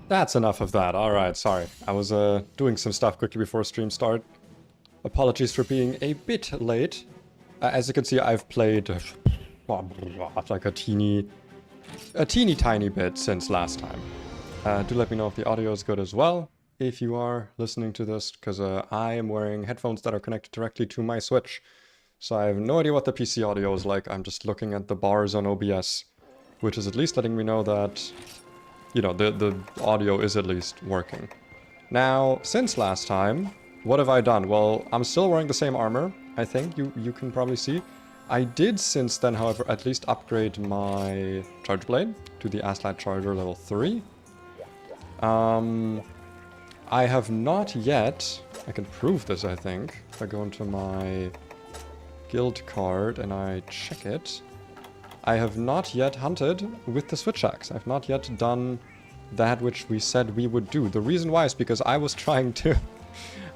That's enough of that. Alright, sorry. I was doing some stuff quickly before stream start. Apologies for being a bit late. As you can see, I've played like a teeny tiny bit since last time. Do let me know if the audio is good as well, if you are listening to this, because I am wearing headphones that are connected directly to my Switch. So I have no idea what the PC audio is like. I'm just looking at the bars on OBS, which is at least letting me know that, you know, the audio is at least working. Now, since last time, what have I done? Well, I'm still wearing the same armor, I think, you can probably see. I did since then, however, at least upgrade my charge blade to the Aslat Charger level 3. I have not yet, I can prove this I think, if I go into my guild card and I check it. I have not yet hunted with the SwitchAxe. I've not yet done that which we said we would do. The reason why is because I was trying to...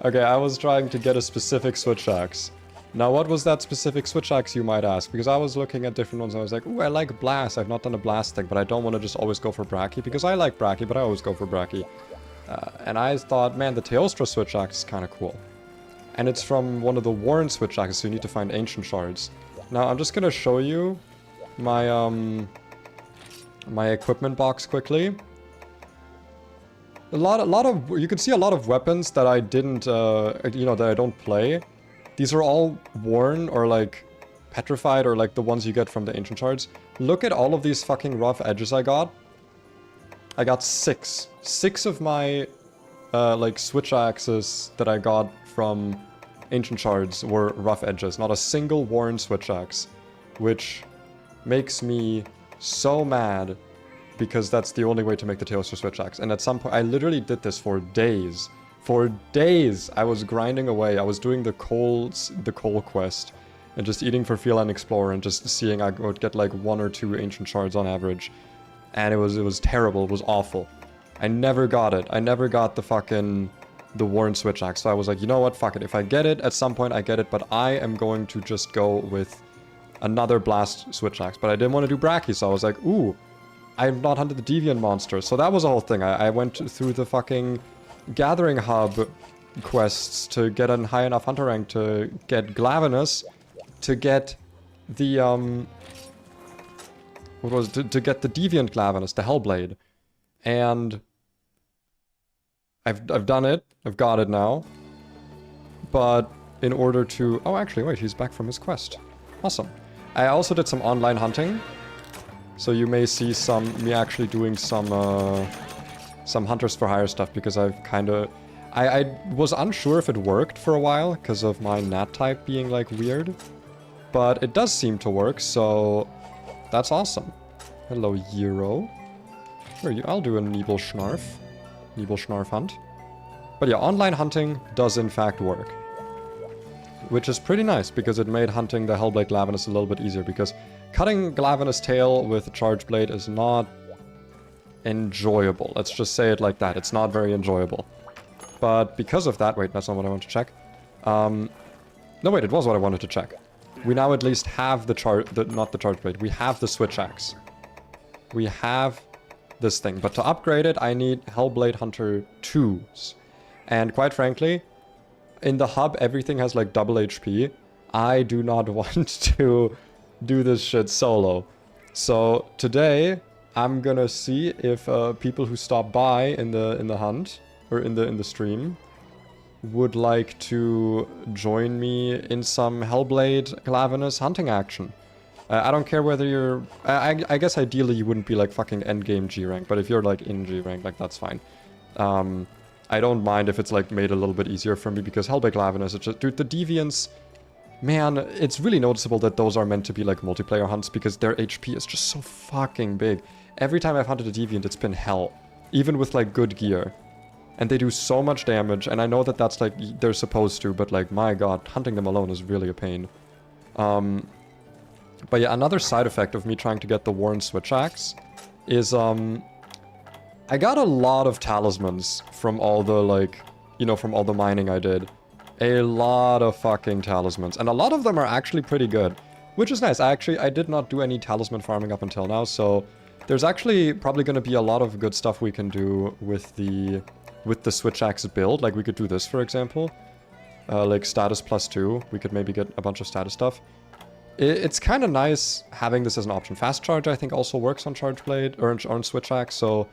okay, I was trying to get a specific SwitchAxe. Now, what was that specific SwitchAxe, you might ask? Because I was looking at different ones and I was like, ooh, I like Blast. I've not done a Blast thing, but I don't want to just always go for Bracky, because I like Bracky, but I always go for Bracky. And I thought, man, the Teostra SwitchAxe is kind of cool. And it's from one of the Warren SwitchAxes, so you need to find Ancient Shards. Now, I'm just going to show you my, my equipment box quickly. A lot of, you can see a lot of weapons that I didn't, you know, that I don't play. These are all worn or like petrified or like the ones you get from the ancient shards. Look at all of these fucking rough edges I got. I got 6. 6 of my, like SwitchAxes that I got from ancient shards were rough edges. Not a single worn SwitchAxe, which makes me so mad. Because that's the only way to make the Teostra SwitchAxe. And at some point, I literally did this for days. For days, I was grinding away. I was doing the coal quest. And just eating for Feline Explorer and just seeing I would get like 1 or 2 ancient shards on average. And it was terrible. It was awful. I never got it. I never got the Warren SwitchAxe. So I was like, you know what? Fuck it. If I get it, at some point I get it. But I am going to just go with another Blast SwitchAxe. But I didn't want to do Bracky. So I was like, ooh. I have not hunted the Deviant monster, so that was the whole thing. I went through the fucking Gathering Hub quests to get a high enough hunter rank to get glavenus, to get the, what was it? To get the Deviant glavenus, the hellblade. And I've done it, I've got it now. But in order to, oh actually wait, he's back from his quest. Awesome. I also did some online hunting. So you may see me actually doing some Hunters for Hire stuff, because I've kind of... I was unsure if it worked for a while, because of my nat type being, like, weird. But it does seem to work, so that's awesome. Hello, Euro. Here, I'll do a Nebelschnarf hunt. But yeah, online hunting does in fact work. Which is pretty nice, because it made hunting the Hellblade Glavenus a little bit easier, because cutting Glavenus' tail with a charge blade is not enjoyable. Let's just say it like that. It's not very enjoyable. But because of that... Wait, that's not what I want to check. No, wait, it was what I wanted to check. We now at least have not the charge blade. We have the SwitchAxe. We have this thing. But to upgrade it, I need Hellblade Hunter 2s. And quite frankly, in the hub, everything has like double HP. I do not want to do this shit solo. So today I'm gonna see if people who stop by in the hunt or in the stream would like to join me in some Hellblade Glavenus hunting action. I don't care whether you're... I guess ideally you wouldn't be like fucking endgame G rank, but if you're like in G rank, like that's fine. I don't mind if it's like made a little bit easier for me, because Hellblade Glavenus, it's just... Dude, the Deviants... Man, it's really noticeable that those are meant to be like multiplayer hunts, because their HP is just so fucking big. Every time I've hunted a Deviant, it's been hell. Even with like good gear. And they do so much damage, and I know that that's like, they're supposed to, but like, my god, hunting them alone is really a pain. But yeah, another side effect of me trying to get the Warren SwitchAxe is, I got a lot of talismans from all the like, you know, from all the mining I did. A lot of fucking talismans. And a lot of them are actually pretty good. Which is nice. I did not do any talisman farming up until now, so There's actually probably going to be a lot of good stuff we can do with the SwitchAxe build. Like we could do this, for example. Like status +2. We could maybe get a bunch of status stuff. It's kind of nice having this as an option. Fast charge, I think, also works on Charge Blade or on SwitchAxe. So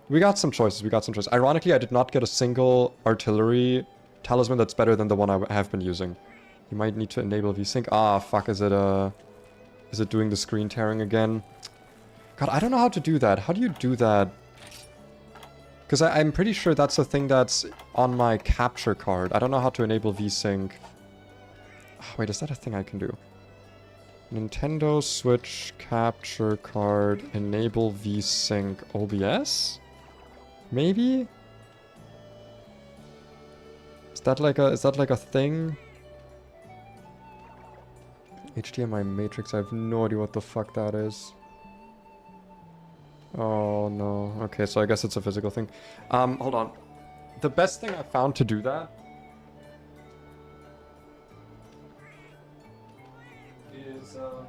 we got some choices. We got some choices. Ironically, I did not get a single artillery talisman that's better than the one I have been using. You might need to enable VSync. Ah, fuck. Is it doing the screen tearing again? God, I don't know how to do that. How do you do that? Because I'm pretty sure that's a thing that's on my capture card. I don't know how to enable VSync. Oh, wait, is that a thing I can do? Nintendo Switch capture card, enable VSync OBS? Maybe? Is that like a thing? HDMI matrix, I have no idea what the fuck that is. Oh no. Okay, so I guess it's a physical thing. Hold on. The best thing I found to do that is oh,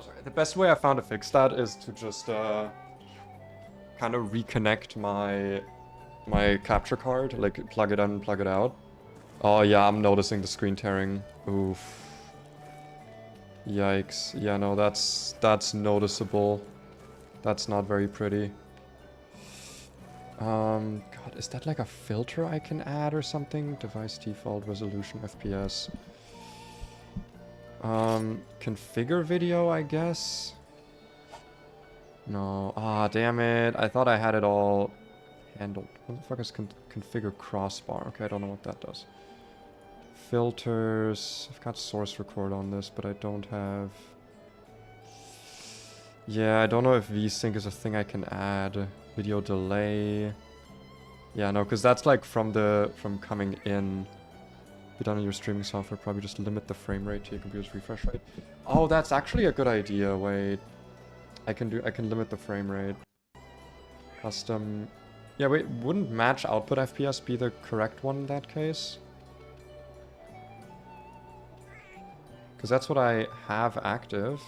sorry. The best way I found to fix that is to just kind of reconnect my capture card, like plug it in and plug it out. Oh yeah, I'm noticing the screen tearing. Oof. Yikes. Yeah, no, that's noticeable. That's not very pretty. God, is that like a filter I can add or something? Device default resolution FPS. Configure video, I guess? No. Ah, damn it. I thought I had it all handled. What the fuck is configure crossbar? Okay, I don't know what that does. Filters. I've got source record on this, but I don't have... Yeah, I don't know if VSync is a thing I can add. Video delay. Yeah, no, because that's like from coming in. Be done on your streaming software, probably just limit the frame rate to your computer's refresh rate. Oh, that's actually a good idea. Wait. I can limit the frame rate. Custom. Yeah, wait, wouldn't match output FPS be the correct one in that case? Because that's what I have active.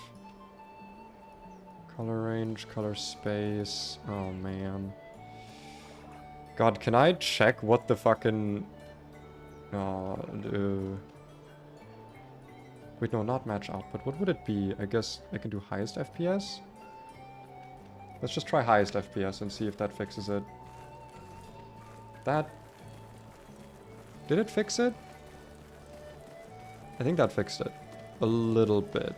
Color range, color space. Oh, man. God, can I check what the fucking... Wait, no, not match output. What would it be? I guess I can do highest FPS? Let's just try highest FPS and see if that fixes it. That... Did it fix it? I think that fixed it. A little bit.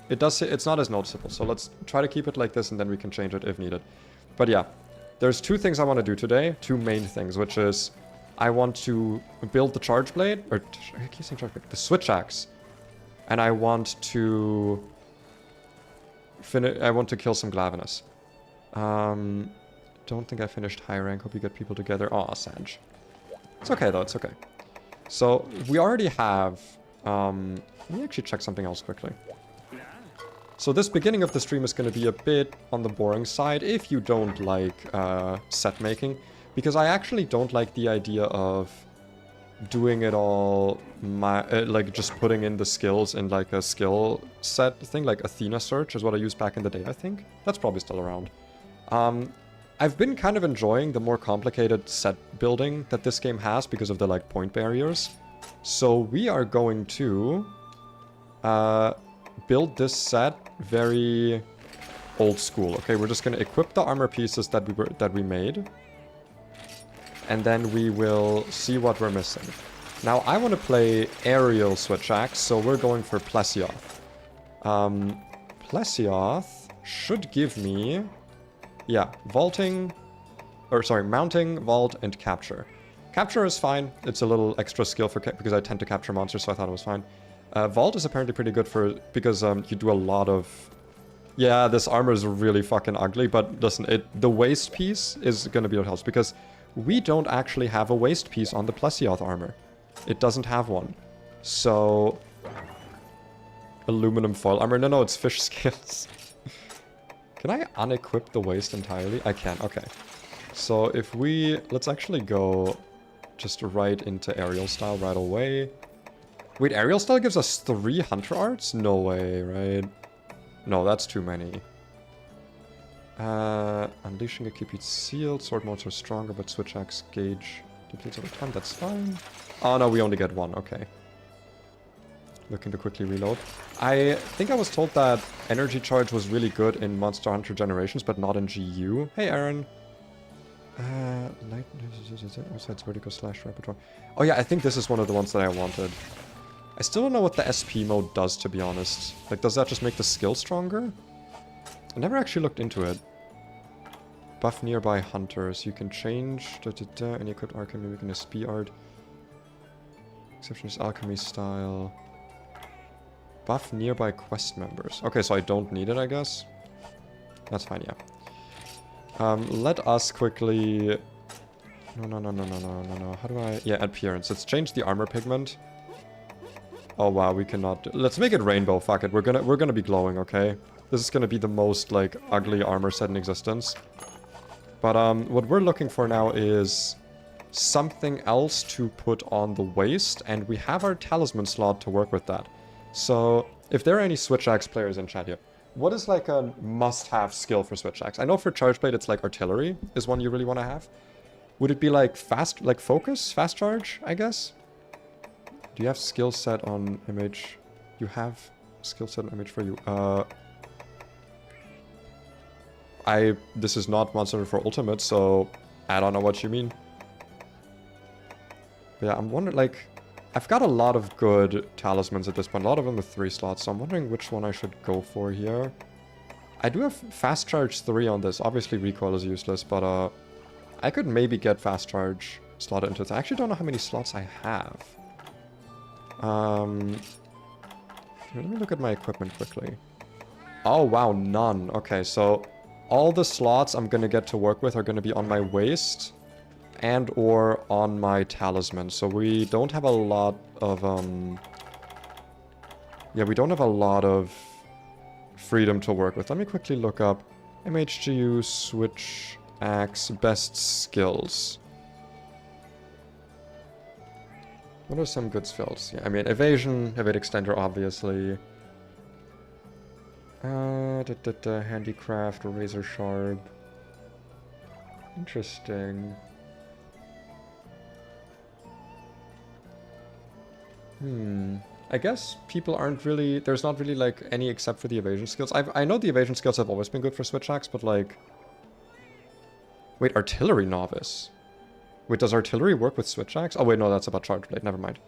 It does. It's not as noticeable, so let's try to keep it like this and then we can change it if needed. But yeah, there's two things I want to do today. Two main things, which is I want to build the Charge Blade, or I keep saying Charge Blade, the SwitchAxe, and I want to kill some glavenus. Don't think I finished high rank. Hope you get people together. Aw, Sanj. It's okay though. It's okay. So we already have. Let me actually check something else quickly. So this beginning of the stream is going to be a bit on the boring side if you don't like set making, because I actually don't like the idea of doing it all, like just putting in the skills in like a skill set thing, like Athena search is what I used back in the day, I think. That's probably still around. I've been kind of enjoying the more complicated set building that this game has because of the like point barriers. So we are going to build this set very old school. Okay, we're just going to equip the armor pieces that we made, and then we will see what we're missing. Now I want to play aerial SwitchAxe, so we're going for Plesioth. Plesioth should give me, yeah, mounting, vault, and capture. Capture is fine. It's a little extra skill because I tend to capture monsters, so I thought it was fine. Vault is apparently pretty good because you do a lot of... Yeah, this armor is really fucking ugly, but listen, the waist piece is going to be what helps, because we don't actually have a waist piece on the Plesioth armor. It doesn't have one. So... Aluminum foil armor. No, it's fish scales. Can I unequip the waist entirely? I can, okay. So if we... Let's actually go just right into aerial style right away. Wait, aerial style gives us 3 hunter arts? No way, right? No, that's too many. Unleashing a keep it sealed. Sword modes are stronger, but SwitchAxe gauge depletes over time. That's fine. Oh no, we only get one. Okay. Looking to quickly reload. I think I was told that energy charge was really good in Monster Hunter Generations, but not in GU. Hey, Aaron. Light... Besides vertical slash repertoire. Oh yeah, I think this is one of the ones that I wanted. I still don't know what the SP mode does, to be honest. Like, does that just make the skill stronger? I never actually looked into it. Buff nearby hunters. You can change any equipped arcane mimic in a SP art. Exception is alchemy style. Buff nearby quest members. Okay, so I don't need it, I guess. That's fine, yeah. Let us quickly... No. How do I... Yeah, appearance. Let's change the armor pigment. Oh, wow, we cannot... Let's make it rainbow, fuck it. We're gonna be glowing, okay? This is gonna be the most, like, ugly armor set in existence. But, what we're looking for now is something else to put on the waist, and we have our talisman slot to work with that. So, if there are any SwitchAxe players in chat here, what is like a must-have skill for SwitchAxe? I know for Chargeblade it's like artillery is one you really want to have. Would it be like fast, like focus, fast charge, I guess? Do you have skill set on image? You have skill set on image for you. This is not Monster Hunter for Ultimate, so I don't know what you mean. But yeah, I'm wondering, like, I've got a lot of good talismans at this point, a lot of them with 3 slots, so I'm wondering which one I should go for here. I do have fast charge 3 on this. Obviously recoil is useless, but I could maybe get fast charge slotted into it. I actually don't know how many slots I have. Let me look at my equipment quickly. Oh wow, none. Okay, so all the slots I'm gonna get to work with are gonna be on my waist and or on my talisman. So we don't have a lot of yeah, we don't have a lot of freedom to work with. Let me quickly look up MHGU SwitchAxe best skills. What are some good skills? Yeah, I mean evasion, evade extender obviously. Handicraft, razor sharp. Interesting. I guess people aren't really... There's not really, like, any except for the evasion skills. I know the evasion skills have always been good for SwitchAxe, but, like... Wait, Artillery Novice. Wait, does Artillery work with SwitchAxe? Oh, wait, no, that's about Chargeblade. Never mind.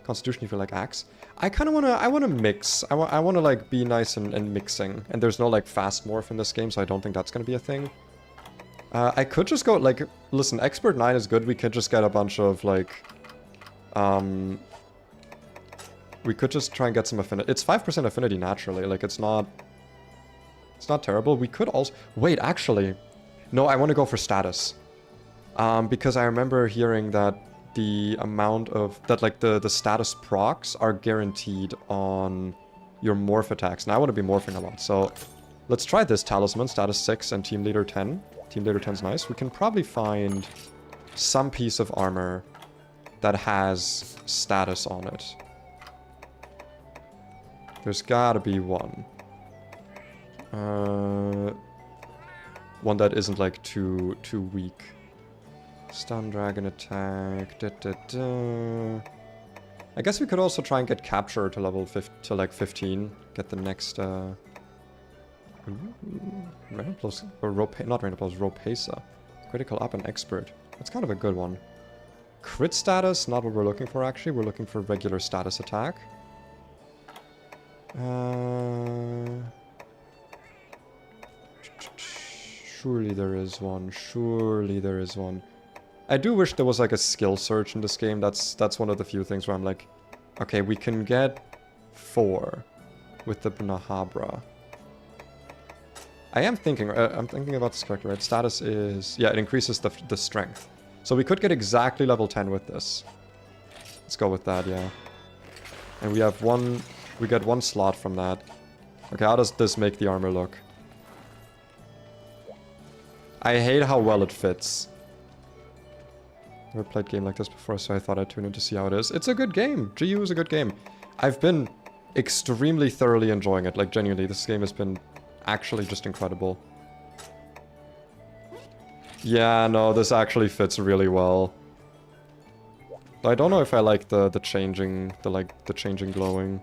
Constitution, you feel like Axe. I kind of want to... I want to mix. I want to, like, be nice and mixing. And there's no, like, fast morph in this game, so I don't think that's going to be a thing. I could just go, like... Listen, Expert 9 is good. We could just get a bunch of, like... We could just try and get some affinity. It's 5% affinity naturally. Like, it's not terrible. We could also... Wait, actually. No, I want to go for status. Because I remember hearing that the amount of... That, like, the status procs are guaranteed on your morph attacks. And I want to be morphing a lot. So, let's try this talisman. Status 6 and Team Leader 10. Team Leader 10 is nice. We can probably find some piece of armor that has status on it. There's gotta be one. One that isn't like too weak. Stun dragon attack. I guess we could also try and get capture to level 15. Get the next random plus or not random plus Ropesa. Critical up and expert. That's kind of a good one. Crit status, not what we're looking for actually. We're looking for regular status attack. Surely there is one. Surely there is one. I do wish there was like a skill search in this game. That's one of the few things where I'm like, okay, we can get 4 with the Nahabra. I'm thinking about this correctly, right? Status is... Yeah, it increases the strength. So we could get exactly level 10 with this. Let's go with that, yeah. And we have one... We get 1 slot from that. Okay, how does this make the armor look? I hate how well it fits. Never played a game like this before, so I thought I'd tune in to see how it is. It's a good game. GU is a good game. I've been extremely thoroughly enjoying it. Like, genuinely, this game has been actually just incredible. Yeah, no, this actually fits really well. I don't know if I like the changing, the changing glowing.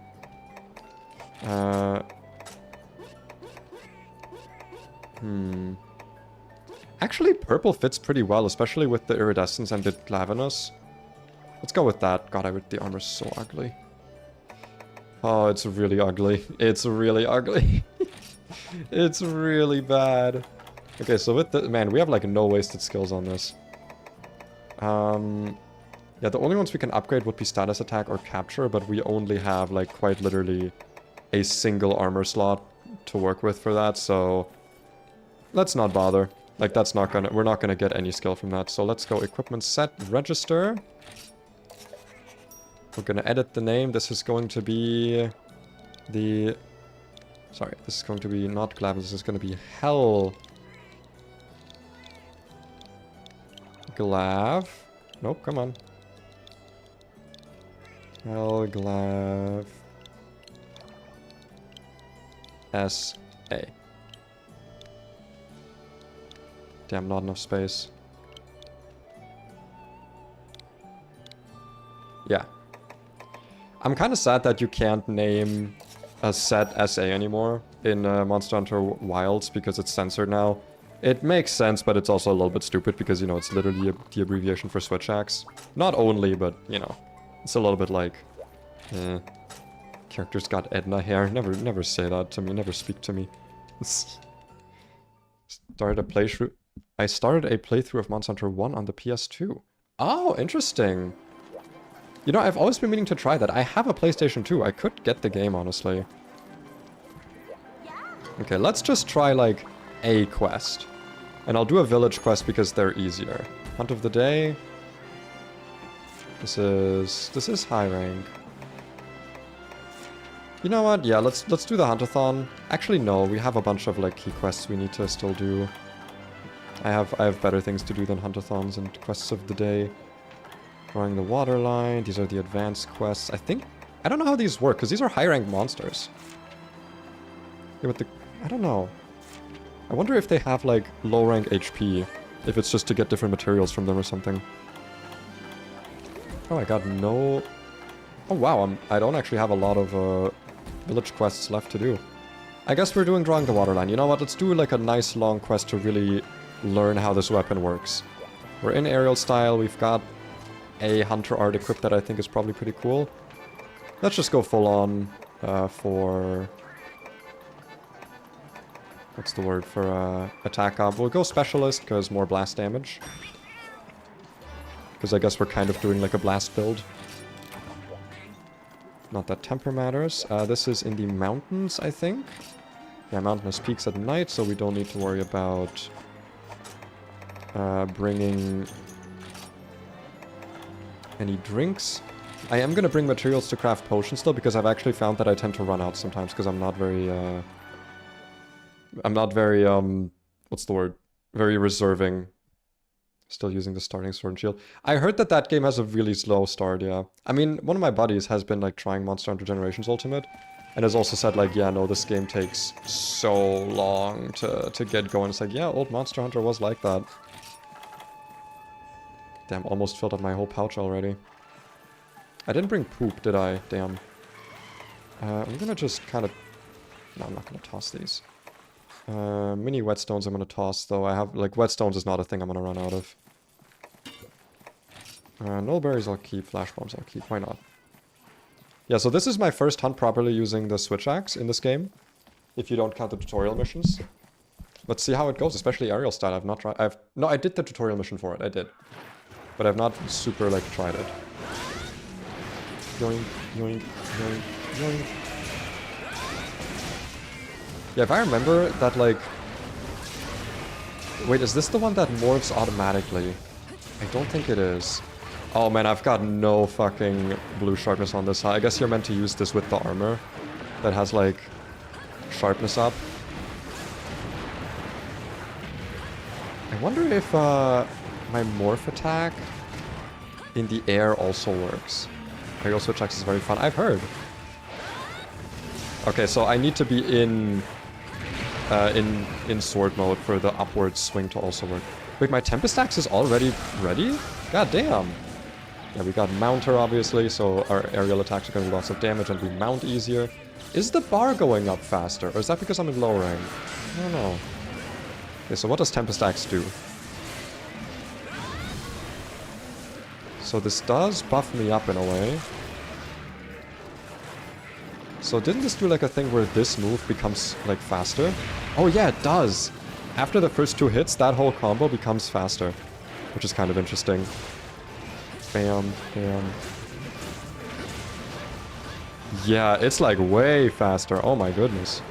Actually, purple fits pretty well, especially with the iridescence and the glavenus. Let's go with that. God, the armor's so ugly. Oh, it's really ugly. It's really ugly. It's really bad. Okay, so with the... Man, we have, like, no wasted skills on this. Yeah, the only ones we can upgrade would be status attack or capture, but we only have, like, quite literally a single armor slot to work with for that, so... Let's not bother. Like, that's not gonna... We're not gonna get any skill from that. So let's go equipment set, register. We're gonna edit the name. This is going to be... the... Sorry, this is going to be not glavenus. This is going to be hell... Glav... Nope, come on. Hell glav... S-A. Damn, not enough space. Yeah. I'm kind of sad that you can't name a set SA anymore in Monster Hunter Wilds because it's censored now. It makes sense, but it's also a little bit stupid because, you know, it's literally the abbreviation for SwitchAxe. Not only, but, you know, it's a little bit like... character's got Edna hair. Never say that to me. Never speak to me. Started a playthrough... I started a playthrough of Monster Hunter 1 on the PS2. Oh, interesting. You know, I've always been meaning to try that. I have a PlayStation 2. I could get the game, honestly. Okay, let's just try, like, a quest. And I'll do a village quest because they're easier. Hunt of the day. This is high rank. You know what? Yeah, let's do the Huntathon. Actually, no, we have a bunch of, like, key quests we need to still do. I have better things to do than Huntathons and quests of the day. Drawing the water line. These are the advanced quests. I don't know how these work, because these are high-ranked monsters. Yeah, but I don't know. I wonder if they have, like, low-rank HP. If it's just to get different materials from them or something. Oh, I got no... Oh, wow, I don't actually have a lot of, village quests left to do. I guess we're doing Drawing the Water Line. You know what? Let's do, like, a nice long quest to really learn how this weapon works. We're in aerial style. We've got a hunter art equipped that I think is probably pretty cool. Let's just go full on for... What's the word for attack up? We'll go specialist because more blast damage. Because I guess we're kind of doing like a blast build. Not that temper matters. This is in the mountains, I think. Yeah, mountainous peaks at night, so we don't need to worry about bringing any drinks. I am gonna bring materials to craft potions though, because I've actually found that I tend to run out sometimes because I'm not very what's the word? Very reserving. Still using the starting sword and shield. I heard that that game has a really slow start, yeah. I mean, one of my buddies has been like trying Monster Hunter Generations Ultimate and has also said like, yeah, no, this game takes so long to get going. It's like, yeah, old Monster Hunter was like that. Damn, almost filled up my whole pouch already. I didn't bring poop, did I? Damn. I'm gonna just kind of... No, I'm not gonna toss these. Mini whetstones I'm gonna toss, though. I have, like, whetstones is not a thing I'm gonna run out of. Nullberries I'll keep, flash bombs I'll keep, why not? Yeah, so this is my first hunt properly using the SwitchAxe in this game. If you don't count the tutorial missions. Let's see how it goes, especially aerial style. I've not tried... No, I did the tutorial mission for it, I did. But I've not super, like, tried it. Yoink, yoink, yoink, yoink. Yeah, if I remember that, like... Wait, is this the one that morphs automatically? I don't think it is. Oh man, I've got no fucking blue sharpness on this. I guess you're meant to use this with the armor that has, like, sharpness up. I wonder if my morph attack in the air also works. Aerial SwitchAxe is very fun. I've heard. Okay, so I need to be in sword mode for the upward swing to also work. Wait, my Tempest Axe is already ready? God damn. Yeah, we got Mounter, obviously, so our aerial attacks are going to do lots of damage and we mount easier. Is the bar going up faster, or is that because I'm in low rank? I don't know. Okay, so what does Tempest Axe do? So this does buff me up in a way. So didn't this do like a thing where this move becomes like faster? Oh yeah, it does! After the first 2 hits, that whole combo becomes faster. Which is kind of interesting. Bam, bam. Yeah, it's like way faster. Oh my goodness.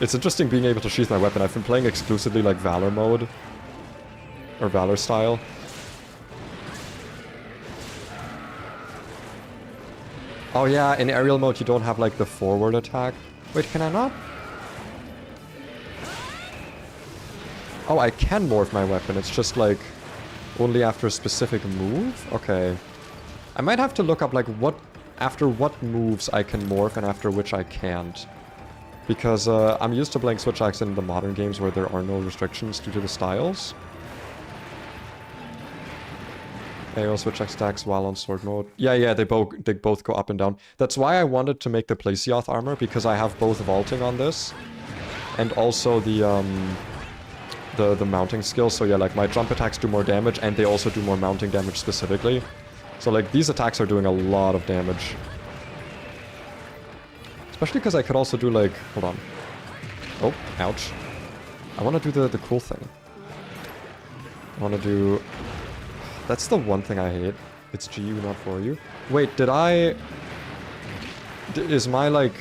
It's interesting being able to sheath my weapon. I've been playing exclusively like Valor mode. Or Valor style. Oh yeah, in aerial mode you don't have like the forward attack. Wait, can I not? Oh, I can morph my weapon. It's just like only after a specific move? Okay. I might have to look up like after what moves I can morph and after which I can't. Because I'm used to playing SwitchAxe in the modern games where there are no restrictions due to the styles. AO SwitchAxe attacks while on sword mode. Yeah, they both go up and down. That's why I wanted to make the Placeoth armor, because I have both vaulting on this. And also the mounting skill. So yeah, like my jump attacks do more damage and they also do more mounting damage specifically. So like these attacks are doing a lot of damage. Especially because I could also do like... Hold on. Oh, ouch. I want to do the cool thing. I want to do... That's the one thing I hate. It's GU, not for you. Wait, did I... Is my, like,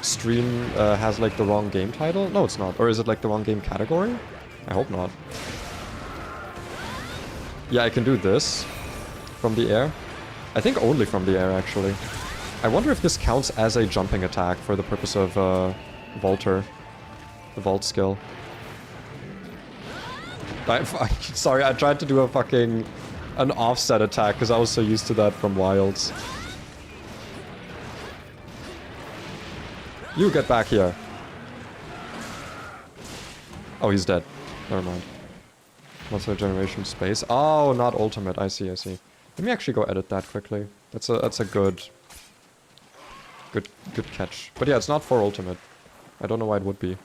stream has, like, the wrong game title? No, it's not. Or is it, like, the wrong game category? I hope not. Yeah, I can do this from the air. I think only from the air, actually. I wonder if this counts as a jumping attack for the purpose of Vaulter. The Vault skill. Sorry, I tried to do a fucking... an offset attack, because I was so used to that from Wilds. You get back here. Oh, he's dead. Never mind. Monster generation space. Oh, not ultimate. I see, I see. Let me actually go edit that quickly. That's a good catch. But yeah, it's not for ultimate. I don't know why it would be.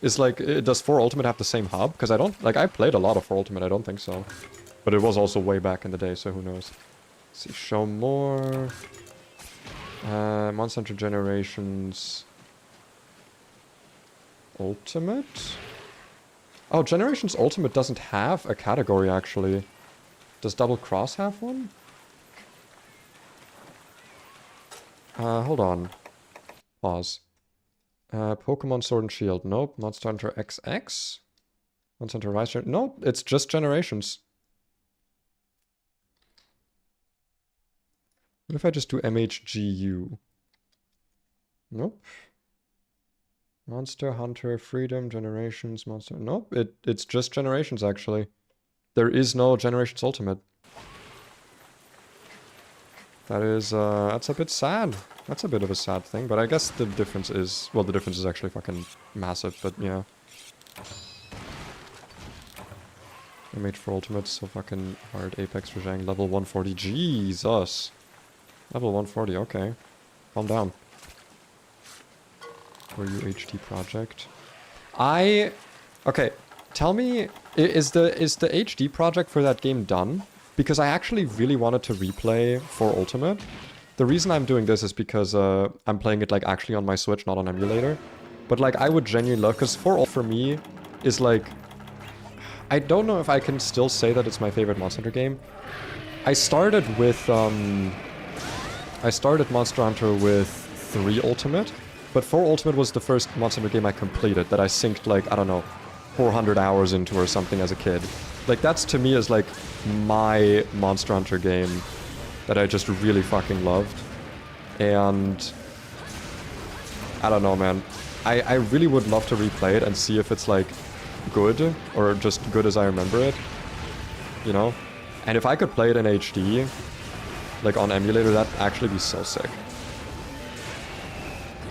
Is like, does 4 ultimate have the same hub? Because I don't, like, I played a lot of 4 ultimate, I don't think so. But it was also way back in the day, so who knows. Let's see, show more. Monster Hunter Generations. Ultimate? Oh, Generations Ultimate doesn't have a category, actually. Does Double Cross have one? Hold on. Pause. Pokemon Sword and Shield. Nope. Monster Hunter XX? Monster Hunter Rise? Nope, it's just Generations. What if I just do MHGU? Nope. Monster Hunter Freedom Generations Monster... Nope, it's just Generations, actually. There is no Generations Ultimate. That is, that's a bit sad. That's a bit of a sad thing, but I guess the difference is... Well, the difference is actually fucking massive, but yeah. MH for Ultimates, so fucking hard. Apex Rajang, level 140. Jesus! Level 140, okay. Calm down. For you HD project. Okay, tell me, is the HD project for that game done? Because I actually really wanted to replay for Ultimate. The reason I'm doing this is because I'm playing it like actually on my Switch, not on emulator. But like I would genuinely love, because for me is like, I don't know if I can still say that it's my favorite Monster Hunter game. I started Monster Hunter with 3 Ultimate, but 4 Ultimate was the first Monster Hunter game I completed that I synced like, I don't know, 400 hours into or something as a kid. Like that's to me is like my Monster Hunter game that I just really fucking loved. And I don't know, man. I really would love to replay it and see if it's like good or just good as I remember it. You know? And if I could play it in HD, like on emulator, that'd actually be so sick.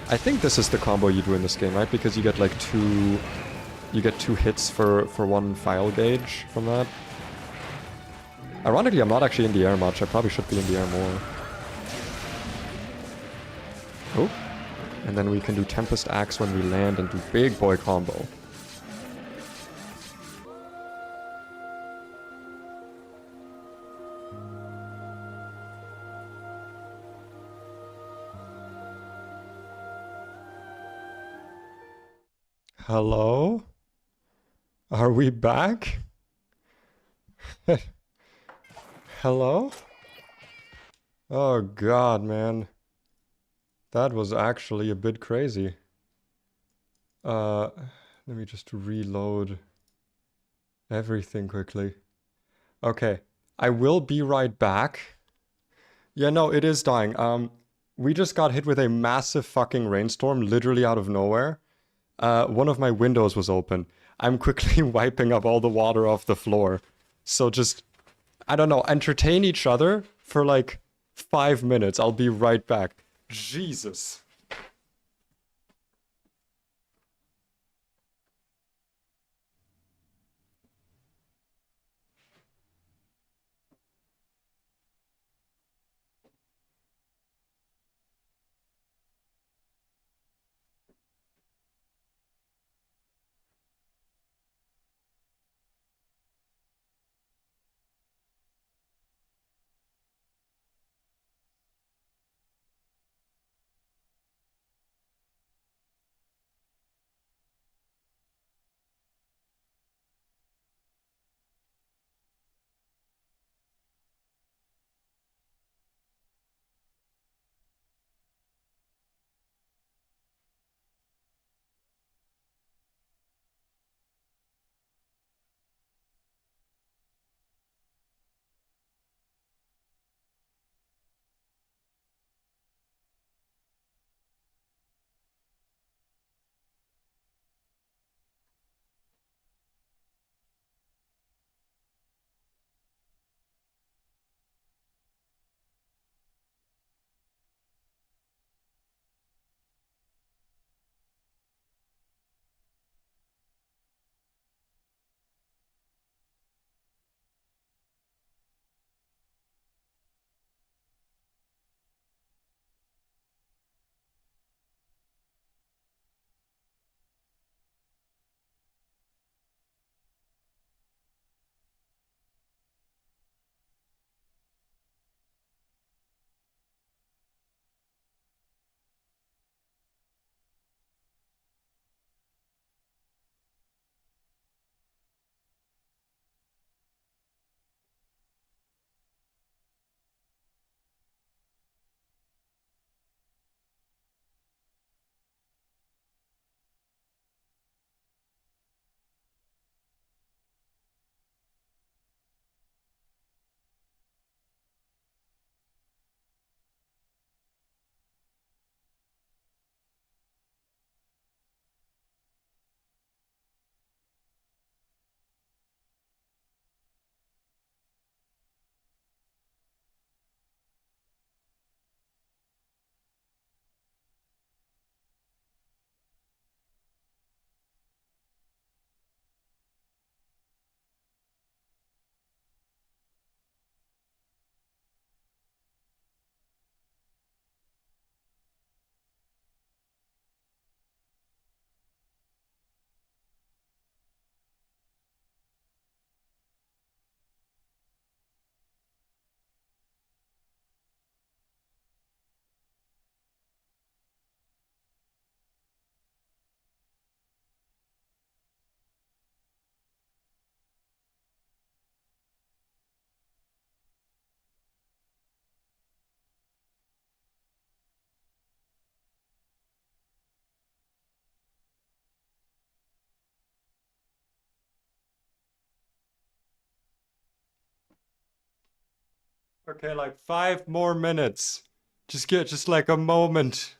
I think this is the combo you do in this game, right? Because you get like 2 You get 2 hits for 1 file gauge from that. Ironically, I'm not actually in the air much. I probably should be in the air more. Oh. And then we can do Tempest Axe when we land and do big boy combo. Hello? Are we back? Hello? Oh god, man. That was actually a bit crazy. Let me just reload everything quickly. Okay. I will be right back. Yeah, no, it is dying. We just got hit with a massive fucking rainstorm, literally out of nowhere. One of my windows was open. I'm quickly wiping up all the water off the floor. So just, I don't know, entertain each other for like 5 minutes. I'll be right back. Jesus. Okay, like 5 more minutes. Just like a moment.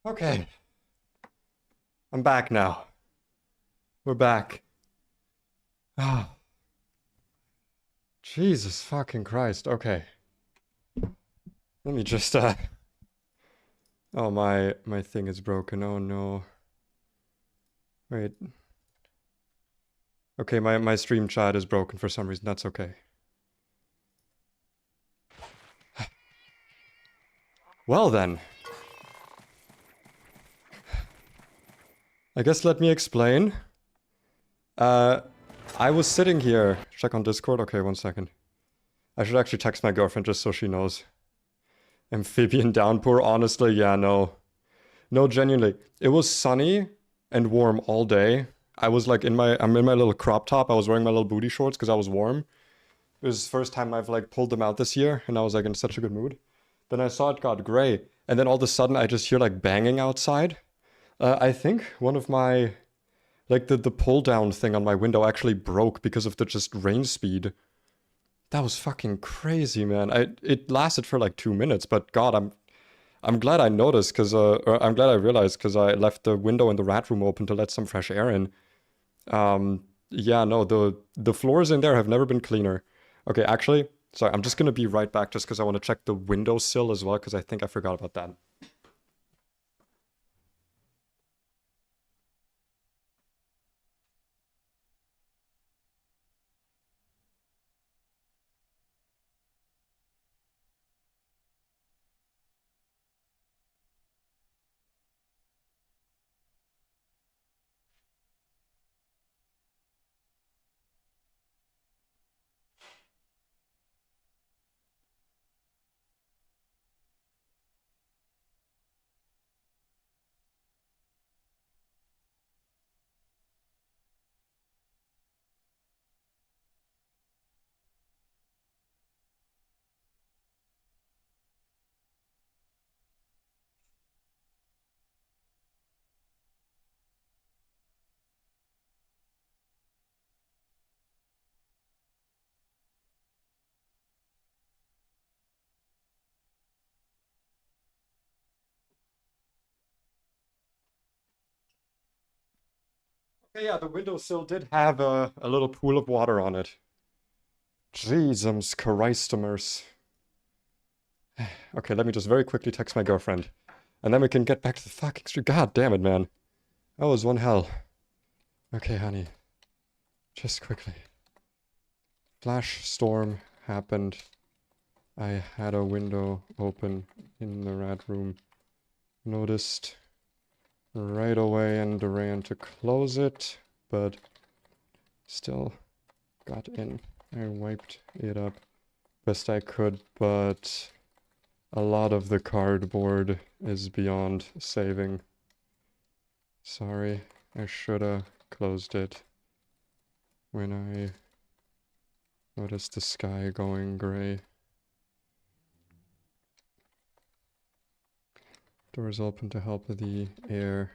Okay. I'm back now. We're back. Ah. Jesus fucking Christ. Okay. Let me just, Oh, my thing is broken. Oh, no. Wait. Okay, my stream chat is broken for some reason. That's okay. Well then. I guess let me explain. I was sitting here. Check on Discord. Okay, 1 second. I should actually text my girlfriend just so she knows. Amphibian downpour, honestly, yeah, no. No, genuinely. It was sunny and warm all day. I'm in my little crop top. I was wearing my little booty shorts because I was warm. It was the first time I've like pulled them out this year, and I was like in such a good mood. Then I saw it got gray, and then all of a sudden I just hear like banging outside. I think one of my, like the pull down thing on my window actually broke because of the just rain speed. That was fucking crazy, man. It lasted for like 2 minutes, but God, I'm glad I noticed because or I'm glad I realized because I left the window in the rat room open to let some fresh air in. Yeah, no, the floors in there have never been cleaner. Okay, actually, sorry, I'm just gonna be right back just because I want to check the windowsill as well because I think I forgot about that. Okay, yeah, the windowsill did have a little pool of water on it. Jesus Christomers. Okay, let me just very quickly text my girlfriend. And then we can get back to the fucking street. God damn it, man. That was one hell. Okay, honey. Just quickly. Flash storm happened. I had a window open in the rat room. Noticed right away and ran to close it, but still got in. I wiped it up best I could, but a lot of the cardboard is beyond saving. Sorry, I shoulda closed it when I noticed the sky going gray. Doors open to help the air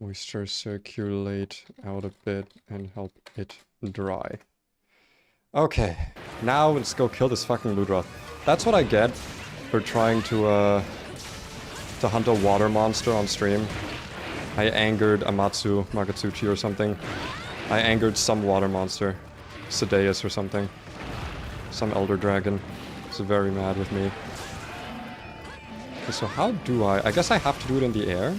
moisture circulate out a bit and help it dry. Okay, now let's go kill this fucking Ludroth. That's what I get for trying to hunt a water monster on stream. I angered Amatsu Magatsuchi or something. I angered some water monster. Sedeus or something. Some elder dragon. He's very mad with me. Okay, so how do I guess I have to do it in the air?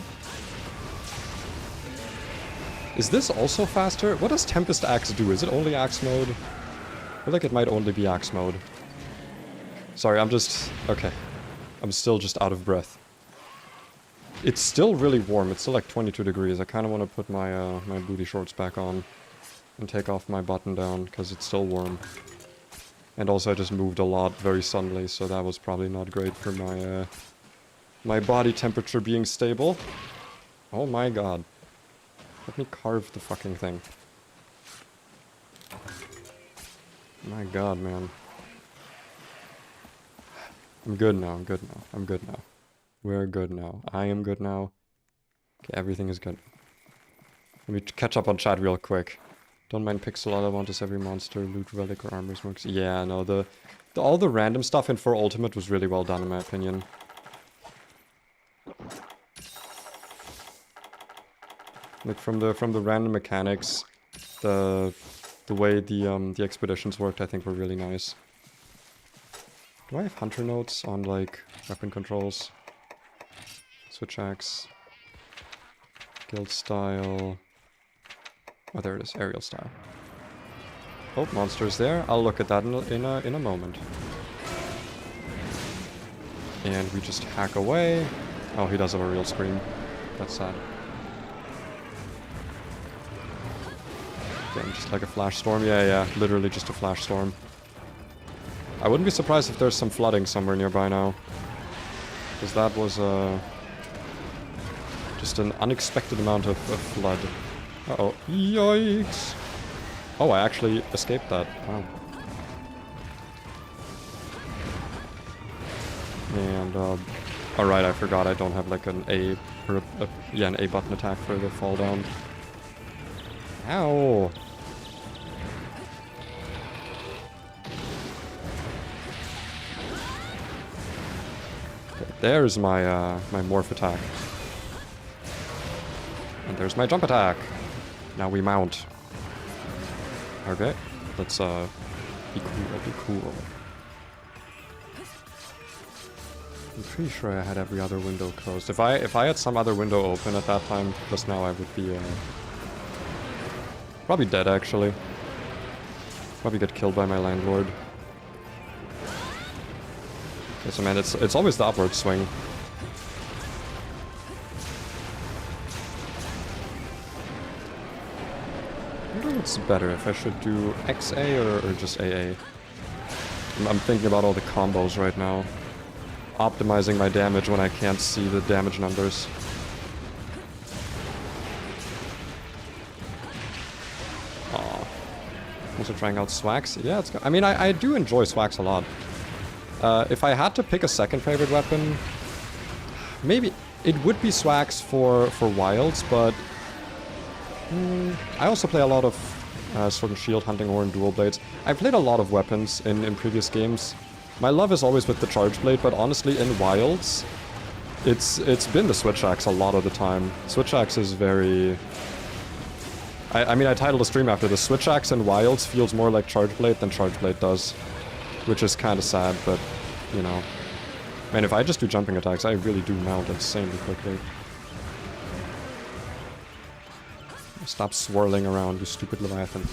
Is this also faster? What does Tempest Axe do? Is it only Axe mode? I feel like it might only be Axe mode. Sorry, okay. I'm still just out of breath. It's still really warm. It's still like 22 degrees. I kind of want to put my my booty shorts back on and take off my button down because it's still warm. And also I just moved a lot very suddenly, so that was probably not great for my my body temperature being stable. Oh my god. Let me carve the fucking thing. My god, man. I'm good now, I'm good now, I'm good now. We're good now. I am good now. Okay, everything is good. Let me catch up on chat real quick. Don't mind Pixel, all I want is every monster, loot, relic, or armor smokes. Yeah, no, all the random stuff in 4 Ultimate was really well done in my opinion. Like from the random mechanics, the way the expeditions worked, I think were really nice. Do I have hunter notes on like weapon controls? SwitchAxe, guild style. Oh, there it is, aerial style. Oh, monster's there. I'll look at that in a moment. And we just hack away. Oh, he does have a real scream. That's sad. Again, just like a flash storm. Yeah, literally just a flash storm. I wouldn't be surprised if there's some flooding somewhere nearby now. Because that was just an unexpected amount of flood. Uh-oh. Yikes! Oh, I actually escaped that. Wow. And, alright, I forgot I don't have like an A, or an A button attack for the fall down. Ow! Okay, there's my, my morph attack. And there's my jump attack. Now we mount. Okay, let's, be cool. I'm pretty sure I had every other window closed. If I had some other window open at that time, just now I would be, probably dead, actually. Probably get killed by my landlord. Okay, so man, it's always the upward swing. I wonder what's better, if I should do XA or just AA. I'm thinking about all the combos right now. Optimizing my damage when I can't see the damage numbers. Aw. Also trying out SwitchAxe. Yeah, it's. I mean, I do enjoy SwitchAxe a lot. If I had to pick a second favorite weapon, maybe it would be SwitchAxe for wilds, but I also play a lot of Sword and Shield, Hunting Horn, Dual Blades. I played a lot of weapons in previous games. My love is always with the Charge Blade, but honestly, in wilds, it's been the SwitchAxe a lot of the time. SwitchAxe is very... I mean, I titled a stream after this. SwitchAxe in wilds feels more like Charge Blade than Charge Blade does. Which is kind of sad, but, you know. Man, if I just do jumping attacks, I really do mount insanely quickly. Stop swirling around, you stupid Leviathan.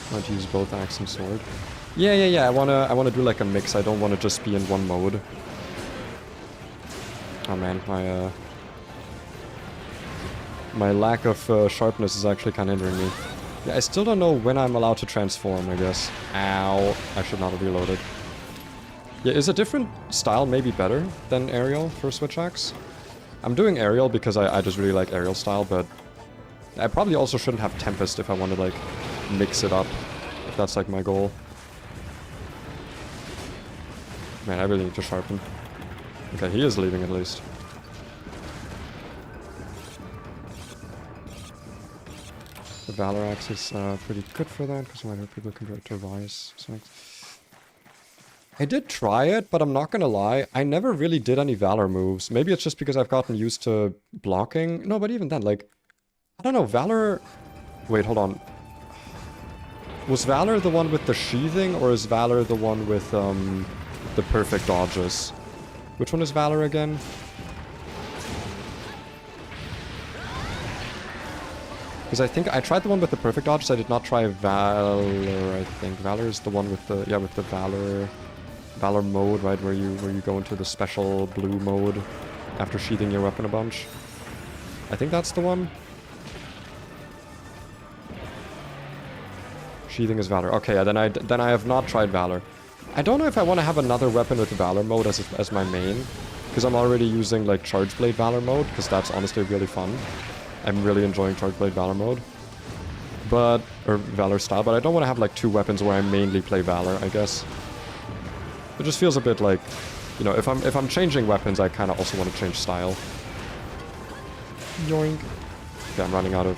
I want to use both axe and sword. Yeah. I wanna do like a mix. I don't want to just be in one mode. Oh man, my lack of sharpness is actually kind of hindering me. Yeah, I still don't know when I'm allowed to transform, I guess. Ow. I should not have reloaded. Yeah, is a different style maybe better than aerial for SwitchAxe? I'm doing aerial because I just really like aerial style, but I probably also shouldn't have Tempest if I want to, like, mix it up. If that's, like, my goal. Man, I really need to sharpen. Okay, he is leaving at least. The Valor Axe is pretty good for that, because might have people compare it to Rise. So. I did try it, but I'm not gonna lie, I never really did any Valor moves. Maybe it's just because I've gotten used to blocking. No, but even then, like, I don't know, Valor... Wait, hold on. Was Valor the one with the sheathing, or is Valor the one with the perfect dodges? Which one is Valor again? Because I think I tried the one with the perfect dodges. I did not try Valor. I think Valor is the one with the with the Valor mode, right, where you go into the special blue mode after sheathing your weapon a bunch. I think that's the one. Sheathing is Valor. Okay, yeah, then I have not tried Valor. I don't know if I want to have another weapon with the Valor mode as my main, because I'm already using like Charge Blade Valor mode, because that's honestly really fun. I'm really enjoying Charge Blade Valor mode. But, or Valor style, but I don't want to have like two weapons where I mainly play Valor, I guess. It just feels a bit like, you know, if I'm changing weapons, I kind of also want to change style. Yoink. Okay, I'm running out of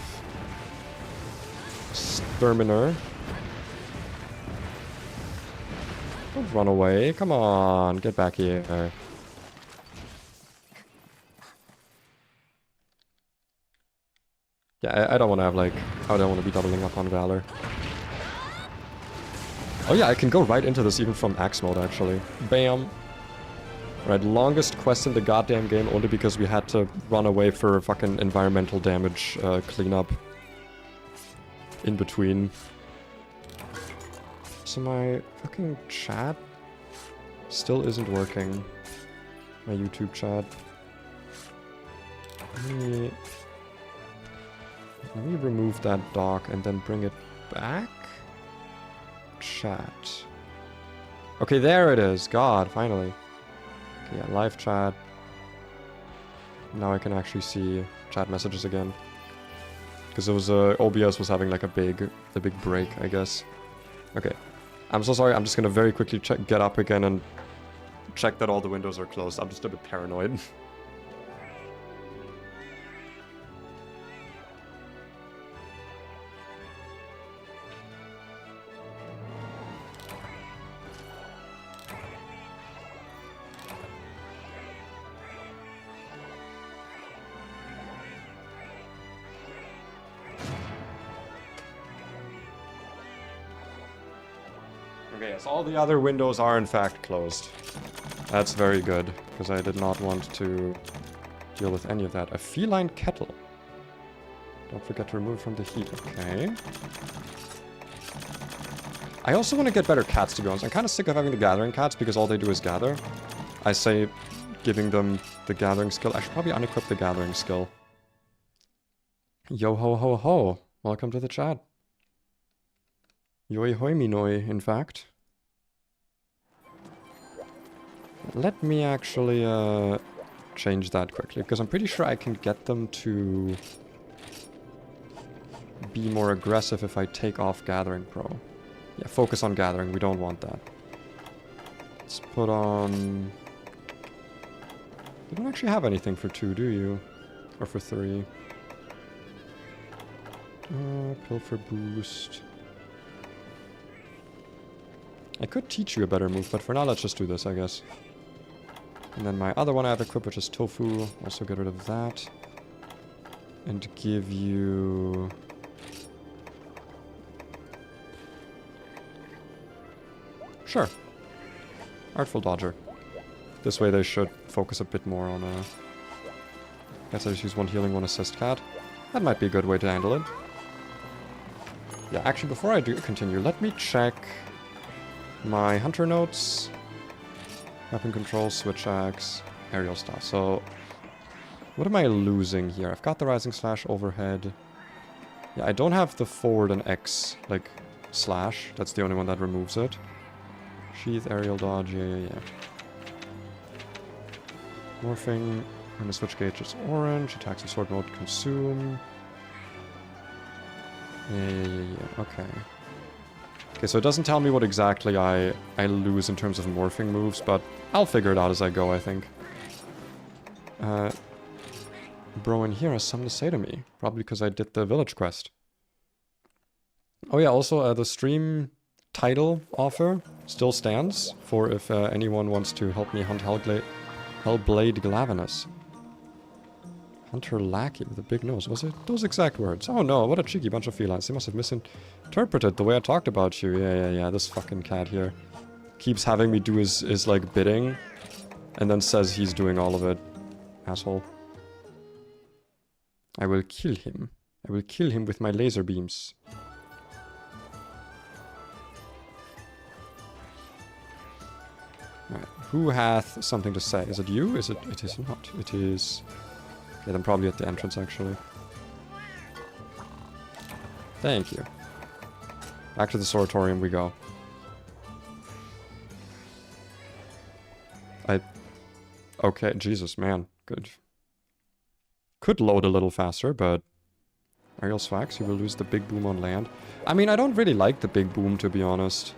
Sturminer. Don't run away. Come on, get back here. Yeah, I don't want to have, like... I don't want to be doubling up on Valor. Oh yeah, I can go right into this even from Axe mode, actually. Bam! Right, longest quest in the goddamn game, only because we had to run away for fucking environmental damage cleanup. In between. So my fucking chat still isn't working. My YouTube chat. Let me remove that dock and then bring it back. Chat. Okay, there it is. God, finally. Okay, yeah, live chat. Now I can actually see chat messages again. Because it was OBS was having like a big break, I guess. Okay. I'm so sorry. I'm just gonna very quickly get up again and check that all the windows are closed. I'm just a bit paranoid. Okay, yes, all the other windows are in fact closed. That's very good, because I did not want to deal with any of that. A feline kettle. Don't forget to remove from the heat. Okay. I also want to get better cats, to be honest. I'm kind of sick of having the gathering cats, because all they do is gather. I say giving them the gathering skill. I should probably unequip the gathering skill. Yo ho ho ho. Welcome to the chat. Yoi hoi minoi, in fact. Let me actually change that quickly, because I'm pretty sure I can get them to be more aggressive if I take off Gathering Pro. Yeah, focus on Gathering, we don't want that. Let's put on... You don't actually have anything for 2, do you? Or for 3? Pilfer boost... I could teach you a better move, but for now let's just do this, I guess. And then my other one I have equipped, which is Tofu. Also get rid of that. And give you... Sure. Artful Dodger. This way they should focus a bit more on a... Guess I just use one healing, one assist cat. That might be a good way to handle it. Yeah, actually before I do continue, let me check... my hunter notes, weapon control, SwitchAxe, aerial stuff. So, what am I losing here? I've got the rising slash overhead. Yeah, I don't have the forward and X, like, slash. That's the only one that removes it. Sheath, aerial dodge, yeah. Morphing, when the switch gauge is orange, attacks in sword mode consume. Yeah, okay. Okay, so it doesn't tell me what exactly I lose in terms of morphing moves, but I'll figure it out as I go, I think. Bro in here has something to say to me. Probably because I did the village quest. Oh yeah, also the stream title offer still stands for if anyone wants to help me hunt hellblade glavenus. Hunter lackey with a big nose. Was it those exact words? Oh no, what a cheeky bunch of felines. They must have misinterpreted the way I talked about you. Yeah. This fucking cat here. Keeps having me do his like bidding. And then says he's doing all of it. Asshole. I will kill him. I will kill him with my laser beams. Right. Who hath something to say? Is it you? Is it? It is not. It is... Yeah, then probably at the entrance, actually. Thank you. Back to the Soratorium we go. Okay, Jesus, man. Good. Could load a little faster, but... Aerial Swax, you will lose the big boom on land. I mean, I don't really like the big boom, to be honest.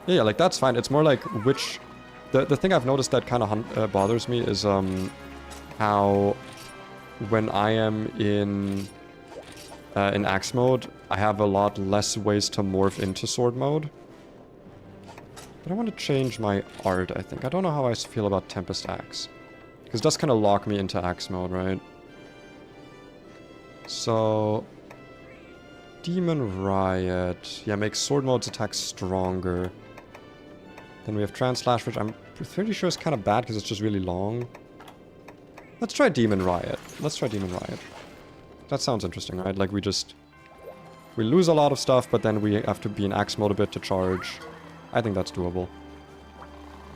Yeah, like, that's fine. It's more like which... The thing I've noticed that kind of bothers me is how when I am in Axe mode, I have a lot less ways to morph into Sword mode. But I want to change my art, I think. I don't know how I feel about Tempest Axe. Because it does kind of lock me into Axe mode, right? So... Demon Riot. Yeah, makes sword mode's attacks stronger. Then we have Translash, which I'm pretty sure is kind of bad because it's just really long. Let's try Demon Riot. Let's try Demon Riot. That sounds interesting, right? Like we lose a lot of stuff, but then we have to be in axe mode a bit to charge. I think that's doable.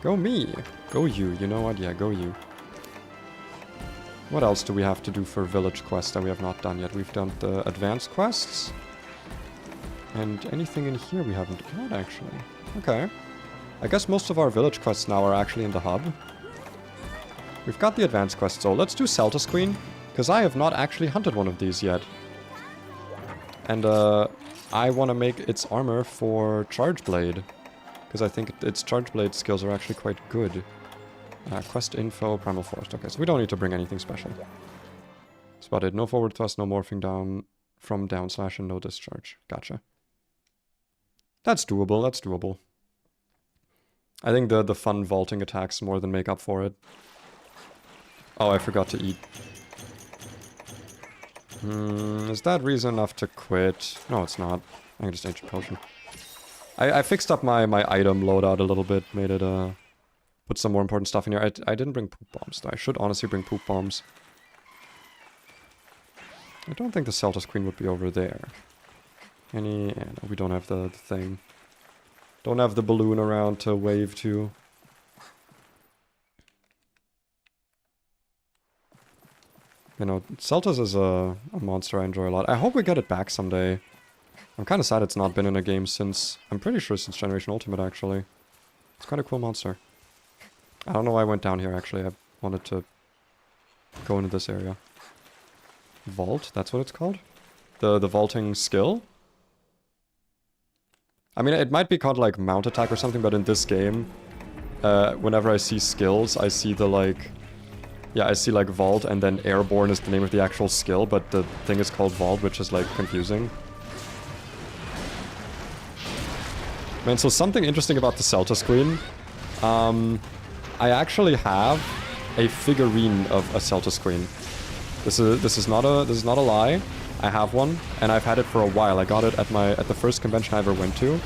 Go me. Go you. You know what? Yeah, go you. What else do we have to do for village quests that we have not done yet? We've done the advanced quests. And anything in here we haven't done, actually. Okay. I guess most of our village quests now are actually in the hub. We've got the advanced quests, so let's do Celtus Queen. Because I have not actually hunted one of these yet. And I want to make its armor for Charge Blade. Because I think its Charge Blade skills are actually quite good. Quest info, Primal Forest. Okay, so we don't need to bring anything special. Spotted. No forward thrust, no morphing down from down slash, and no discharge. Gotcha. That's doable, that's doable. I think the fun vaulting attacks more than make up for it. Oh, I forgot to eat. Is that reason enough to quit? No, it's not. I can just ancient potion. I fixed up my item loadout a little bit, made it put some more important stuff in here. I didn't bring poop bombs though. I should honestly bring poop bombs. I don't think the Celtus Queen would be over there. Yeah, no, we don't have the thing. Don't have the balloon around to wave to. You know, Celtus is a monster I enjoy a lot. I hope we get it back someday. I'm kind of sad it's not been in a game since... I'm pretty sure since Generation Ultimate, actually. It's quite a cool monster. I don't know why I went down here, actually. I wanted to go into this area. Vault? That's what it's called? The vaulting skill? I mean, it might be called, like, mount attack or something, but in this game, whenever I see skills, I see the, like... Yeah, I see, like, vault, and then airborne is the name of the actual skill, but the thing is called vault, which is, like, confusing. Man, so something interesting about the Celtus Queen. I actually have a figurine of a Celtus Queen. This is not a lie. I have one, and I've had it for a while. I got it at the first convention I ever went to,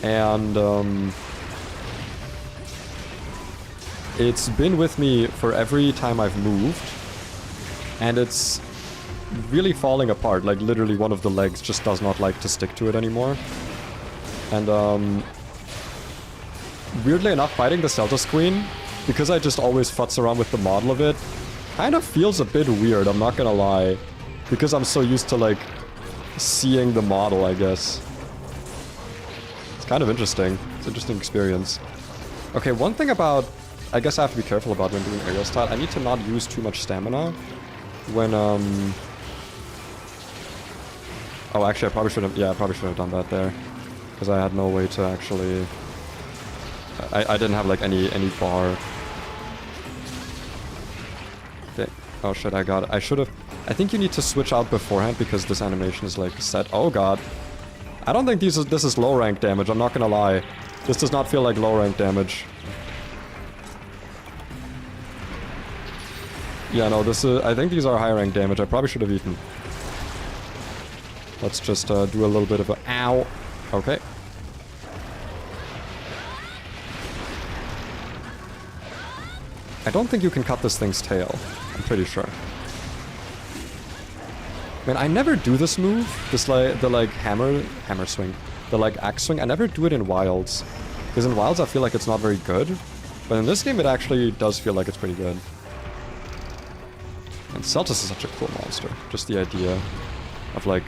and it's been with me for every time I've moved, and it's really falling apart. Like literally, one of the legs just does not like to stick to it anymore. And weirdly enough, fighting the Celtus Queen, because I just always futz around with the model of it, kind of feels a bit weird. I'm not gonna lie. Because I'm so used to, like, seeing the model, I guess. It's kind of interesting. It's an interesting experience. Okay, one thing about... I guess I have to be careful about when doing aerial style. I need to not use too much stamina when, Oh, actually, I probably should have... Yeah, I probably should have done that there. Because I had no way to actually... I didn't have, like, any bar. Oh, shit, I got it. I should have... I think you need to switch out beforehand because this animation is like set. Oh god. I don't think this is low rank damage, I'm not gonna lie. This does not feel like low rank damage. Yeah, no, this is... I think these are high rank damage. I probably should have eaten. Let's just do a little bit of a... Ow! Okay. I don't think you can cut this thing's tail. I'm pretty sure. Man, I never do this move, the hammer swing, the like axe swing. I never do it in Wilds, because in Wilds I feel like it's not very good, but in this game it actually does feel like it's pretty good. And Celtus is such a cool monster, just the idea of like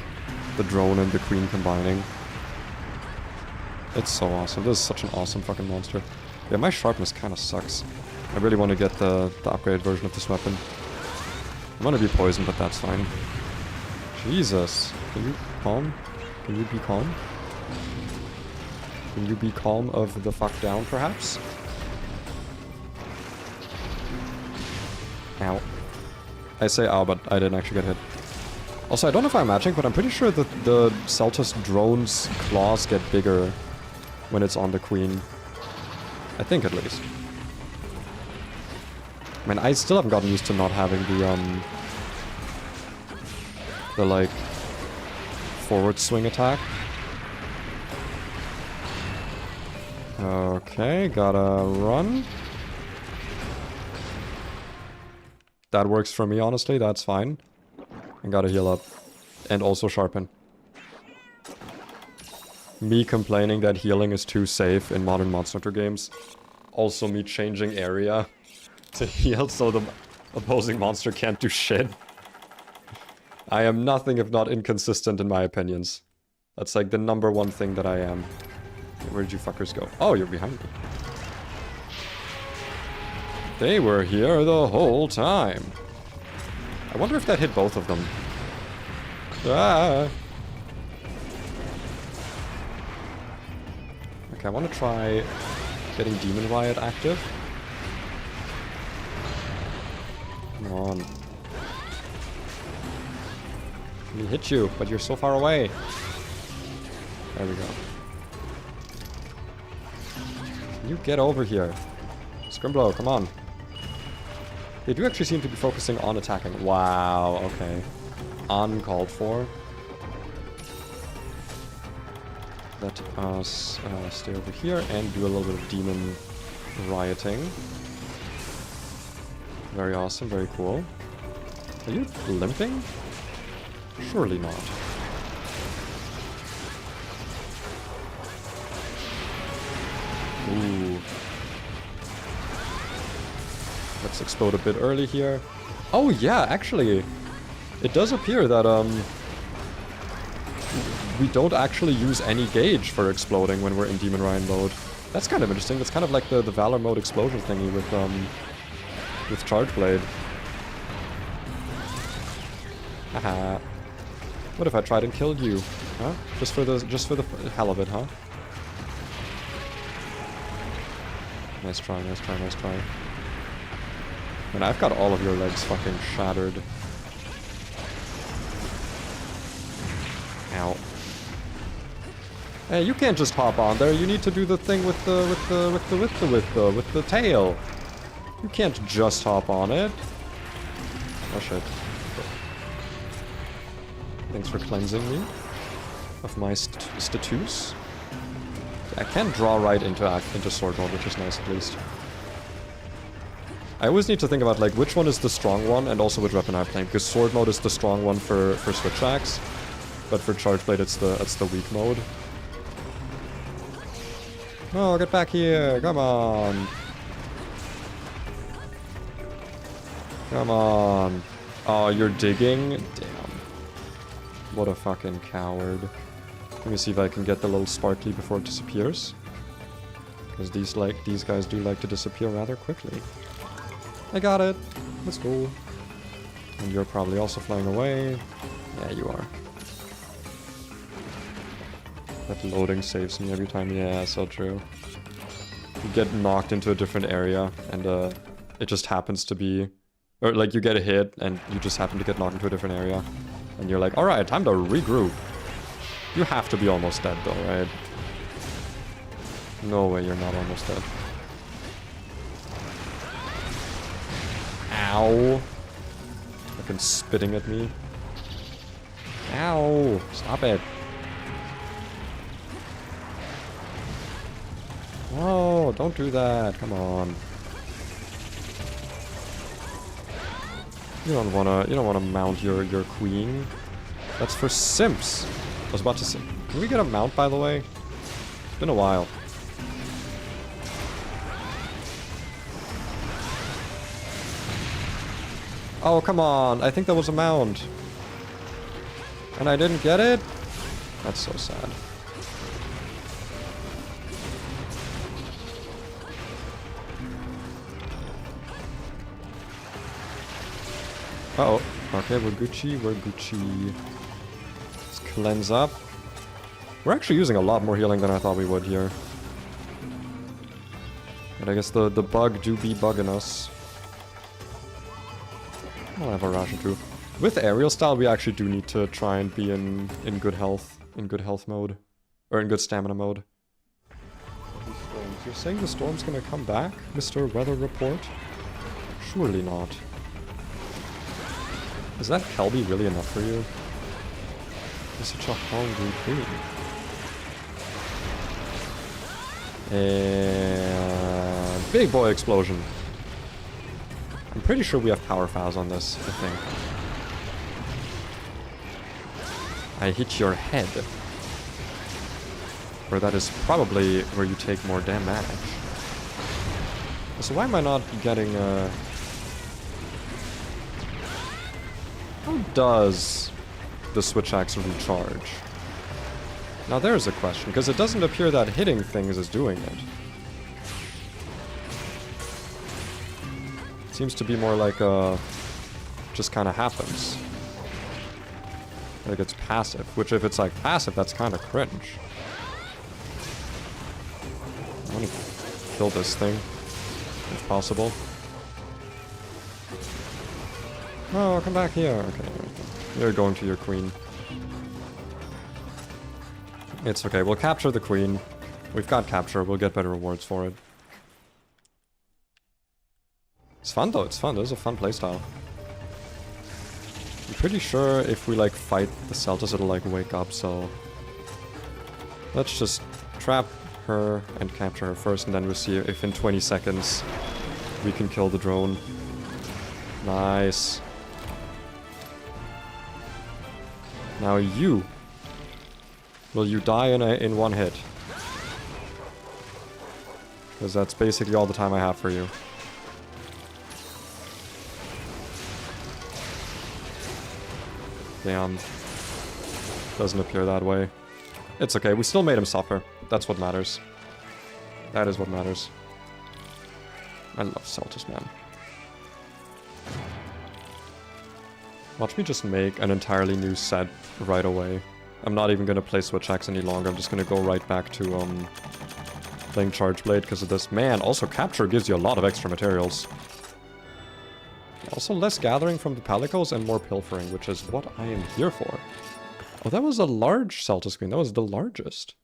the drone and the queen combining. It's so awesome. This is such an awesome fucking monster. Yeah, my sharpness kind of sucks. I really want to get the upgraded version of this weapon. I'm gonna be poisoned, but that's fine. Jesus. Can you calm? Can you be calm? Can you be calm of the fuck down, perhaps? Ow. I say ow, but I didn't actually get hit. Also, I don't know if I'm imagining, but I'm pretty sure that the Celtus drone's claws get bigger when it's on the queen. I think, at least. I mean, I still haven't gotten used to not having The, like, forward swing attack. Okay, gotta run. That works for me, honestly, that's fine. And gotta heal up. And also sharpen. Me complaining that healing is too safe in modern Monster Hunter games. Also me changing area to heal so the opposing monster can't do shit. I am nothing if not inconsistent in my opinions. That's like the #1 thing that I am. Where did you fuckers go? Oh, you're behind me. They were here the whole time. I wonder if that hit both of them. Ah! Okay, I want to try getting Demon Riot active. Come on. Let me hit you, but you're so far away. There we go. Can you get over here? Scrimblow, come on. They do actually seem to be focusing on attacking. Wow, okay. Uncalled for. Let us stay over here and do a little bit of demon rioting. Very awesome, very cool. Are you limping? Surely not. Ooh. Let's explode a bit early here. Oh yeah, actually, it does appear that we don't actually use any gauge for exploding when we're in Demon Ryan mode. That's kind of interesting. That's kind of like the Valor mode explosion thingy with Charge Blade. Haha. What if I tried and killed you? Huh? Just for the hell of it, huh? Nice try, nice try, nice try. And I've got all of your legs fucking shattered. Ow. Hey, you can't just hop on there. You need to do the thing with the tail. You can't just hop on it. Oh shit. Thanks for cleansing me of my status. I can draw right into sword mode, which is nice at least. I always need to think about like which one is the strong one and also which weapon I'm playing, because sword mode is the strong one for SwitchAxe, but for Charge Blade it's the weak mode. No, get back here! Come on! Come on! Oh, you're digging? Damn. What a fucking coward. Let me see if I can get the little sparkly before it disappears. Because these guys do like to disappear rather quickly. I got it! Let's go. And you're probably also flying away. Yeah, you are. That loading saves me every time. Yeah, so true. You get knocked into a different area, and it just happens to be... Or, like, you get a hit, and you just happen to get knocked into a different area. And you're like, alright, time to regroup. You have to be almost dead, though, right? No way you're not almost dead. Ow! Fucking spitting at me. Ow! Stop it. No, don't do that. Come on. You don't wanna mount your queen. That's for simps. I was about to say. Can we get a mount, by the way? It's been a while. Oh, come on. I think that was a mount. And I didn't get it? That's so sad. Uh-oh. Okay, we're Gucci, we're Gucci. Let's cleanse up. We're actually using a lot more healing than I thought we would here. But I guess the bug do be bugging us. I'll have a ration too. With aerial style, we actually do need to try and be in good health mode. Or in good stamina mode. You're saying the storm's gonna come back, Mr. Weather Report? Surely not. Is that Kelby really enough for you? You're such a hungry queen. And big boy explosion. I'm pretty sure we have power fouls on this, I think. I hit your head. Where that is probably where you take more damage. So why am I not getting How does the SwitchAxe recharge? Now there's a question, because it doesn't appear that hitting things is doing it. It seems to be more like just kind of happens. Like it's passive, which if it's like passive, that's kind of cringe. I want to kill this thing, if possible. Oh, come back here. Okay, you're going to your queen. It's okay, we'll capture the queen. We've got capture, we'll get better rewards for it. It's fun though, it's fun. This is a fun playstyle. I'm pretty sure if we like fight the Celtis, it'll like wake up, so... Let's just trap her and capture her first, and then we'll see if in 20 seconds we can kill the drone. Nice. Now you. Will you die in one hit? Because that's basically all the time I have for you. Damn. Doesn't appear that way. It's okay, we still made him suffer. That's what matters. That is what matters. I love Celtis, man. Watch me just make an entirely new set right away. I'm not even gonna play SwitchAxe any longer. I'm just gonna go right back to playing Chargeblade because of this. Man, also capture gives you a lot of extra materials. Also less gathering from the Palicos and more pilfering, which is what I am here for. Oh, that was a large Celtis queen. That was the largest.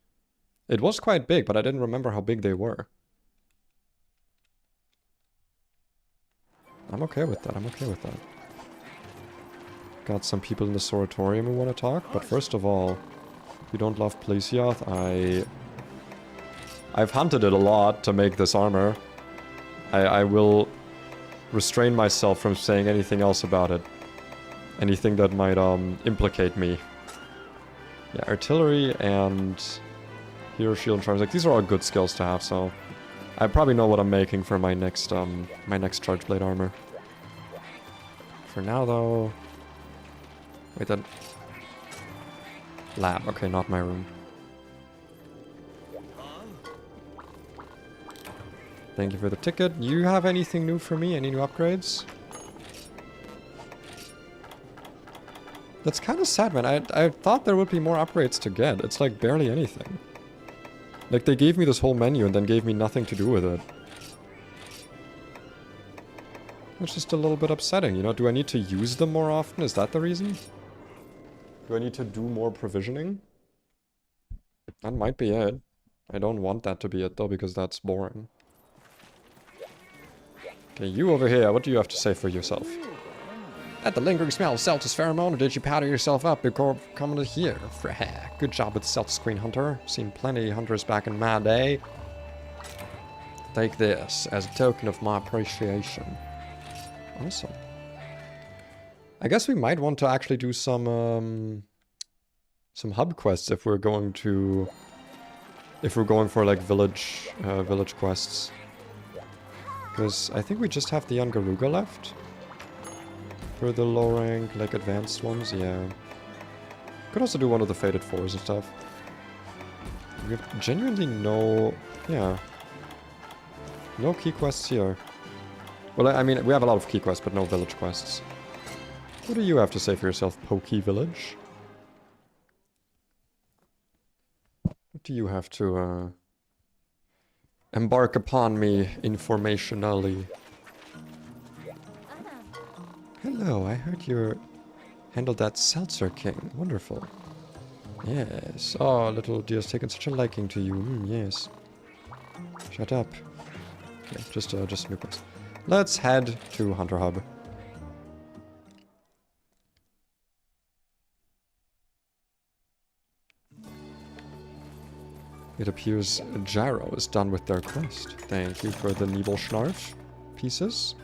It was quite big, but I didn't remember how big they were. I'm okay with that. I'm okay with that. Got some people in the Soratorium who want to talk, but first of all, if you don't love Plesioth, I've hunted it a lot to make this armor. I will restrain myself from saying anything else about it. Anything that might implicate me. Yeah, artillery and hero shield and charms, like these are all good skills to have, so I probably know what I'm making for my next Chargeblade armor. For now though, wait, that lab, okay, not my room. Thank you for the ticket. You have anything new for me? Any new upgrades? That's kind of sad, man. I thought there would be more upgrades to get. It's like barely anything. Like they gave me this whole menu and then gave me nothing to do with it. It's just a little bit upsetting, you know? Do I need to use them more often? Is that the reason? Do I need to do more provisioning? That might be it. I don't want that to be it though, because that's boring. Okay, you over here, what do you have to say for yourself? At the lingering smell of Celtis pheromone, or did you powder yourself up before coming here? Good job with Celtis Queen Hunter. Seen plenty of hunters back in my day. Take this as a token of my appreciation. Awesome. I guess we might want to actually do some hub quests if we're going to... If we're going for like village quests. Because I think we just have the Yangaruga left. For the low rank, like advanced ones, yeah. Could also do one of the Fated Fours and stuff. We have genuinely no... yeah. No key quests here. Well, I mean, we have a lot of key quests, but no village quests. What do you have to say for yourself, Pokey Village? What do you have to, embark upon me informationally? Hello, I heard you handled that Seltzer King. Wonderful. Yes. Oh, little dear's taken such a liking to you. Yes. Shut up. Okay, just a new quest. Let's head to Hunter Hub. It appears Jarrow is done with their quest. Thank you for the Nebelschnarf pieces.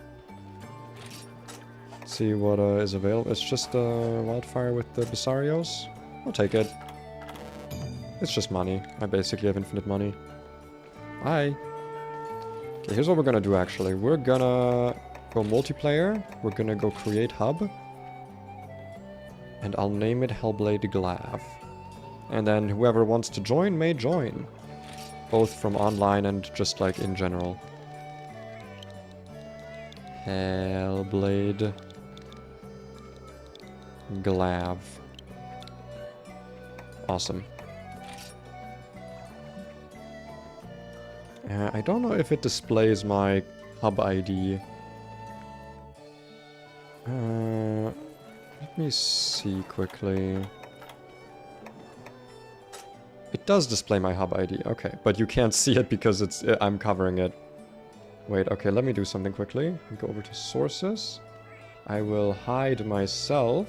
Let's see what is available. It's just wildfire with the Bessarios. I'll take it. It's just money. I basically have infinite money. Hi. Okay, here's what we're gonna do actually. We're gonna go multiplayer. We're gonna go create hub. And I'll name it Hellblade Glav. And then whoever wants to join may join. Both from online and just like in general. Hellblade Glav. Awesome. I don't know if it displays my hub ID. Let me see quickly. It does display my hub ID, okay. But you can't see it because it's I'm covering it. Wait, okay, let me do something quickly. Go over to sources. I will hide myself.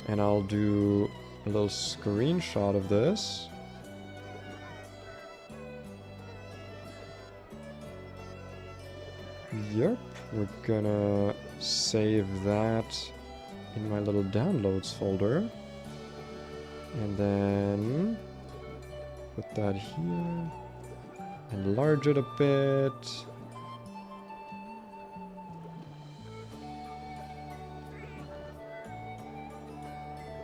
And I'll do a little screenshot of this. Yep, we're gonna save that in my little downloads folder. And then put that here. Enlarge it a bit.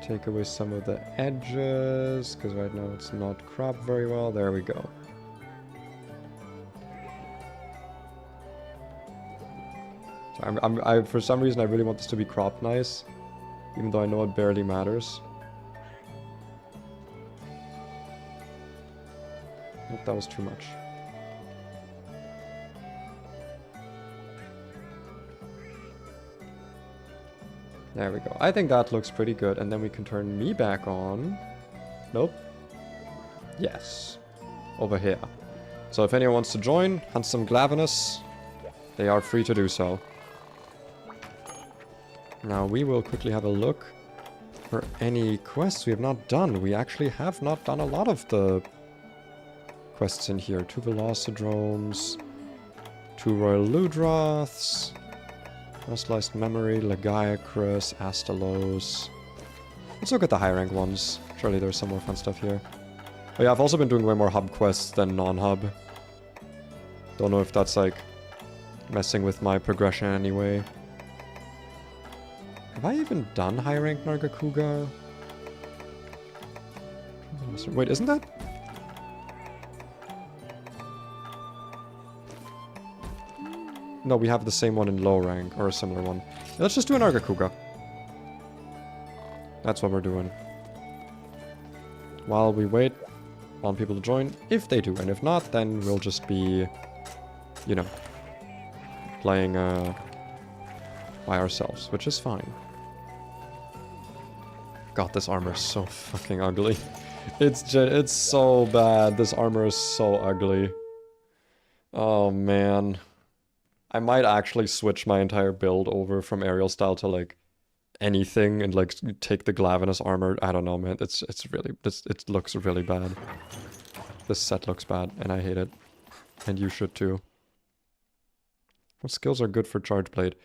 Take away some of the edges, because right now it's not cropped very well. There we go. So for some reason I really want this to be cropped nice, even though I know it barely matters. Nope, that was too much. There we go. I think that looks pretty good. And then we can turn me back on. Nope. Yes. Over here. So if anyone wants to join, hunt some glavenus, they are free to do so. Now we will quickly have a look for any quests we have not done. We actually have not done a lot of the quests in here. 2 Velocidromes, 2 Royal Ludroths, Sliced Memory, Legiacrus, Astalos. Let's look at the high rank ones. Surely there's some more fun stuff here. Oh yeah, I've also been doing way more hub quests than non-hub. Don't know if that's like messing with my progression anyway. Have I even done high rank Nargacuga? Wait, isn't that? No, we have the same one in low rank, or a similar one. Let's just do an Nargacuga. That's what we're doing. While we wait on people to join, if they do. And if not, then we'll just be, you know, playing by ourselves, which is fine. God, this armor is so fucking ugly. It's so bad. This armor is so ugly. Oh, man. I might actually switch my entire build over from aerial style to like anything and like take the glavenus armor. I don't know, man. It looks really bad. This set looks bad and I hate it. And you should too. What skills are good for charge blade?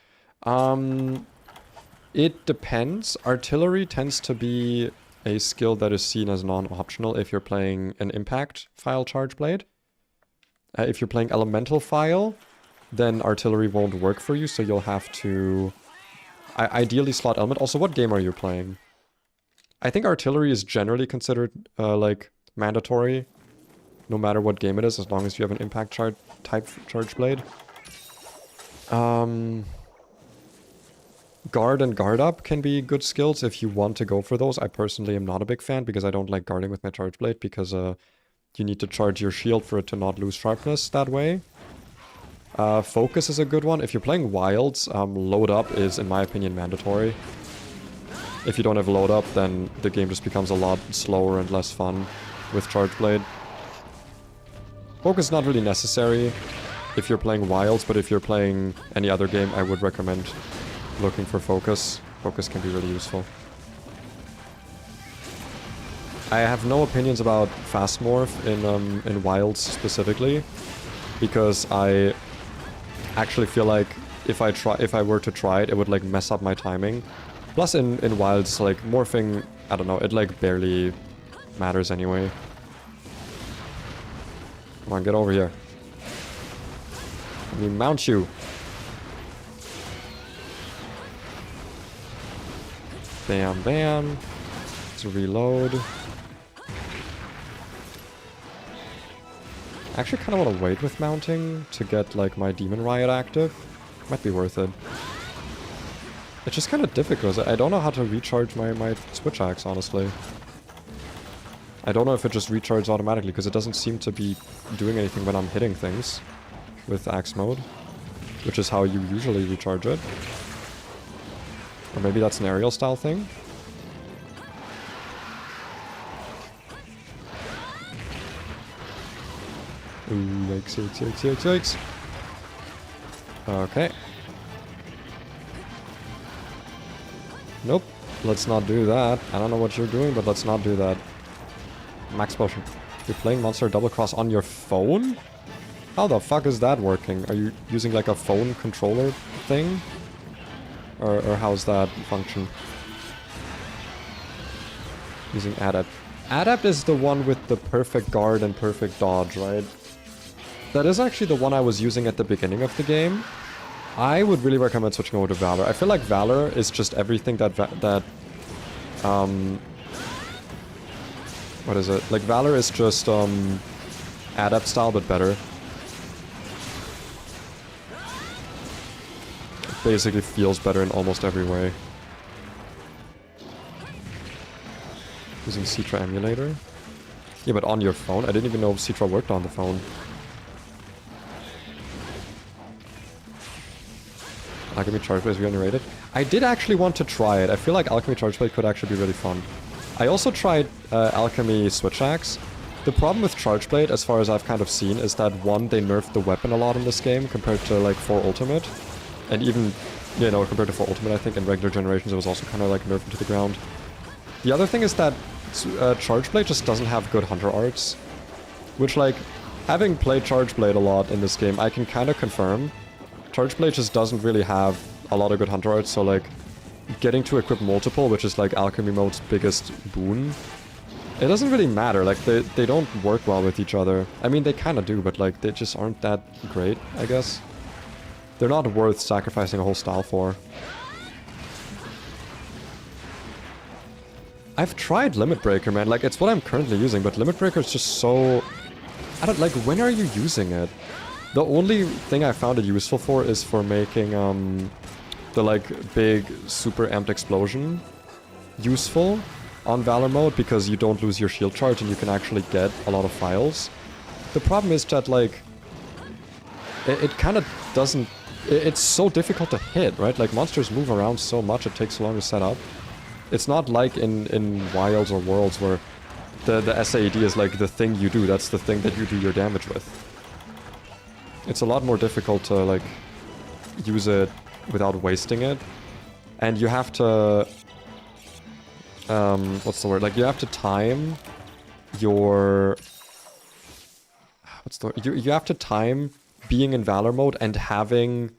It depends. Artillery tends to be a skill that is seen as non-optional if you're playing an impact file charge blade. If you're playing elemental file, then artillery won't work for you, so you'll have to ideally slot element. Also, what game are you playing? I think artillery is generally considered like mandatory, no matter what game it is, as long as you have an impact type charge blade. Guard and guard up can be good skills if you want to go for those. I personally am not a big fan because I don't like guarding with my charge blade because you need to charge your shield for it to not lose sharpness that way. Focus is a good one. If you're playing wilds, load up is, in my opinion, mandatory. If you don't have load up, then the game just becomes a lot slower and less fun with charge blade. Focus is not really necessary if you're playing wilds, but if you're playing any other game, I would recommend looking for focus. Focus can be really useful. I have no opinions about fast morph in wilds specifically, because I actually feel like if I were to try it, it would like mess up my timing. Plus in wilds, like morphing, I don't know, it like barely matters anyway. Come on, get over here. Let me mount you. Bam, bam. Let's reload. I actually kind of want to wait with mounting to get like my Demon Riot active. Might be worth it. It's just kind of difficult. I don't know how to recharge my SwitchAxe, honestly. I don't know if it just recharges automatically, because it doesn't seem to be doing anything when I'm hitting things with axe mode, which is how you usually recharge it. Or maybe that's an aerial style thing. Ooh, yikes, yikes, yikes, yikes, yikes. Okay. Nope. Let's not do that. I don't know what you're doing, but let's not do that. Max potion. You're playing Monster Double Cross on your phone? How the fuck is that working? Are you using like a phone controller thing? Or how's that function? Using Adept. Adept is the one with the perfect guard and perfect dodge, right? That is actually the one I was using at the beginning of the game. I would really recommend switching over to Valor. I feel like Valor is just everything that what is it? Like Valor is just Adept style but better. It basically feels better in almost every way. Using Citra emulator? Yeah, but on your phone? I didn't even know Citra worked on the phone. Alchemy Chargeblade is really underrated. I did actually want to try it. I feel like Alchemy Chargeblade could actually be really fun. I also tried Alchemy SwitchAxe. The problem with Chargeblade, as far as I've kind of seen, is that one, they nerfed the weapon a lot in this game compared to like 4 Ultimate. And even, you know, compared to 4 Ultimate, I think in regular generations it was also kind of like nerfed into the ground. The other thing is that Chargeblade just doesn't have good hunter arts. Which, like, having played Chargeblade a lot in this game, I can kind of confirm. Chargeblade just doesn't really have a lot of good hunter arts, so like, getting to equip multiple, which is like Alchemy mode's biggest boon, it doesn't really matter. Like, they don't work well with each other. I mean, they kind of do, but like, they just aren't that great, I guess. They're not worth sacrificing a whole style for. I've tried Limit Breaker, man. Like, it's what I'm currently using, but Limit Breaker is just so... I don't... Like, when are you using it? The only thing I found it useful for is for making, the, like, big, super amped explosion useful on Valor mode, because you don't lose your shield charge and you can actually get a lot of files. The problem is that, like, it kind of doesn't... It's so difficult to hit, right? Like, monsters move around so much, it takes so long to set up. It's not like in Wilds or Worlds where the SAED is like the thing you do, that's the thing that you do your damage with. It's a lot more difficult to like use it without wasting it. And you have to... what's the word? Like, you have to time your... What's the... You have to time being in Valor mode and having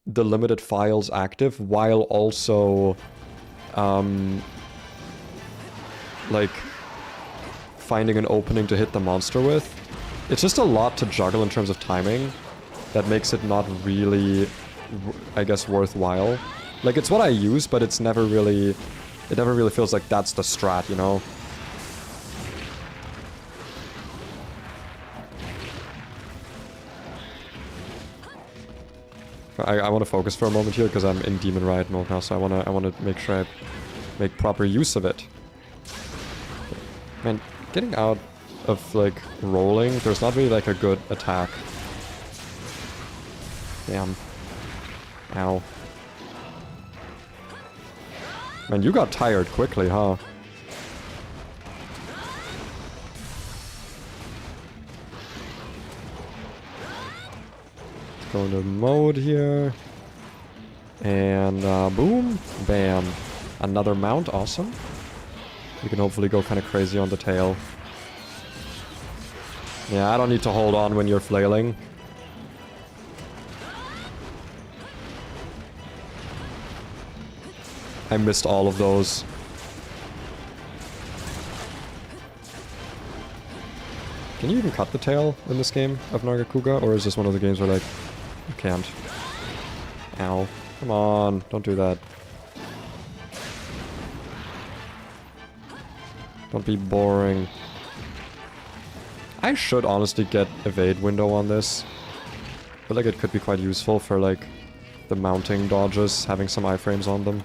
the limited files active while also... like, finding an opening to hit the monster with. It's just a lot to juggle in terms of timing that makes it not really, I guess, worthwhile. Like, it's what I use, but it's never really... It never really feels like that's the strat, you know? I want to focus for a moment here because I'm in Demon Riot mode now, so I want to make sure I make proper use of it. Man, getting out of like rolling, there's not really like a good attack. Damn. Ow. Man, you got tired quickly, huh? Go into mode here. And boom. Bam. Another mount. Awesome. You can hopefully go kind of crazy on the tail. Yeah, I don't need to hold on when you're flailing. I missed all of those. Can you even cut the tail in this game of Nargacuga? Or is this one of the games where, like, you can't? Ow. Come on, don't do that. Don't be boring. I should honestly get evade window on this. I feel like it could be quite useful for, like, the mounting dodges, having some iframes on them.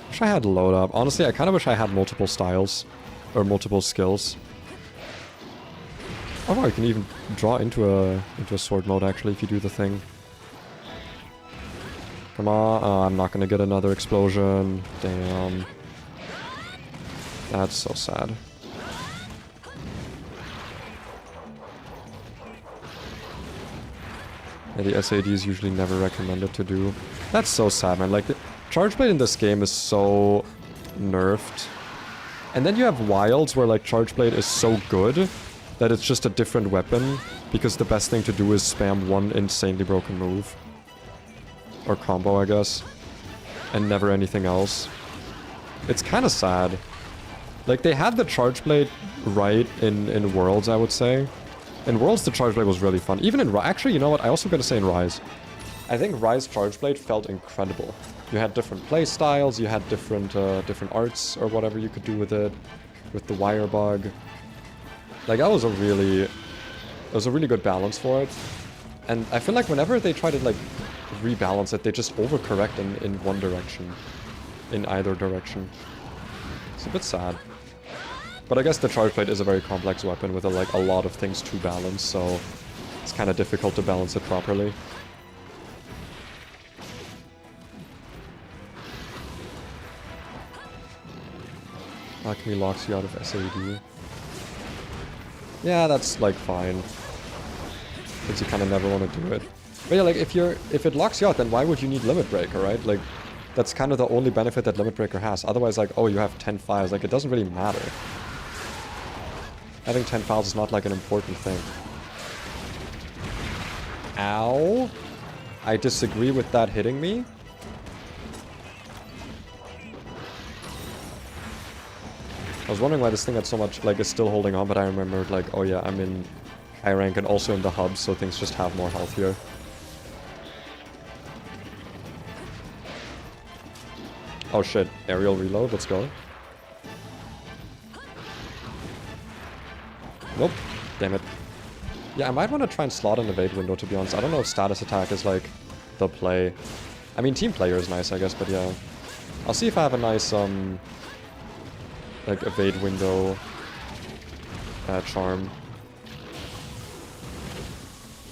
Wish I had load up. Honestly, I kind of wish I had multiple styles. Or multiple skills. Oh wow, you can even draw into a sword mode actually if you do the thing. Come on. Oh, I'm not gonna get another explosion. Damn. That's so sad. Yeah, the SAD is usually never recommended to do. That's so sad, man. Like, the Charge Blade in this game is so nerfed. And then you have wilds where, like, Charge Blade is so good that it's just a different weapon, because the best thing to do is spam one insanely broken move. Or combo, I guess. And never anything else. It's kind of sad. Like, they had the Charge Blade right in Worlds, I would say. In Worlds, the Charge Blade was really fun. Even in... Actually, you know what? I also gotta say in Rise. I think Rise Charge Blade felt incredible. You had different play styles, you had different arts or whatever you could do with it. With the wire bug. Like, that was a really... It was a really good balance for it. And I feel like whenever they try to, like, rebalance it, they just overcorrect in one direction. In either direction. It's a bit sad. But I guess the Charge Blade is a very complex weapon with, like, a lot of things to balance, so... It's kind of difficult to balance it properly. Alchemy locks you out of SAD. Yeah, that's, like, fine. Because you kind of never want to do it. But yeah, like, if it locks you out, then why would you need Limit Breaker, right? Like, that's kind of the only benefit that Limit Breaker has. Otherwise, like, oh, you have 10 files. Like, it doesn't really matter. Having 10 files is not, like, an important thing. Ow. I disagree with that hitting me. I was wondering why this thing had so much, like, is still holding on, but I remembered, like, oh yeah, I'm in high rank and also in the hub, so things just have more health here. Oh shit, aerial reload, let's go. Nope, damn it. Yeah, I might want to try and slot an evade window, to be honest. I don't know if status attack is, like, the play. I mean, team player is nice, I guess, but yeah. I'll see if I have a nice, like, evade window charm.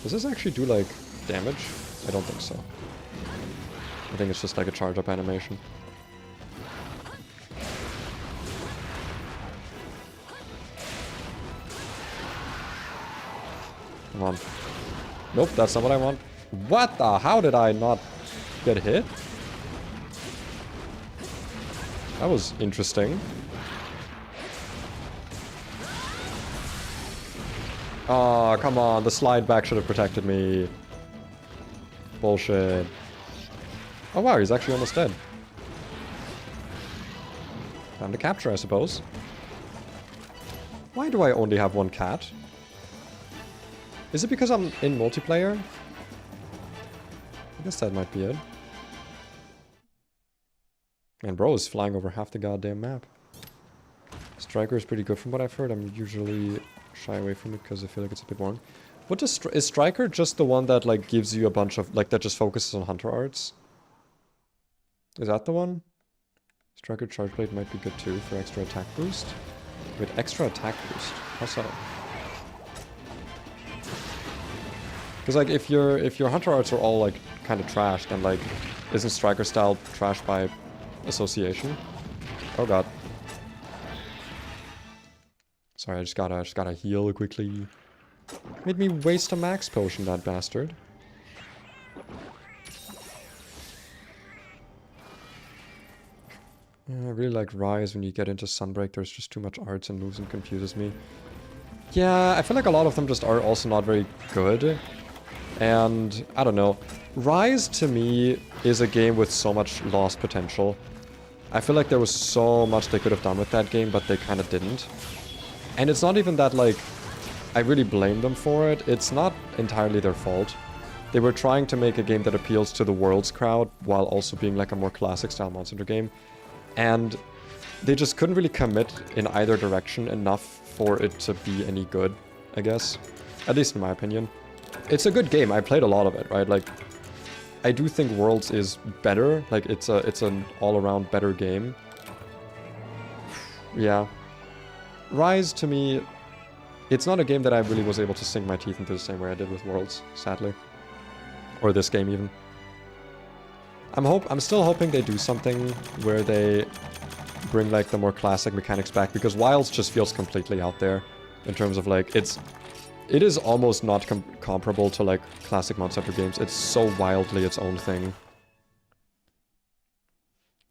Does this actually do, like, damage? I don't think so. I think it's just like a charge up animation. Come on. Nope, that's not what I want. What the? How did I not get hit? That was interesting. Oh, come on. The slide back should have protected me. Bullshit. Oh, wow. He's actually almost dead. Time to capture, I suppose. Why do I only have one cat? Is it because I'm in multiplayer? I guess that might be it. And bro is flying over half the goddamn map. Striker is pretty good from what I've heard. I'm usually shy away from it because I feel like it's a bit boring. What does is Striker just the one that, like, gives you a bunch of, like, that just focuses on hunter arts? Is that the one? Striker Charge Blade might be good too for extra attack boost. Wait, extra attack boost? How so? Because, like, if your hunter arts are all, like, kind of trash, then, like, isn't Striker style trash by association? Oh god. Sorry, I just gotta heal quickly. Made me waste a max potion, that bastard. I really like Rise. When you get into Sunbreak, there's just too much arts and moves and confuses me. Yeah, I feel like a lot of them just are also not very good. And, I don't know. Rise, to me, is a game with so much lost potential. I feel like there was so much they could have done with that game, but they kind of didn't. And it's not even that, like, I really blame them for it. It's not entirely their fault. They were trying to make a game that appeals to the world's crowd, while also being like a more classic-style Monster Hunter game. And they just couldn't really commit in either direction enough for it to be any good, I guess. At least in my opinion. It's a good game. I played a lot of it, right? Like, I do think Worlds is better. Like, it's an all-around better game. Yeah. Rise, to me, it's not a game that I really was able to sink my teeth into the same way I did with Worlds, sadly. Or this game, even. I'm still hoping they do something where they bring, like, the more classic mechanics back, because Wilds just feels completely out there in terms of, like, it is almost not comparable to, like, classic Monster Hunter games. It's so wildly its own thing.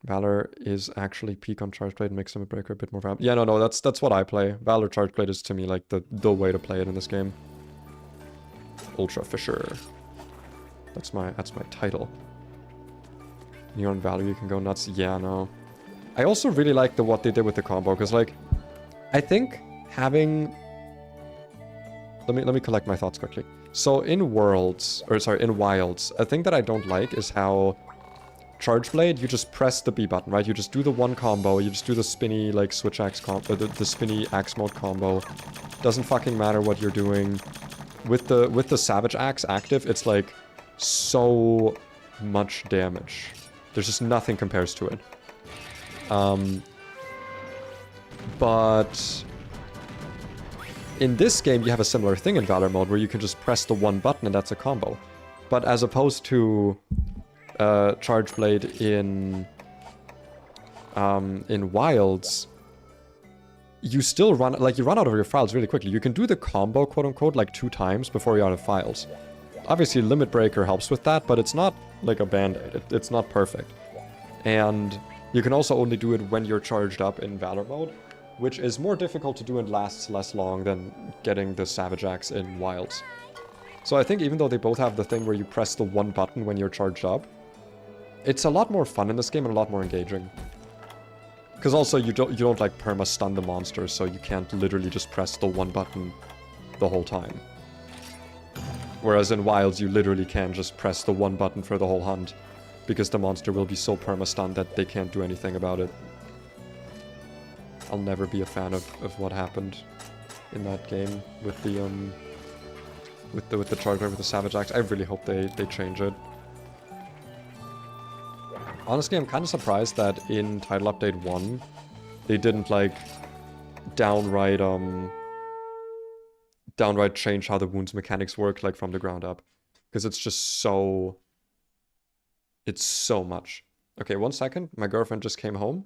Valor is actually peak on Charge Blade, makes Limit Breaker a bit more valuable. Yeah, no, that's what I play. Valor Charge Blade is, to me, like, the way to play it in this game. Ultra Fisher. That's my title. Neon Valor, you can go nuts. Yeah, no. I also really like what they did with the combo, because, like, I think having... Let me collect my thoughts quickly. So in Wilds, a thing that I don't like is how Charge Blade, you just press the B button, right? You just do the one combo, you just do the spinny, like, SwitchAxe combo, the spinny axe mode combo. Doesn't fucking matter what you're doing. With the Savage Axe active, it's like so much damage. There's just nothing compares to it. But in this game, you have a similar thing in Valor mode where you can just press the one button and that's a combo. But as opposed to Charge Blade in Wilds, you still run out of your files really quickly. You can do the combo, quote unquote, like 2 times before you're out of files. Obviously, Limit Breaker helps with that, but it's not like a band-aid. It's not perfect. And you can also only do it when you're charged up in Valor mode, which is more difficult to do and lasts less long than getting the Savage Axe in Wilds. So I think even though they both have the thing where you press the one button when you're charged up, it's a lot more fun in this game and a lot more engaging. Because also you don't like perma-stun the monsters, so you can't literally just press the one button the whole time. Whereas in Wilds, you literally can just press the one button for the whole hunt, because the monster will be so perma-stunned that they can't do anything about it. I'll never be a fan of what happened in that game with the Charge Blade with the Savage Axe. I really hope they change it. Honestly, I'm kind of surprised that in Title Update 1, they didn't, like, downright change how the wounds mechanics work, like, from the ground up. Because it's just so... It's so much. Okay, 1 second. My girlfriend just came home.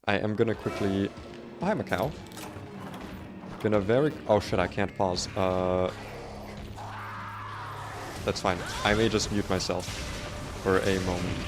I am gonna quickly... Oh, hi, Macau. Gonna very... Oh, shit, I can't pause. That's fine. I may just mute myself for a moment.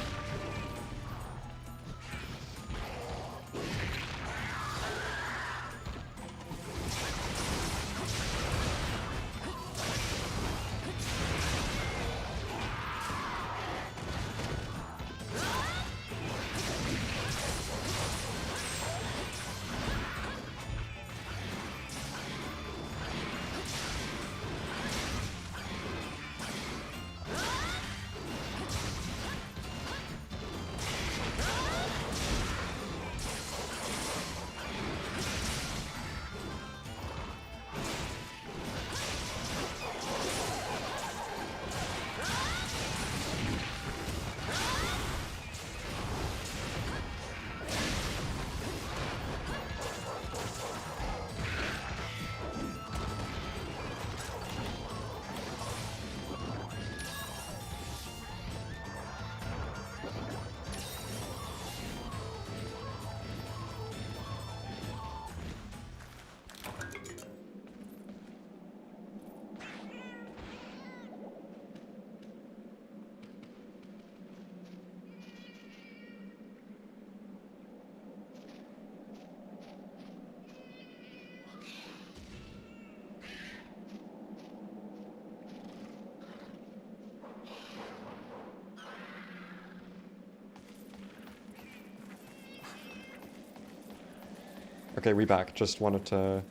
Okay, we back. Just wanted to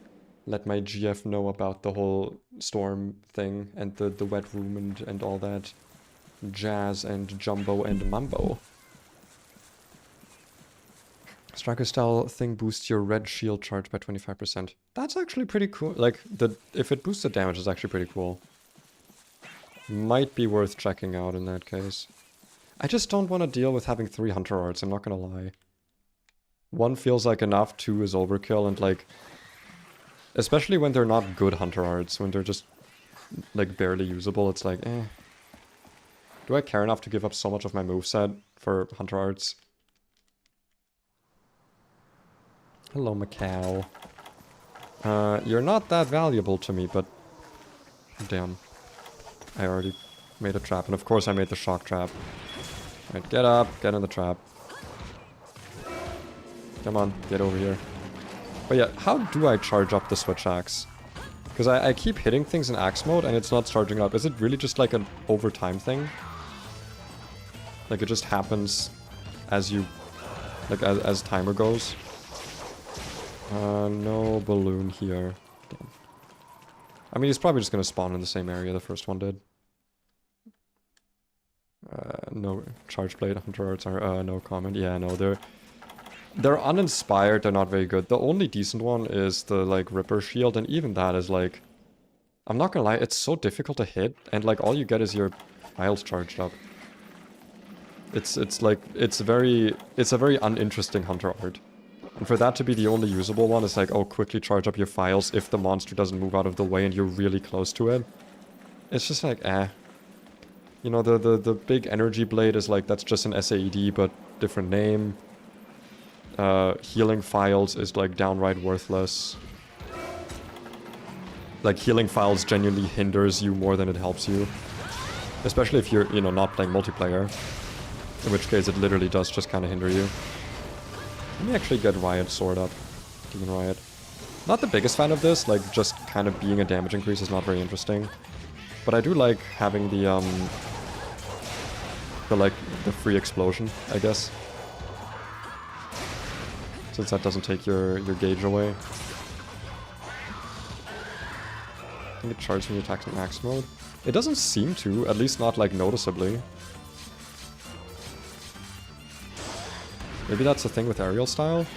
let my GF know about the whole storm thing and the wet room and all that jazz and jumbo and mambo. Striker style thing boosts your red shield charge by 25%. That's actually pretty cool. Like, if it boosts the damage, it's actually pretty cool. Might be worth checking out in that case. I just don't want to deal with having 3 Hunter Arts, I'm not gonna lie. 1 feels like enough, 2 is overkill, and like... Especially when they're not good Hunter Arts, when they're just, like, barely usable, it's like, eh. Do I care enough to give up so much of my moveset for Hunter Arts? Hello, Macau. You're not that valuable to me, but... Damn. I already made a trap, and of course I made the shock trap. Right, get up, get in the trap. Come on, get over here. But yeah, how do I charge up the SwitchAxe? Because I keep hitting things in axe mode and it's not charging up. Is it really just like an over time thing? Like it just happens as you... Like as timer goes? No balloon here. Damn. I mean, he's probably just gonna spawn in the same area the first one did. No charge blade Hunter Arts are no comment. Yeah, no, they're uninspired, they're not very good. The only decent one is the like Ripper Shield, and even that is like, I'm not gonna lie, it's so difficult to hit, and like all you get is your files charged up. It's a very uninteresting Hunter Art. And for that to be the only usable one, it's like, oh, quickly charge up your files if the monster doesn't move out of the way and you're really close to it. It's just like, eh. You know, the big energy blade is like, that's just an SAED, but different name. Healing files is like downright worthless. Like, healing files genuinely hinders you more than it helps you. Especially if you're, you know, not playing multiplayer. In which case it literally does just kind of hinder you. Let me actually get Riot Sword up. Demon Riot. Not the biggest fan of this, like, just kind of being a damage increase is not very interesting. But I do like having the free explosion, I guess. Since that doesn't take your gauge away. I think it charges when you attack in max mode. It doesn't seem to, at least not like noticeably. Maybe that's the thing with aerial style?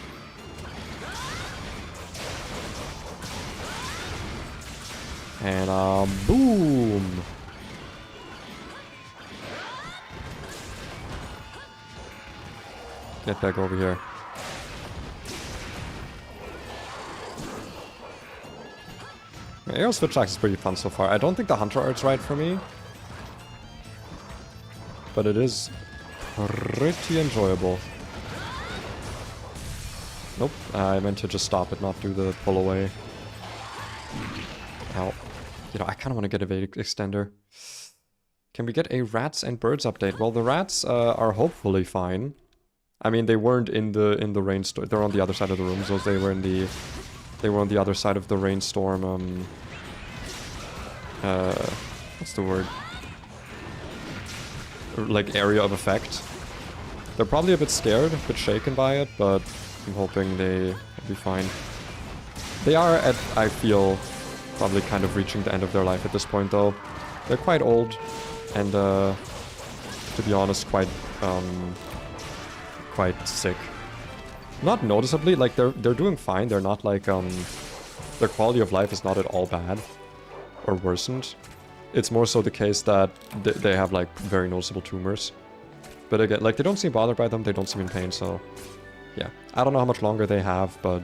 And boom! Get back over here. Aerial SwitchAxe is pretty fun so far. I don't think the Hunter Art's right for me. But it is pretty enjoyable. Nope, I meant to just stop it, not do the pull away. Ow. You know, I kind of want to get a Vedic extender. Can we get a rats and birds update? Well, the rats are hopefully fine. I mean, they weren't in the rainstorm. They're on the other side of the room, so they were in the... They were on the other side of the rainstorm, what's the word? Like, area of effect. They're probably a bit scared, a bit shaken by it, but I'm hoping they will be fine. They are at, I feel, probably kind of reaching the end of their life at this point, though. They're quite old, and, to be honest, quite sick. Not noticeably, like, they're doing fine. They're not like, their quality of life is not at all bad or worsened. It's more so the case that they have, like, very noticeable tumors. But again, like, they don't seem bothered by them, they don't seem in pain, so... Yeah. I don't know how much longer they have, but...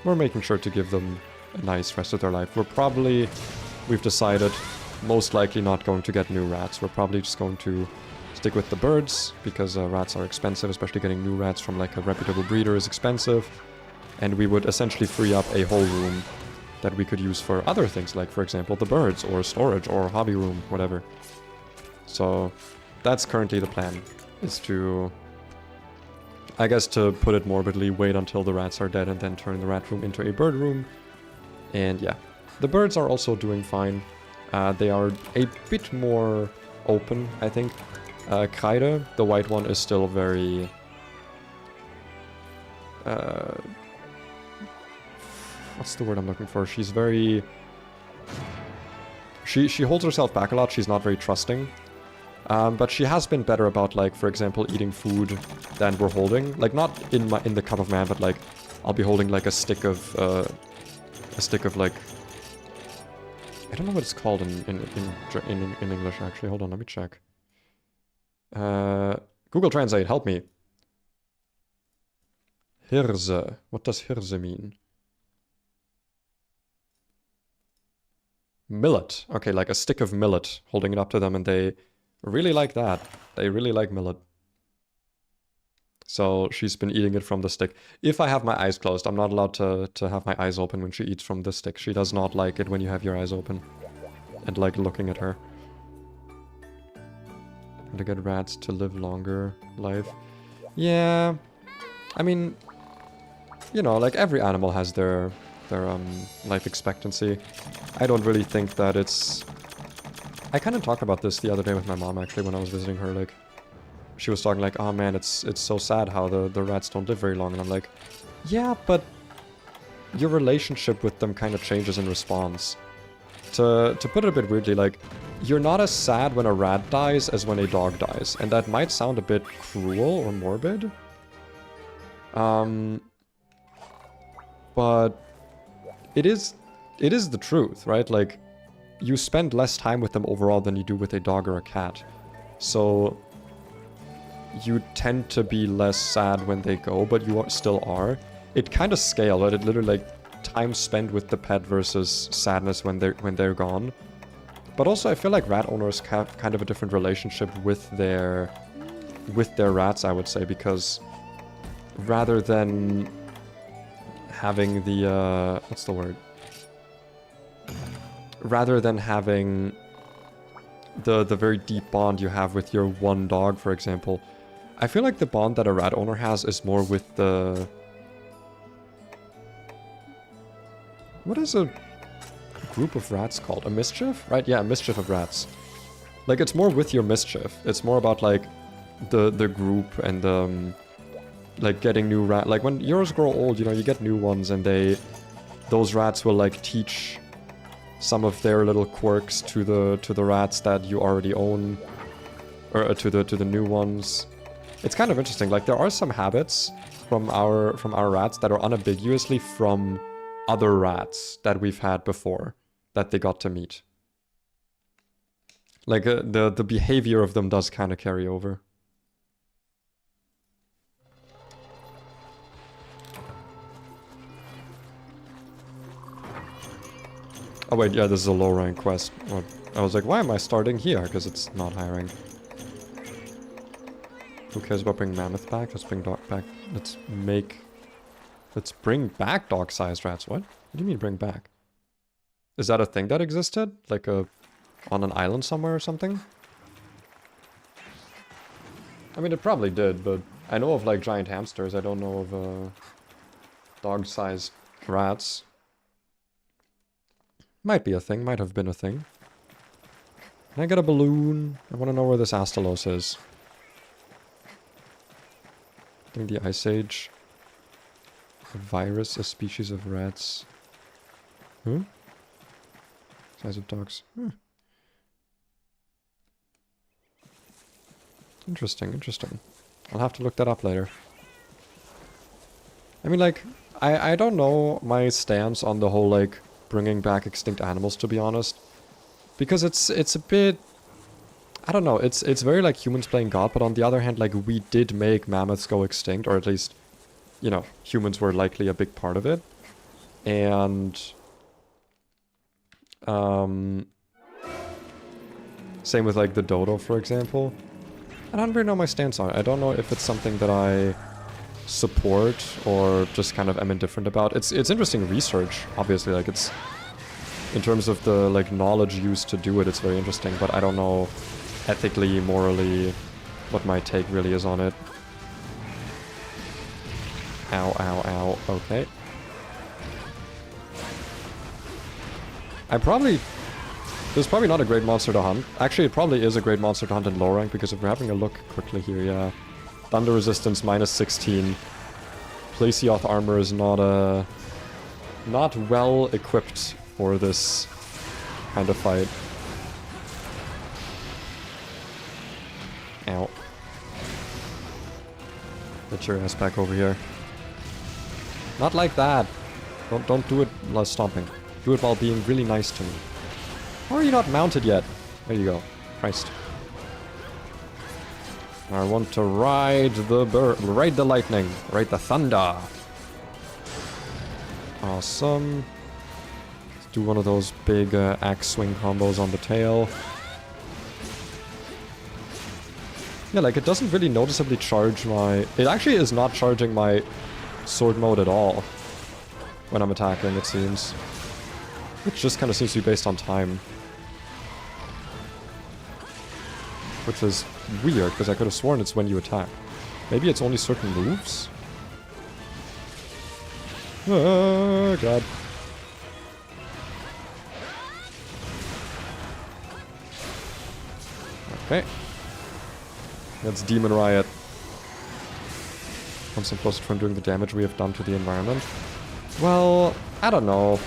We're making sure to give them a nice rest of their life. We've decided, most likely not going to get new rats. We're probably just going to stick with the birds, because rats are expensive, especially getting new rats from like a reputable breeder is expensive. And we would essentially free up a whole room that we could use for other things, like for example the birds, or storage, or hobby room, whatever. So that's currently the plan, is to, I guess to put it morbidly, wait until the rats are dead and then turn the rat room into a bird room. And yeah, the birds are also doing fine. They are a bit more open, I think. Kreide, the white one, is still very... what's the word I'm looking for? She's very... She holds herself back a lot. She's not very trusting. But she has been better about, like, for example, eating food than we're holding. Like, not in the cup of man, but, like, I'll be holding, like, a stick of, like... I don't know what it's called in English, actually. Hold on, let me check. Google Translate, help me. Hirse. What does Hirse mean? Millet. Okay, like a stick of millet. Holding it up to them, and they really like that. They really like millet. So she's been eating it from the stick. If I have my eyes closed, I'm not allowed to have my eyes open when she eats from the stick. She does not like it when you have your eyes open. And like looking at her. To get rats to live longer life. Yeah. I mean, you know, like every animal has their life expectancy. I don't really think that it's... I kind of talked about this the other day with my mom, actually, when I was visiting her. Like, she was talking like, oh man, it's so sad how the rats don't live very long. And I'm like, yeah, but your relationship with them kind of changes in response. To put it a bit weirdly, like, you're not as sad when a rat dies as when a dog dies. And that might sound a bit cruel or morbid. But it is the truth, right? Like, you spend less time with them overall than you do with a dog or a cat. So you tend to be less sad when they go, but you still are. It kind of scales, right? It literally, like, time spent with the pet versus sadness when they're gone. But also, I feel like rat owners have kind of a different relationship with their rats, I would say, because rather than having the what's the word? Rather than having the very deep bond you have with your one dog, for example, I feel like the bond that a rat owner has is more with the... What is a group of rats called? A mischief? Right? Yeah, a mischief of rats. Like, it's more with your mischief. It's more about, like, the group and, like, getting new rat... Like, when yours grow old, you know, you get new ones, and those rats will, like, teach some of their little quirks to the rats that you already own. Or to the new ones. It's kind of interesting. Like, there are some habits from our rats that are unambiguously from other rats that we've had before that they got to meet. Like, the behavior of them does kind of carry over. Oh wait, yeah, this is a low rank quest. Well, I was like, why am I starting here? Because it's not high rank. Who cares about bringing mammoth back? Let's bring dog back. Let's bring back dog-sized rats. What? What do you mean bring back? Is that a thing that existed? Like on an island somewhere or something? I mean, it probably did, but I know of, like, giant hamsters. I don't know of dog-sized rats. Might be a thing. Might have been a thing. Can I get a balloon? I want to know where this Astalos is. During the Ice Age. A virus, a species of rats. Huh? Size of dogs. Huh. Interesting, interesting. I'll have to look that up later. I mean, like, I don't know my stance on the whole, like, bringing back extinct animals, to be honest. Because it's a bit... I don't know, it's very like humans playing God, but on the other hand, like, we did make mammoths go extinct, or at least, you know, humans were likely a big part of it. And... same with, like, the dodo, for example. I don't really know my stance on it. I don't know if it's something that I support or just kind of am indifferent about. It's interesting research, obviously. Like, it's... in terms of the, like, knowledge used to do it, it's very interesting, but I don't know ethically, morally, what my take really is on it. Ow, ow, ow. Okay. This is probably not a great monster to hunt. Actually, it probably is a great monster to hunt in low rank, because if we're having a look quickly here, yeah. Thunder resistance, -16. Placeoth armor is not a not well equipped for this kind of fight. Ow. Get your ass back over here. Not like that. Don't do it while stomping. Do it while being really nice to me. Why are you not mounted yet? There you go. Christ. I want to ride the lightning. Ride the thunder. Awesome. Let's do one of those big axe swing combos on the tail. Yeah, like, it doesn't really noticeably charge my... It actually is not charging my sword mode at all when I'm attacking, it seems. It just kind of seems to be based on time. Which is weird, because I could have sworn it's when you attack. Maybe it's only certain moves? Oh, God. Okay. That's Demon Riot. Comes in closer from doing the damage we have done to the environment. Well, I don't know.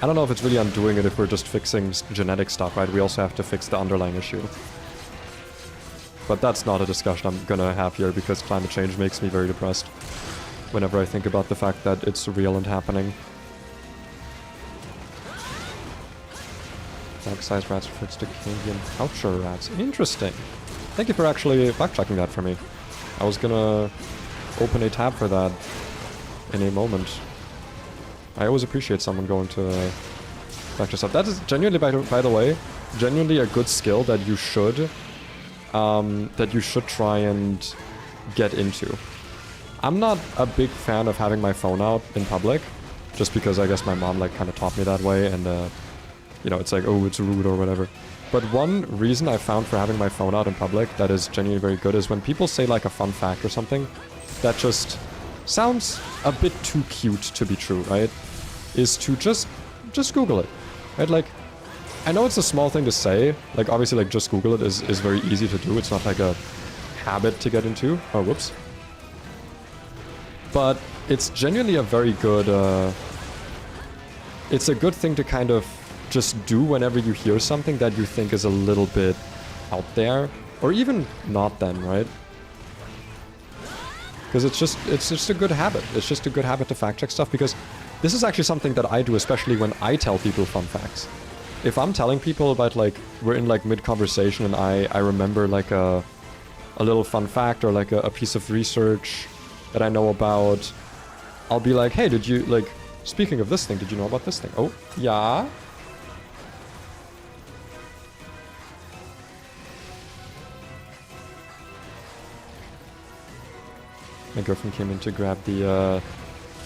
I don't know if it's really undoing it if we're just fixing genetic stuff, right? We also have to fix the underlying issue. But that's not a discussion I'm gonna have here, because climate change makes me very depressed whenever I think about the fact that it's real and happening. Dark-sized rats refers to Canadian poucher rats. Interesting. Thank you for actually fact-checking that for me. I was gonna open a tab for that in a moment. I always appreciate someone going to fact check stuff. That is genuinely, by the way, genuinely a good skill that you should try and get into. I'm not a big fan of having my phone out in public, just because I guess my mom like kind of taught me that way, and you know, it's like, oh, it's rude or whatever. But one reason I found for having my phone out in public that is genuinely very good is when people say like a fun fact or something that just sounds a bit too cute to be true, right? Is to just Google it, right? Like, I know it's a small thing to say, like obviously like just Google it is very easy to do. It's not like a habit to get into. Oh, whoops. But it's genuinely a very good, it's a good thing to kind of just do whenever you hear something that you think is a little bit out there, or even not then, right? Because it's just a good habit. It's just a good habit to fact check stuff, because this is actually something that I do, especially when I tell people fun facts. If I'm telling people about, like, we're in like mid-conversation and I remember like a little fun fact or like a piece of research that I know about, I'll be like, hey, did you, like, speaking of this thing, did you know about this thing? Oh, yeah? My girlfriend came in to grab the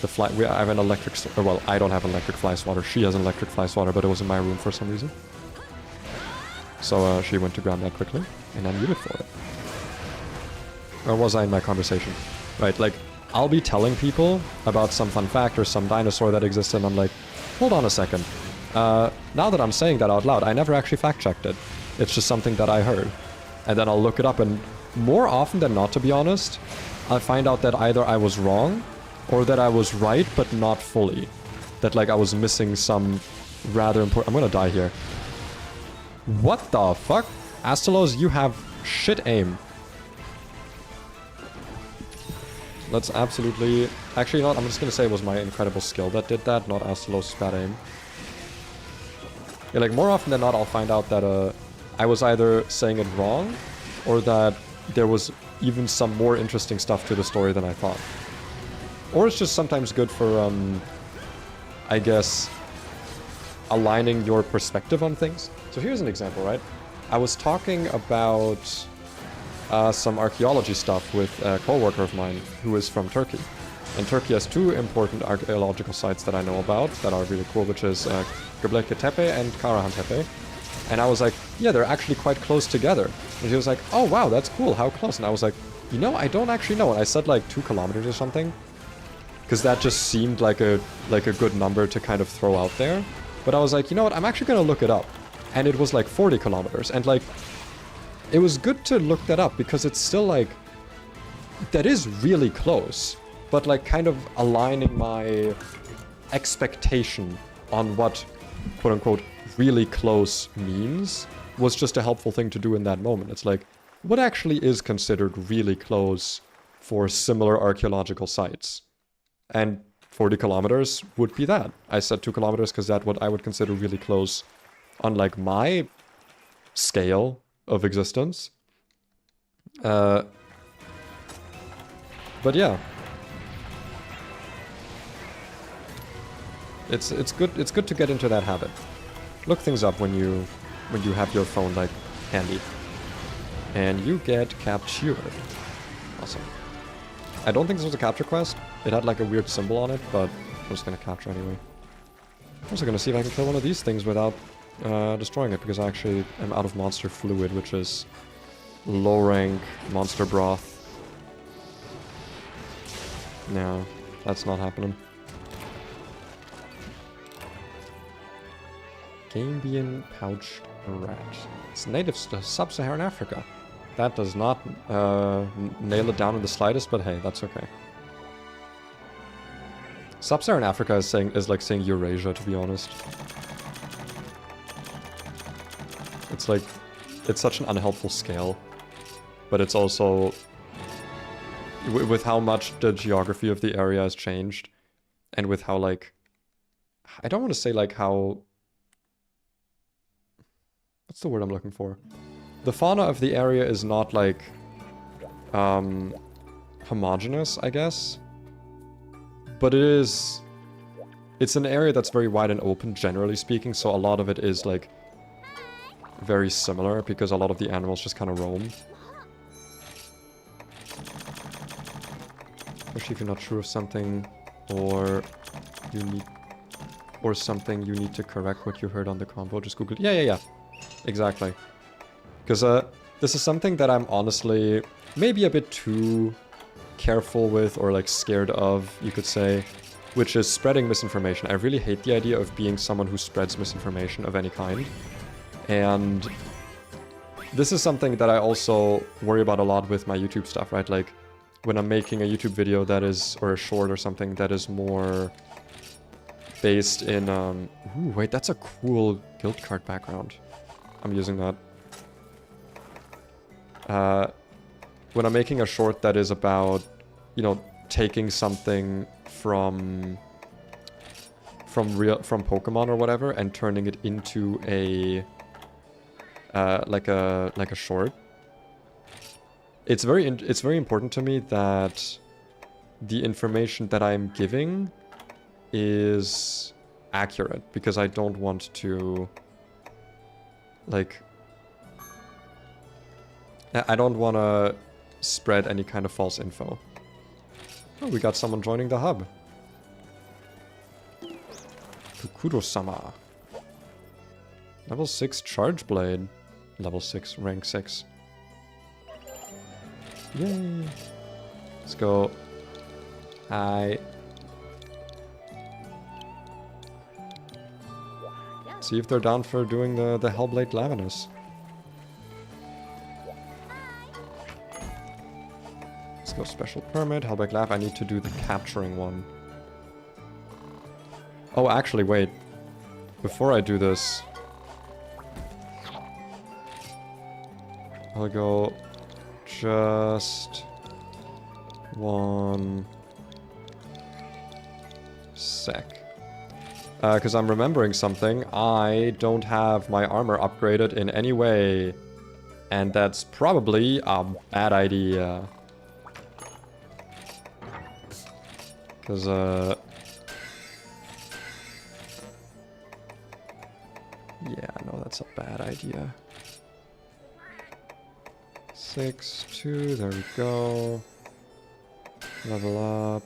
fly. I have an electric... well, I don't have an electric fly swatter. She has an electric fly swatter, but it was in my room for some reason. So she went to grab that quickly, and I muted for it. Or was I in my conversation? Right, like, I'll be telling people about some fun fact or some dinosaur that existed, and I'm like, hold on a second. Now that I'm saying that out loud, I never actually fact-checked it. It's just something that I heard. And then I'll look it up, and more often than not, to be honest, I'll find out that either I was wrong, or that I was right, but not fully. That, like, I was missing some rather important... I'm gonna die here. What the fuck? Astalos, you have shit aim. That's absolutely... Actually, not. I'm just gonna say it was my incredible skill that did that, not Astalos' bad aim. Yeah, like, more often than not, I'll find out that, I was either saying it wrong, or that there was even some more interesting stuff to the story than I thought. Or it's just sometimes good for, I guess, aligning your perspective on things. So here's an example, right? I was talking about some archaeology stuff with a co-worker of mine who is from Turkey. And Turkey has two important archaeological sites that I know about that are really cool, which is Göbekli Tepe and Karahan Tepe. And I was like, yeah, they're actually quite close together. And he was like, oh wow, that's cool, how close? And I was like, you know, I don't actually know. And I said like 2 kilometers or something, because that just seemed like a good number to kind of throw out there. But I was like, you know what, I'm actually gonna look it up. And it was like 40 kilometers. And like, it was good to look that up, because it's still like, that is really close. but like kind of aligning my expectation on what quote-unquote really close means was just a helpful thing to do in that moment. It's like, what actually is considered really close for similar archaeological sites? And 40 kilometers would be that. I said 2 kilometers because that's what I would consider really close on like my scale of existence. But yeah. It's good to get into that habit. Look things up when you have your phone like handy. And you get captured. Awesome. I don't think this was a capture quest. It had like a weird symbol on it, but I'm just gonna capture anyway. I'm also gonna see if I can kill one of these things without destroying it, because I actually am out of monster fluid, which is low rank monster broth. No, that's not happening. Gambian pouch rat. It's native to sub-Saharan Africa. That does not nail it down in the slightest, but hey, that's okay. Sub-Saharan Africa is like saying Eurasia, to be honest. It's like, it's such an unhelpful scale, but it's also with how much the geography of the area has changed, and with how like, I don't want to say like how, what's the word I'm looking for? The fauna of the area is not like homogeneous, I guess. But it's an area that's very wide and open, generally speaking, so a lot of it is like very similar because a lot of the animals just kind of roam. Especially if you're not sure of something, or you need to correct what you heard on the convo, just Google. Yeah. Exactly. Because this is something that I'm honestly maybe a bit too careful with, or like scared of, you could say, which is spreading misinformation. I really hate the idea of being someone who spreads misinformation of any kind. And this is something that I also worry about a lot with my YouTube stuff, right? Like when I'm making a YouTube video that is, or a short or something that is more based in, ooh, wait, that's a cool guild card background. I'm using that. When I'm making a short that is about, you know, taking something from Pokemon or whatever and turning it into a like a short, it's very important to me that the information that I'm giving is accurate, because I don't want to like, I don't want to spread any kind of false info. Oh, we got someone joining the hub. Kukuro-sama. Level 6 charge blade. Level 6, rank 6. Yay! Let's go. Hi. See if they're down for doing the hellblade glavenus. Let's go special permit, hellblade glav. I need to do the capturing one. Oh, actually, wait. Before I do this, I'll go just 1 sec. Because I'm remembering something. I don't have my armor upgraded in any way. And that's probably a bad idea. Because, yeah, no, that's a bad idea. 6, 2, there we go. Level up.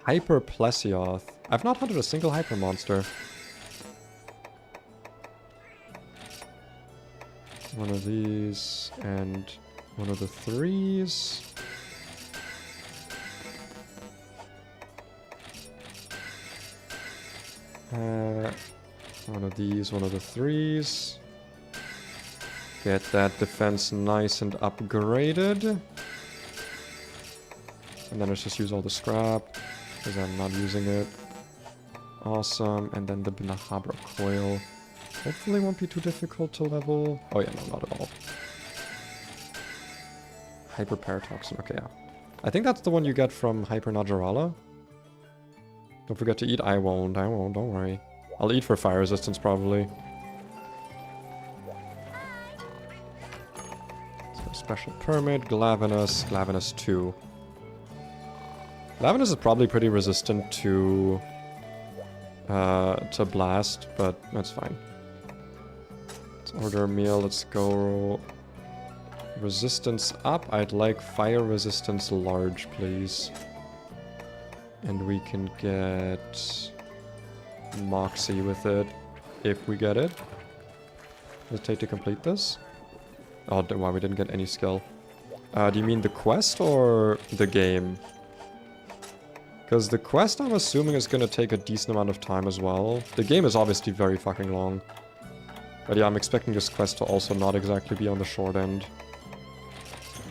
Hyper Plesioth. I've not hunted a single hyper monster. One of these and one of the 3s. One of these, one of the 3s. Get that defense nice and upgraded. And then let's just use all the scrap, because I'm not using it. Awesome. And then the Binahabra coil. Hopefully won't be too difficult to level. Oh yeah, no, not at all. Hyper Paratoxin. Okay, yeah. I think that's the one you get from Hyper Najarala. Don't forget to eat. I won't, don't worry. I'll eat for fire resistance, probably. So, special permit, glavenus, glavenus 2. Glavenus is probably pretty resistant to blast, but that's fine. Let's order a meal, let's go... Resistance up. I'd like fire resistance large, please. And we can get Moxie with it, if we get it. Does it take to complete this? Oh, wow, we didn't get any skill. Do you mean the quest or the game? Because the quest, I'm assuming, is going to take a decent amount of time as well. The game is obviously very fucking long. But yeah, I'm expecting this quest to also not exactly be on the short end.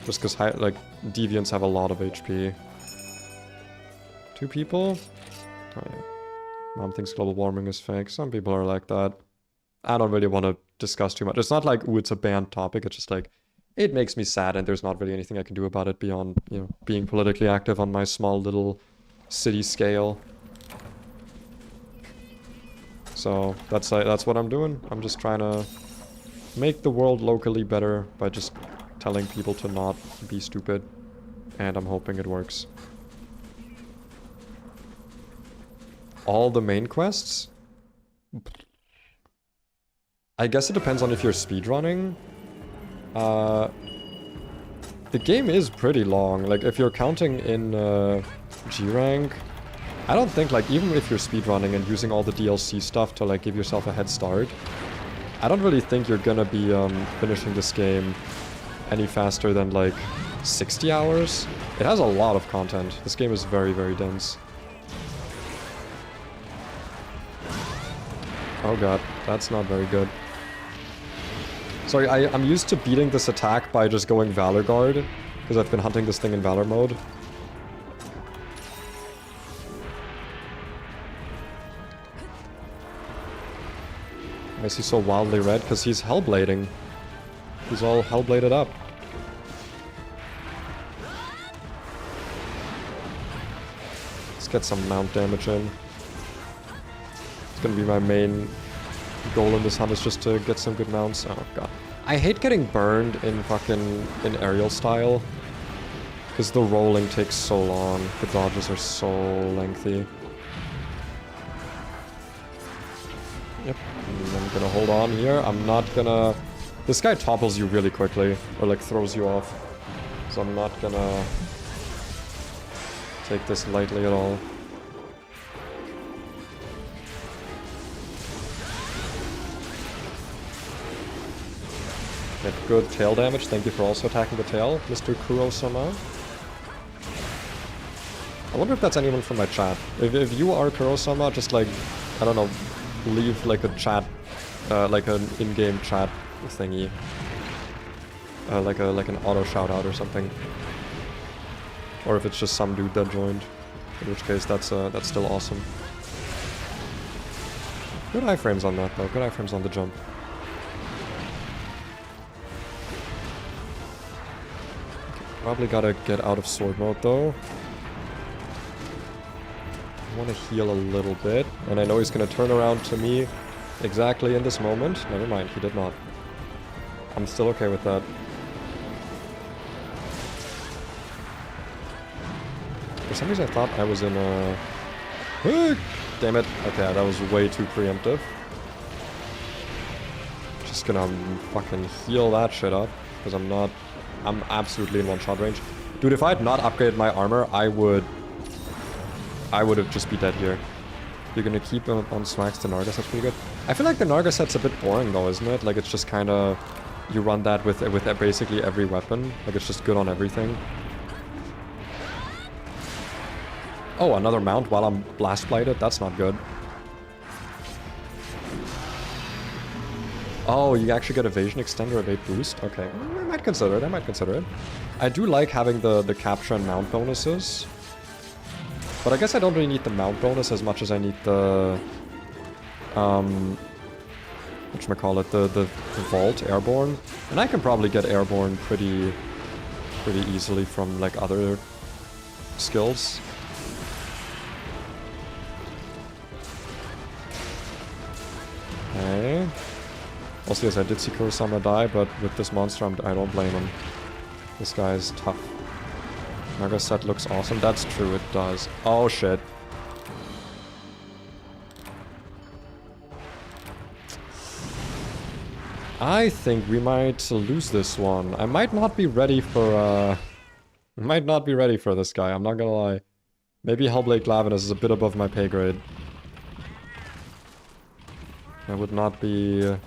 Just because, like, deviants have a lot of HP. 2 people? Oh yeah. Mom thinks global warming is fake. Some people are like that. I don't really want to discuss too much. It's not like, ooh, it's a banned topic. It's just like, it makes me sad and there's not really anything I can do about it beyond, you know, being politically active on my small little city scale. So that's what I'm doing. I'm just trying to make the world locally better by just telling people to not be stupid. And I'm hoping it works. All the main quests? I guess it depends on if you're speedrunning. The game is pretty long. Like, if you're counting in G rank, I don't think, like, even if you're speedrunning and using all the DLC stuff to, like, give yourself a head start, I don't really think you're gonna be finishing this game any faster than, like, 60 hours. It has a lot of content. This game is very, very dense. Oh god, that's not very good. Sorry, I'm used to beating this attack by just going Valor Guard, because I've been hunting this thing in Valor mode. Why is he so wildly red? Because he's hellblading. He's all hellbladed up. Let's get some mount damage in. It's gonna be my main goal in this hunt, is just to get some good mounts. Oh god. I hate getting burned in aerial style. Because the rolling takes so long. The dodges are so lengthy. Yep. I'm gonna hold on here. I'm not gonna... This guy topples you really quickly. Or like throws you off. So I'm not gonna take this lightly at all. Get good tail damage. Thank you for also attacking the tail, Mr. Kuro-sama. I wonder if that's anyone from my chat. If you are Kuro-sama, just like, I don't know, leave like a chat, like an in-game chat thingy. Like an auto shout-out or something. Or if it's just some dude that joined. In which case, that's still awesome. Good iframes on that though, good iframes on the jump. Probably gotta get out of sword mode though. I want to heal a little bit. And I know he's gonna turn around to me exactly in this moment. Never mind, he did not. I'm still okay with that. For some reason I thought I was in a... Damn it. Okay, that was way too preemptive. Just gonna fucking heal that shit up. Because I'm absolutely in one-shot range. Dude, if I had not upgraded my armor, I would have just be dead here. You're gonna keep on SwitchAxe the Narga set's pretty good. I feel like the Narga set's a bit boring though, isn't it? Like, it's just kind of... You run that with basically every weapon. Like, it's just good on everything. Oh, another mount while I'm blast blighted? That's not good. Oh, you actually get evasion extender, evade boost? Okay, I might consider it, I might consider it. I do like having the capture and mount bonuses. But I guess I don't really need the mount bonus as much as I need the... whatchamacallit, the vault airborne. And I can probably get airborne pretty easily from, like, other skills. Okay. Also, yes, I did see Kurosama die, but with this monster, I don't blame him. This guy is tough. Naga set looks awesome. That's true, it does. Oh, shit. I think we might lose this one. I might not be ready for, might not be ready for this guy, I'm not gonna lie. Maybe Hellblade Glavenus is a bit above my pay grade. I would not be...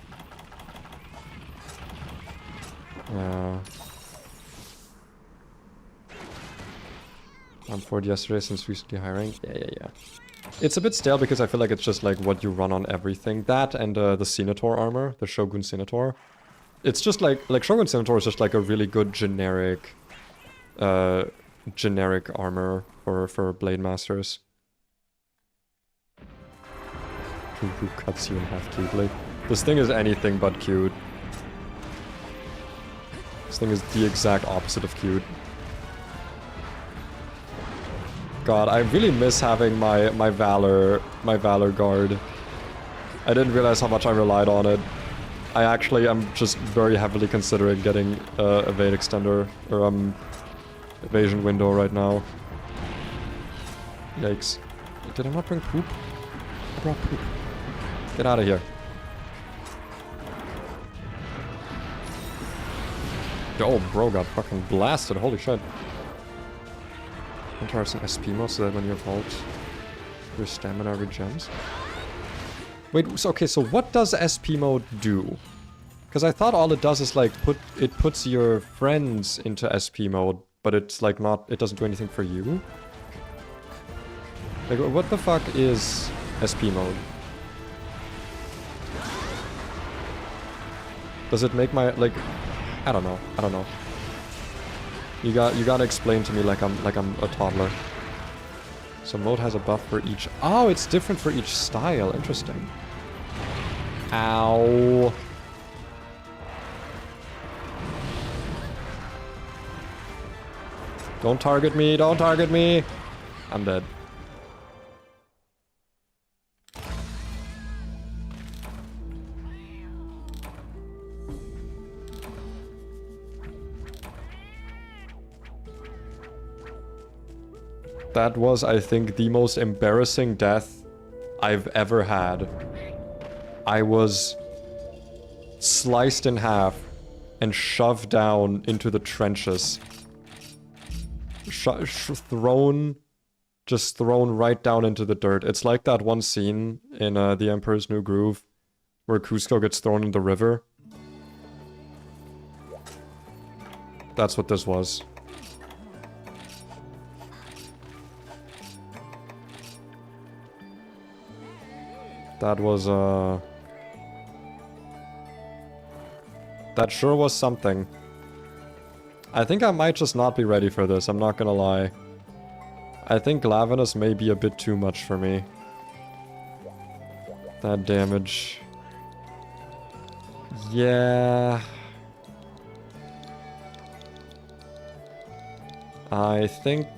I'm forward yesterday since recently hiring. Yeah. It's a bit stale because I feel like it's just like what you run on everything. That and the Senator armor, the Shogun Senator. It's just like Shogun Senator is just like a really good generic armor for Blade Masters. Who cuts you in half cutely? This thing is anything but cute. This thing is the exact opposite of cute. God, I really miss having my Valor guard. I didn't realize how much I relied on it. I actually am just very heavily considering getting evade extender or evasion window right now. Yikes. Did I not bring poop? I brought poop. Get out of here. Oh, bro got fucking blasted. Holy shit. Interesting SP mode so that when you vault, your stamina regens. Wait, so okay, so what does SP mode do? Because I thought all it does is like puts your friends into SP mode, but it's like not, it doesn't do anything for you. Like, what the fuck is SP mode? Does it make my, like, I don't know. You gotta explain to me like I'm a toddler. So mode has a buff for each. Oh, it's different for each style. Interesting. Ow. Don't target me. Don't target me. I'm dead. That was, I think, the most embarrassing death I've ever had. I was sliced in half and shoved down into the trenches. Thrown right down into the dirt. It's like that one scene in The Emperor's New Groove where Cusco gets thrown in the river. That's what this was. That was, that sure was something. I think I might just not be ready for this, I'm not gonna lie. I think Glavenus may be a bit too much for me. That damage. Yeah. I think...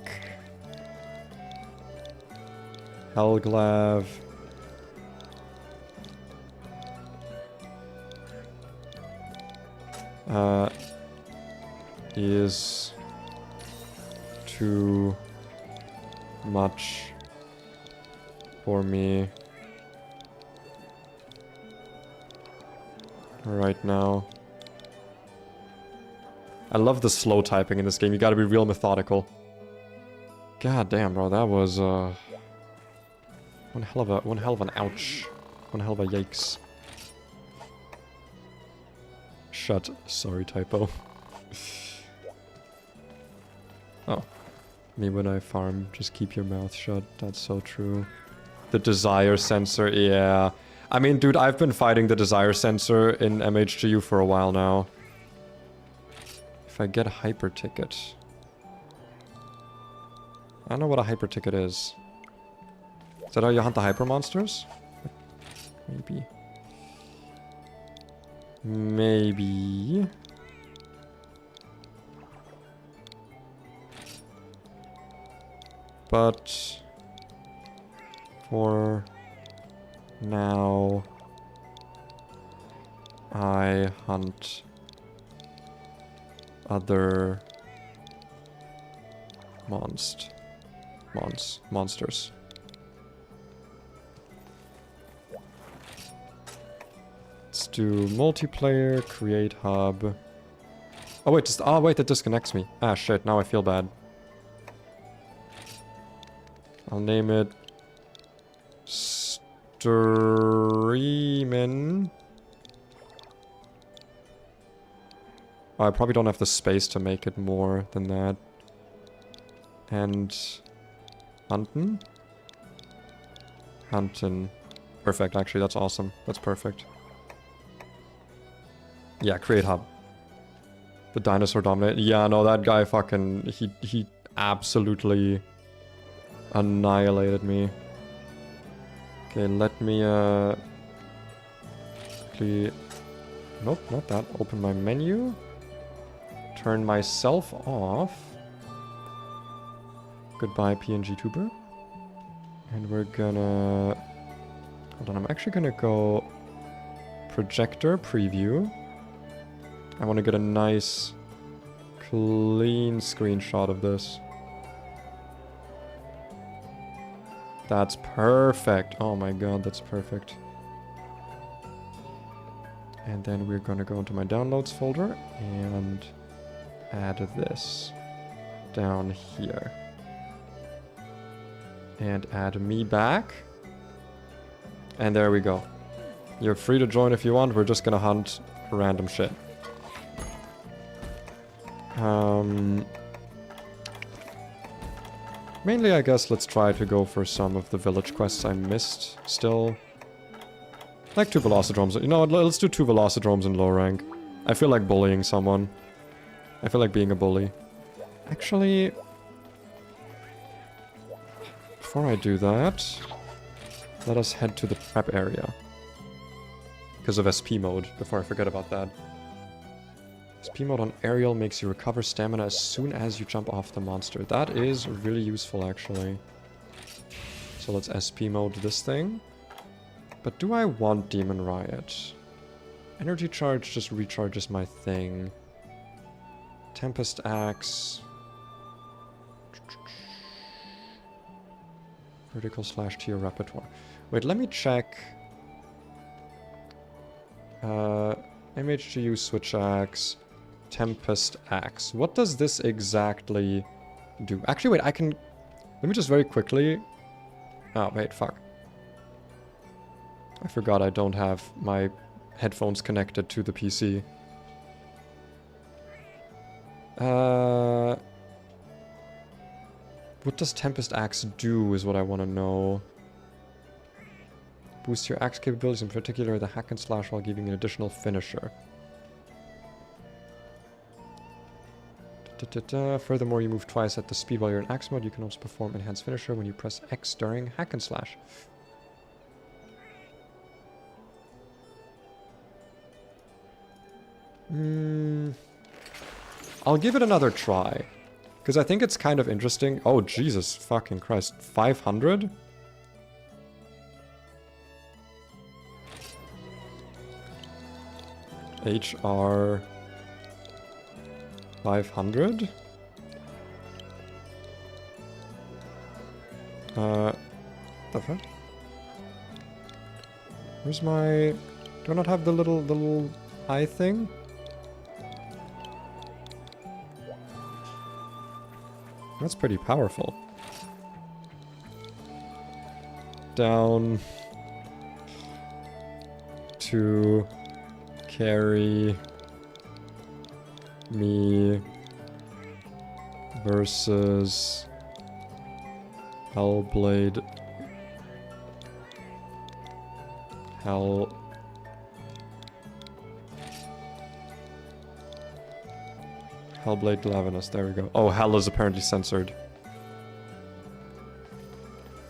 Hellglav... is too much for me right now. I love the slow typing in this game. You gotta be real methodical. God damn, bro, that was one hell of an ouch. One hell of a yikes. Shut. Sorry, typo. Oh. Me when I farm, just keep your mouth shut. That's so true. The desire sensor, yeah. I mean, dude, I've been fighting the desire sensor in MHGU for a while now. If I get a hyper ticket. I don't know what a hyper ticket is. Is that how you hunt the hyper monsters? Maybe. Maybe. But for now, I hunt other monsters. Let's do multiplayer, create hub. Oh wait, that disconnects me. Ah shit, now I feel bad. I'll name it Streamin'. Oh, I probably don't have the space to make it more than that. And Huntin'? Huntin'. Perfect, actually, that's awesome. That's perfect. Yeah, create hub. The dinosaur dominate. Yeah, no, that guy fucking... He absolutely annihilated me. Okay, let me, quickly... Nope, not that. Open my menu. Turn myself off. Goodbye, PNG tuber. And we're gonna... Hold on, I'm actually gonna go... Projector preview. I want to get a nice, clean screenshot of this. That's perfect. Oh my god, that's perfect. And then we're gonna go into my downloads folder and add this down here. And add me back. And there we go. You're free to join if you want. We're just gonna hunt random shit. Mainly, I guess, let's try to go for some of the village quests I missed still. Like 2 Velocidromes. You know what, let's do 2 Velocidromes in low rank. I feel like bullying someone. I feel like being a bully. Actually... Before I do that, let us head to the prep area. Because of SP mode, before I forget about that. SP mode on aerial makes you recover stamina as soon as you jump off the monster. That is really useful, actually. So let's SP mode this thing. But do I want Demon Riot? Energy Charge just recharges my thing. Tempest Axe. Vertical / to your repertoire. Wait, let me check. MHGU SwitchAxe. Tempest Axe. What does this exactly do? Actually, wait, I can... Let me just very quickly... Oh, wait, fuck. I forgot I don't have my headphones connected to the PC. What does Tempest Axe do is what I want to know. Boost your axe capabilities, in particular the hack and slash, while giving an additional finisher. Furthermore, you move twice at the speed while you're in axe mode. You can also perform enhanced finisher when you press X during hack and slash. I'll give it another try. Because I think it's kind of interesting. Oh, Jesus fucking Christ. 500? HR 500? The fuck? Where's my... Do I not have the little eye thing? That's pretty powerful. Down to carry me versus hellblade Hell. Hellblade glavenus, there we go. Oh, hell is apparently censored.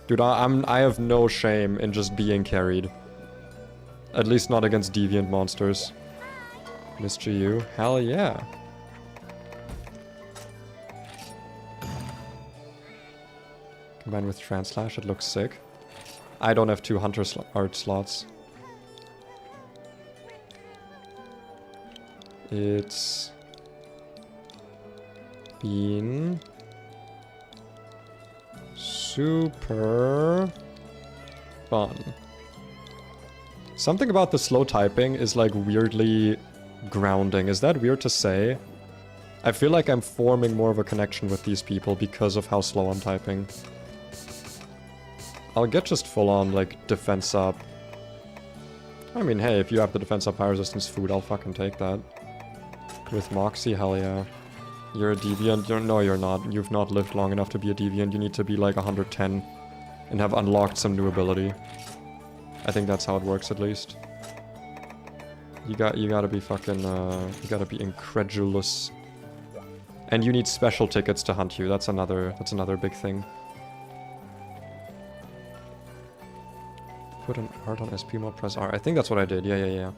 Dude, I have no shame in just being carried. At least not against deviant monsters. Mr. You, hell yeah. Combined with Translash, it looks sick. I don't have 2 hunter art slots. It's been super fun. Something about the slow typing is like weirdly grounding. Is that weird to say? I feel like I'm forming more of a connection with these people because of how slow I'm typing. I'll get just full on like defense up. I mean, hey, if you have the defense up fire resistance food, I'll fucking take that. With Moxie, hell yeah. You're a deviant? No, you're not. You've not lived long enough to be a deviant. You need to be like 110 and have unlocked some new ability. I think that's how it works, at least. You gotta be fucking, you gotta be incredulous. And you need special tickets to hunt you. That's another big thing. Put an art on SP mode, press R. I think that's what I did. Yeah.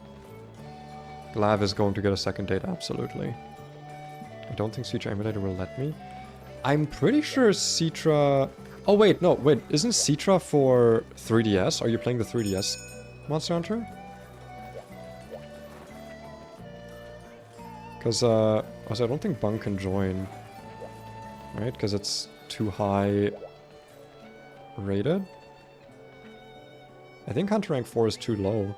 Glav is going to get a second date, absolutely. I don't think Citra Emulator will let me. I'm pretty sure Citra... Oh, wait, no, wait. Isn't Citra for 3DS? Are you playing the 3DS Monster Hunter? Because, I don't think Bung can join. Right? Because it's too high rated. I think Hunter Rank 4 is too low.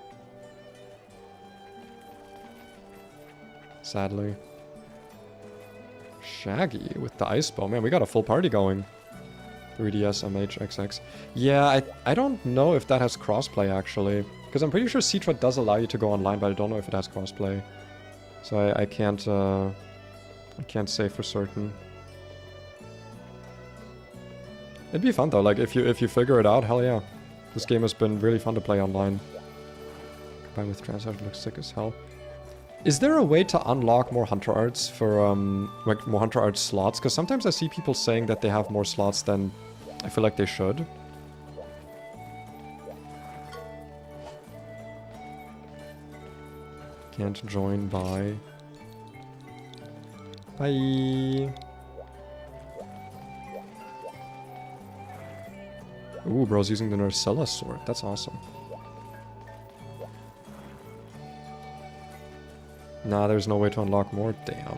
Sadly. Shaggy with the ice bow. Man, we got a full party going. 3DS, MH, XX. Yeah, I don't know if that has crossplay, actually. Because I'm pretty sure Citra does allow you to go online, but I don't know if it has crossplay. So I can't say for certain. It'd be fun, though. Like, if you figure it out, hell yeah. This game has been really fun to play online. Combined with Translation, looks sick as hell. Is there a way to unlock more Hunter Arts for, like, more Hunter Arts slots? Because sometimes I see people saying that they have more slots than I feel like they should. Can't join by... Bye! Ooh, bro's using the Nursella sword. That's awesome. Nah, there's no way to unlock more. Damn.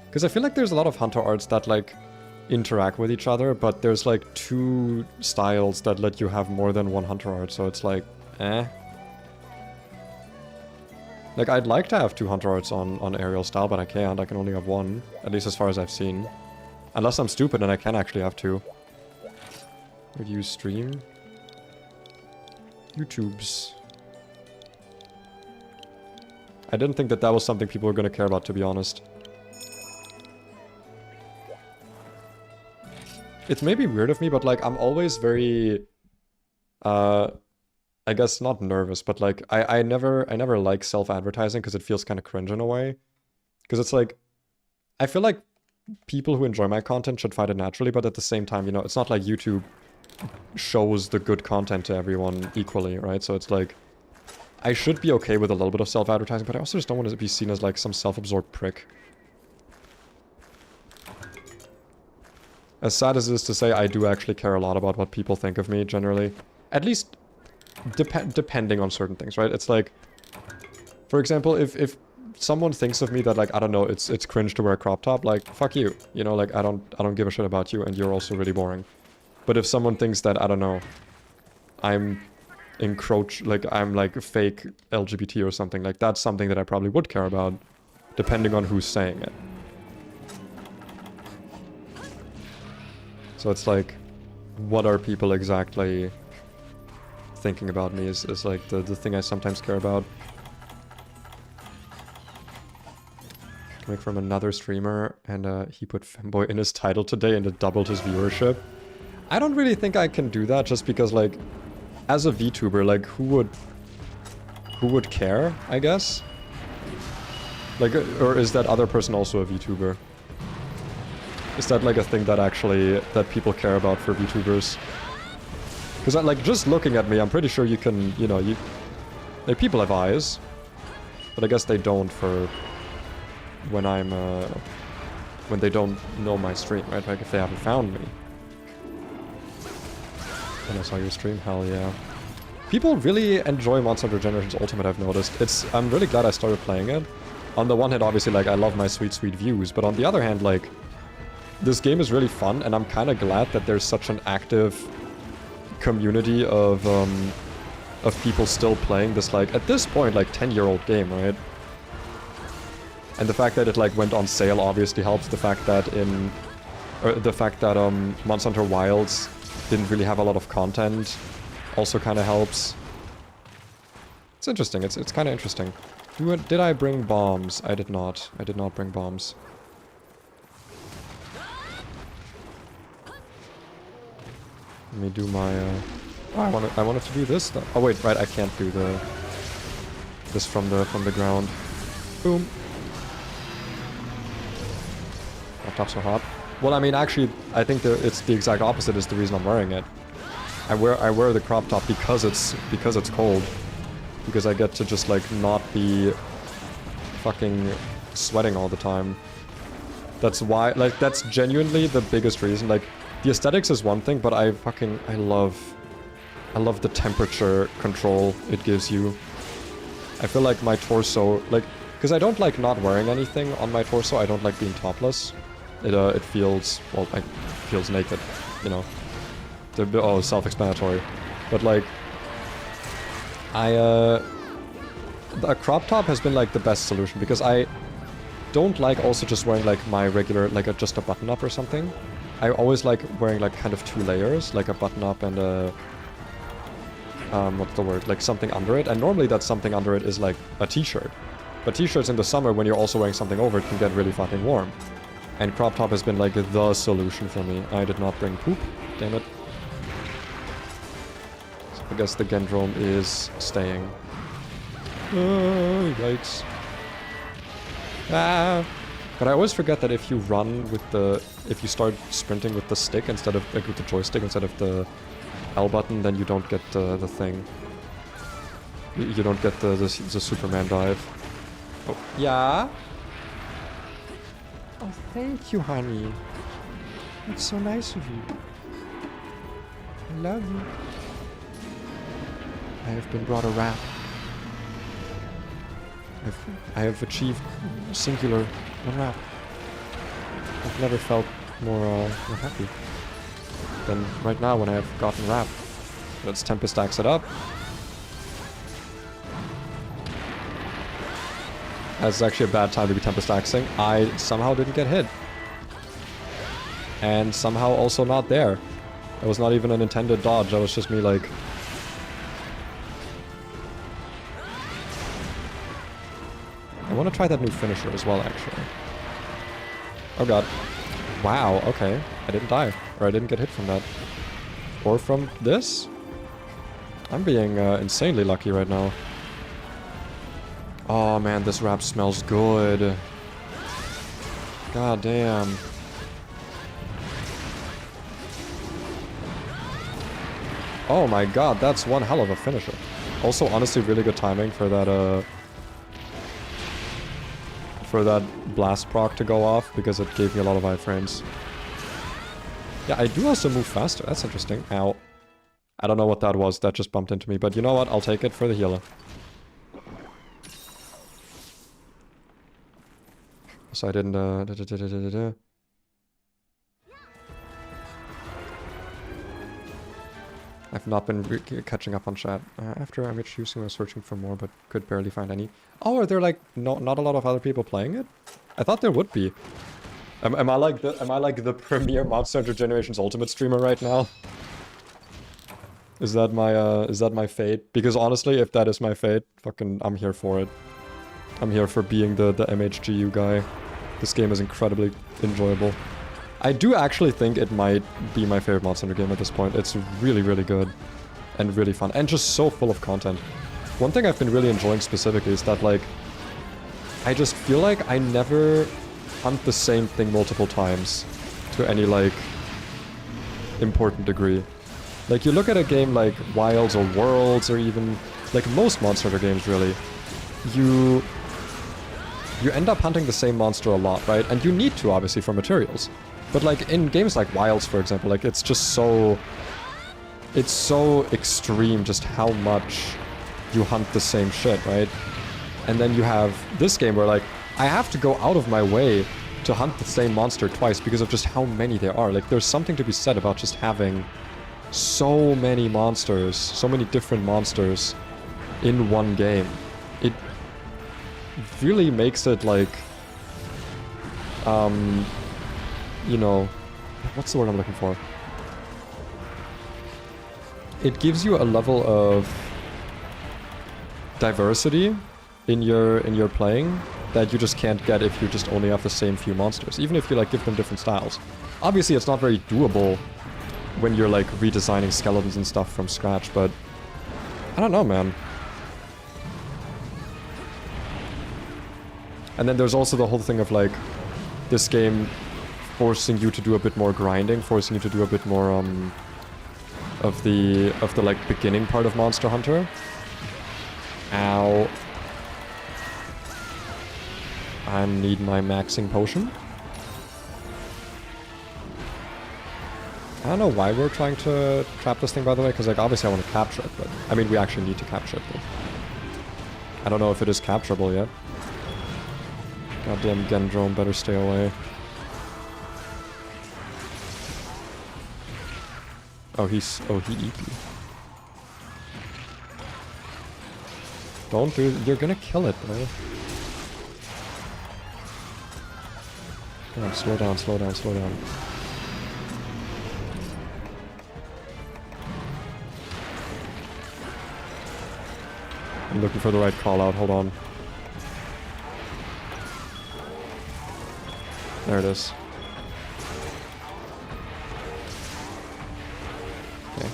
Because I feel like there's a lot of Hunter Arts that, like, interact with each other, but there's, like, 2 styles that let you have more than 1 Hunter Art, so it's like, eh. Like, I'd like to have 2 Hunter Arts on aerial style, but I can't. I can only have 1, at least as far as I've seen. Unless I'm stupid and I can actually have 2. Where do you stream? YouTube's. I didn't think that was something people were going to care about, to be honest. It may be weird of me, but, like, I'm always very, I guess not nervous, but, like, I never like self-advertising because it feels kind of cringe in a way. Because it's like, I feel like people who enjoy my content should find it naturally, but at the same time, you know, it's not like YouTube shows the good content to everyone equally, right? So it's like, I should be okay with a little bit of self-advertising, but I also just don't want to be seen as, like, some self-absorbed prick. As sad as it is to say, I do actually care a lot about what people think of me, generally. At least, depending on certain things, right? It's like, for example, if someone thinks of me that, like, I don't know, it's cringe to wear a crop top, like, fuck you. You know, like, I don't give a shit about you, and you're also really boring. But if someone thinks that, I don't know, I'm like fake LGBT or something, like, that's something that I probably would care about, depending on who's saying it. So it's like, what are people exactly thinking about me is like the thing I sometimes care about. Coming from another streamer, and he put femboy in his title today and it doubled his viewership. I don't really think I can do that, just because, like, as a VTuber, like, who would who would care, I guess? Like, or is that other person also a VTuber? Is that like a thing that actually, that people care about for VTubers? Because like, just looking at me, I'm pretty sure you can, you know, like, people have eyes. But I guess they don't for when I'm, when they don't know my stream, right? Like, if they haven't found me. And I saw your stream, hell yeah. People really enjoy Monster Hunter Generations Ultimate, I've noticed. I'm really glad I started playing it. On the one hand, obviously, like, I love my sweet, sweet views, but on the other hand, like, this game is really fun, and I'm kind of glad that there's such an active community of people still playing this, like, at this point, like, 10-year-old game, right? And the fact that it, like, went on sale obviously helps. The fact that Monster Hunter Wilds didn't really have a lot of content also kind of helps. It's interesting. It's kind of interesting. Did I bring bombs? I did not. I did not bring bombs. Let me do my, oh, I wanted to do this stuff. Oh wait, right, I can't do this from the ground. Boom. Oh, tops are hot. Well, I mean, actually, I think it's the exact opposite is the reason I'm wearing it. I wear the crop top because it's cold. Because I get to just, like, not be fucking sweating all the time. That's why, like, that's genuinely the biggest reason. Like, the aesthetics is one thing, but I love the temperature control it gives you. I feel like my torso, like, because I don't like not wearing anything on my torso. I don't like being topless. It feels, well, it feels naked, you know. Oh, self-explanatory. But, like, a crop top has been, like, the best solution, because I don't like also just wearing, like, my regular, like, just a button-up or something. I always like wearing, like, kind of two layers, like a button-up and a, what's the word, like, something under it, and normally that something under it is, like, a t-shirt. But t-shirts in the summer, when you're also wearing something over it, can get really fucking warm. And crop top has been, like, the solution for me. I did not bring poop, damn it. I guess the Gendrome is staying. Oh, yikes. Ah. But I always forget that if you run with the... If you start sprinting with the stick instead of... Like, with the joystick instead of the L button, then you don't get the thing. You don't get the Superman dive. Oh, yeah? Oh, thank you, honey. That's so nice of you. I love you. I have been brought a wrap. I have achieved singular wrap. I've never felt more happy than right now when I have gotten wrap. Let's Tempest Axe it up. That's actually a bad time to be Tempest Axing. I somehow didn't get hit. And somehow also not there. It was not even an intended dodge, that was just me, like... I want to try that new finisher as well, actually. Oh god. Wow, okay. I didn't die. Or I didn't get hit from that. Or from this? I'm being insanely lucky right now. Oh man, this wrap smells good. God damn. Oh my god, that's one hell of a finisher. Also, honestly, really good timing for that blast proc to go off, because it gave me a lot of iframes. Yeah, I do also move faster. That's interesting. Ow. I don't know what that was. That just bumped into me. But you know what? I'll take it for the healer. So I didn't... I've not been catching up on chat. After I'm introducing, I was searching for more, but could barely find any. Oh, are there like not a lot of other people playing it? I thought there would be. Am I like the premier Monster Hunter Generations Ultimate streamer right now? Is that my fate? Because honestly, if that is my fate, fucking, I'm here for it. I'm here for being the MHGU guy. This game is incredibly enjoyable. I do actually think it might be my favorite Monster Hunter game at this point. It's really, really good. And really fun. And just so full of content. one thing I've been really enjoying specifically is that, like, I just feel like I never hunt the same thing multiple times to any, like, important degree. Like, you look at a game like Wilds or Worlds or even, like, most Monster Hunter games, really, you end up hunting the same monster a lot, right? And you need to, obviously, for materials. But, like, in games like Wilds, for example, like, it's just so... It's so extreme just how much you hunt the same shit, right? And then you have this game where, like, I have to go out of my way to hunt the same monster twice because of just how many there are. Like, there's something to be said about just having so many monsters, so many different monsters in one game. It really makes it, like, you know, what's the word I'm looking for? It gives you a level of diversity in your playing that you just can't get if you just only have the same few monsters, even if you, like, give them different styles. Obviously, it's not very doable when you're, like, redesigning skeletons and stuff from scratch, but I don't know, man. And then there's also the whole thing of, like, this game forcing you to do a bit more grinding, forcing you to do a bit more, of the like, beginning part of Monster Hunter. Ow. I need my maxing potion. I don't know why we're trying to trap this thing, by the way, because, like, obviously I want to capture it, but... I mean, we actually need to capture it, but... I don't know if it is capturable yet. Goddamn Gendrome, better stay away. Oh, he eat you. Don't do... You're gonna kill it, bro. Come on, slow down, slow down, slow down. I'm looking for the right call out, hold on. There it is. Okay.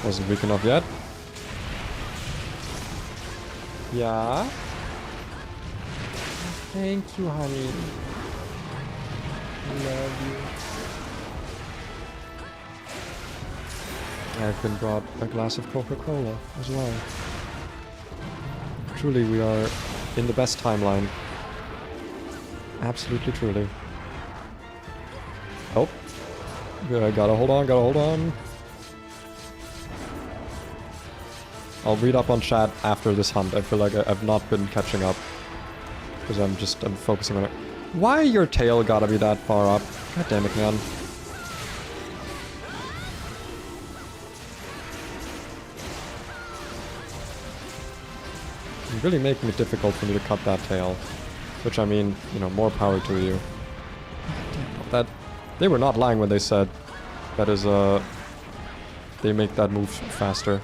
Wasn't weak enough yet. Yeah? Thank you, honey. Love you. I've been brought a glass of Coca-Cola as well. Truly, we are in the best timeline. Absolutely, truly. Oh. Gotta hold on, gotta hold on. I'll read up on chat after this hunt. I feel like I've not been catching up. Because I'm focusing on it. Why your tail gotta be that far up? God damn it, man. You're really making it difficult for me to cut that tail. Which, I mean, you know, more power to you. That... They were not lying when they said that is, they make that move faster.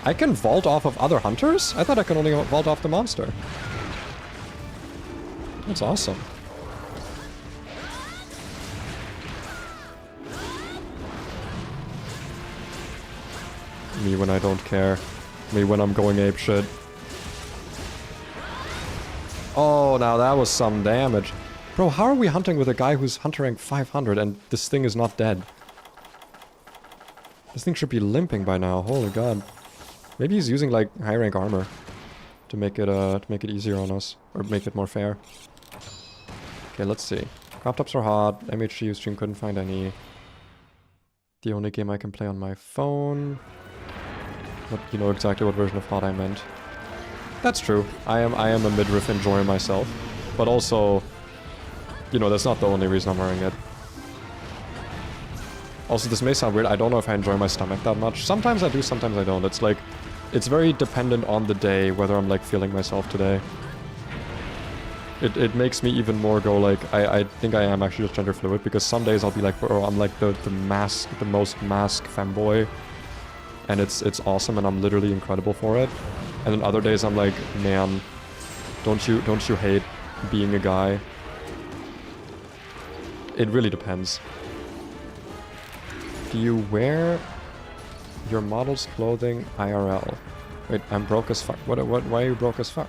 I can vault off of other hunters? I thought I could only vault off the monster. That's awesome. Me when I don't care. Me when I'm going apeshit. Oh, now that was some damage. Bro, how are we hunting with a guy who's hunter rank 500 and this thing is not dead? This thing should be limping by now, holy god. Maybe he's using, like, high rank armor to make it easier on us. Or make it more fair. Okay, let's see. Crop tops are hot, MHG stream couldn't find any. The only game I can play on my phone. But you know exactly what version of hot I meant. That's true. I am a midriff enjoyer myself. But also... You know, that's not the only reason I'm wearing it. Also, this may sound weird, I don't know if I enjoy my stomach that much. Sometimes I do, sometimes I don't. It's like, it's very dependent on the day, whether I'm, like, feeling myself today. It makes me even more go, like, I think I am actually just gender fluid, because some days I'll be like, bro, I'm like the most mask femboy. And it's awesome, and I'm literally incredible for it. And then other days I'm like, man, don't you hate being a guy? It really depends. Do you wear your model's clothing IRL? Wait, I'm broke as fuck. Why are you broke as fuck?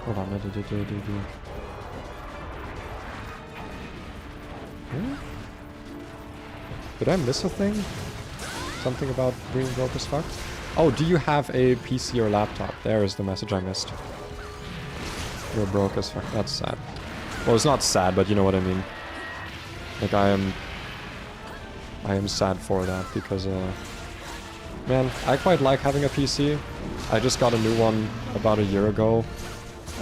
Hold on. Hmm? Did I miss a thing? Something about being broke as fuck? Oh, do you have a PC or laptop? There is the message I missed. You're broke as fuck. That's sad. Well, it's not sad, but you know what I mean. Like, I am sad for that because, man, I quite like having a PC. I just got a new one about a year ago.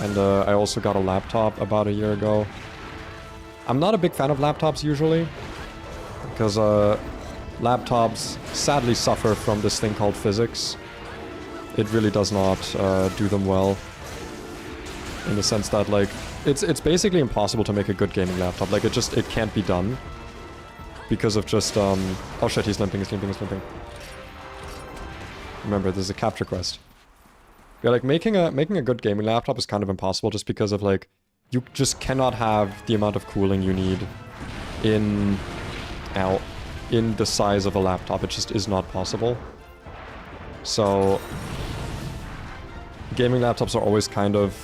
And I also got a laptop about a year ago. I'm not a big fan of laptops usually. Because laptops sadly suffer from this thing called physics. It really does not do them well. In the sense that, like, it's basically impossible to make a good gaming laptop. Like, it can't be done. Because of just, oh shit, he's limping. Remember, this is a capture quest. Yeah, like, making a good gaming laptop is kind of impossible just because of, like, you just cannot have the amount of cooling you need in the size of a laptop. It just is not possible. So, gaming laptops are always kind of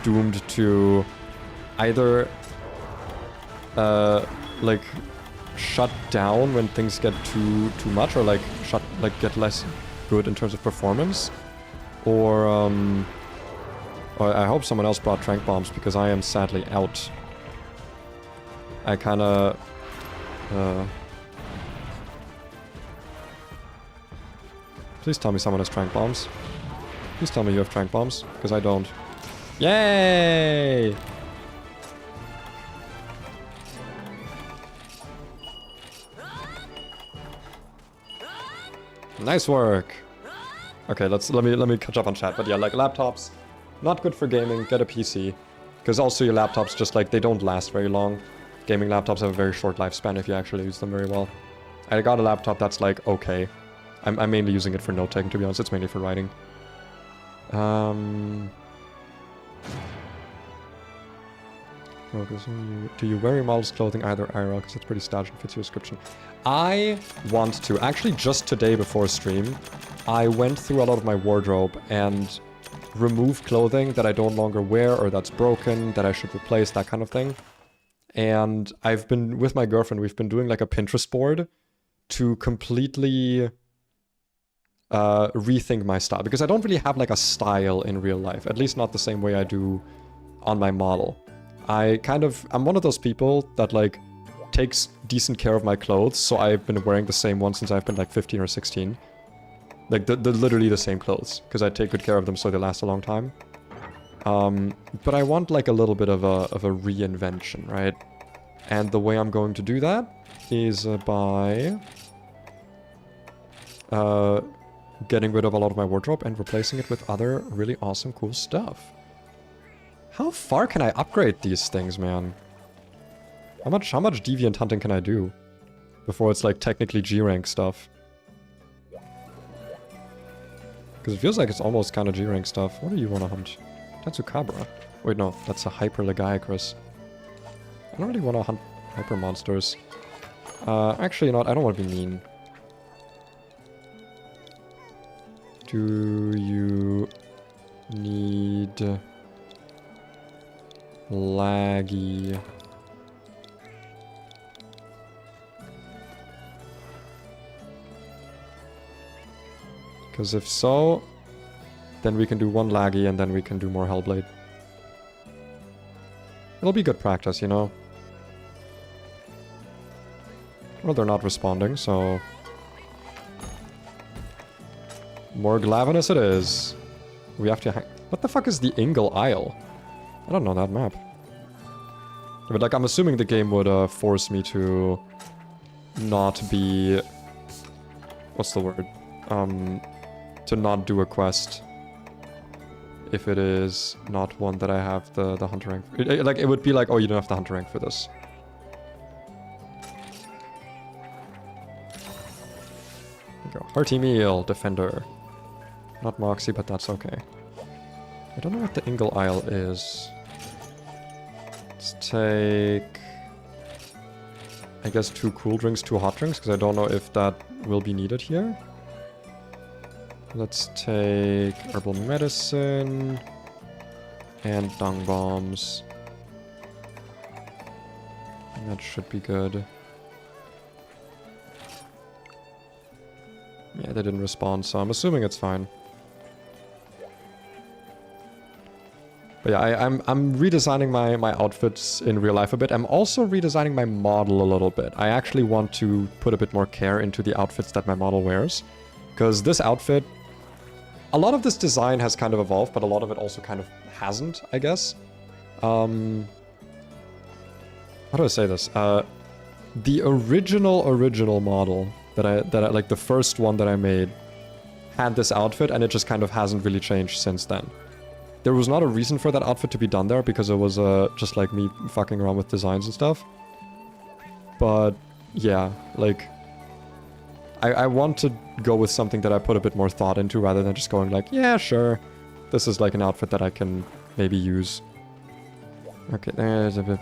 doomed to either like shut down when things get too much, or like get less good in terms of performance, or I hope someone else brought trank bombs because I am sadly out. I kind of please tell me someone has trank bombs. Please tell me you have trank bombs, because I don't. Yay! Nice work. Okay, let me catch up on chat. But yeah, like, laptops, not good for gaming. Get a PC, because also your laptops just, like, they don't last very long. Gaming laptops have a very short lifespan if you actually use them very well. I got a laptop that's, like, okay. I'm mainly using it for note-taking, to be honest. It's mainly for writing. Do you wear your model's clothing either IRL? Because it's pretty stylish and fits your description. I want to. Actually, just today before stream, I went through a lot of my wardrobe and removed clothing that I don't longer wear or that's broken, that I should replace, that kind of thing. And I've been, with my girlfriend, we've been doing like a Pinterest board to completely rethink my style. Because I don't really have like a style in real life. At least not the same way I do on my model. I'm one of those people that like takes decent care of my clothes. So I've been wearing the same one since I've been like 15 or 16. Like literally the same clothes. Because I take good care of them so they last a long time. But I want like a little bit of a reinvention, right? And the way I'm going to do that is by getting rid of a lot of my wardrobe and replacing it with other really awesome, cool stuff. How far can I upgrade these things, man? How much deviant hunting can I do before it's like technically G rank stuff? Because it feels like it's almost kind of G rank stuff. What do you want to hunt? Tatsukabra. Wait, no, that's a hyper Legiacrus. I don't really want to hunt hyper monsters. Actually, not. I don't want to be mean. Do you need laggy? Because if so, then we can do one laggy and then we can do more hellblade. It'll be good practice, you know? Well, they're not responding, so... More glavenus it is. We have to hang... What the fuck is the Ingle Isle? I don't know that map. But like, I'm assuming the game would force me to... not be... What's the word? To not do a quest. If it is not one that I have the hunter rank. Like, it would be like, oh, you don't have the hunter rank for this. There you go. Hearty meal, defender. Not Moxie, but that's okay. I don't know what the Ingle Isle is. Let's take... I guess 2 cool drinks, 2 hot drinks, because I don't know if that will be needed here. Let's take herbal medicine and dung bombs. That should be good. Yeah, they didn't respond, so I'm assuming it's fine. But yeah, I'm redesigning my outfits in real life a bit. I'm also redesigning my model a little bit. I actually want to put a bit more care into the outfits that my model wears. Because this outfit, a lot of this design has kind of evolved, but a lot of it also kind of hasn't, I guess. How do I say this? The original model that I like, the first one that I made had this outfit, and it just kind of hasn't really changed since then. There was not a reason for that outfit to be done there, because it was just like me fucking around with designs and stuff. But yeah, like I want to go with something that I put a bit more thought into, rather than just going like, yeah, sure, this is like an outfit that I can maybe use. Okay, there's a bit.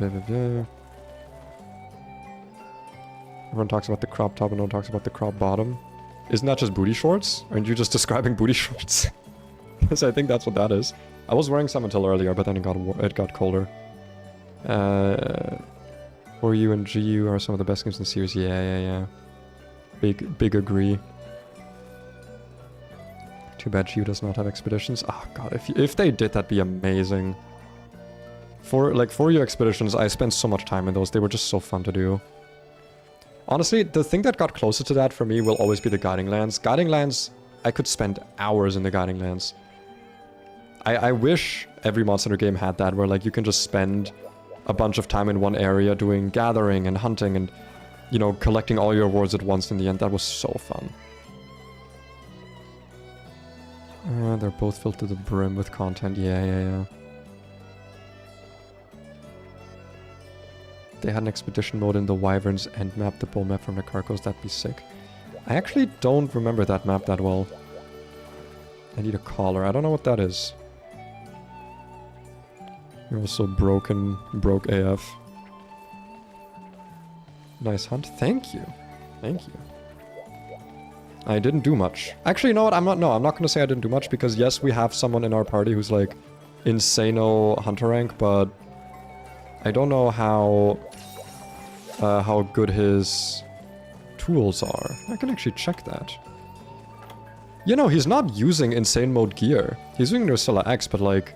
Everyone talks about the crop top and no one talks about the crop bottom. Isn't that just booty shorts? Aren't you just describing booty shorts? Because I think that's what that is. I was wearing some until earlier, but then it got colder. For you and GU are some of the best games in the series. Yeah. Big agree. Too bad GU does not have expeditions. Oh god, if they did, that'd be amazing. For your expeditions, I spent so much time in those. They were just so fun to do. Honestly, the thing that got closer to that for me will always be the Guiding Lands. Guiding Lands, I could spend hours in the Guiding Lands. I wish every Monster Hunter game had that, where like you can just spend a bunch of time in one area doing gathering and hunting and, you know, collecting all your rewards at once in the end. That was so fun. They're both filled to the brim with content. Yeah. They had an expedition mode in the Wyverns end map, the bull map from the Carcos, that'd be sick. I actually don't remember that map that well. I need a collar. I don't know what that is. You're also broke AF. Nice hunt. Thank you. I didn't do much. Actually, you know what? I'm not gonna say I didn't do much, because yes, we have someone in our party who's like insano hunter rank, but I don't know how good his tools are. I can actually check that. You know, he's not using insane mode gear. He's using SwitchAxe, but like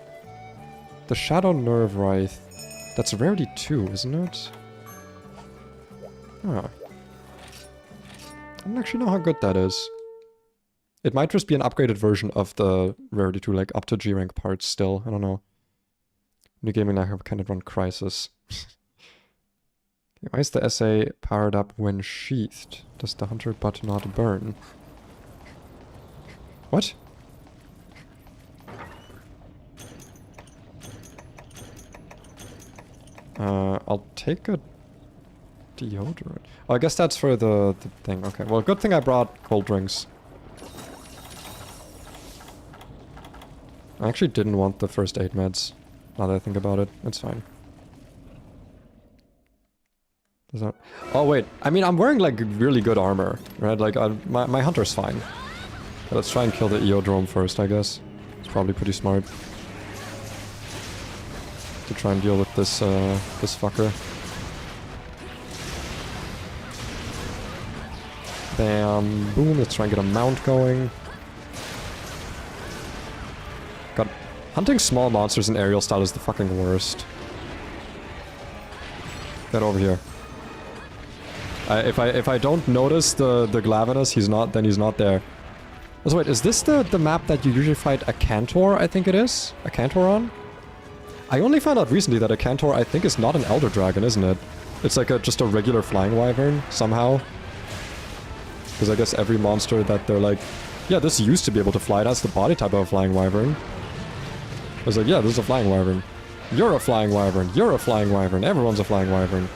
the Shadow Nerve Wraith, that's rarity 2, isn't it? Huh. I don't actually know how good that is. It might just be an upgraded version of the rarity 2, like up to G rank parts still. I don't know. New gaming like kind of run Crisis. Why is the SA powered up when sheathed? Does the hunter butt not burn? What? I'll take a deodorant. Oh, I guess that's for the thing. Okay, well, good thing I brought cold drinks. I actually didn't want the first aid meds. Now that I think about it, it's fine. Does that... Oh wait, I mean, I'm wearing like really good armor, right? Like my hunter's fine. But let's try and kill the Eodrome first, I guess. It's probably pretty smart to try and deal with this this fucker. Bam, boom. Let's try and get a mount going. God, hunting small monsters in aerial style is the fucking worst. Get over here. If I don't notice the glavenus, he's not there. So wait, is this the map that you usually fight a Cantor, I think it is? A Cantor on? I only found out recently that a Cantor, I think, is not an Elder Dragon, isn't it? It's like just a regular flying wyvern, somehow. Because I guess every monster that they're like, yeah, this used to be able to fly, that's the body type of a flying wyvern. I was like, yeah, this is a flying wyvern. You're a flying wyvern, you're a flying wyvern, everyone's a flying wyvern.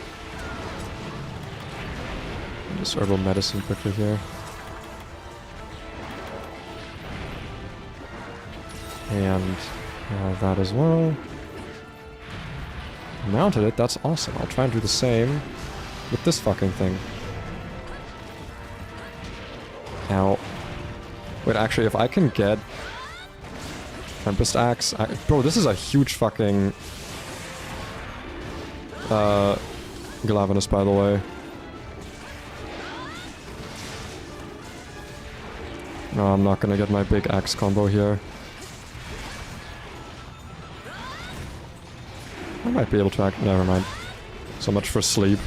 Just herbal medicine quickly here. And that as well. Mounted it, that's awesome. I'll try and do the same with this fucking thing. Ow. Wait, actually, if I can get Tempest Axe... Bro, this is a huge fucking... glavenus, by the way. No, I'm not gonna get my big axe combo here. I might be able to act... Never mind. So much for sleep.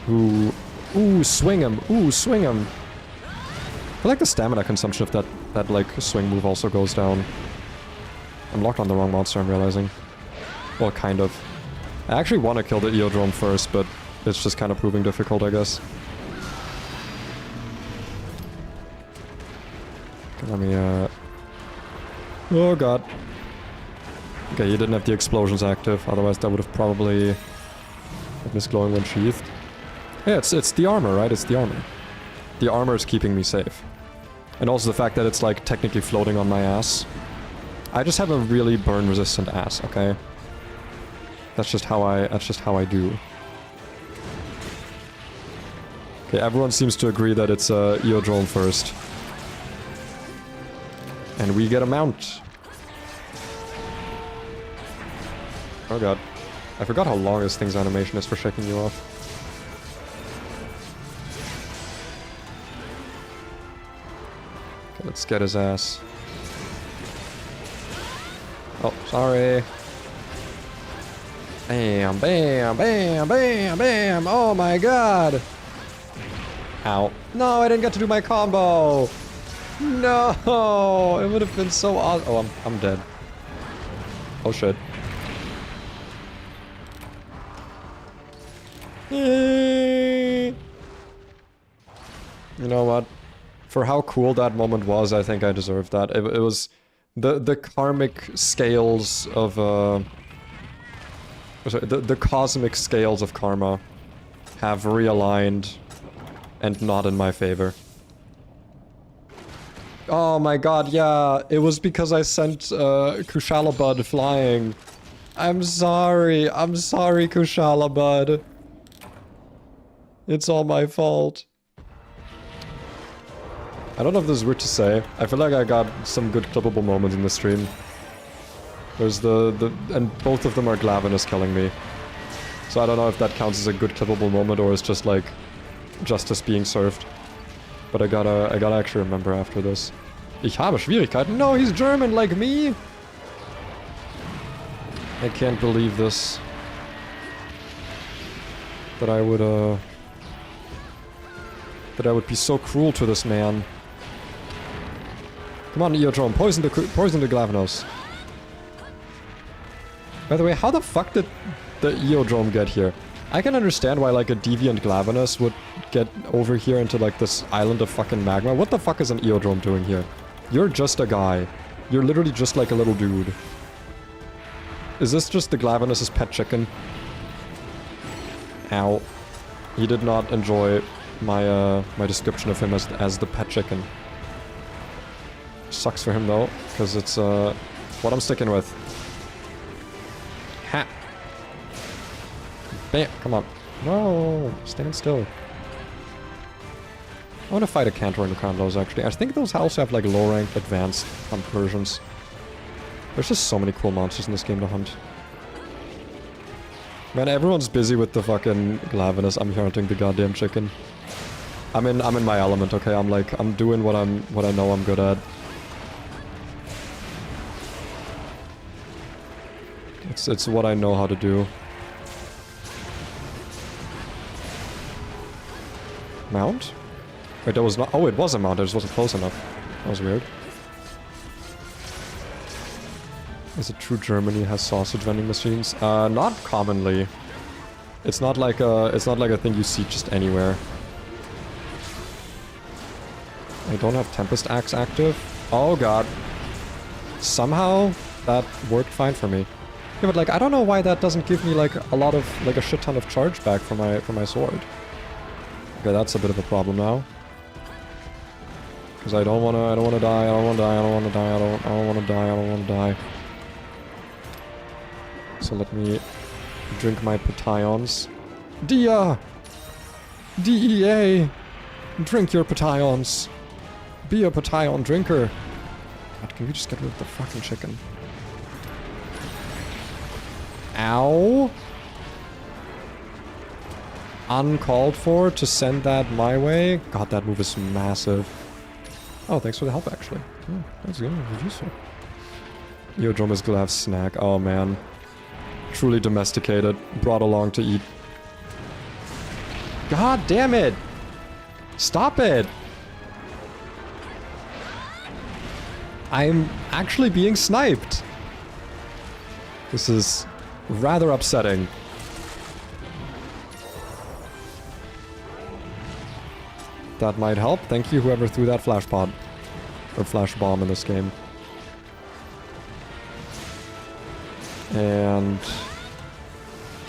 Ooh. Ooh, swing him. Ooh, swing him. I like the stamina consumption if that like, swing move also goes down. I'm locked on the wrong monster, I'm realizing. Well, kind of. I actually want to kill the Eodrome first, but it's just kind of proving difficult, I guess. Okay, let me, oh god. Okay, you didn't have the explosions active, otherwise that would have probably... missed glowing when sheathed. Yeah, it's the armor, right? It's the armor. The armor is keeping me safe. And also the fact that it's, like, technically floating on my ass. I just have a really burn-resistant ass, okay? That's just how I do. Okay, everyone seems to agree that it's Eodrome first. And we get a mount. Oh god. I forgot how long this thing's animation is for shaking you off. Okay, let's get his ass. Oh, sorry. Bam, bam, bam, bam, bam. Oh my god. Ow. No, I didn't get to do my combo. No, it would have been so awesome. Oh, I'm dead. Oh shit. You know what? For how cool that moment was, I think I deserved that. It was the karmic scales of sorry, the cosmic scales of karma have realigned and not in my favor. Oh my god, yeah, it was because I sent Kushalabud flying. I'm sorry, Kushalabud. It's all my fault. I don't know if this is weird to say. I feel like I got some good clippable moments in the stream. There's and both of them are glavenus killing me. So I don't know if that counts as a good clippable moment or it's just like justice being served. But I gotta actually remember after this. Ich habe Schwierigkeiten. No, he's German like me! I can't believe this. That I would be so cruel to this man. Come on, Eodrome, poison the glavenus. By the way, how the fuck did the Eodrome get here? I can understand why, like, a deviant glavenus would get over here into, like, this island of fucking magma. What the fuck is an Eodrome doing here? You're just a guy. You're literally just like a little dude. Is this just the glavenus's pet chicken? Ow. He did not enjoy my my description of him as the pet chicken. Sucks for him though, because it's what I'm sticking with. Ha! Bam! Come on. No! Stand still. I want to fight a Cantor and Condos actually. I think those also have like low ranked advanced hunt versions. There's just so many cool monsters in this game to hunt. Man, everyone's busy with the fucking glavenus. I'm here hunting the goddamn chicken. I'm in my element, okay? I'm doing what I know I'm good at. It's what I know how to do. Mount? Wait, that was not... Oh, it was a mount, I just wasn't close enough. That was weird. Is it true Germany has sausage vending machines? Not commonly. It's not like a thing you see just anywhere. I don't have Tempest Axe active. Oh god. Somehow that worked fine for me. Yeah, but like I don't know why that doesn't give me like a lot of like a shit ton of charge back for my sword. Okay, that's a bit of a problem now. Because I don't wanna die, I don't wanna die, I don't wanna die, I don't wanna die, I don't wanna die. So let me drink my potions. Dia! DEA! Drink your potions. Be a potion drinker. God, can we just get rid of the fucking chicken? Ow. Uncalled for to send that my way. God, that move is massive. Oh, thanks for the help, actually. Oh, that's good. That's useful. Eardrum is glove snack. Oh, man. Truly domesticated. Brought along to eat. God damn it! Stop it! I'm actually being sniped. This is rather upsetting. That might help. Thank you, whoever threw that flash pod. Or flash bomb in this game. And...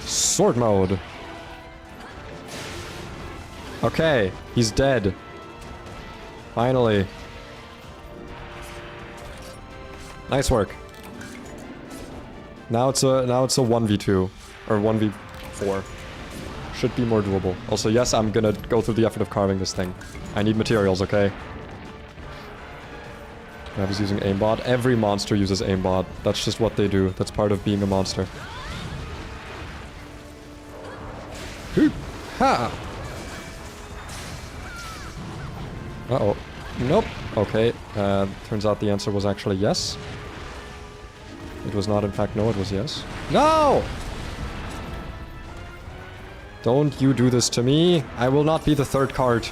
sword mode. Okay, he's dead. Finally. Nice work. Now it's a 1v2 or 1v4. Should be more doable. Also, yes, I'm gonna go through the effort of carving this thing. I need materials, okay? I was using aimbot. Every monster uses aimbot. That's just what they do. That's part of being a monster. Ha! Uh-oh. Nope. Okay. Turns out the answer was actually yes. It was not in fact no, it was yes. No! Don't you do this to me. I will not be the third card.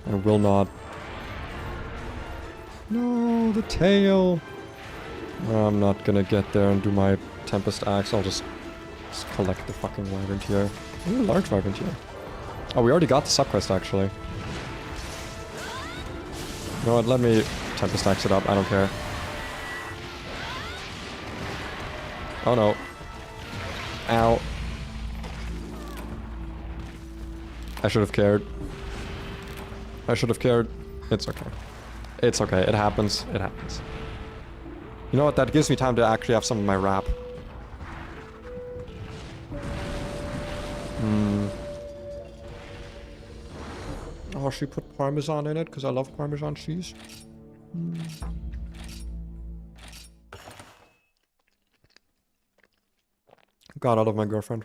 I will not. No, the tail. I'm not gonna get there and do my Tempest Axe. I'll just collect the fucking Vibrant here. Ooh, large Vibrant here. Oh, we already got the subquest, actually. You know what, let me Tempest Axe it up, I don't care. Oh no. Ow. I should have cared. I should have cared. It's okay. It's okay, it happens. It happens. You know what, that gives me time to actually have some of my wrap. Oh, she put Parmesan in it because I love Parmesan cheese. God, I love my girlfriend.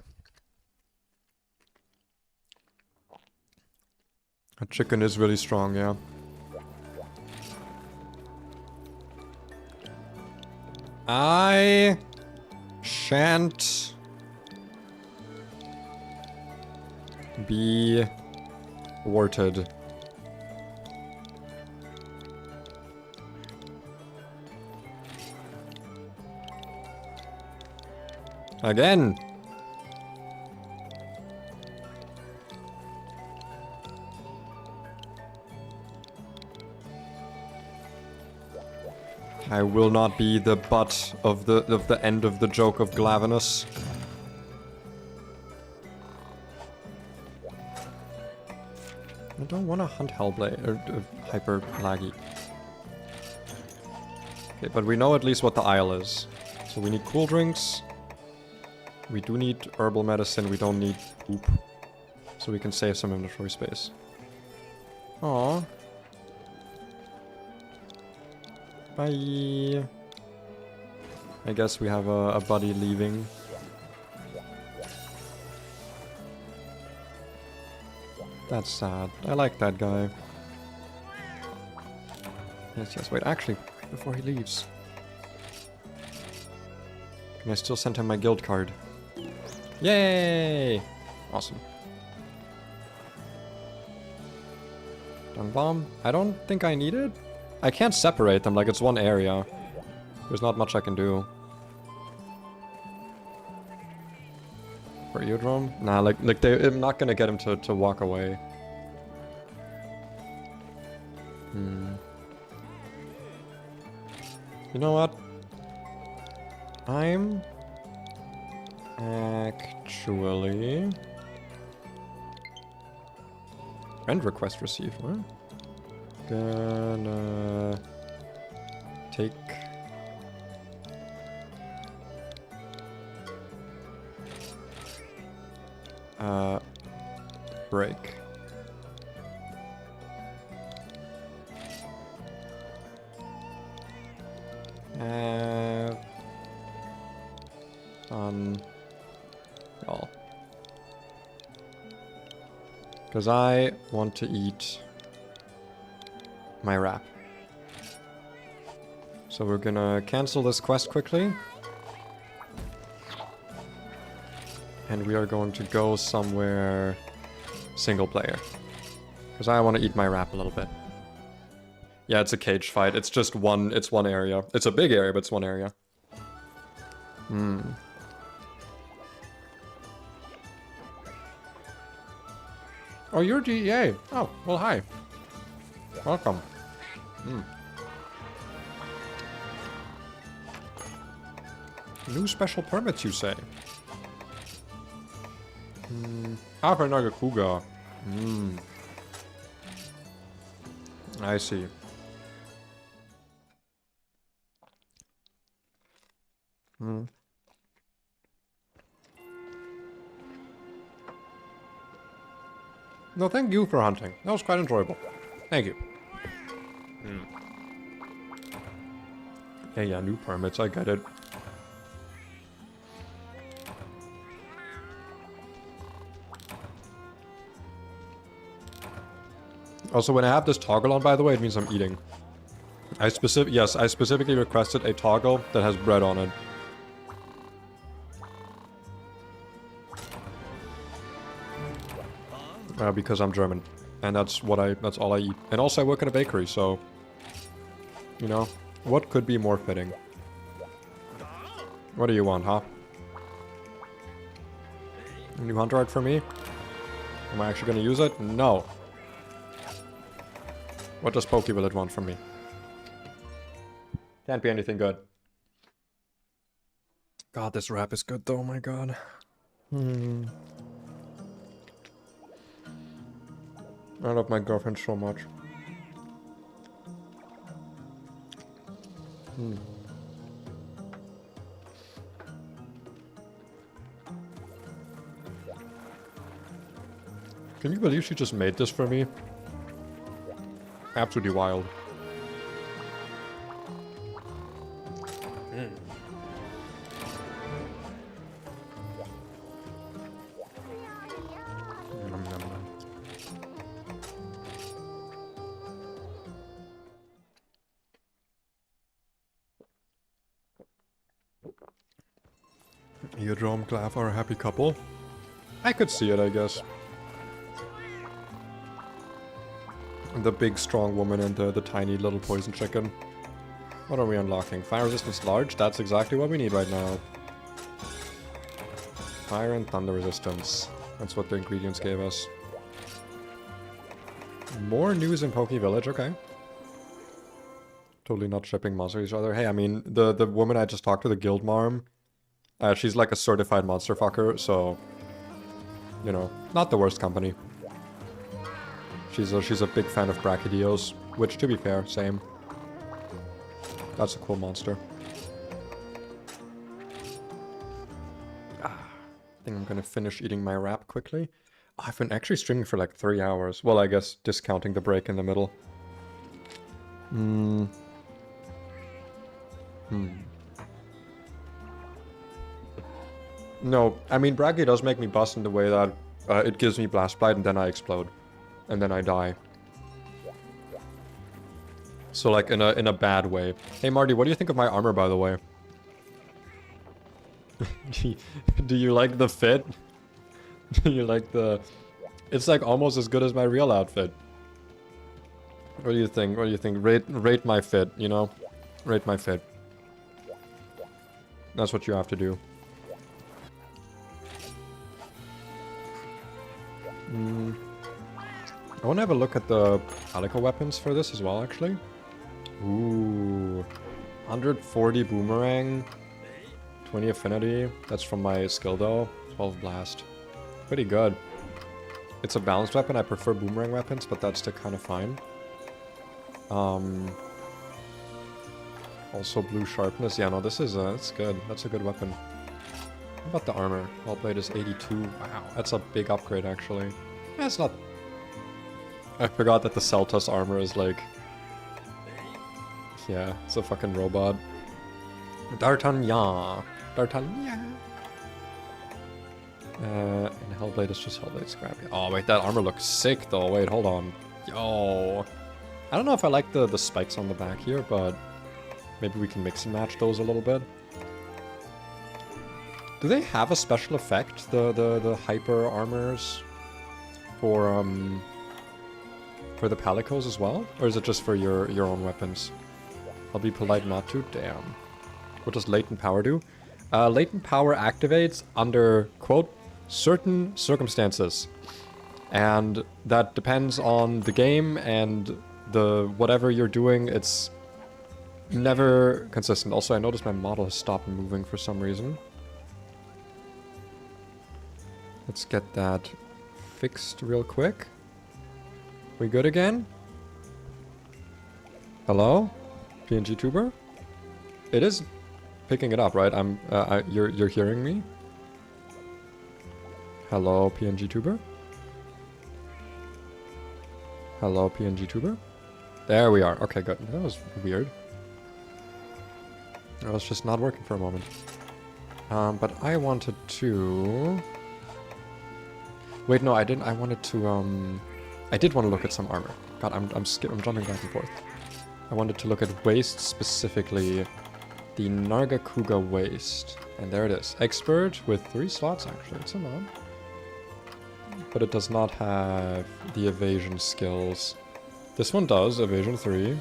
That chicken is really strong, yeah. I shan't be warted. Again. I will not be the butt of the end of the joke of glavenus. I don't want to hunt hellblade or hyper laggy. Okay, but we know at least what the isle is. So we need cool drinks. We do need herbal medicine. We don't need poop. So we can save some inventory space. Aww. Bye. I guess we have a buddy leaving. That's sad. I like that guy. Yes, yes, wait, actually, before he leaves. Can I still send him my guild card? Yay! Awesome. Dung bomb? I don't think I need it. I can't separate them, like it's one area. There's not much I can do. For eardrum? Nah, like I'm not gonna get him to walk away. You know what? I'm actually friend request received. What? Gonna take break. Y'all. Because I want to eat my wrap. So we're gonna cancel this quest quickly. And we are going to go somewhere single player. Because I want to eat my wrap a little bit. Yeah, it's a cage fight. It's just one area. It's a big area, but it's one area. Oh, you're DEA. Oh, well, hi. Welcome. New special permits, you say? Half another cougar. I see. No, thank you for hunting. That was quite enjoyable. Thank you. Yeah, new permits, I get it. Also, when I have this toggle on, by the way, it means I'm eating. I specifically requested a toggle that has bread on it. Because I'm German. And that's all I eat. And also I work in a bakery, so... You know, what could be more fitting? What do you want, huh? A new hunter art for me? Am I actually gonna use it? No. What does Poke Village want from me? Can't be anything good. God, this wrap is good though, oh my god. I love my girlfriend so much. Can you believe she just made this for me? Absolutely wild. Eardrum, Glav are a happy couple. I could see it, I guess. The big strong woman and the tiny little poison chicken. What are we unlocking? Fire resistance large? That's exactly what we need right now. Fire and thunder resistance. That's what the ingredients gave us. More news in Poke Village, okay. Totally not shipping monsters each other. Hey, I mean, the woman I just talked to, the guild marm, she's like a certified monster fucker, so... You know, not the worst company. She's a big fan of Brachydios, which, to be fair, same. That's a cool monster. I think I'm gonna finish eating my wrap quickly. I've been actually streaming for like 3 hours. Well, I guess discounting the break in the middle. No, I mean, Brachy does make me bust in the way that it gives me Blast Blight and then I explode. And then I die. So like in a bad way. Hey Marty, what do you think of my armor, by the way? Do you like the fit? Do you like the... It's like almost as good as my real outfit. What do you think? What do you think? Rate my fit, you know? Rate my fit. That's what you have to do. I want to have a look at the Calico weapons for this as well, actually. Ooh. 140 boomerang. 20 affinity. That's from my skill though. 12 blast. Pretty good. It's a balanced weapon. I prefer boomerang weapons, but that's still kind of fine. Also blue sharpness. Yeah, no, this is it's good. That's a good weapon. How about the armor? Hellblade is 82. Wow, that's a big upgrade actually. That's not... I forgot that the Celta's armor is like... Yeah, it's a fucking robot. D'Artagnan. D'Artagnan. And Hellblade is just Hellblade Scrappy. Oh, wait, that armor looks sick, though. Wait, hold on. Yo. I don't know if I like the spikes on the back here, but maybe we can mix and match those a little bit. Do they have a special effect, the hyper armors, for the palicos as well? Or is it just for your own weapons? I'll be polite not to. Damn. What does latent power do? Latent power activates under, quote, certain circumstances. And that depends on the game and the whatever you're doing. It's never consistent. Also, I noticed my model has stopped moving for some reason. Let's get that fixed real quick. We good again? Hello? PNG tuber? It is picking it up, right? You're hearing me? Hello, PNG tuber? Hello, PNG tuber? There we are. Okay, good. That was weird. That was just not working for a moment. But I wanted to... Wait, no, I didn't. I wanted to, I did want to look at some armor. God, I'm jumping back and forth. I wanted to look at waist, specifically the Nargacuga waist. And there it is. Expert with 3 slots, actually. It's a mod. But it does not have the evasion skills. This one does, evasion 3.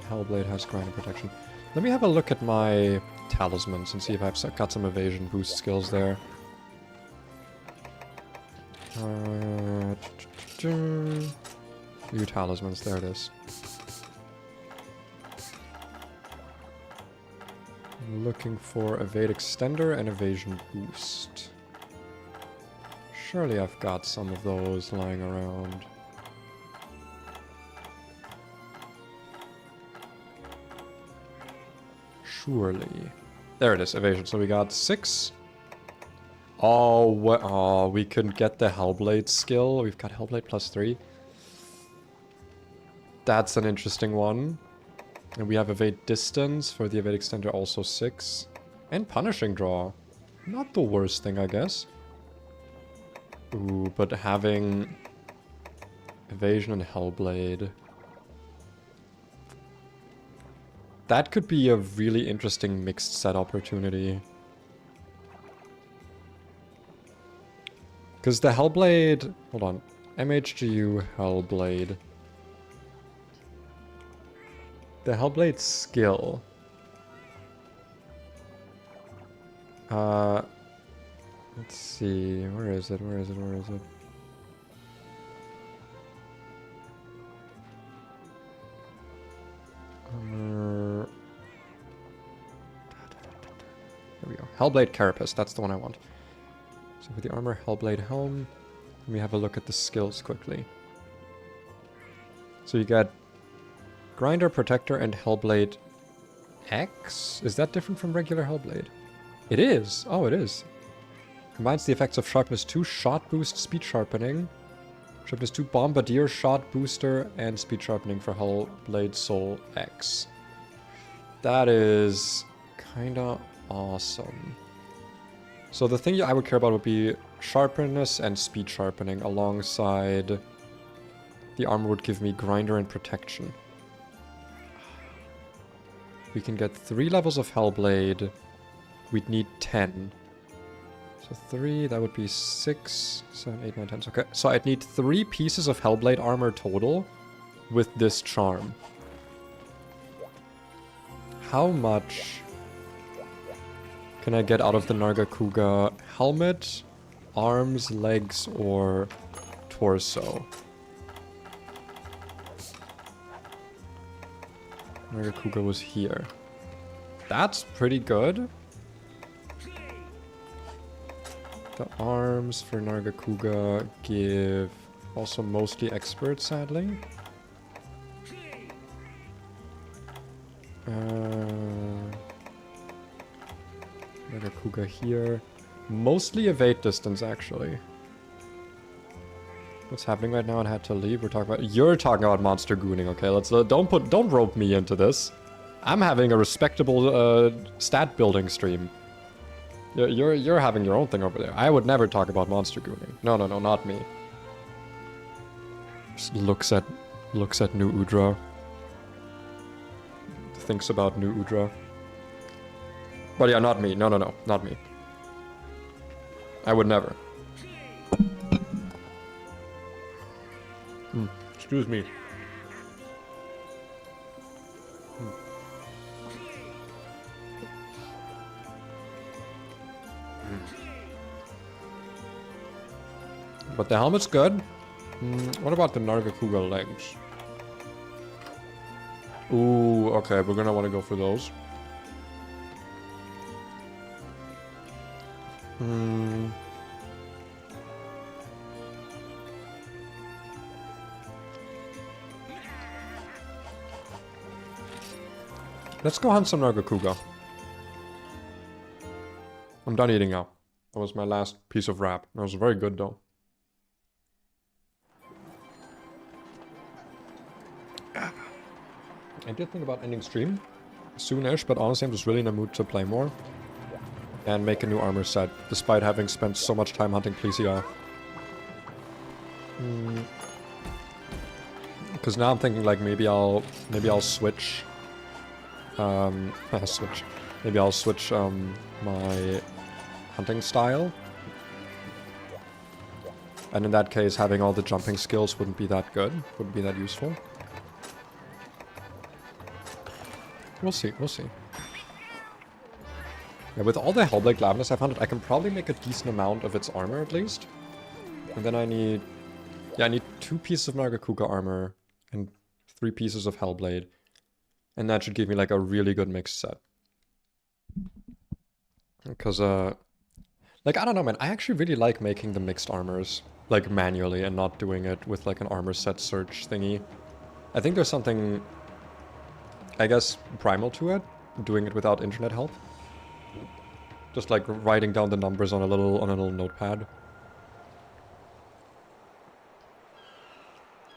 Hellblade has grind and protection. Let me have a look at my talismans and see if I've got some evasion boost skills there. View talismans, there it is. I'm looking for evade extender and evasion boost. Surely I've got some of those lying around. Surely. There it is, evasion. So we got 6. Oh, we couldn't get the Hellblade skill. We've got Hellblade plus 3. That's an interesting one. And we have evade distance for the evade extender, also 6. And punishing draw. Not the worst thing, I guess. Ooh, but having evasion and Hellblade... That could be a really interesting mixed set opportunity. Because the Hellblade... Hold on. MHGU Hellblade. The Hellblade skill. Let's see. Where is it? Where is it? Where is it? There we go. Hellblade Carapace. That's the one I want. So for the armor, Hellblade Helm. Let me have a look at the skills quickly. So you got Grinder, Protector, and Hellblade X? Is that different from regular Hellblade? It is! Oh, it is. Combines the effects of Sharpness 2, Shot Boost, Speed Sharpening. Sharpness 2, Bombardier, Shot Booster, and Speed Sharpening for Hellblade Soul X. That is kinda awesome. So the thing I would care about would be Sharpness and Speed Sharpening alongside the armor would give me Grinder and Protection. We can get 3 levels of Hellblade. We'd need 10. So 3, that would be 6, 7, 8, 9, 10. Okay, so I'd need 3 pieces of Hellblade armor total with this charm. How much can I get out of the Nargacuga helmet, arms, legs, or torso? Nargacuga was here. That's pretty good. The arms for Nargacuga give also mostly expert, sadly. Kuga here. Mostly evade distance, actually. What's happening right now? I had to leave. We're talking about... You're talking about monster gooning, okay? Don't rope me into this. I'm having a respectable stat building stream. You're having your own thing over there. I would never talk about monster gooning. No, not me. Just looks at New Udra. Thinks about New Udra. But yeah, not me. No, not me. I would never. Excuse me. But the helmet's good. What about the Nargacuga legs? Ooh, okay, we're gonna want to go for those. Let's go hunt some Nargacuga. I'm done eating now. That was my last piece of wrap. That was very good though. I did think about ending stream soonish, but honestly I'm just really in the mood to play more. And make a new armor set, despite having spent so much time hunting Plesia. Because now I'm thinking like maybe I'll switch. Maybe I'll switch my hunting style. And in that case, having all the jumping skills wouldn't be that good. Wouldn't be that useful. We'll see, we'll see. Yeah, with all the hellblade glavenus I've hunted, I can probably make a decent amount of its armor at least. And then I need... Yeah, I need 2 pieces of Nargacuga armor and 3 pieces of hellblade. And that should give me like a really good mixed set. Because, like, I don't know, man. I actually really like making the mixed armors, like, manually and not doing it with, like, an armor set search thingy. I think there's something, I guess, primal to it, doing it without internet help. Just, like, writing down the numbers on a little notepad.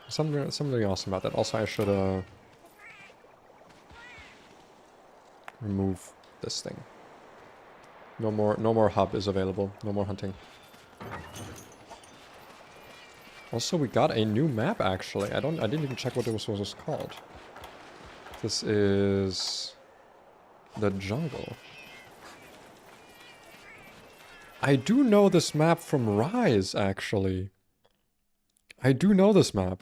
Something really awesome about that. Also, I should, remove this thing. No more hub is available. No more hunting. Also, we got a new map actually. I didn't even check what it was called. This is the jungle. I do know this map from Rise actually. I do know this map.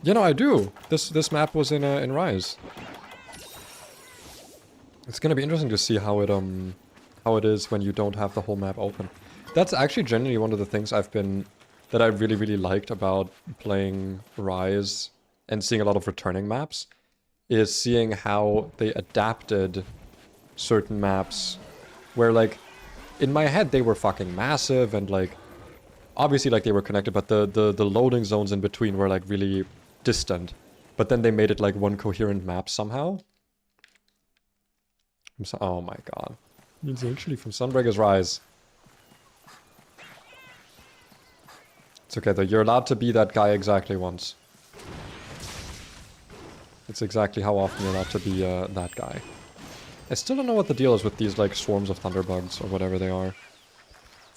You know, I do. This map was in Rise. It's gonna be interesting to see how it is when you don't have the whole map open. That's actually genuinely one of the things that I really liked about playing Rise and seeing a lot of returning maps, is seeing how they adapted certain maps where, like, in my head they were fucking massive and, like, obviously, like, they were connected, but the loading zones in between were, like, really distant. But then they made it, like, one coherent map somehow. Oh my god. It's actually from Sunbreaker's Rise. It's okay though, you're allowed to be that guy exactly once. It's exactly how often you're allowed to be that guy. I still don't know what the deal is with these, like, swarms of thunderbugs or whatever they are.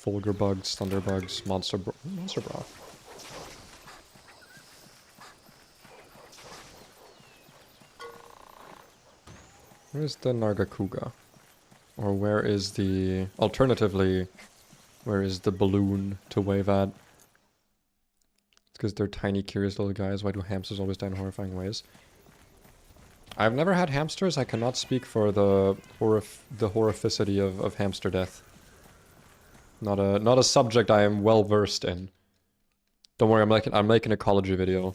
Fulgur bugs, thunderbugs, monster bra. Where's the Nargacuga? Or where is the... Alternatively, where is the balloon to wave at? It's because they're tiny, curious little guys. Why do hamsters always die in horrifying ways? I've never had hamsters. I cannot speak for the horrificity of hamster death. Not a subject I am well versed in. Don't worry, I'm making an ecology video.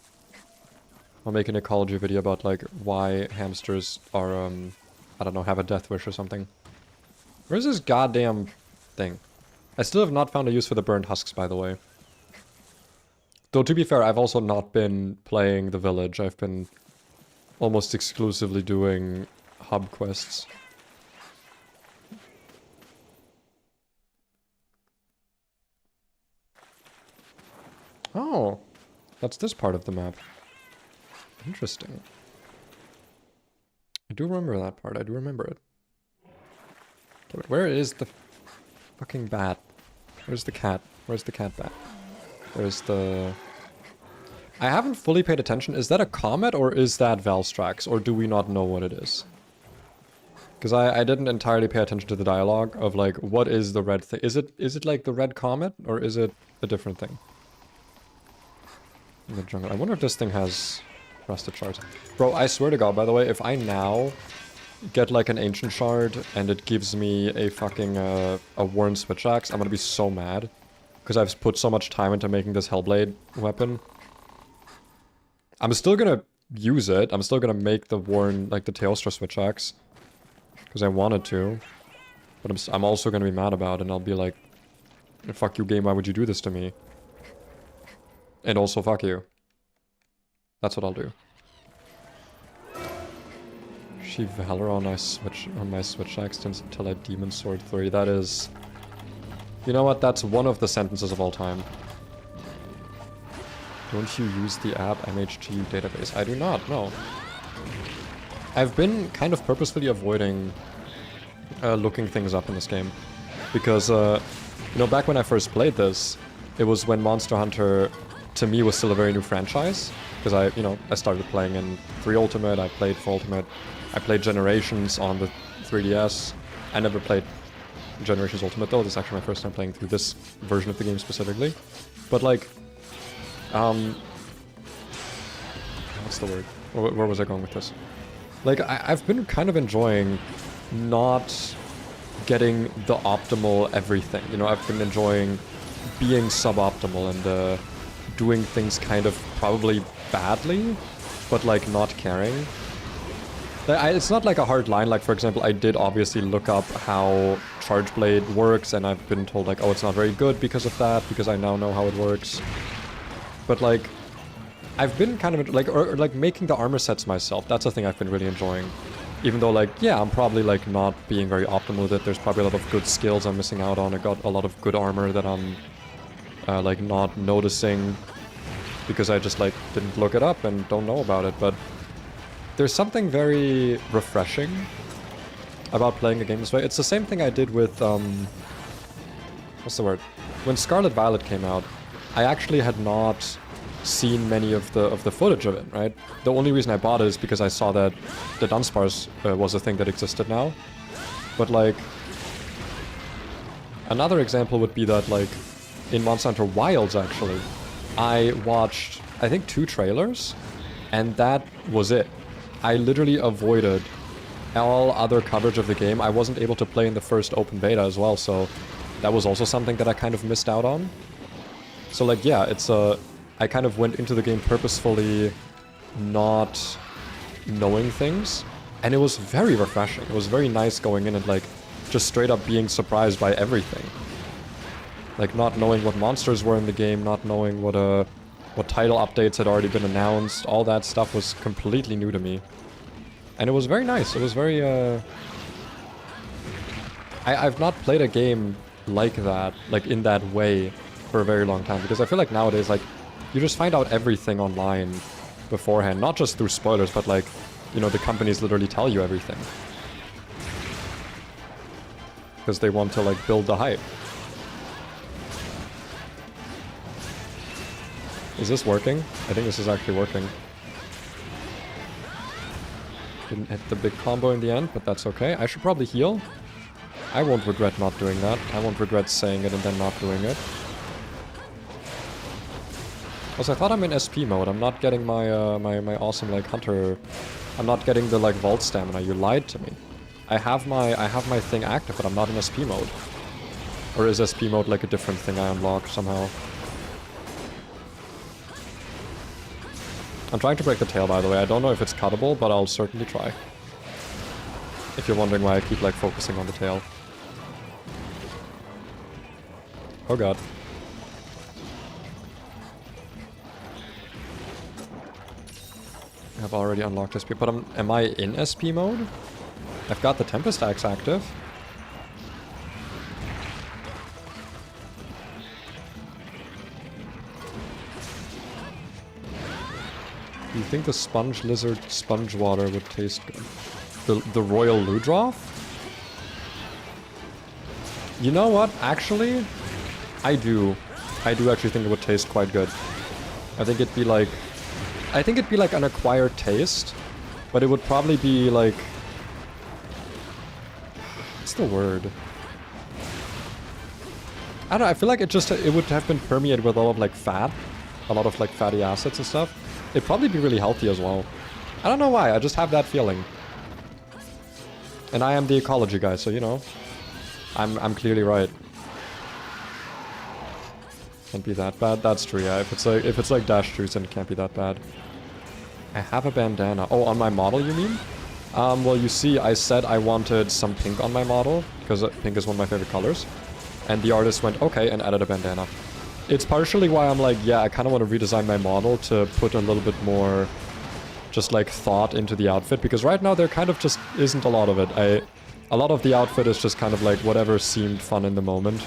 I'll make an ecology video about, like, why hamsters are, I don't know, have a death wish or something. Where's this goddamn thing? I still have not found a use for the burned husks, by the way. Though, to be fair, I've also not been playing the village. I've been almost exclusively doing hub quests. Oh, that's this part of the map. Interesting. I do remember that part. I do remember it. Okay, wait, where is the fucking bat? Where's the cat? Where's the cat bat? There's the... I haven't fully paid attention. Is that a comet or is that Valstrax? Or do we not know what it is? Because I didn't entirely pay attention to the dialogue of like, what is the red thing? Is it like the red comet or is it a different thing? In the jungle. I wonder if this thing has rusted shards. Bro, I swear to God, by the way, if I now get like an ancient shard and it gives me a fucking a worn SwitchAxe, I'm gonna be so mad. Because I've put so much time into making this hellblade weapon. I'm still gonna use it. I'm still gonna make the worn, like the Teostra SwitchAxe. Because I wanted to. But I'm also gonna be mad about it and I'll be like, fuck you game, why would you do this to me? And also fuck you. That's what I'll do. She Valor on my SwitchAxe until I Demon Sword 3. That is... You know what? That's one of the sentences of all time. Don't you use the app MHG database? I do not, no. I've been kind of purposefully avoiding looking things up in this game. Because, you know, back when I first played this, it was when Monster Hunter, to me, was still a very new franchise. Because I started playing in 3 Ultimate, I played 4 Ultimate, I played Generations on the 3DS. I never played Generations Ultimate though. This is actually my first time playing through this version of the game specifically. But like, what's the word? Where was I going with this? Like, I've been kind of enjoying not getting the optimal everything. You know, I've been enjoying being suboptimal and doing things kind of probably badly, but like not caring. It's not like a hard line. Like, for example, I did obviously look up how Charge Blade works, and I've been told, like, oh, it's not very good because of that, because I now know how it works. But, like, I've been kind of, like, or like, making the armor sets myself. That's a thing I've been really enjoying. Even though, like, yeah, I'm probably, like, not being very optimal with it. There's probably a lot of good skills I'm missing out on. I got a lot of good armor that I'm, like, not noticing because I just, like, didn't look it up and don't know about it, but... There's something very refreshing about playing a game this way. It's the same thing I did with, what's the word? When Scarlet Violet came out, I actually had not seen many of the footage of it, right? The only reason I bought it is because I saw that the Dunsparce was a thing that existed now. But, like, another example would be that, like, in Monster Hunter Wilds, actually, I watched, I think, 2 trailers, and that was it. I literally avoided all other coverage of the game. I wasn't able to play in the first open beta as well, so that was also something that I kind of missed out on. So, like, yeah, it's I kind of went into the game purposefully not knowing things, and it was very refreshing. It was very nice going in and, like, just straight up being surprised by everything. Like, not knowing what monsters were in the game, not knowing what title updates had already been announced. All that stuff was completely new to me. And it was very nice. It was very, I've not played a game like that, like in that way, for a very long time. Because I feel like nowadays, like, you just find out everything online beforehand. Not just through spoilers, but like, you know, the companies literally tell you everything. Because they want to, like, build the hype. Is this working? I think this is actually working. Didn't hit the big combo in the end, but that's okay. I should probably heal. I won't regret not doing that. I won't regret saying it and then not doing it. Also, I thought I'm in SP mode. I'm not getting my my awesome, like, hunter... I'm not getting the, like, vault stamina. You lied to me. I have my thing active, but I'm not in SP mode. Or is SP mode, like, a different thing I unlock somehow? I'm trying to break the tail, by the way. I don't know if it's cuttable, but I'll certainly try. If you're wondering why I keep, like, focusing on the tail. Oh god. I've already unlocked SP, but am I in SP mode? I've got the Tempest Axe active. Do you think the Sponge Lizard Sponge Water would taste good? The Royal Ludroth? You know what? Actually, I do. I do actually think it would taste quite good. I think it'd be like an acquired taste, but it would probably be like... What's the word? I don't know, I feel like it would have been permeated with a lot of like fat. A lot of like fatty acids and stuff. It'd probably be really healthy as well. I don't know why, I just have that feeling. And I am the ecology guy, so you know. I'm clearly right. Can't be that bad. That's true, yeah. If it's like dash juice, then it can't be that bad. I have a bandana. Oh, on my model, you mean? Well, you see, I said I wanted some pink on my model, because pink is one of my favorite colors. And the artist went, okay, and added a bandana. It's partially why I'm like, yeah, I kind of want to redesign my model to put a little bit more just like thought into the outfit, because right now there kind of just isn't a lot of it. A lot of the outfit is just kind of like whatever seemed fun in the moment.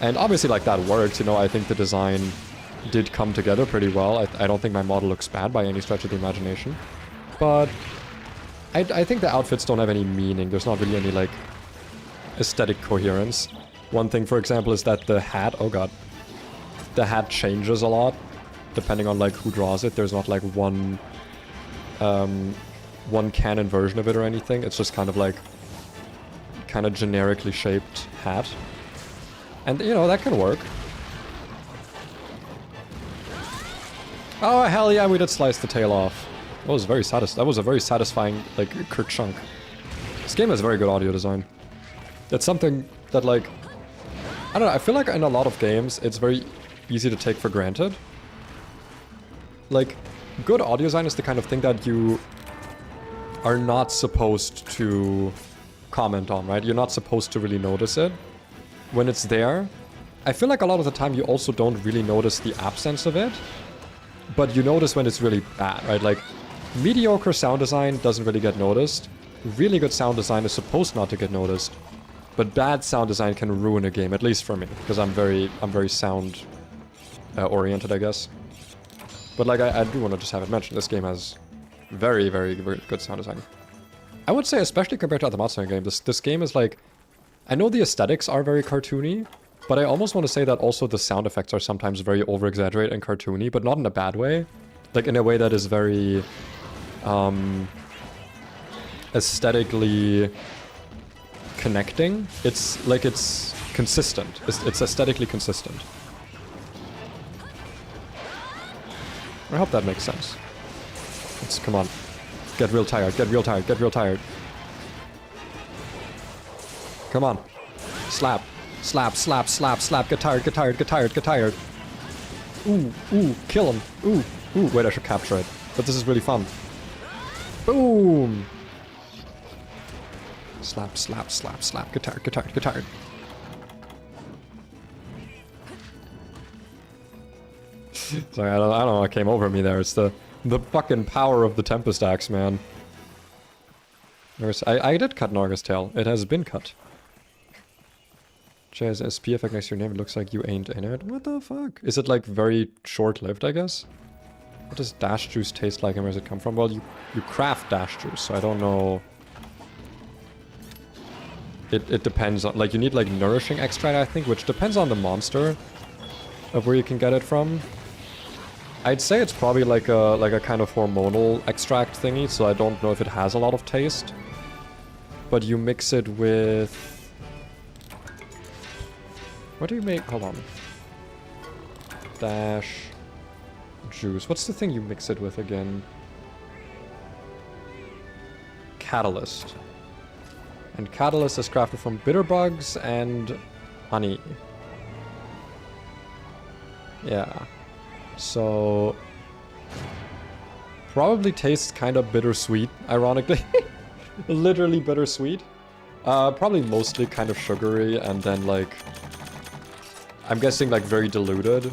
And obviously like that works, you know, I think the design did come together pretty well. I don't think my model looks bad by any stretch of the imagination. But I think the outfits don't have any meaning. There's not really any like aesthetic coherence. One thing, for example, is that the hat, oh god, the hat changes a lot depending on like who draws it. There's not like one canon version of it or anything. It's just kind of generically shaped hat. And you know, that can work. Oh hell yeah, we did slice the tail off. That was a very satisfying like kerchunk. This game has very good audio design. That's something that like, I don't know, I feel like in a lot of games it's very easy to take for granted. Like, good audio design is the kind of thing that you are not supposed to comment on, right? You're not supposed to really notice it. When it's there, I feel like a lot of the time you also don't really notice the absence of it, but you notice when it's really bad, right? Like, mediocre sound design doesn't really get noticed. Really good sound design is supposed not to get noticed. But bad sound design can ruin a game, at least for me, because I'm very sound oriented, I guess. But like, I do want to just have it mentioned, this game has very, very, very good sound design. I would say, especially compared to other Monster Hunter games, this game is like, I know the aesthetics are very cartoony, but I almost want to say that also the sound effects are sometimes very over-exaggerated and cartoony, but not in a bad way. Like, in a way that is very, aesthetically connecting. It's like, it's consistent. It's aesthetically consistent. I hope that makes sense. Come on. Get real tired, get real tired, get real tired. Come on. Slap. Slap, slap, slap, slap. Get tired, get tired, get tired, get tired. Ooh, ooh, kill him. Ooh, ooh. Wait, I should capture it. But this is really fun. Boom! Slap, slap, slap, slap. Get tired, get tired, get tired. Sorry, I don't know what came over me there. It's the fucking power of the Tempest Axe, man. I did cut Narga's tail. It has been cut. Jay has SP effect next to your name. It looks like you ain't in it. What the fuck? Is it like very short-lived, I guess? What does dash juice taste like and where does it come from? Well, you craft dash juice, so I don't know. It depends on, like, you need like nourishing extract, I think, which depends on the monster of where you can get it from. I'd say it's probably like a kind of hormonal extract thingy, so I don't know if it has a lot of taste. But you mix it with... What do you make? Hold on. Dash juice. What's the thing you mix it with again? Catalyst. And catalyst is crafted from bitter bugs and honey. Yeah. So... Probably tastes kind of bittersweet, ironically. Literally bittersweet. Probably mostly kind of sugary and then like... I'm guessing like very diluted.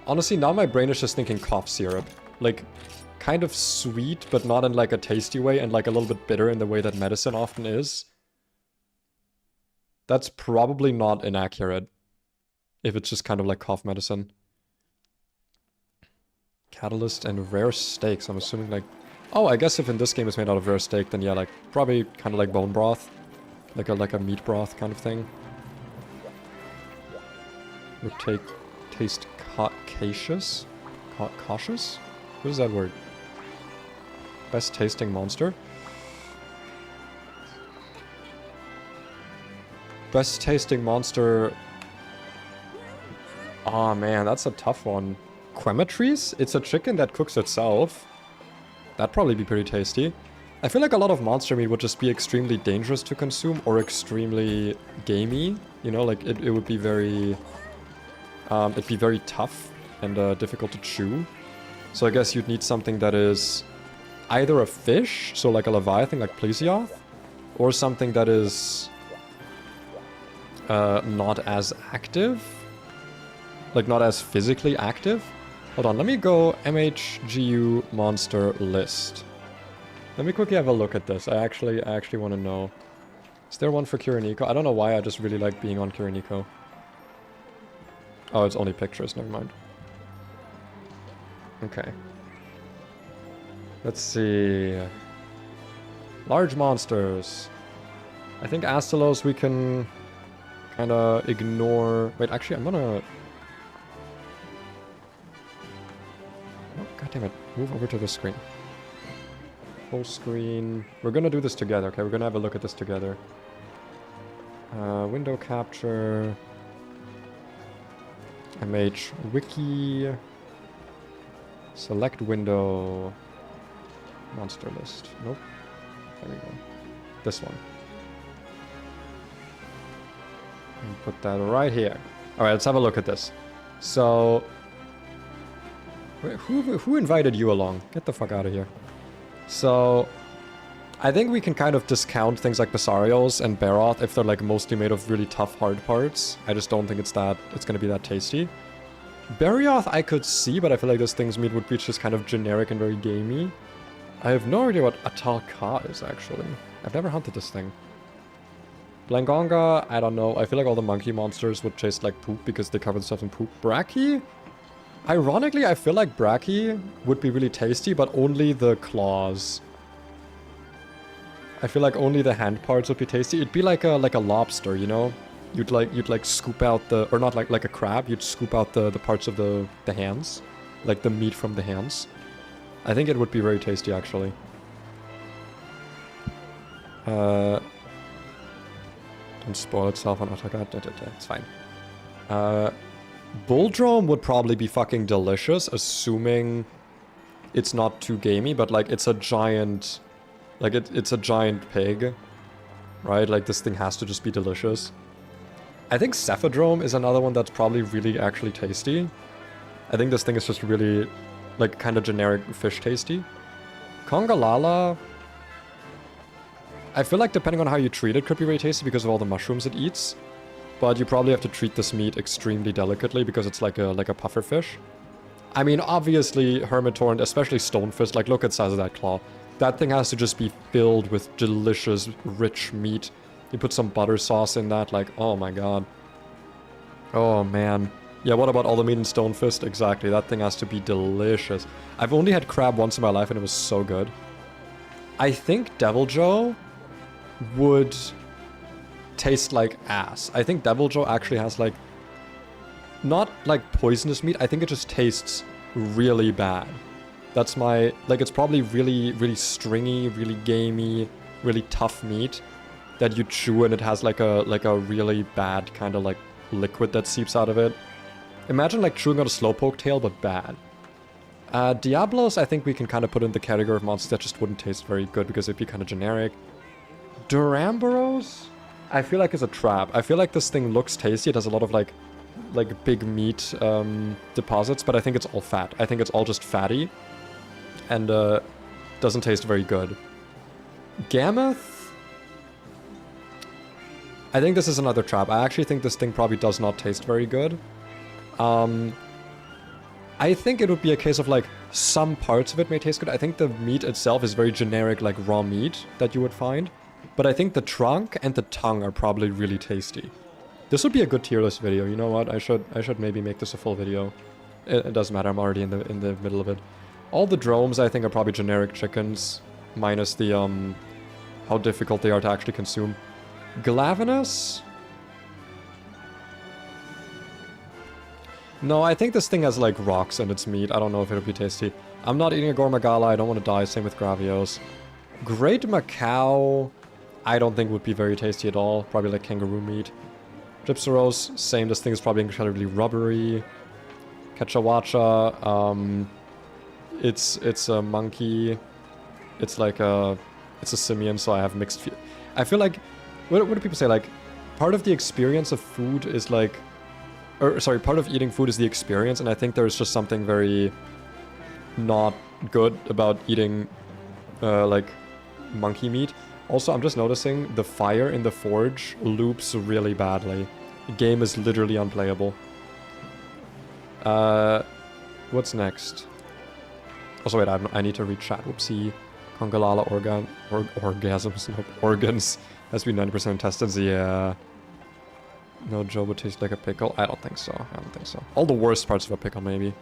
Honestly, now my brain is just thinking cough syrup. Like, kind of sweet, but not in like a tasty way, and like a little bit bitter in the way that medicine often is, that's probably not inaccurate. If it's just kind of like cough medicine. Catalyst and rare steaks. I'm assuming like... Oh, I guess if in this game it's made out of rare steak, then yeah, like probably kind of like bone broth. Like a meat broth kind of thing. Would taste cautious? Cautious? What is that word? Best tasting monster? Best tasting monster... Oh man, that's a tough one. Quematries? It's a chicken that cooks itself. That'd probably be pretty tasty. I feel like a lot of monster meat would just be extremely dangerous to consume or extremely gamey. You know, like it would be very... it'd be very tough and difficult to chew. So I guess you'd need something that is either a fish, so like a leviathan, like plesioth, or something that is not as active. Like not as physically active. Hold on, let me go MHGU monster list. Let me quickly have a look at this. I actually want to know. Is there one for Kiriniko? I don't know why, I just really like being on Kiriniko. Oh, it's only pictures, never mind. Okay. Let's see. Large monsters. I think Astalos we can kind of ignore... Wait, actually, I'm gonna... Oh, goddammit. Move over to the screen. Full screen. We're gonna do this together, okay? We're gonna have a look at this together. Window capture. MH wiki. Select window. Monster list. Nope. There we go. This one. And put that right here. Alright, let's have a look at this. So... Who invited you along? Get the fuck out of here. So... I think we can kind of discount things like Basarios and Baroth if they're like mostly made of really tough hard parts. I just don't think it's gonna be that tasty. Barioth I could see, but I feel like this thing's meat would be just kind of generic and very gamey. I have no idea what Atal Ka is, actually. I've never hunted this thing. Blangonga, I don't know. I feel like all the monkey monsters would taste like poop because they cover themselves in poop. Brachy? Ironically, I feel like Brachy would be really tasty, but only the claws. I feel like only the hand parts would be tasty. It'd be like a lobster, you know? You'd like scoop out the... Or not like a crab. You'd scoop out the parts of the hands. Like the meat from the hands. I think it would be very tasty, actually. Don't spoil itself on Otaka. It's fine. Bulldrome would probably be fucking delicious, assuming it's not too gamey, but like it's a giant... Like it's a giant pig, right? Like this thing has to just be delicious. I think Cephadrome is another one that's probably really actually tasty. I think this thing is just really like kind of generic fish tasty. Kongalala, I feel like depending on how you treat it could be very tasty because of all the mushrooms it eats. But you probably have to treat this meat extremely delicately because it's like a puffer fish. I mean, obviously Hermitaur and especially Stonefist, like look at the size of that claw. That thing has to just be filled with delicious, rich meat. You put some butter sauce in that, like, oh my god. Oh man. Yeah, what about all the meat in Stonefist? Exactly, that thing has to be delicious. I've only had crab once in my life and it was so good. I think Deviljho would taste like ass. I think Deviljho actually has like, not like poisonous meat, I think it just tastes really bad. That's my, like it's probably really, really stringy, really gamey, really tough meat that you chew and it has like a really bad kind of like liquid that seeps out of it. Imagine like chewing on a slowpoke tail, but bad. Diablos, I think we can kind of put in the category of monsters that just wouldn't taste very good because it'd be kind of generic. Duramboros, I feel like is a trap. I feel like this thing looks tasty. It has a lot of like big meat deposits, but I think it's all fat. I think it's all just fatty. And doesn't taste very good. Gammoth? I think this is another trap. I actually think this thing probably does not taste very good. I I think it would be a case of like some parts of it may taste good. I think the meat itself is very generic, like raw meat that you would find. But I think the trunk and the tongue are probably really tasty. This would be a good tier list video. You know what? I should maybe make this a full video. It doesn't matter. I'm already in the middle of it. All the dromes I think are probably generic chickens, minus the how difficult they are to actually consume. Glavenus? No, I think this thing has like rocks in its meat. I don't know if it'll be tasty. I'm not eating a Gormagala. I don't want to die. Same with Gravios. Great Macau, I don't think would be very tasty at all. Probably like kangaroo meat. Gypsaros, same. This thing is probably incredibly rubbery. Kechawacha, it's a monkey. It's like it's a simian, so I have mixed I feel like, what do people say? Like, part of the experience of food is like, or sorry, part of eating food is the experience, and I think there's just something very not good about eating like monkey meat. Also, I'm just noticing the fire in the forge loops really badly. The game is literally unplayable. What's next? Also, wait, I need to read chat. Whoopsie. Congalala orgasms, no, organs. Has been 90% intestines, yeah. No, Joe would taste like a pickle. I don't think so. I don't think so. All the worst parts of a pickle, maybe.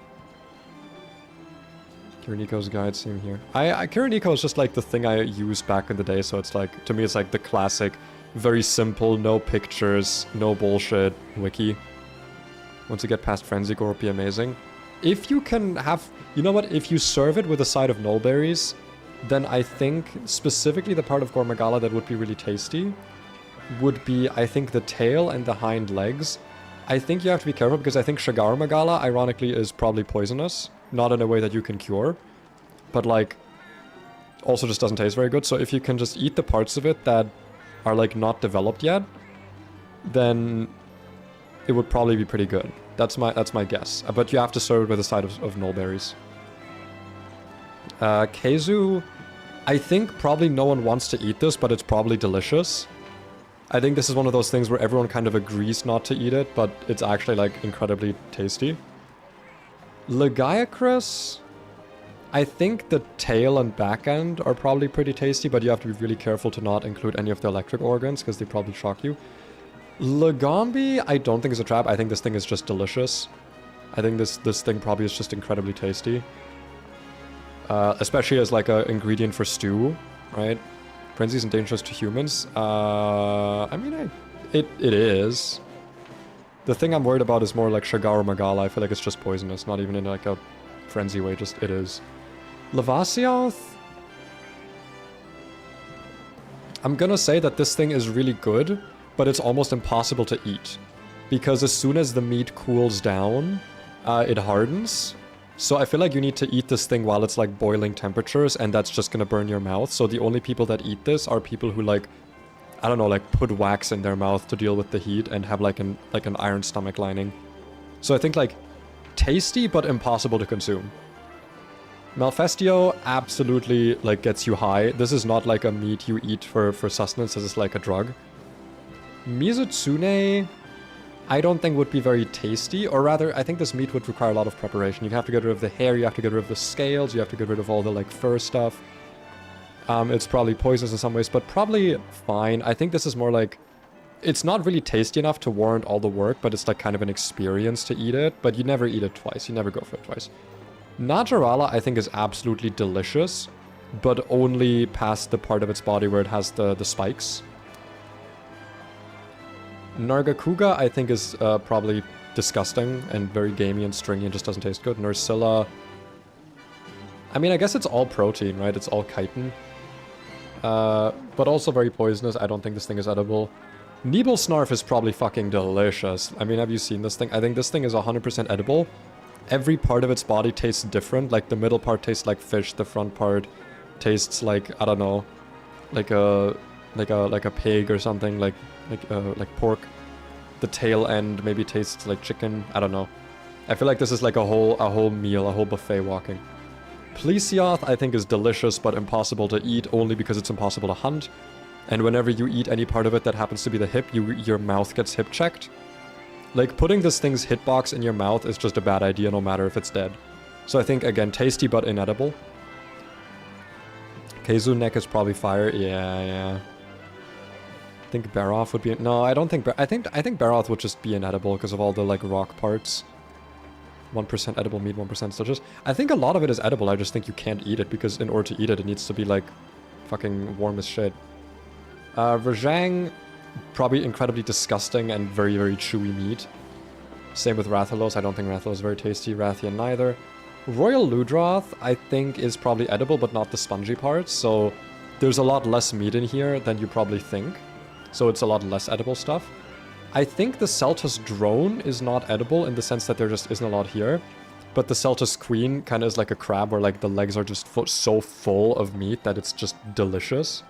Kiriniko's guide, same here. Kiriniko is just like the thing I used back in the day, so it's like, to me it's like the classic, very simple, no pictures, no bullshit wiki. Once you get past Frenzy Gore, it'll be amazing. If you can have, you know what, if you serve it with a side of nullberries, then I think specifically the part of Gormagala that would be really tasty would be, I think, the tail and the hind legs. I think you have to be careful because I think Shagar Magala, ironically, is probably poisonous. Not in a way that you can cure, but like, also just doesn't taste very good. So if you can just eat the parts of it that are like not developed yet, then it would probably be pretty good. That's my guess. But you have to serve it with a side of nullberries. Keizu, I think probably no one wants to eat this, but it's probably delicious. I think this is one of those things where everyone kind of agrees not to eat it, but it's actually like incredibly tasty. Legiacris, I think the tail and back end are probably pretty tasty, but you have to be really careful to not include any of the electric organs because they probably shock you. Legombi, I don't think is a trap. I think this thing is just delicious. I think this thing probably is just incredibly tasty. Especially as like an ingredient for stew, right? Frenzy isn't dangerous to humans. I mean, it is. The thing I'm worried about is more like Shagar Magala. I feel like it's just poisonous, not even in like a frenzy way, just it is. Lavasioth? I'm gonna say that this thing is really good, but it's almost impossible to eat. Because as soon as the meat cools down, it hardens. So I feel like you need to eat this thing while it's like boiling temperatures, and that's just gonna burn your mouth. So the only people that eat this are people who like, I don't know, like put wax in their mouth to deal with the heat and have like an iron stomach lining. So I think like tasty but impossible to consume. Malfestio absolutely like gets you high. This is not like a meat you eat for sustenance. This is like a drug. Mizutsune, I don't think would be very tasty, or rather, I think this meat would require a lot of preparation. You have to get rid of the hair, you have to get rid of the scales, you have to get rid of all the like fur stuff. It's probably poisonous in some ways, but probably fine. I think this is more like, it's not really tasty enough to warrant all the work, but it's like kind of an experience to eat it, but you never eat it twice. You never go for it twice. Najarala, I think, is absolutely delicious, but only past the part of its body where it has the spikes. Nargacuga, I think, is probably disgusting and very gamey and stringy and just doesn't taste good. Nursilla, I mean, I guess it's all protein, right? It's all chitin. But also very poisonous. I don't think this thing is edible. Nibelsnarf is probably fucking delicious. I mean, have you seen this thing? I think this thing is 100% edible. Every part of its body tastes different. Like, the middle part tastes like fish. The front part tastes like, I don't know, like a pig or something, like pork. The tail end maybe tastes like chicken. I don't know. I feel like this is like a whole meal, a whole buffet walking. Plesioth, I think, is delicious but impossible to eat only because it's impossible to hunt. And whenever you eat any part of it that happens to be the hip, your mouth gets hip checked. Like, putting this thing's hitbox in your mouth is just a bad idea no matter if it's dead. So I think, again, tasty but inedible. Keizu neck is probably fire. Yeah. I think Baroth would be... No, I don't think... I think Baroth would just be inedible because of all the, like, rock parts. 1% edible meat, 1% delicious. I think a lot of it is edible. I just think you can't eat it because in order to eat it, it needs to be, like, fucking warm as shit. Rajang, probably incredibly disgusting and very, very chewy meat. Same with Rathalos. I don't think Rathalos is very tasty. Rathian neither. Royal Ludroth, I think, is probably edible, but not the spongy parts. So there's a lot less meat in here than you probably think. So it's a lot less edible stuff. I think the Celtus drone is not edible in the sense that there just isn't a lot here. But the Celtus queen kind of is like a crab where like the legs are just so full of meat that it's just delicious.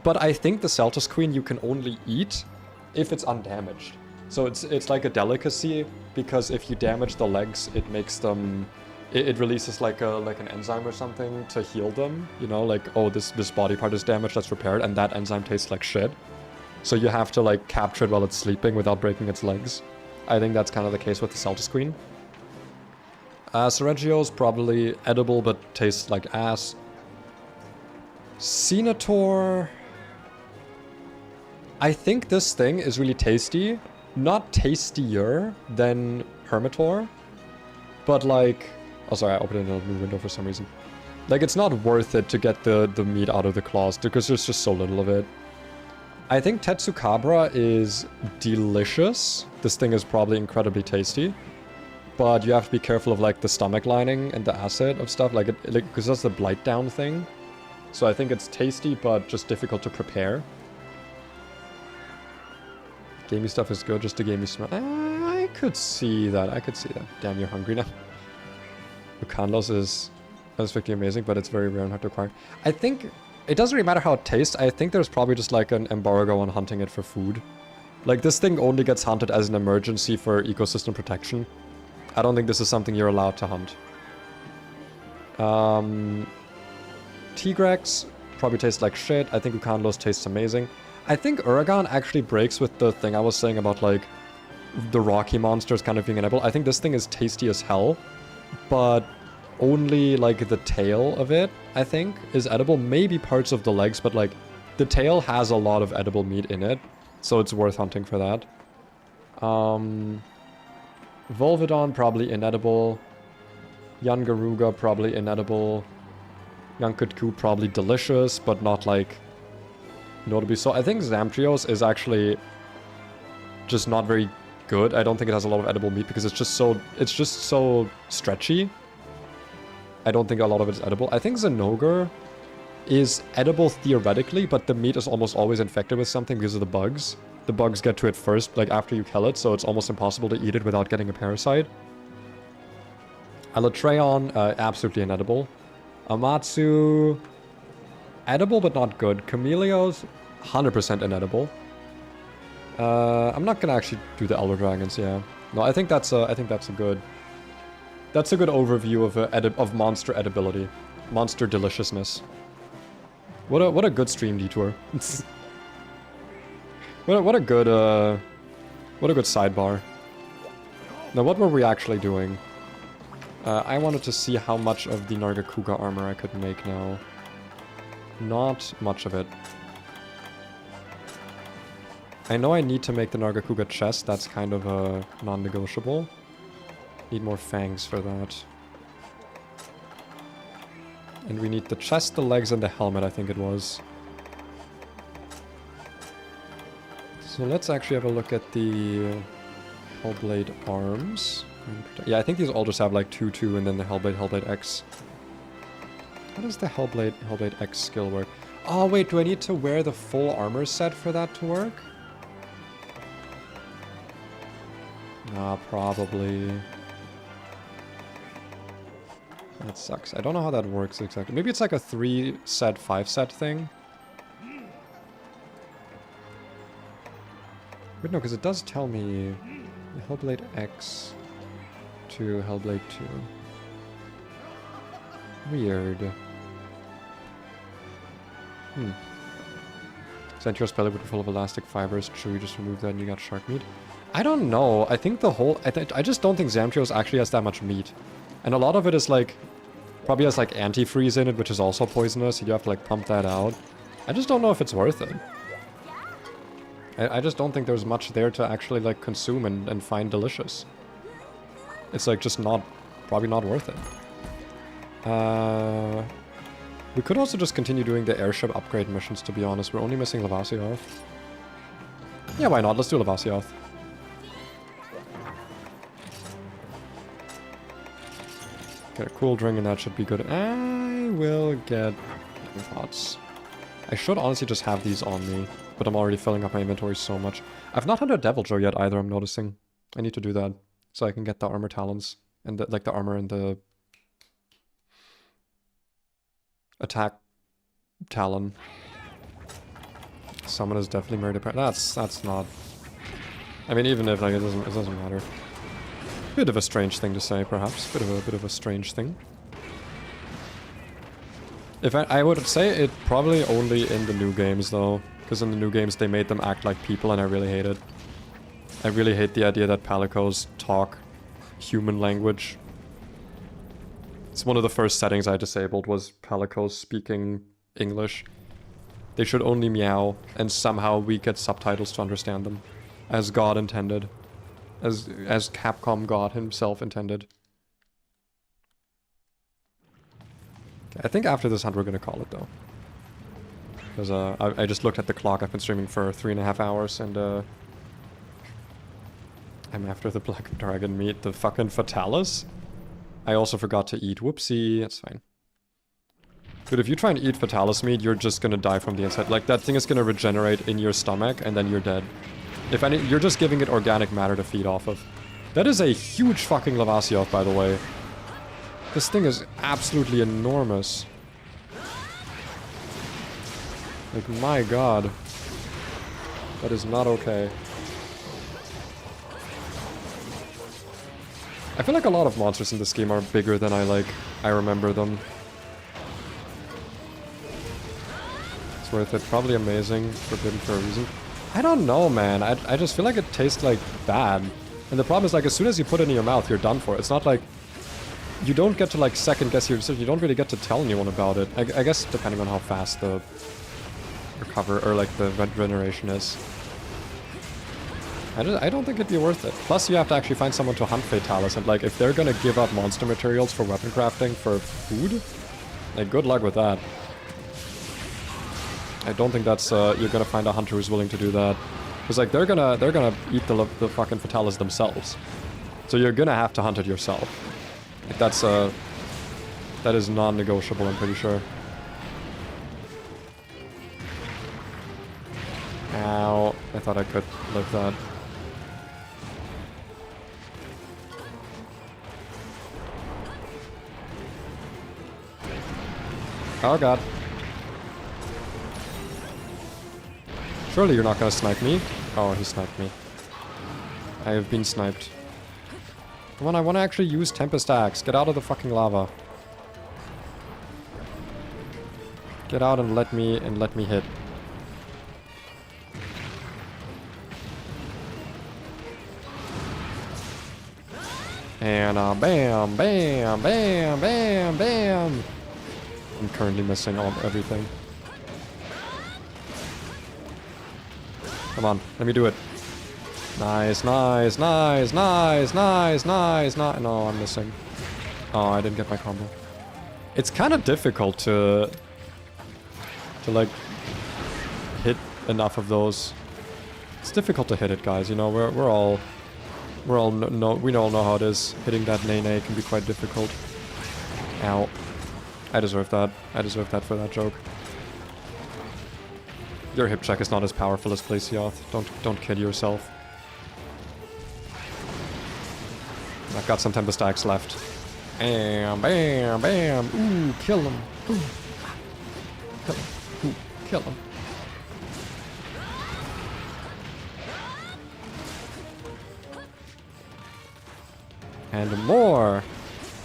But I think the Celtus queen you can only eat if it's undamaged. So it's like a delicacy because if you damage the legs, it makes them... It releases like an enzyme or something to heal them. You know, like, oh, this body part is damaged, let's repair it. And that enzyme tastes like shit. So you have to like capture it while it's sleeping without breaking its legs. I think that's kind of the case with the Celtus queen. Serengio's probably edible but tastes like ass. Senator... I think this thing is really tasty. Not tastier than Hermitor. But like... Oh, sorry, I opened another new window for some reason. Like, it's not worth it to get the meat out of the claws because there's just so little of it. I think Tetsukabra is delicious. This thing is probably incredibly tasty. But you have to be careful of, like, the stomach lining and the acid of stuff. Like, because that's the blight down thing. So I think it's tasty, but just difficult to prepare. Gamey stuff is good, just the gamey smell. I could see that. Damn, you're hungry now. Bukanlos is perfectly amazing, but it's very rare and hard to acquire. I think it doesn't really matter how it tastes. I think there's probably just like an embargo on hunting it for food. Like, this thing only gets hunted as an emergency for ecosystem protection. I don't think this is something you're allowed to hunt. Tigrex probably tastes like shit. I think Ukanlos tastes amazing. I think Uragan actually breaks with the thing I was saying about, like, the rocky monsters kind of being edible. I think this thing is tasty as hell, but only, like, the tail of it, I think, is edible. Maybe parts of the legs, but, like, the tail has a lot of edible meat in it, so it's worth hunting for that. Volvidon, probably inedible. Yangaruga, probably inedible. Yankutku, probably delicious, but not, like, notably so. I think Zamtrios is actually just not very good. I don't think it has a lot of edible meat because it's just so stretchy. I don't think a lot of it is edible. I think Zenogre is edible theoretically, but the meat is almost always infected with something because of the bugs. The bugs get to it first, like after you kill it, so it's almost impossible to eat it without getting a parasite. Alatreon, absolutely inedible. Amatsu, edible but not good. Chameleos, 100% inedible. I'm not gonna actually do the Elder Dragons, yeah. No, I think that's a good overview of monster edibility, monster deliciousness. What a good stream detour. what a good sidebar. Now, what were we actually doing? I wanted to see how much of the Nargacuga armor I could make now. Not much of it. I know I need to make the Nargacuga chest. That's kind of a non-negotiable. Need more fangs for that. And we need the chest, the legs, and the helmet, I think it was. So let's actually have a look at the Hellblade arms. Yeah, I think these all just have like 2-2 and then the Hellblade X. How does the Hellblade X skill work? Oh wait, do I need to wear the full armor set for that to work? Probably. That sucks. I don't know how that works exactly. Maybe it's like a 3-set, 5-set thing. But no, because it does tell me Hellblade X to Hellblade 2. Weird. Centaur's belly would be full of elastic fibers. Should we just remove that and you got shark meat? I don't know. I think the whole... I just don't think Zamtrios actually has that much meat. And a lot of it is like, probably has like antifreeze in it, which is also poisonous, so you have to like pump that out. I just don't know if it's worth it. I just don't think there's much there to actually like consume and find delicious. It's like just not, probably not worth it. We could also just continue doing the airship upgrade missions, to be honest. We're only missing Lavasioth. Yeah, why not? Let's do Lavasioth. Get a cool drink and that should be good. I will get thoughts. I should honestly just have these on me, but I'm already filling up my inventory so much. I've not hunted Devil Joe yet either, I'm noticing. I need to do that so I can get the armor talons and the, like the armor and the attack talon. Someone is definitely murdered. That's not. I mean, even if like it doesn't matter. Bit of a strange thing to say, perhaps. Bit of a strange thing. If I would say it probably only in the new games though, because in the new games they made them act like people, and I really hate it. I really hate the idea that palicos talk human language. It's one of the first settings I disabled was palicos speaking English. They should only meow, and somehow we get subtitles to understand them, as God intended. As Capcom God himself intended. Okay, I think after this hunt we're gonna call it though. Because I just looked at the clock. I've been streaming for 3.5 hours and I'm after the black dragon meat, the fucking Fatalis. I also forgot to eat. Whoopsie, that's fine. Dude, if you try and eat Fatalis meat, you're just gonna die from the inside. Like, that thing is gonna regenerate in your stomach and then you're dead. If any, you're just giving it organic matter to feed off of. That is a huge fucking Lavasioth, by the way. This thing is absolutely enormous. Like, my god. That is not okay. I feel like a lot of monsters in this game are bigger than I remember them. It's worth it. Probably amazing. Forbidden for a reason. I don't know, man. I just feel like it tastes like bad. And the problem is, like, as soon as you put it in your mouth, you're done for. It's not like you don't get to like second guess your decision. You don't really get to tell anyone about it. I guess depending on how fast the recover or like the regeneration is. I don't think it'd be worth it. Plus you have to actually find someone to hunt Fatalis, and like if they're gonna give up monster materials for weapon crafting for food, like good luck with that. I don't think that's you're gonna find a hunter who's willing to do that. Because like they're gonna eat the fucking Fatalis themselves. So you're gonna have to hunt it yourself. Like that is non-negotiable, I'm pretty sure. Ow. I thought I could live that. Oh god. Surely you're not gonna snipe me? Oh, he sniped me. I have been sniped. Come on, I want to actually use Tempest Axe. Get out of the fucking lava. Get out and let me hit. And bam, bam, bam, bam, bam. I'm currently missing everything. Come on, let me do it. Nice, nice, nice, nice, nice, nice, nice. No, I'm missing. Oh, I didn't get my combo. It's kind of difficult to like hit enough of those. It's difficult to hit it, guys. You know, we all know how it is. Hitting that nay can be quite difficult. Ow. I deserve that. I deserve that for that joke. Your hip check is not as powerful as Glaceoth. Don't kid yourself. I've got some Tempest Axe left. Bam, bam, bam. Ooh, kill him. Ooh. Kill him. Ooh, kill him. And more.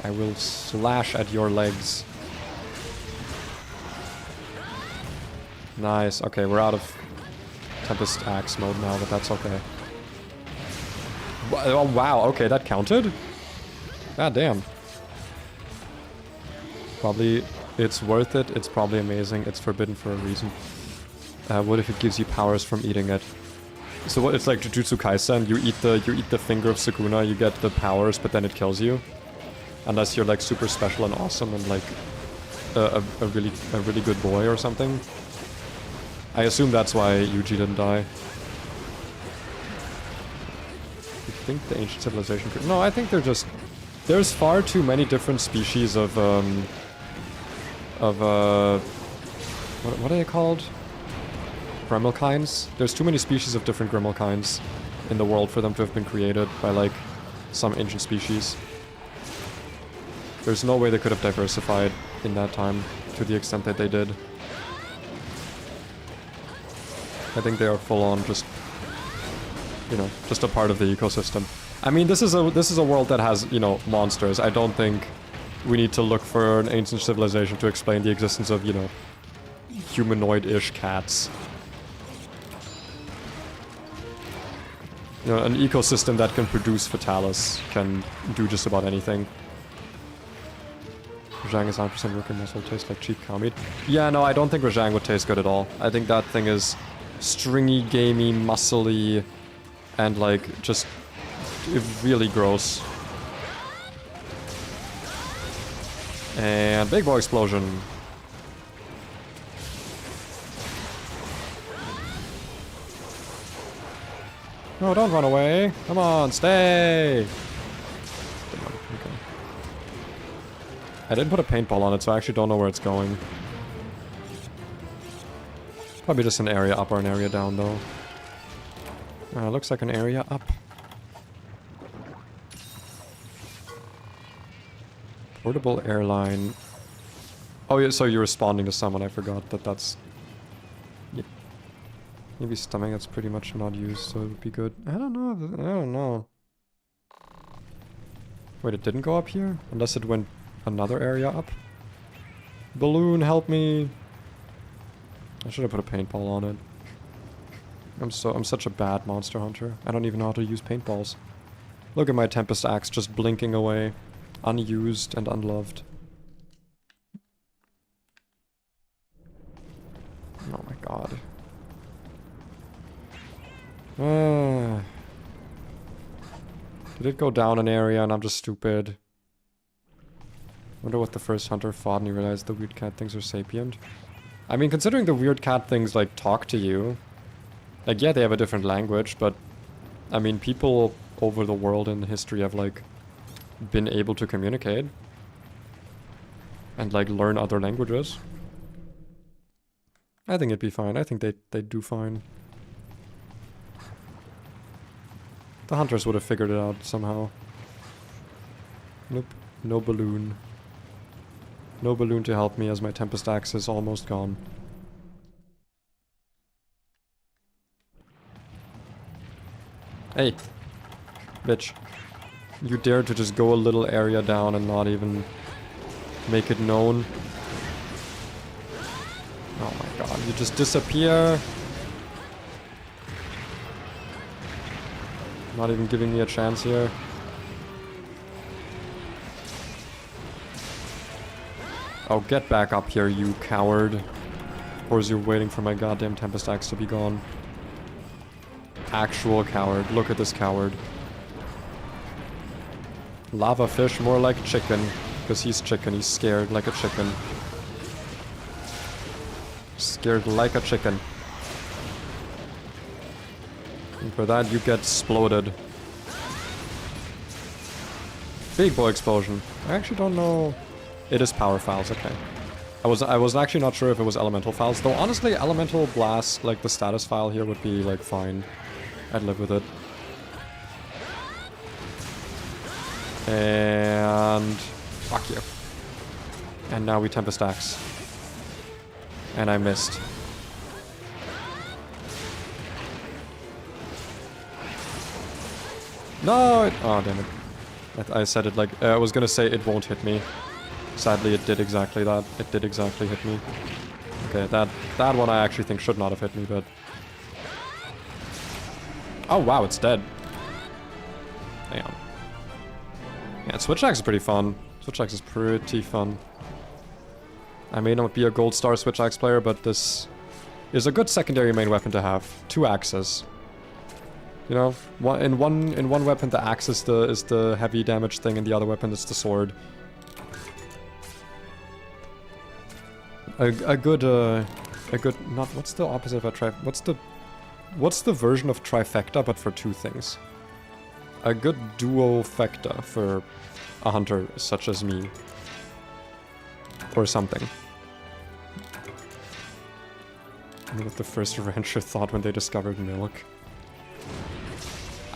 I will slash at your legs. Nice. Okay, we're out of Tempest Axe mode now, but that's okay. Oh, wow. Okay, that counted? God damn. it's worth it. It's probably amazing. It's forbidden for a reason. What if it gives you powers from eating it? So what? It's like Jujutsu Kaisen. You eat the finger of Sukuna, you get the powers, but then it kills you, unless you're like super special and awesome and like a really good boy or something. I assume that's why Yuji didn't die. You think the ancient civilization could? No, I think they're just. There's far too many different species of what are they called? Gremlkines? There's too many species of different Gremlkines in the world for them to have been created by, like, some ancient species. There's no way they could have diversified in that time to the extent that they did. I think they are full on just, you know, just a part of the ecosystem. I mean, this is a world that has, you know, monsters. I don't think we need to look for an ancient civilization to explain the existence of, you know, humanoid-ish cats. You know, an ecosystem that can produce Fatalis can do just about anything. Rajang is 100% working muscle, tastes like cheap cow meat. Yeah, no, I don't think Rajang would taste good at all. I think that thing is stringy, gamey, muscly, and like, just really gross. And big boy explosion. No, don't run away. Come on, stay. Okay. I didn't put a paintball on it, so I actually don't know where it's going. Probably just an area up or an area down, though. Looks like an area up. Portable airline. Oh, yeah, so you're responding to someone. I forgot that that's... Yeah. Maybe stomach, that's pretty much not used, so it would be good. I don't know. I don't know. Wait, it didn't go up here? Unless it went another area up? Balloon, help me! I should have put a paintball on it. I'm such a bad monster hunter. I don't even know how to use paintballs. Look at my Tempest Axe just blinking away. Unused and unloved. Oh my god. Did it go down an area and I'm just stupid? Wonder what the first hunter fought and he realized the weird cat things are sapient. I mean, considering the weird cat things, like, talk to you. Like, yeah, they have a different language, but... I mean, people over the world in history have, like, been able to communicate. And, like, learn other languages. I think it'd be fine. I think they'd do fine. The hunters would have figured it out somehow. Nope. No balloon. No balloon to help me as my Tempest Axe is almost gone. Hey. Bitch. You dare to just go a little area down and not even make it known. Oh my god, you just disappear. Not even giving me a chance here. Oh, get back up here, you coward. Of course you're waiting for my goddamn Tempest Axe to be gone. Actual coward. Look at this coward. Lava fish, more like chicken. Because he's chicken, he's scared like a chicken. Scared like a chicken. And for that you get exploded. Big boy explosion. I actually don't know... It is power files, okay. I was actually not sure if it was elemental files, though honestly elemental blast, like the status file here would be like fine. I'd live with it. And fuck you. And now we Tempest Axe. And I missed. No! Oh, damn it. I said it like... I was gonna say it won't hit me. Sadly, it did exactly that. It did exactly hit me. Okay, that one I actually think should not have hit me, but... Oh, wow, it's dead. Damn. Yeah, SwitchAxe is pretty fun. SwitchAxe is pretty fun. I may not be a gold star SwitchAxe player, but this is a good secondary main weapon to have. 2 axes. You know, in one weapon the axe is the heavy damage thing, and the other weapon is the sword. A good not, what's the opposite of a what's the version of trifecta but for 2 things? A good duofecta for a hunter such as me. Or something. I mean, what the first rancher thought when they discovered milk.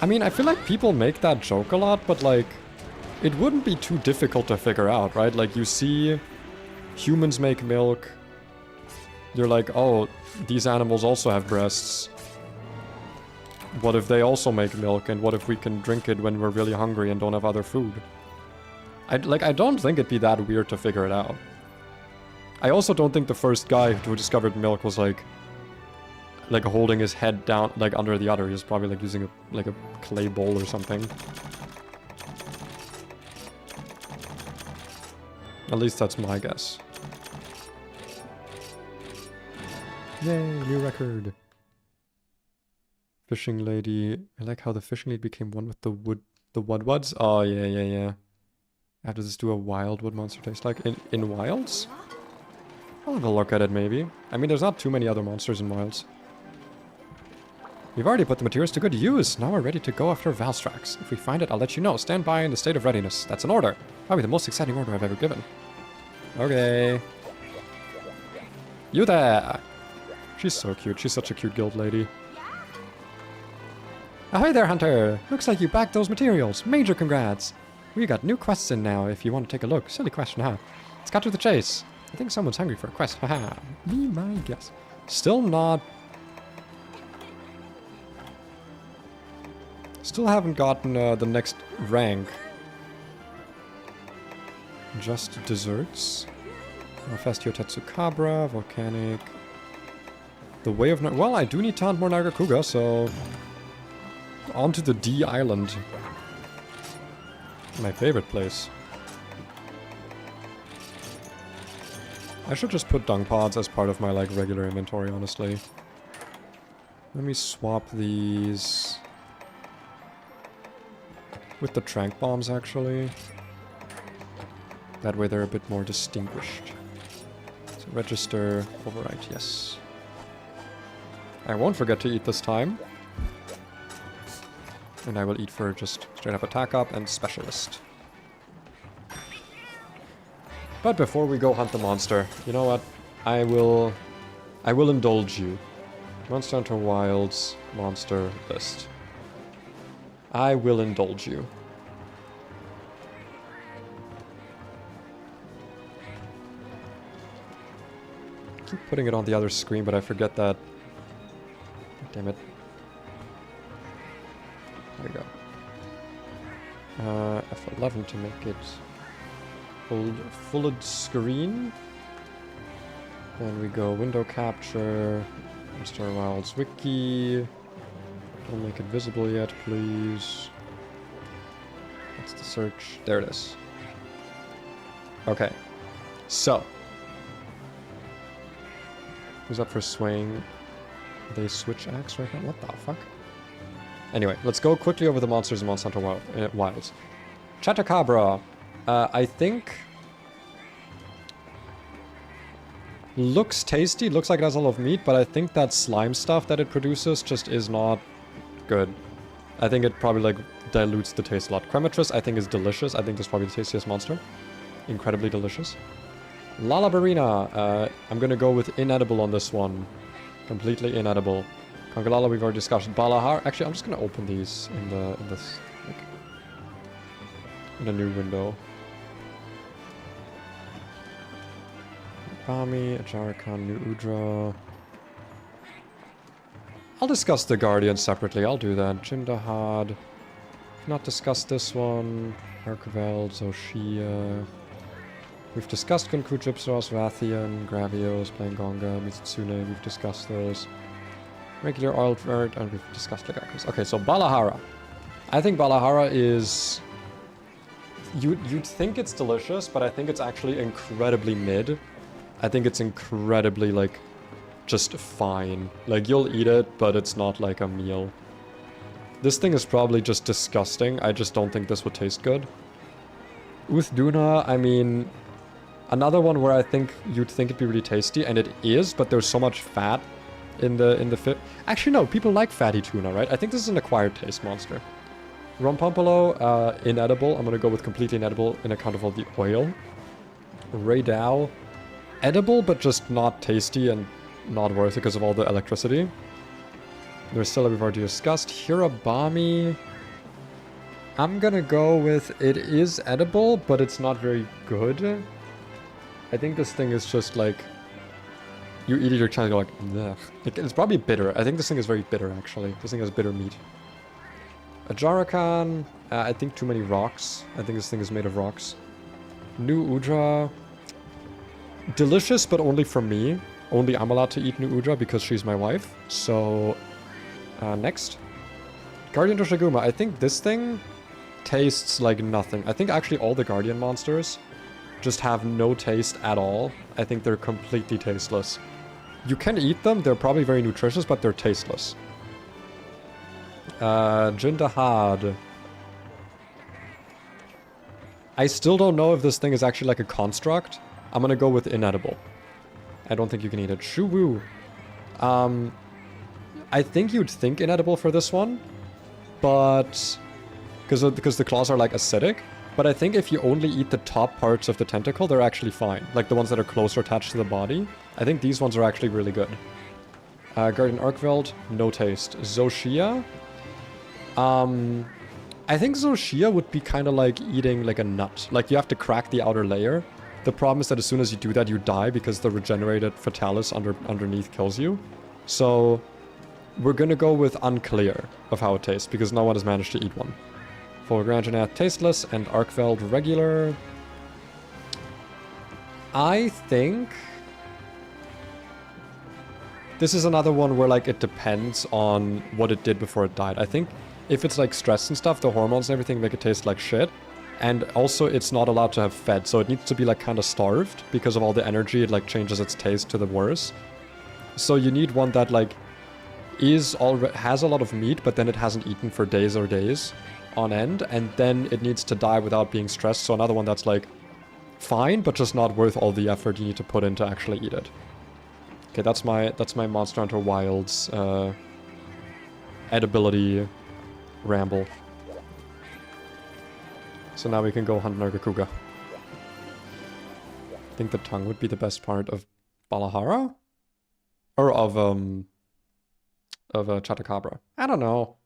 I mean, I feel like people make that joke a lot, but like, it wouldn't be too difficult to figure out, right? Like, you see humans make milk, you're like, oh, these animals also have breasts. What if they also make milk, and what if we can drink it when we're really hungry and don't have other food? I don't think it'd be that weird to figure it out. I also don't think the first guy who discovered milk was like holding his head down, like under the udder. He was probably like using a clay bowl or something. At least that's my guess. Yay, new record. Fishing lady. I like how the fishing lady became one with the woodwuds. Oh, yeah. How does this do a wildwood monster taste like? In wilds? I'll have a look at it, maybe. I mean, there's not too many other monsters in wilds. We've already put the materials to good use. Now we're ready to go after Valstrax. If we find it, I'll let you know. Stand by in the state of readiness. That's an order. Probably the most exciting order I've ever given. Okay. You there! She's so cute. She's such a cute guild lady. Ahoy there, Hunter! Looks like you bagged those materials. Major congrats! We got new quests in now, if you want to take a look. Silly question, huh? Let's cut to the chase. I think someone's hungry for a quest. Haha. Be my guess. Still not... Still haven't gotten the next rank. Just desserts. Fastio Tetsukabra, Volcanic. The Way of... Well, I do need to hunt more Nagakuga, so... On to the D Island. My favorite place. I should just put dung pods as part of my, like, regular inventory, honestly. Let me swap these... with the trank bombs, actually. That way they're a bit more distinguished. So register, overwrite, yes. I won't forget to eat this time. And I will eat for just straight up attack up and specialist. But before we go hunt the monster, you know what? I will indulge you. Monster Hunter Wilds monster list. I will indulge you. I keep putting it on the other screen, but I forget that. Damn it. There we go. F11 to make it full screen. Then we go window capture, Monster Wilds wiki. Don't make it visible yet, please. That's the search. There it is. Okay. So. Who's up for swaying? They SwitchAxe right now? What the fuck? Anyway, let's go quickly over the monsters in Monster Hunter Wilds. Chatacabra. I think... looks tasty, looks like it has a lot of meat, but I think that slime stuff that it produces just is not good. I think it probably, like, dilutes the taste a lot. Crematrus, I think, is delicious. I think this is probably the tastiest monster. Incredibly delicious. Lalabarina. I'm gonna go with inedible on this one. Completely inedible. Congalala, we've already discussed. Balahar. Actually, I'm just gonna open these in this, like, in a new window. Bami, Ajarakan, New Udra. I'll discuss the Guardian separately. I'll do that. Jindahad. Not discussed this one. Archiveld, Zoshia. We've discussed Kunku, Gypsos, Rathian, Gravios, Plangonga, Mitsune. We've discussed those. Regular oil vert, and we've discussed Legakus. Okay, so Balahara. I think Balahara is... You'd think it's delicious, but I think it's actually incredibly mid. I think it's incredibly, like, just fine. Like, you'll eat it, but it's not like a meal. This thing is probably just disgusting. I just don't think this would taste good. Uthduna, I mean, another one where I think you'd think it'd be really tasty, and it is, but there's so much fat in the fit. Actually, no, people like fatty tuna, right? I think this is an acquired taste monster. Rompompolo, inedible. I'm gonna go with completely inedible in account of all the oil. Raydao, edible, but just not tasty and not worth it because of all the electricity. Nursilla we've already discussed. Hirabami, I'm gonna go with it is edible, but it's not very good. I think this thing is just like, you eat it, you're trying to go like, ugh. It's probably bitter. I think this thing is very bitter, actually. This thing has bitter meat. A Jarakan, I think too many rocks. I think this thing is made of rocks. New Udra, delicious, but only for me. Only I'm allowed to eat New Udra because she's my wife. So, next. Guardian Doshiguma, I think this thing tastes like nothing. I think actually all the Guardian monsters just have no taste at all. I think they're completely tasteless. You can eat them, they're probably very nutritious, but they're tasteless. Jindahad. I still don't know if this thing is actually like a construct. I'm gonna go with inedible. I don't think you can eat it. Shuwu. I think you'd think inedible for this one, but because the claws are like acidic. But I think if you only eat the top parts of the tentacle, they're actually fine. Like the ones that are closer attached to the body. I think these ones are actually really good. Guardian Arkveld, no taste. Zoshia. I think Zoshia would be kind of like eating like a nut. Like you have to crack the outer layer. The problem is that as soon as you do that, you die because the regenerated Fatalis underneath kills you. So we're gonna go with unclear of how it tastes because no one has managed to eat one. Fulgrangenath tasteless and Arkveld regular. I think this is another one where like it depends on what it did before it died. I think if it's like stress and stuff, the hormones and everything make it taste like shit. And also it's not allowed to have fed, so it needs to be like kind of starved because of all the energy. It like changes its taste to the worse. So you need one that like has a lot of meat, but then it hasn't eaten for days or days on end, and then it needs to die without being stressed. So another one that's like fine, but just not worth all the effort you need to put in to actually eat it. Okay, that's my Monster Hunter Wilds edibility ramble. So now we can go hunt Nargacuga. I think the tongue would be the best part of Balahara? Or of Chattacabra. I don't know.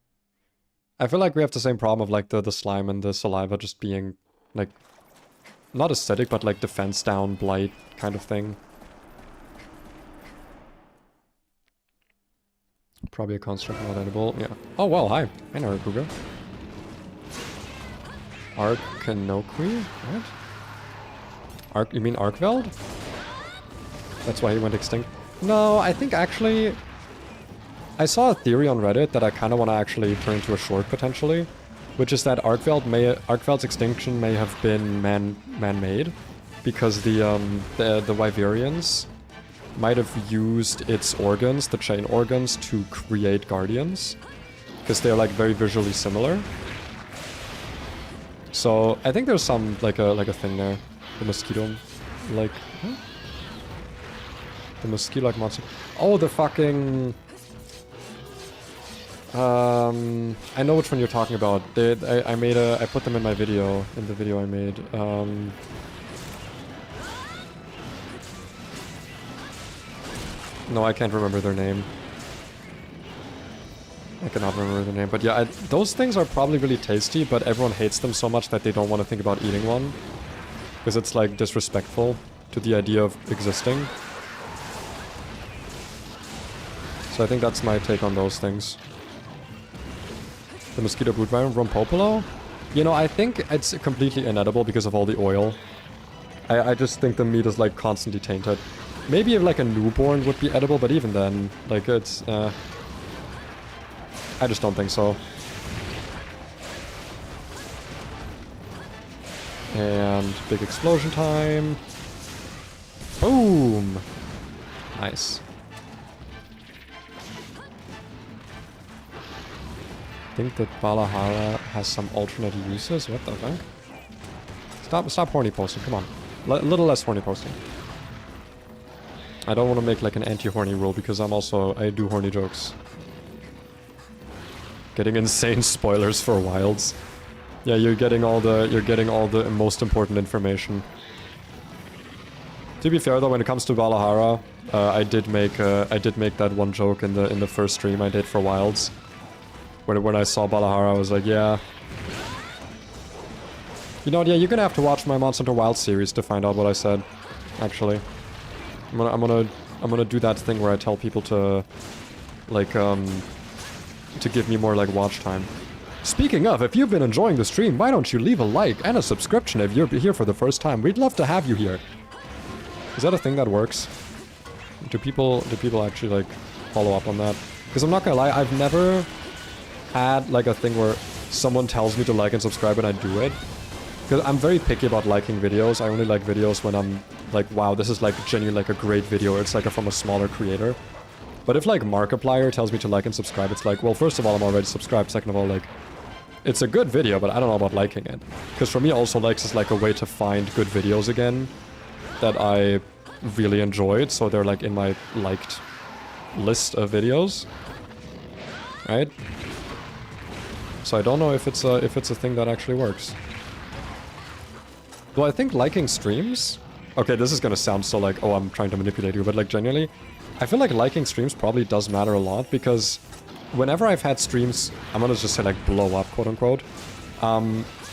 I feel like we have the same problem of like the slime and the saliva just being like not acidic, but like defense down, blight kind of thing. Probably a construct, not edible. Yeah. Oh well, hi. Hi Nargacuga. Arkanoqui? What? You mean Arkveld? That's why he went extinct. No, I think actually I saw a theory on Reddit that I kind of want to actually turn into a short potentially, which is that Arkveld's extinction may have been man-made because the Wyverians might have used its organs, the chain organs, to create guardians because they're like very visually similar. So I think there's some like a thing there. The mosquito, like huh? The mosquito-like monster. Oh, the fucking. I know which one you're talking about. I put them in my video. In the video I made. No, I can't remember their name. I cannot remember their name, but yeah, those things are probably really tasty, but everyone hates them so much that they don't want to think about eating one. Because it's like disrespectful to the idea of existing. So I think that's my take on those things. The mosquito brood virus, Rompopolo? You know, I think it's completely inedible because of all the oil. I just think the meat is like constantly tainted. Maybe if like a newborn would be edible, but even then, like it's... I just don't think so. And big explosion time. Boom! Nice. I think that Balahara has some alternate uses. What the fuck? Stop horny posting, come on. A little less horny posting. I don't want to make like an anti-horny rule because I do horny jokes. Getting insane spoilers for Wilds. Yeah, you're getting all the most important information. To be fair though, when it comes to Balahara, I did make that one joke in the first stream I did for Wilds. When I saw Balahara, I was like, yeah. You know what, yeah, you're gonna have to watch my Monster Hunter Wilds series to find out what I said, actually. I'm gonna do that thing where I tell people to, like, to give me more, like, watch time. Speaking of, if you've been enjoying the stream, why don't you leave a like and a subscription if you're here for the first time? We'd love to have you here. Is that a thing that works? Do people actually, like, follow up on that? Because I'm not gonna lie, I've never had like a thing where someone tells me to like and subscribe and I do it. Because I'm very picky about liking videos. I only like videos when I'm like, wow, this is like genuinely like a great video. It's like from a smaller creator. But if like Markiplier tells me to like and subscribe, it's like, well, first of all, I'm already subscribed. Second of all, like, it's a good video, but I don't know about liking it. Because for me, also likes is like a way to find good videos again that I really enjoyed. So they're like in my liked list of videos, right? So I don't know if it's a thing that actually works. Well, I think liking streams... Okay, this is gonna sound so like, oh, I'm trying to manipulate you, but like genuinely, I feel like liking streams probably does matter a lot because whenever I've had streams, I'm gonna just say like blow up, quote unquote,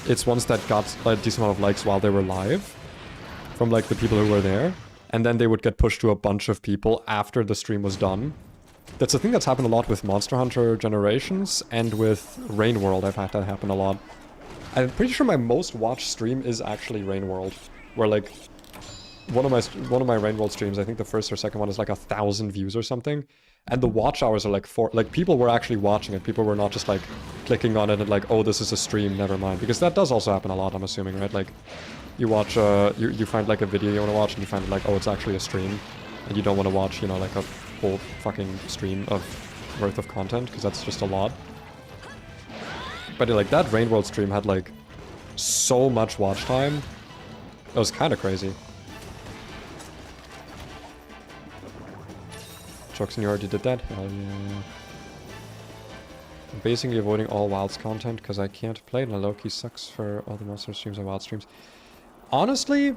it's ones that got a decent amount of likes while they were live from like the people who were there, and then they would get pushed to a bunch of people after the stream was done. That's a thing that's happened a lot with Monster Hunter Generations and with Rain World. I've had that happen a lot. I'm pretty sure my most watched stream is actually Rain World, where like one of my Rain World streams, I think the first or second one is like 1,000 views or something, and the watch hours are like people were actually watching it. People were not just like clicking on it and like, oh, this is a stream, never mind, because that does also happen a lot, I'm assuming, right? Like you watch you find like a video you want to watch and you find like, oh, it's actually a stream, and you don't want to watch, you know, like a whole fucking stream of worth of content, because that's just a lot. But like that Rain World stream had like so much watch time. It was kind of crazy. Jokes, you already did that? Hell yeah. I'm basically avoiding all Wilds content because I can't play it, and low-key sucks for all the Monster streams and Wild streams. Honestly,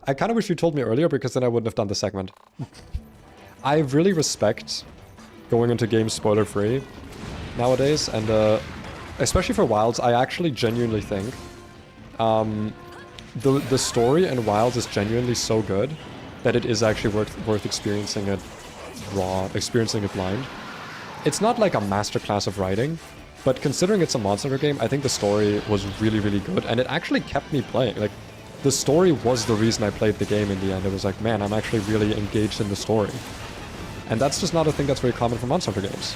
I kind of wish you told me earlier, because then I wouldn't have done the segment. I really respect going into games spoiler-free nowadays, and especially for Wilds, I actually genuinely think the story in Wilds is genuinely so good that it is actually worth experiencing it raw, experiencing it blind. It's not like a masterclass of writing, but considering it's a Monster Hunter game, I think the story was really, really good, and it actually kept me playing. Like, the story was the reason I played the game in the end. It was like, man, I'm actually really engaged in the story. And that's just not a thing that's very common for Monster Hunter games.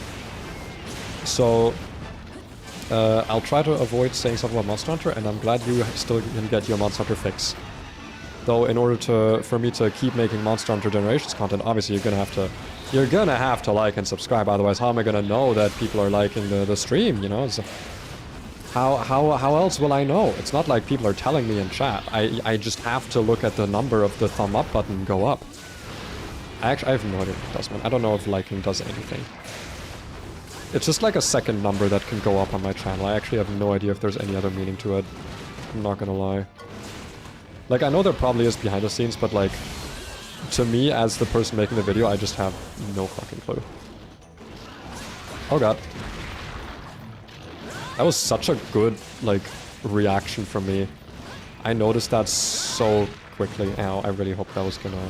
So, I'll try to avoid saying something about Monster Hunter, and I'm glad you still can get your Monster Hunter fix. Though, in order for me to keep making Monster Hunter Generations content, obviously you're gonna have to like and subscribe. Otherwise, how am I gonna know that people are liking the stream? You know, it's, how else will I know? It's not like people are telling me in chat. I just have to look at the number of the thumb up button go up. I have no idea what it does, man. I don't know if liking does anything. It's just like a second number that can go up on my channel. I actually have no idea if there's any other meaning to it. I'm not gonna lie. Like, I know there probably is behind the scenes, but like, to me, as the person making the video, I just have no fucking clue. Oh god. That was such a good, like, reaction from me. I noticed that so quickly. Ow, I really hope that was gonna...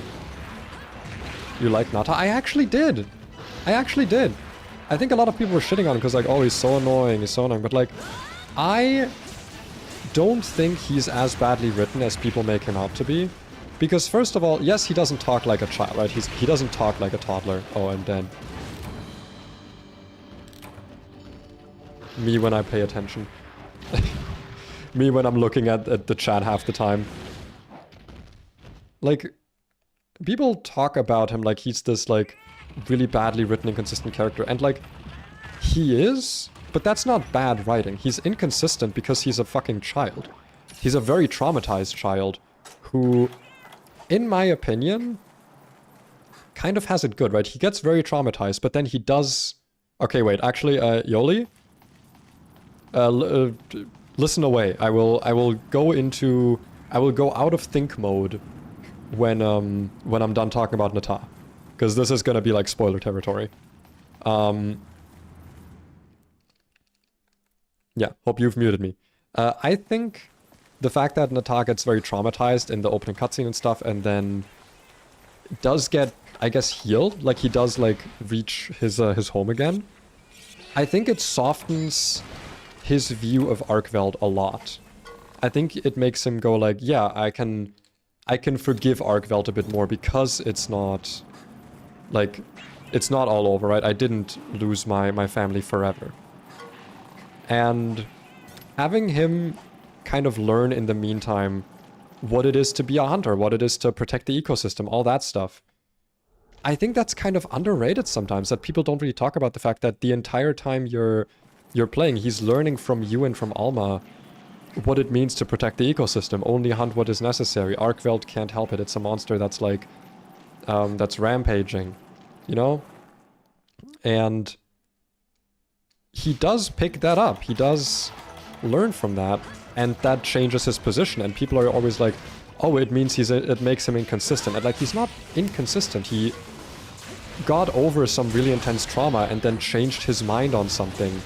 You like Nata? I actually did! I actually did! I think a lot of people were shitting on him because like, oh, he's so annoying, but like, I don't think he's as badly written as people make him out to be. Because first of all, yes, he doesn't talk like a child, right? He doesn't talk like a toddler. Oh, and then... Me when I pay attention. Me when I'm looking at the chat half the time. like, people talk about him like he's this, like, really badly written, inconsistent character. And, like, he is, but that's not bad writing. He's inconsistent because he's a fucking child. He's a very traumatized child who, in my opinion, kind of has it good, right? He gets very traumatized, but then he does... Okay, wait, actually, Yoli? Listen away. I will go out of think mode when I'm done talking about Nata. Because this is gonna be like spoiler territory. Yeah, hope you've muted me. I think the fact that Nata gets very traumatized in the opening cutscene and stuff, and then does get, I guess, healed, like he does like reach his home again. I think it softens his view of Arkveld a lot. I think it makes him go like, yeah, I can forgive Arkveld a bit more because it's not, like, it's not all over, right? I didn't lose my family forever. And having him kind of learn in the meantime what it is to be a hunter, what it is to protect the ecosystem, all that stuff. I think that's kind of underrated sometimes, that people don't really talk about the fact that the entire time you're playing, he's learning from you and from Alma what it means to protect the ecosystem. Only hunt what is necessary. Arkveld can't help it. It's a monster that's like, that's rampaging, you know? And he does pick that up. He does learn from that, and that changes his position. And people are always like, oh, it means it makes him inconsistent. And like, he's not inconsistent. He got over some really intense trauma and then changed his mind on something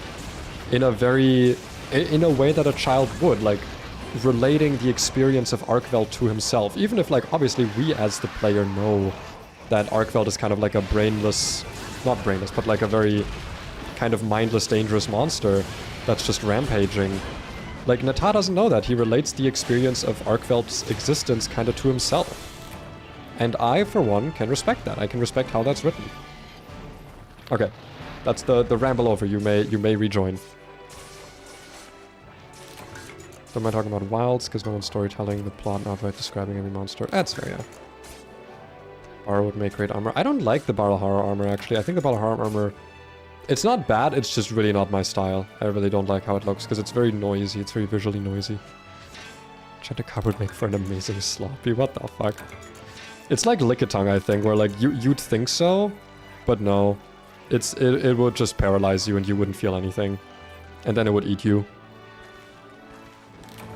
in a way that a child would, like relating the experience of Arkveld to himself. Even if, like, obviously we as the player know that Arkveld is kind of like a brainless, not brainless, but like a very kind of mindless, dangerous monster that's just rampaging. Like, Nata doesn't know that. He relates the experience of Arkveld's existence kind of to himself. And I, for one, can respect that. I can respect how that's written. Okay. That's the ramble over. You may rejoin. So am I talking about wilds? Because no one's storytelling the plot, not by describing any monster. That's fair, yeah. Barra would make great armor. I don't like the Baralhara armor, actually. I think the Baralhara armor... It's not bad, it's just really not my style. I really don't like how it looks, because it's very noisy. It's very visually noisy. Chandakar would make for an amazing sloppy. What the fuck? It's like Lickitung, I think, where like you'd think so, but no. It would just paralyze you and you wouldn't feel anything. And then it would eat you.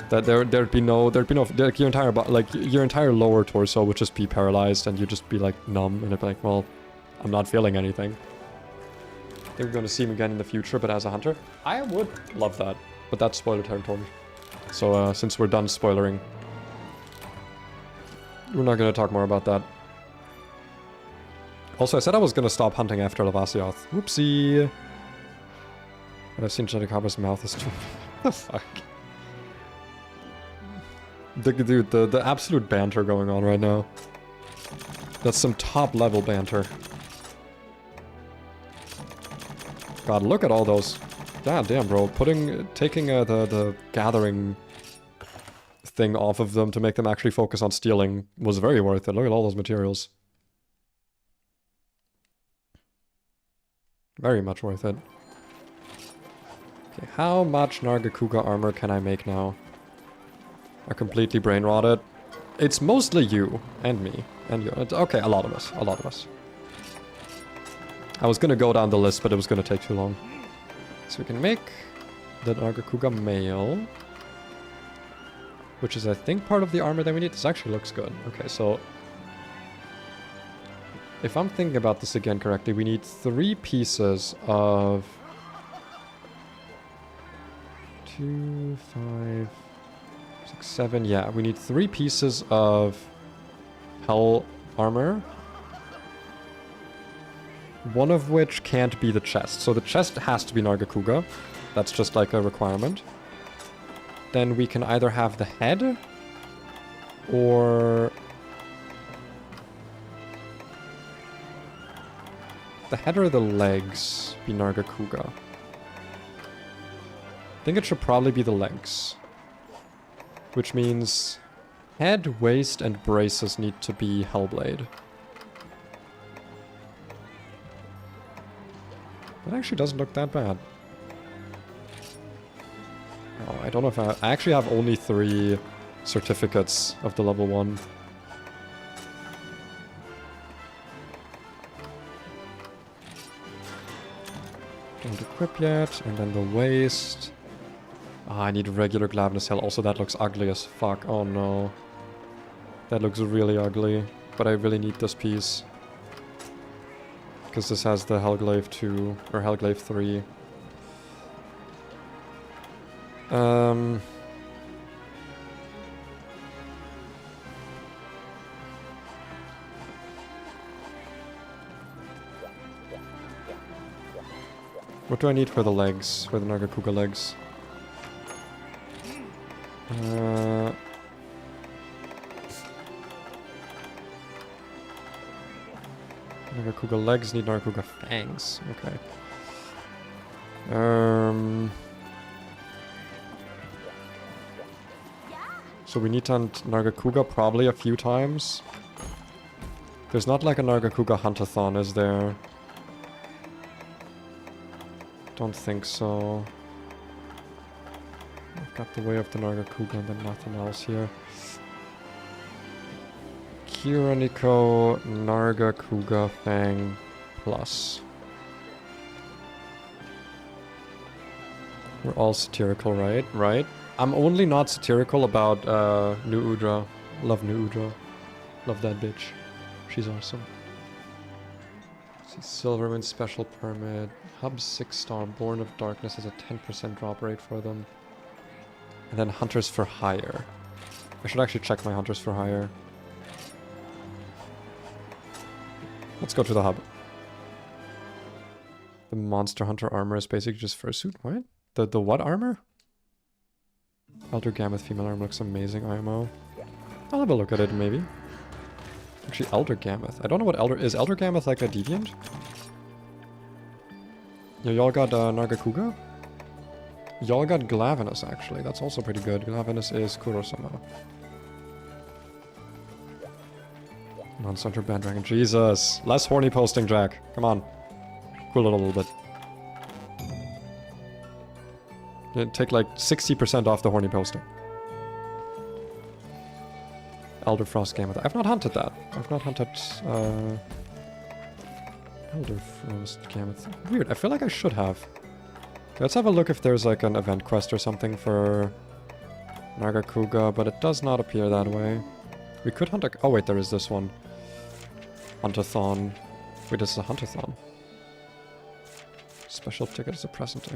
That there'd be no like your entire lower torso would just be paralyzed and you'd just be like numb, and it'd be like, well, I'm not feeling anything. I think we're going to see him again in the future, but as a hunter. I would love that, but that's spoiler territory. So, since we're done spoilering, we're not going to talk more about that. Also, I said I was going to stop hunting after Lavasioth. Whoopsie! But I've seen Chandakaba's mouth is too... the fuck? Dude, the absolute banter going on right now. That's some top-level banter. God, look at all those. God damn, bro. Taking the gathering thing off of them to make them actually focus on stealing was very worth it. Look at all those materials. Very much worth it. Okay, how much Nargacuga armor can I make now? I completely brain rotted. It's mostly you and me and you. Okay, a lot of us. A lot of us. I was gonna go down the list, but it was gonna take too long. So we can make the Nargacuga mail, which is, I think, part of the armor that we need. This actually looks good. Okay, so if I'm thinking about this again correctly, we need 3 pieces of 2, 5, 6, 7. Yeah, we need 3 pieces of hell armor. One of which can't be the chest. So the chest has to be Nargacuga. That's just like a requirement. Then we can either have the head or the head or the legs be Nargacuga. I think it should probably be the legs. Which means Head, waist, and braces need to be hellblade. That actually doesn't look that bad. Oh, I don't know if I actually have only 3 certificates of the level 1. Don't equip yet, and then the waist. Ah, I need regular glavenus hell. Also, that looks ugly as fuck. Oh no. That looks really ugly. But I really need this piece. Because this has the Hellglaive 2, or Hellglaive 3. What do I need for the legs? For the Nargacuga legs? Nargacuga legs need Nargacuga fangs. Okay. So we need to hunt Nargacuga probably a few times. There's not like a Nargacuga huntathon, is there? Don't think so. I've got the way of the Nargacuga and then nothing else here. Kiraniko Nargacuga Fang Plus. We're all satirical, right? Right? I'm only not satirical about New Udra. Love New Udra. Love that bitch. She's awesome. See, Silverwind special permit. Hub 6-star. Born of Darkness has a 10% drop rate for them. And then Hunters for Hire. I should actually check my Hunters for Hire. Let's go to the hub. The Monster Hunter armor is basically just fursuit. What? The what armor? Elder Gammoth female armor looks amazing, IMO. I'll have a look at it, maybe. Actually, Elder Gammoth. I don't know what Elder... Is Elder Gammoth like a deviant? Yeah, y'all got Nargacuga? Y'all got Glavenus, actually. That's also pretty good. Glavenus is Kurosama. Non-center bandwagon. Jesus! Less horny posting, Jack. Come on. Cool it a little bit. Yeah, take like 60% off the horny posting. Elder Frost Gammoth. I've not hunted that. I've not hunted Elder Frost Gammoth. Weird. I feel like I should have. Okay, let's have a look if there's like an event quest or something for Nargacuga, but it does not appear that way. We could hunt a... Oh wait, there is this one. Huntathon. Wait, this is a Huntathon. Special ticket as a present.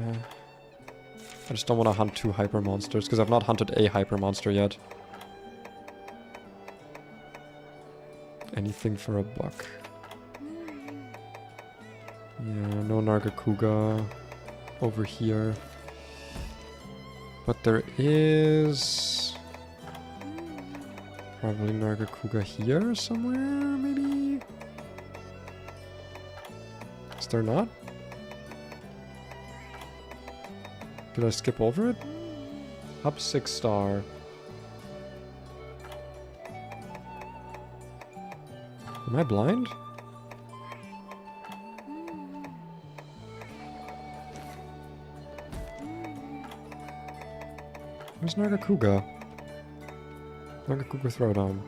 I just don't want to hunt 2 hyper monsters, because I've not hunted a hyper monster yet. Anything for a buck. Yeah, no Nargacuga over here. But there is... probably Nargacuga here somewhere, maybe? Is there not? Did I skip over it? Hub 6-star. Am I blind? Where's Nargacuga? Nargacuga Throwdown.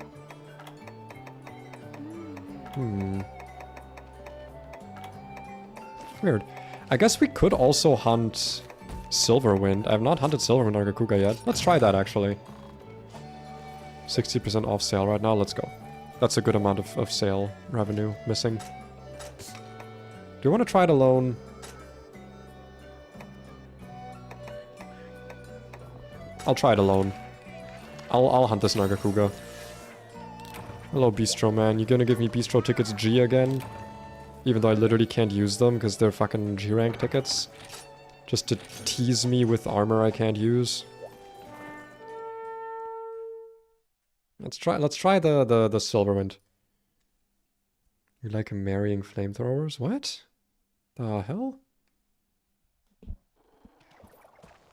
Weird. I guess we could also hunt Silverwind. I have not hunted Silverwind Nargacuga yet. Let's try that, actually. 60% off sale right now. Let's go. That's a good amount of sale revenue missing. Do you want to try it alone? I'll try it alone. I'll hunt this Nargacuga. Hello, Bistro Man. You gonna give me Bistro tickets G again? Even though I literally can't use them because they're fucking G rank tickets. Just to tease me with armor I can't use. Let's try the Silverwind. You like marrying flamethrowers? What? The hell?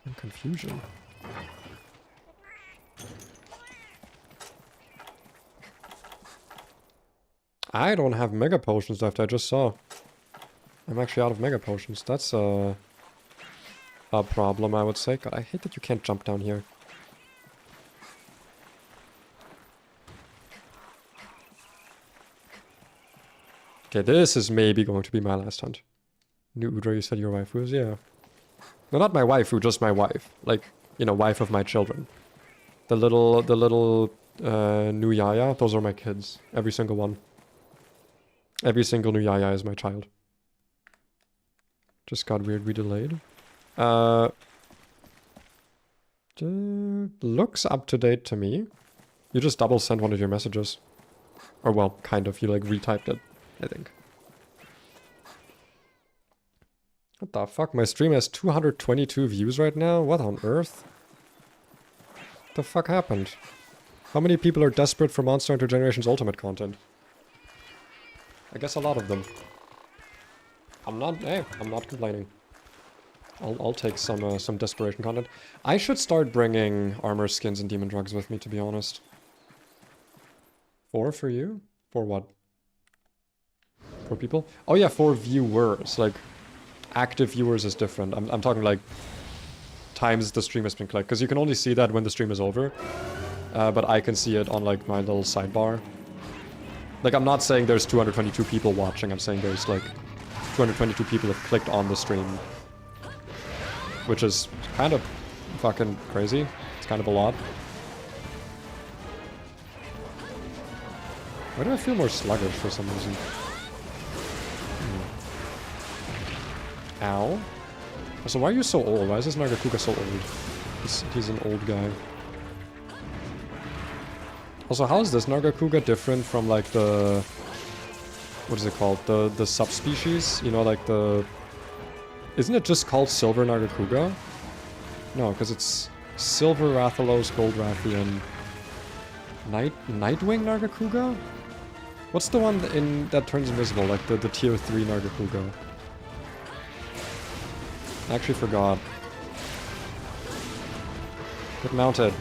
I'm confusion. I don't have mega potions left, I just saw. I'm actually out of mega potions. That's a problem, I would say. God, I hate that you can't jump down here. Okay, this is maybe going to be my last hunt. New Udra, you said your waifu is? Yeah. No, not my waifu, just my wife. Like, you know, wife of my children. The little new Yaya, those are my kids. Every single one. Every single new Yaya is my child. Just got weirdly delayed. Looks up to date to me. You just double sent one of your messages. Or well, kind of. You like retyped it, I think. What the fuck? My stream has 222 views right now? What on earth? What the fuck happened? How many people are desperate for Monster Hunter Generations Ultimate content? I guess a lot of them. I'm not complaining. I'll take some desperation content. I should start bringing armor skins and demon drugs with me, to be honest. 4 for you? For what? 4 people? Oh yeah, 4 viewers. Like, active viewers is different. I'm talking like times the stream has been clicked, because you can only see that when the stream is over. But I can see it on like my little sidebar. Like, I'm not saying there's 222 people watching, I'm saying there's like 222 people have clicked on the stream. Which is kind of fucking crazy. It's kind of a lot. Why do I feel more sluggish for some reason? Ow. So why are you so old? Why is this Nargacuga so old? He's an old guy. Also, how is this Nargacuga different from like the... What is it called? The subspecies? You know, like the... Isn't it just called Silver Nargacuga? No, because it's Silver Rathalos, Gold Rathian... Nightwing Nargacuga? What's the one that turns invisible? Like the tier 3 Nargacuga? I actually forgot. Get mounted.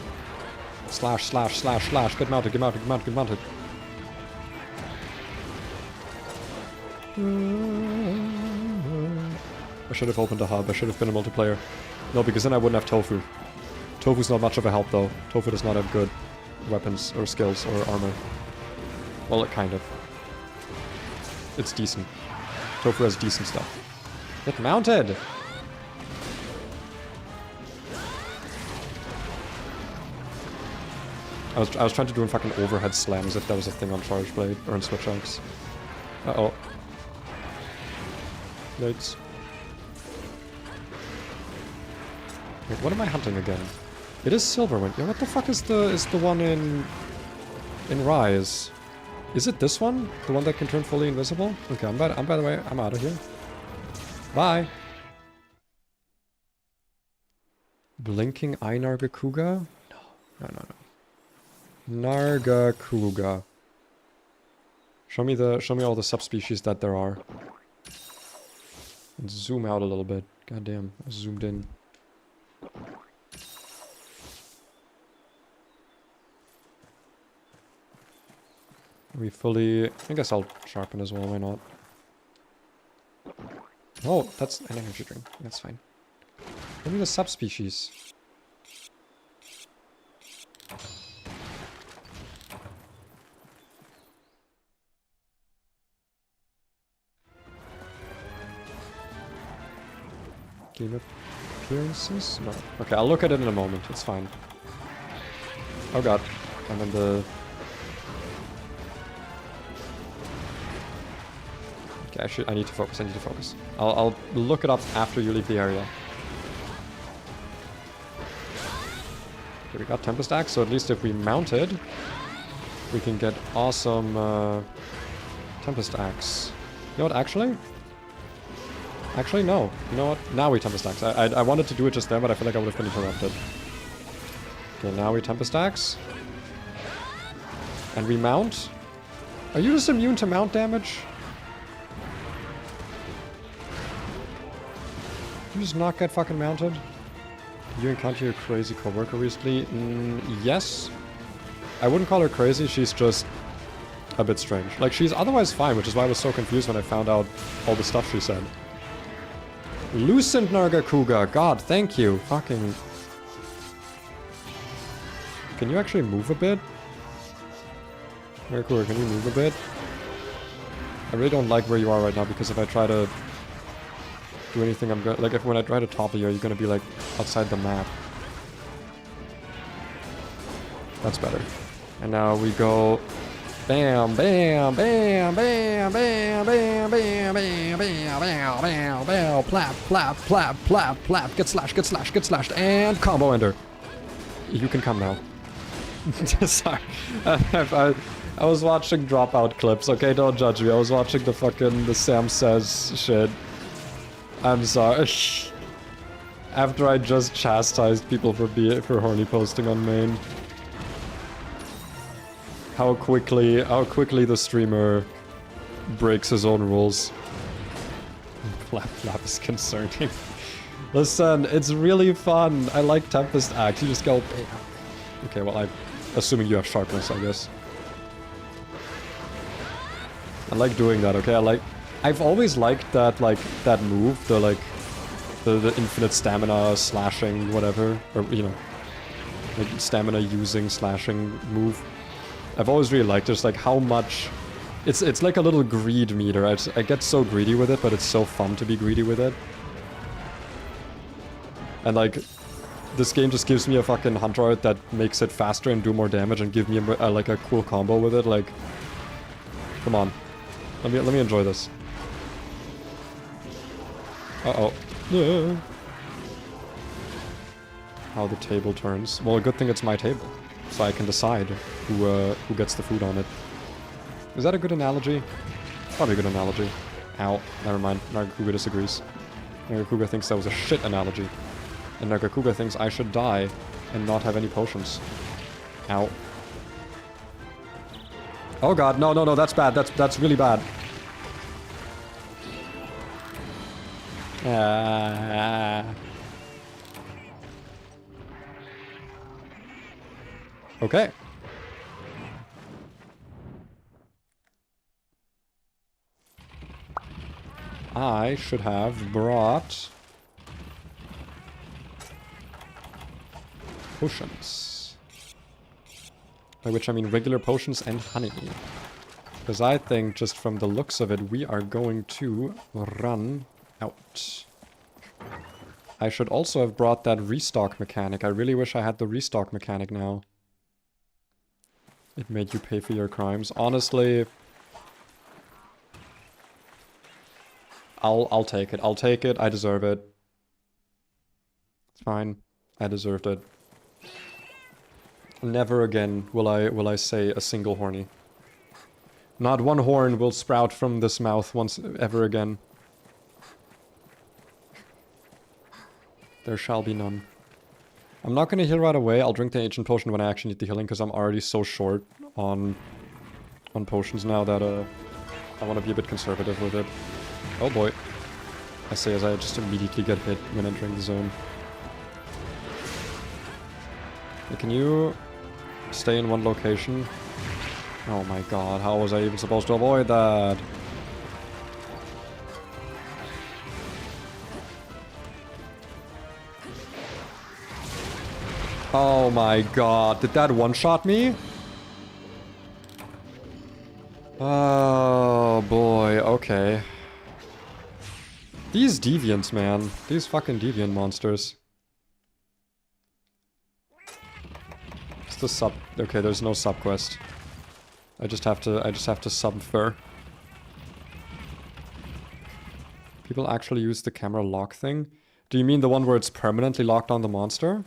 Slash, slash, slash, slash. Get mounted, get mounted, get mounted, get mounted. I should have opened a hub. I should have been a multiplayer. No, because then I wouldn't have Tofu. Tofu's not much of a help, though. Tofu does not have good weapons or skills or armor. Well, it kind of. It's decent. Tofu has decent stuff. Get mounted! I was trying to do a fucking overhead slam as if that was a thing on Charge Blade or on SwitchAxe. Uh-oh. Yikes. Wait, what am I hunting again? It is Silverwind. Yeah, what the fuck is the one in Rise? Is it this one? The one that can turn fully invisible? Okay, by the way, I'm out of here. Bye. Blinking Eye Nargacuga? No. Nargacuga. Show me all the subspecies that there are. And zoom out a little bit. God damn, I zoomed in. We fully... I guess I'll sharpen as well, why not? Oh, that's an energy drink. That's fine. Give me the subspecies. Game appearances? No. Okay, I'll look at it in a moment. It's fine. Oh god. I'm in the... Okay, I need to focus. I'll look it up after you leave the area. Okay, we got Tempest Axe, so at least if we mount it, we can get awesome Tempest Axe. You know what, actually? Actually, no. You know what? Now we Tempest Axe. I wanted to do it just then, but I feel like I would have been interrupted. Okay, now we Tempest Axe. And we mount. Are you just immune to mount damage? Did you just not get fucking mounted? Did you encounter your crazy coworker recently? Yes. I wouldn't call her crazy, she's just a bit strange. Like, she's otherwise fine, which is why I was so confused when I found out all the stuff she said. Loosened Nargacuga. God, thank you. Fucking... Can you actually move a bit? Nargacuga, can you move a bit? I really don't like where you are right now, because if I try to do anything, I'm gonna... Like, when I try to topple you, you're gonna be, like, outside the map. That's better. And now we go... Bam, bam, bam, bam, bam, bam, bam, bam, bam, bam, bam, bam, plap, plap, plap, plap, plap, get slashed, and combo ender. You can come now. Sorry. I was watching dropout clips, okay? Don't judge me. I was watching the Sam Says shit. I'm sorry. After I just chastised people for horny posting on main. How quickly the streamer breaks his own rules. Flap flap is concerning. Listen, it's really fun. I like Tempest Axe. You just go bam. Okay, well, I'm assuming you have sharpness, I guess. I like doing that, okay? I've always liked that, like, that move, the infinite stamina slashing, whatever. Or, you know, like, stamina using slashing move. I've always really liked just like how much... It's like a little greed meter. I get so greedy with it, but it's so fun to be greedy with it. And like, this game just gives me a fucking hunter art that makes it faster and do more damage and give me like a cool combo with it. Like, come on. Let me enjoy this. Uh-oh. Yeah. How the table turns. Well, a good thing it's my table. So I can decide who gets the food on it. Is that a good analogy? Probably a good analogy. Ow. Never mind. Nargacuga disagrees. Nargacuga thinks that was a shit analogy. And Nargacuga thinks I should die and not have any potions. Ow. Oh god, no, that's bad. That's really bad. Okay. I should have brought potions. By which I mean regular potions and honey. Because I think, just from the looks of it, we are going to run out. I should also have brought that restock mechanic. I really wish I had the restock mechanic now. It made you pay for your crimes. Honestly, I'll take it. I'll take it. I deserve it. It's fine. I deserved it. Never again will I say a single horny. Not one horn will sprout from this mouth once ever again. There shall be none. I'm not gonna heal right away. I'll drink the ancient potion when I actually need the healing, because I'm already so short on potions now that I want to be a bit conservative with it. Oh boy. I say as I just immediately get hit when entering the zone. Hey, can you stay in one location? Oh my god, how was I even supposed to avoid that? Oh my god, did that one-shot me? Oh boy, okay. These deviants, man. These fucking deviant monsters. It's the sub... Okay, there's no sub-quest. I just have to sub-fur. People actually use the camera lock thing? Do you mean the one where it's permanently locked on the monster?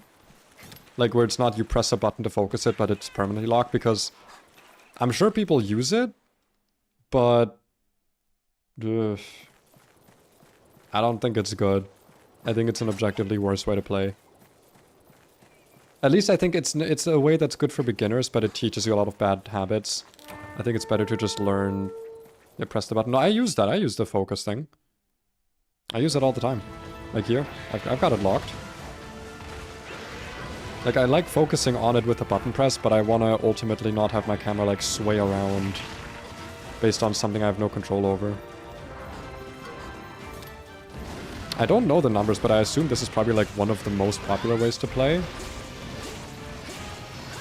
Like where it's not you press a button to focus it, but it's permanently locked? Because I'm sure people use it, but ugh, I don't think it's good. I think it's an objectively worse way to play. At least I think it's a way that's good for beginners, but it teaches you a lot of bad habits. I think it's better to just learn... Yeah, press the button. No, I use that. I use the focus thing. I use it all the time. Like here. I've got it locked. Like, I like focusing on it with a button press, but I want to ultimately not have my camera, like, sway around based on something I have no control over. I don't know the numbers, but I assume this is probably like one of the most popular ways to play.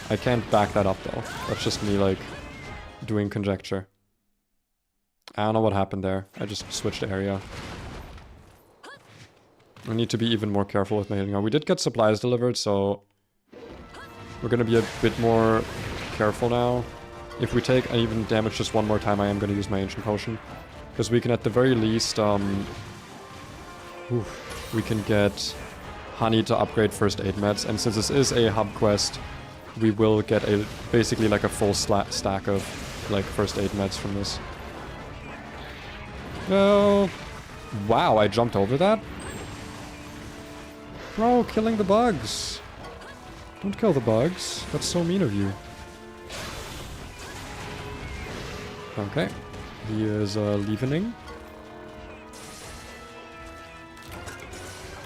I can't back that up though. That's just me like doing conjecture. I don't know what happened there. I just switched area. I need to be even more careful with my hitting. We did get supplies delivered, so we're gonna be a bit more careful now. If we take even damage just one more time, I am gonna use my ancient potion. Because we can at the very least, we can get honey to upgrade first aid meds. And since this is a hub quest, we will get basically like a full stack of like first aid meds from this. No. Wow, I jumped over that? Bro, killing the bugs. Don't kill the bugs. That's so mean of you. Okay. He is leavening.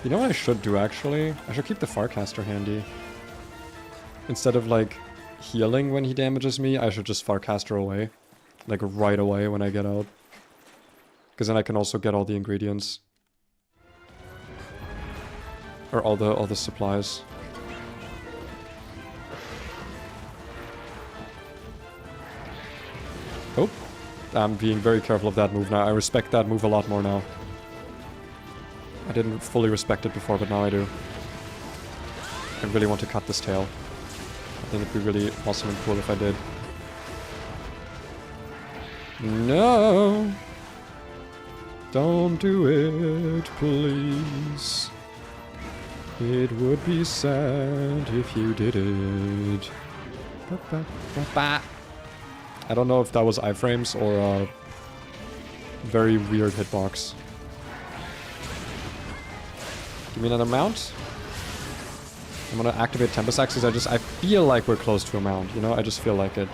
You know what I should do, actually? I should keep the Farcaster handy. Instead of, like, healing when he damages me, I should just Farcaster away. Like, right away when I get out. Because then I can also get all the ingredients. Or all the supplies. Oh. I'm being very careful of that move now. I respect that move a lot more now. I didn't fully respect it before, but now I do. I really want to cut this tail. I think it'd be really awesome and cool if I did. No! Don't do it, please. It would be sad if you did it. I don't know if that was iframes or a very weird hitbox. Give me another mount. I'm gonna activate Tempest Axe because I feel like we're close to a mount, you know? I just feel like it.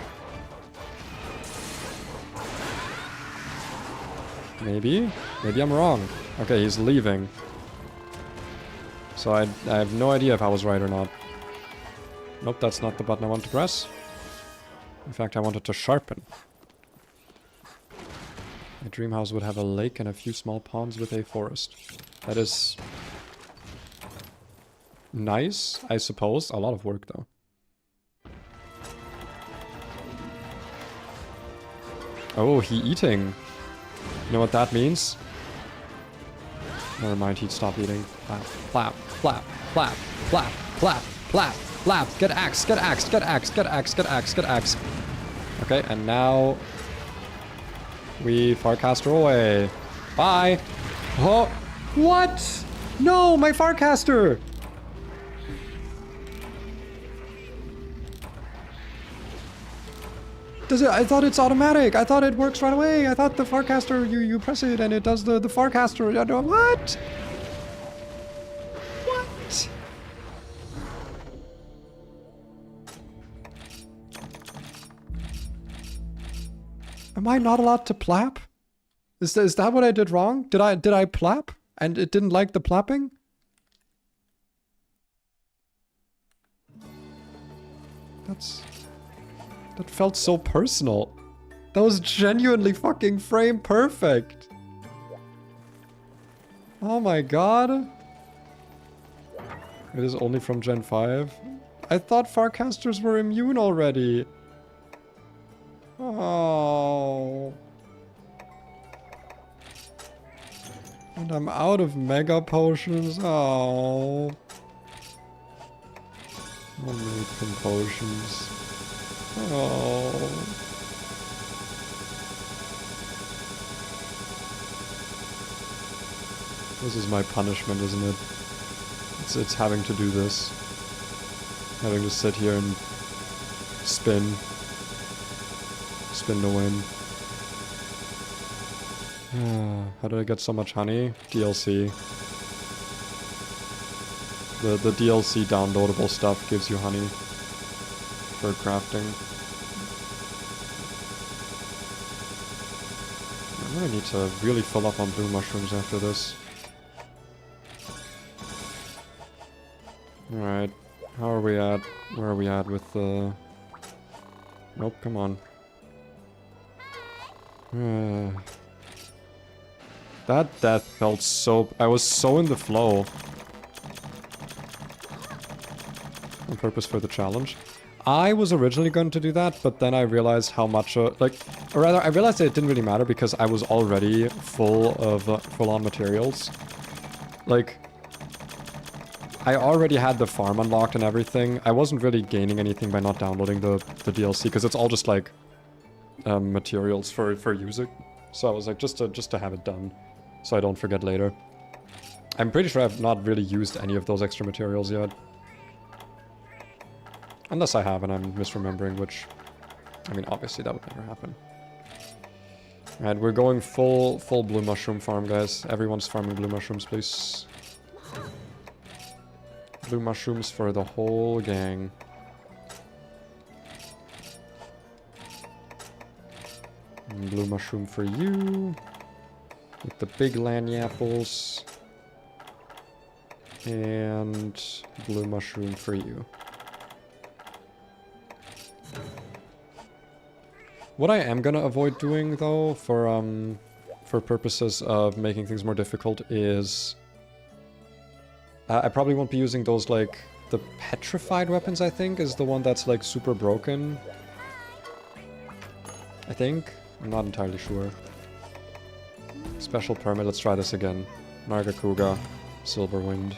Maybe? Maybe I'm wrong. Okay, he's leaving. So I have no idea if I was right or not. Nope, that's not the button I want to press. In fact, I wanted to sharpen. My dream house would have a lake and a few small ponds with a forest. That is nice, I suppose. A lot of work, though. Oh, he eating. You know what that means? Never mind, he'd stop eating. Flap, flap, flap, flap, flap, flap, flap, flap. Get axed, get axed, get axed, get axed, get axed, get axed. Okay, and now we Farcaster away. Bye. Oh, what? No, my Farcaster. Does it? I thought it's automatic. I thought it works right away. I thought the Farcaster, you press it and it does the Farcaster. I don't, what? What? Am I not allowed to plap? Is that what I did wrong? Did I plap and it didn't like the plapping? That felt so personal. That was genuinely fucking frame perfect. Oh my god. It is only from Gen 5. I thought Farcasters were immune already. Oh. And I'm out of mega potions. Oh. I'll make some potions. Oh. This is my punishment, isn't it? It's having to do this. Having to sit here and spin. Spin to win. How did I get so much honey? DLC. The DLC downloadable stuff gives you honey for crafting. I'm gonna need to really fill up on blue mushrooms after this. Alright, how are we at? Where are we at with the... Nope, come on. That death felt so... I was so in the flow. On purpose for the challenge. I was originally going to do that, but then I realized how much... or rather, I realized that it didn't really matter because I was already full of full-on materials. Like... I already had the farm unlocked and everything. I wasn't really gaining anything by not downloading the DLC, because it's all just like... materials for using. So I was like, just to have it done, so I don't forget later. I'm pretty sure I've not really used any of those extra materials yet. Unless I have and I'm misremembering, which... I mean, obviously that would never happen. Alright, we're going full blue mushroom farm, guys. Everyone's farming blue mushrooms, please. Blue mushrooms for the whole gang. And blue mushroom for you. With the big lanyaples. And blue mushroom for you. What I am gonna avoid doing, though, for purposes of making things more difficult is... I probably won't be using those, like, the petrified weapons, I think, is the one that's, like, super broken. I think? I'm not entirely sure. Special permit, let's try this again. Nargacuga, Silverwind.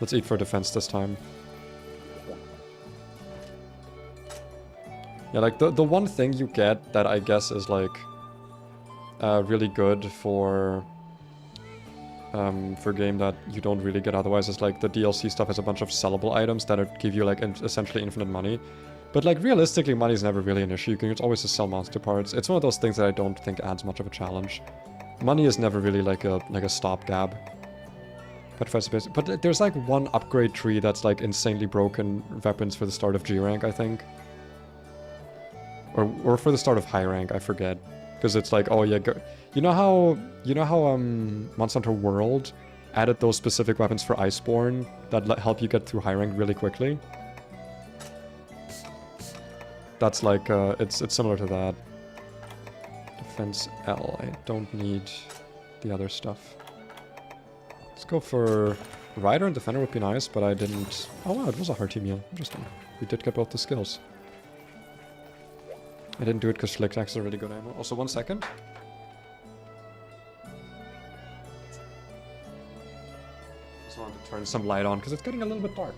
Let's eat for defense this time. Yeah, like, the one thing you get that I guess is, like, really good for game that you don't really get otherwise is, like, the DLC stuff has a bunch of sellable items that give you, like, essentially infinite money. But, like, realistically, money is never really an issue. You can always just sell monster parts. It's one of those things that I don't think adds much of a challenge. Money is never really, like a stopgap. But there's, like, one upgrade tree that's, like, insanely broken weapons for the start of G rank, I think. Or for the start of high rank, I forget. Because it's like, oh yeah, you know how Monster Hunter World added those specific weapons for Iceborne that help you get through high rank really quickly? That's like, it's similar to that. Defense L, I don't need the other stuff. Let's go for... Rider and Defender would be nice, but I didn't... Oh wow, it was a hearty meal. Interesting. We did get both the skills. I didn't do it because SwitchAxe is a really good ammo. Also, 1 second. Just wanted to turn some light on because it's getting a little bit dark.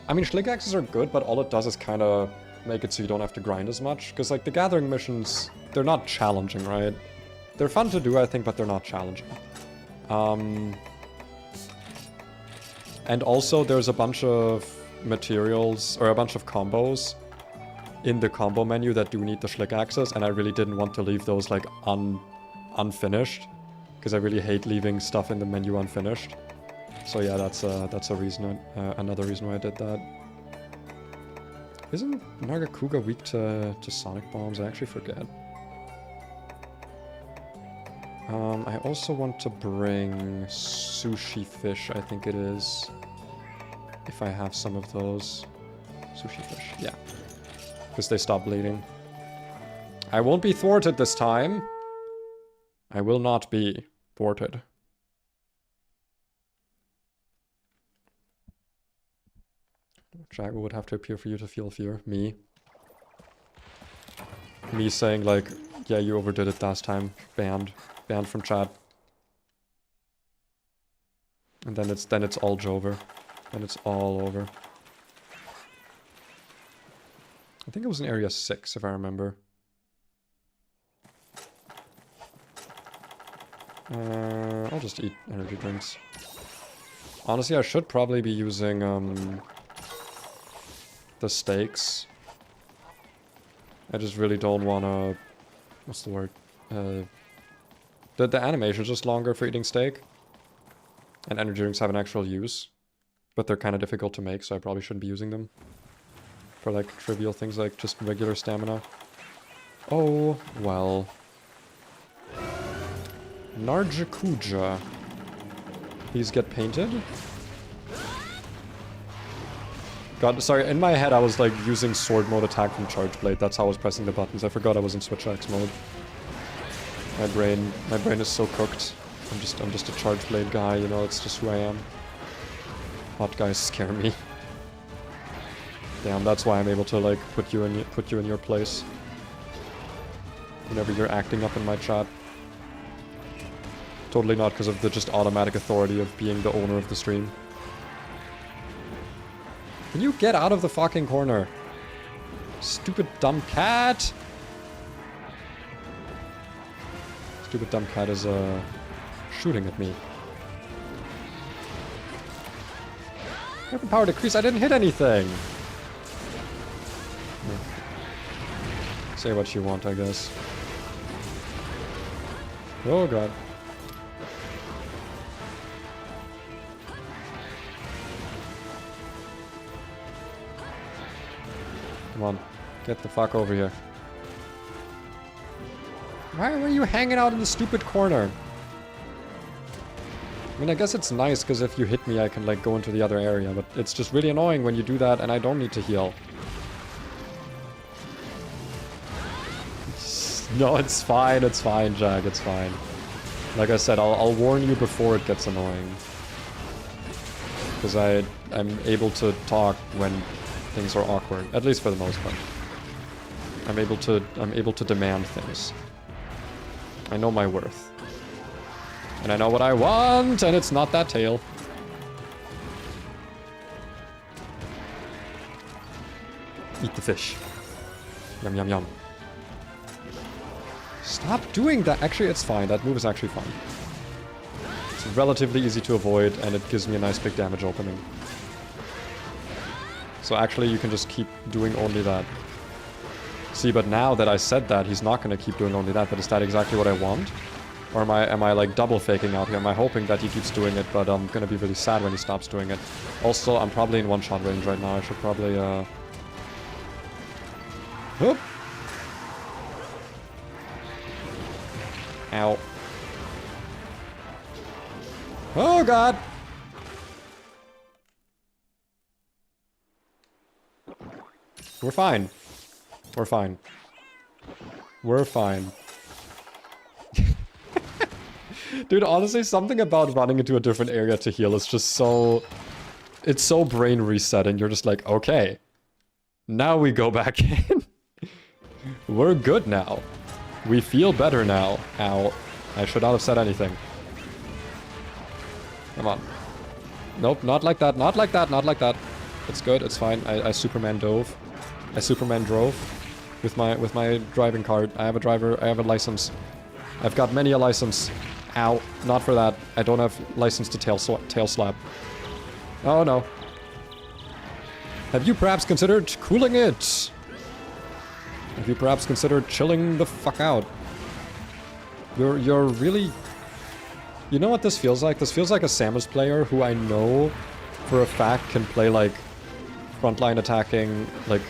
I mean, SwitchAxes are good, but all it does is kind of make it so you don't have to grind as much. Because, like, the gathering missions, they're not challenging, right? They're fun to do, I think, but they're not challenging. And also, there's a bunch of materials, or a bunch of combos in the combo menu that do need the SwitchAxes, and I really didn't want to leave those, like, unfinished. Because I really hate leaving stuff in the menu unfinished. So yeah, that's a reason, another reason why I did that. Isn't Nargacuga weak to sonic bombs? I actually forget. I also want to bring sushi fish, I think it is. If I have some of those. Sushi fish, yeah. Because they stop bleeding. I won't be thwarted this time. I will not be thwarted. Jago would have to appear for you to feel fear. Me. Me saying like, yeah, you overdid it last time. Banned. Banned from chat. And then it's all Jover. Then it's all over. I think it was in area 6, if I remember. I'll just eat energy drinks. Honestly, I should probably be using the steaks. I just really don't want to... What's the word? The animation is just longer for eating steak. And energy drinks have an actual use. But they're kind of difficult to make, so I probably shouldn't be using them. For like trivial things like just regular stamina. Oh, well. Nargacuga. These get painted? God, sorry, in my head I was like using sword mode attack from Charge Blade. That's how I was pressing the buttons. I forgot I was in SwitchAxe mode. My brain is so cooked. I'm just a charge blade guy, you know, it's just who I am. Hot guys scare me. Damn, that's why I'm able to like put you in your place. Whenever you're acting up in my chat. Totally not because of the just automatic authority of being the owner of the stream. Can you get out of the fucking corner? Stupid dumb cat! Stupid dumb cat is shooting at me. Weapon power decrease, I didn't hit anything! Say what you want, I guess. Oh god. Come on, get the fuck over here. Why were you hanging out in the stupid corner? I mean, I guess it's nice, because if you hit me, I can, like, go into the other area, but it's just really annoying when you do that and I don't need to heal. No, it's fine, Jack, it's fine. Like I said, I'll warn you before it gets annoying. Because I'm able to talk when things are awkward, at least for the most part. I'm able to demand things. I know my worth. And I know what I want, and it's not that tail. Eat the fish. Yum, yum, yum. Stop doing that. Actually, it's fine. That move is actually fine. It's relatively easy to avoid, and it gives me a nice big damage opening. So actually, you can just keep doing only that. See, but now that I said that, he's not going to keep doing only that, but is that exactly what I want? Or am I like double faking out here? Am I hoping that he keeps doing it, but I'm going to be really sad when he stops doing it. Also, I'm probably in one-shot range right now. I should probably, Whoop! Ow. Oh god! We're fine. We're fine. We're fine. Dude, honestly, something about running into a different area to heal is just so... It's so brain resetting. You're just like, okay. Now we go back in. We're good now. We feel better now. Ow. I should not have said anything. Come on. Nope, not like that, not like that, not like that. It's good, it's fine. I Superman dove. I Superman drove with my driving card. I have a driver, I have a license. I've got many a license. Ow, not for that. I don't have license to tail slap. Oh no. Have you perhaps considered cooling it? Have you perhaps considered chilling the fuck out? You're really... You know what this feels like? This feels like a Samus player who I know for a fact can play like frontline attacking, like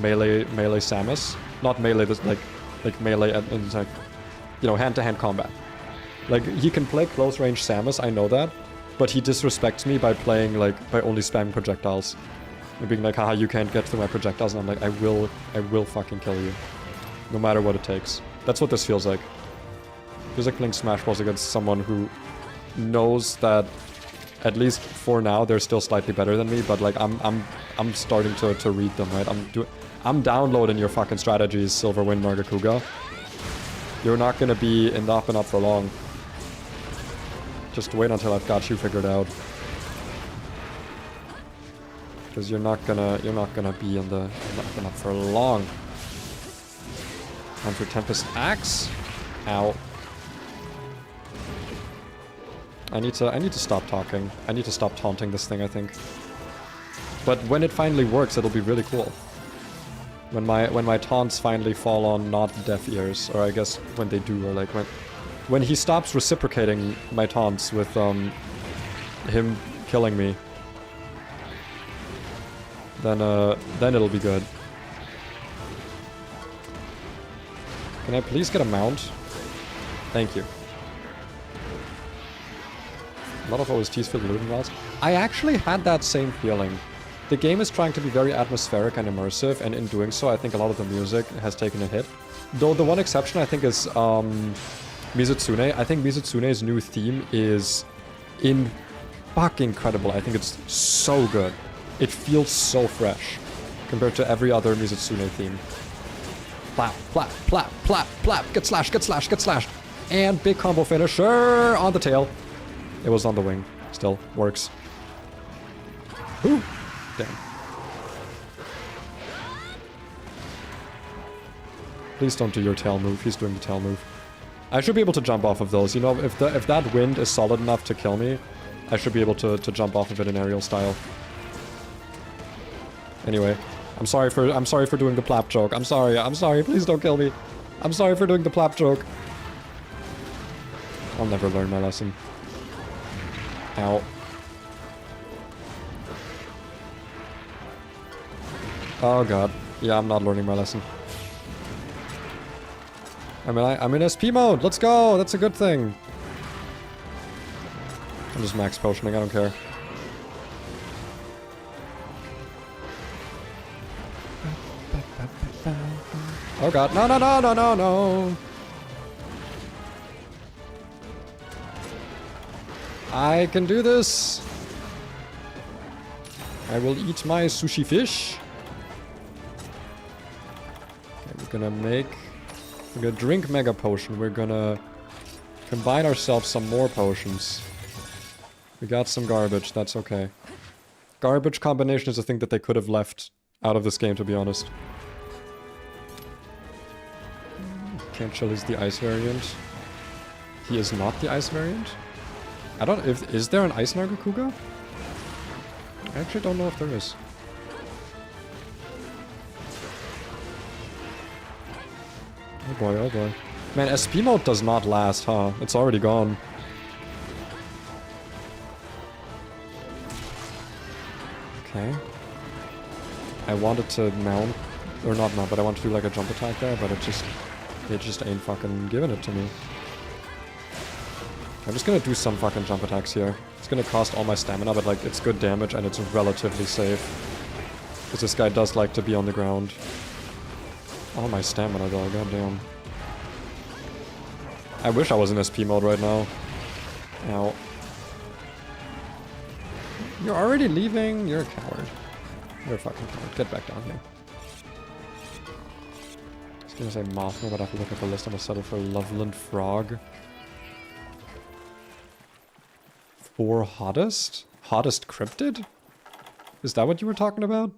melee Samus. Not melee, this like melee and like, you know, hand-to-hand combat. Like, he can play close-range Samus, I know that, but he disrespects me by playing, like, by only spamming projectiles. And being like, haha, you can't get through my projectiles, and I'm like, I will fucking kill you. No matter what it takes. That's what this feels like. It feels like playing Smash Bros. Against someone who knows that, at least for now, they're still slightly better than me, but like, I'm starting to read them, right? I'm downloading your fucking strategies, Silverwind Nargacuga. You're not gonna be in the up and up for long. Just wait until I've got you figured out. Because you're not gonna be in the up and up for long. Time for Tempest Axe. Ow. I need to stop talking. I need to stop taunting this thing, I think. But when it finally works, it'll be really cool. When my taunts finally fall on not deaf ears, or I guess when they do, or like when he stops reciprocating my taunts with him killing me, then it'll be good. Can I please get a mount? Thank you. A lot of OSTs for the looting routes. I actually had that same feeling. The game is trying to be very atmospheric and immersive, and in doing so, I think a lot of the music has taken a hit. Though the one exception, I think, is Mizutsune. I think Mizutsune's new theme is fucking incredible. I think it's so good. It feels so fresh compared to every other Mizutsune theme. Plap, plap, plap, plap, plap. Get slashed, get slashed, get slashed. And big combo finisher on the tail. It was on the wing. Still works. Ooh. Damn. Please don't do your tail move. He's doing the tail move. I should be able to jump off of those. You know, if that wind is solid enough to kill me, I should be able to jump off of it in aerial style. Anyway, I'm sorry for doing the plap joke. I'm sorry, please don't kill me. I'm sorry for doing the plap joke. I'll never learn my lesson. Ow. Oh god. Yeah, I'm not learning my lesson. I'm in SP mode. Let's go. That's a good thing. I'm just max potioning. I don't care. Oh god. No, no, no, no, no, no. I can do this. I will eat my sushi fish. Okay, we're gonna drink Mega Potion. We're gonna combine ourselves some more potions. We got some garbage. That's okay. Garbage combination is a thing that they could have left out of this game, to be honest. Can't chill is the ice variant. He is not the ice variant? I don't... Is there an ice Nargacuga? I actually don't know if there is. Oh boy, oh boy. Man, SP mode does not last, huh? It's already gone. Okay. I wanted to mount... Or not mount, but I want to do like a jump attack there, but it just ain't fucking giving it to me. I'm just gonna do some fucking jump attacks here. It's gonna cost all my stamina, but like, it's good damage and it's relatively safe. Because this guy does like to be on the ground. All my stamina though, goddamn. I wish I was in SP mode right now. Ow. You're already leaving? You're a coward. You're a fucking coward. Get back down here. I was gonna say Mothma, but I have to look at the list. I'm gonna settle for Loveland Frog. For hottest? Hottest cryptid? Is that what you were talking about?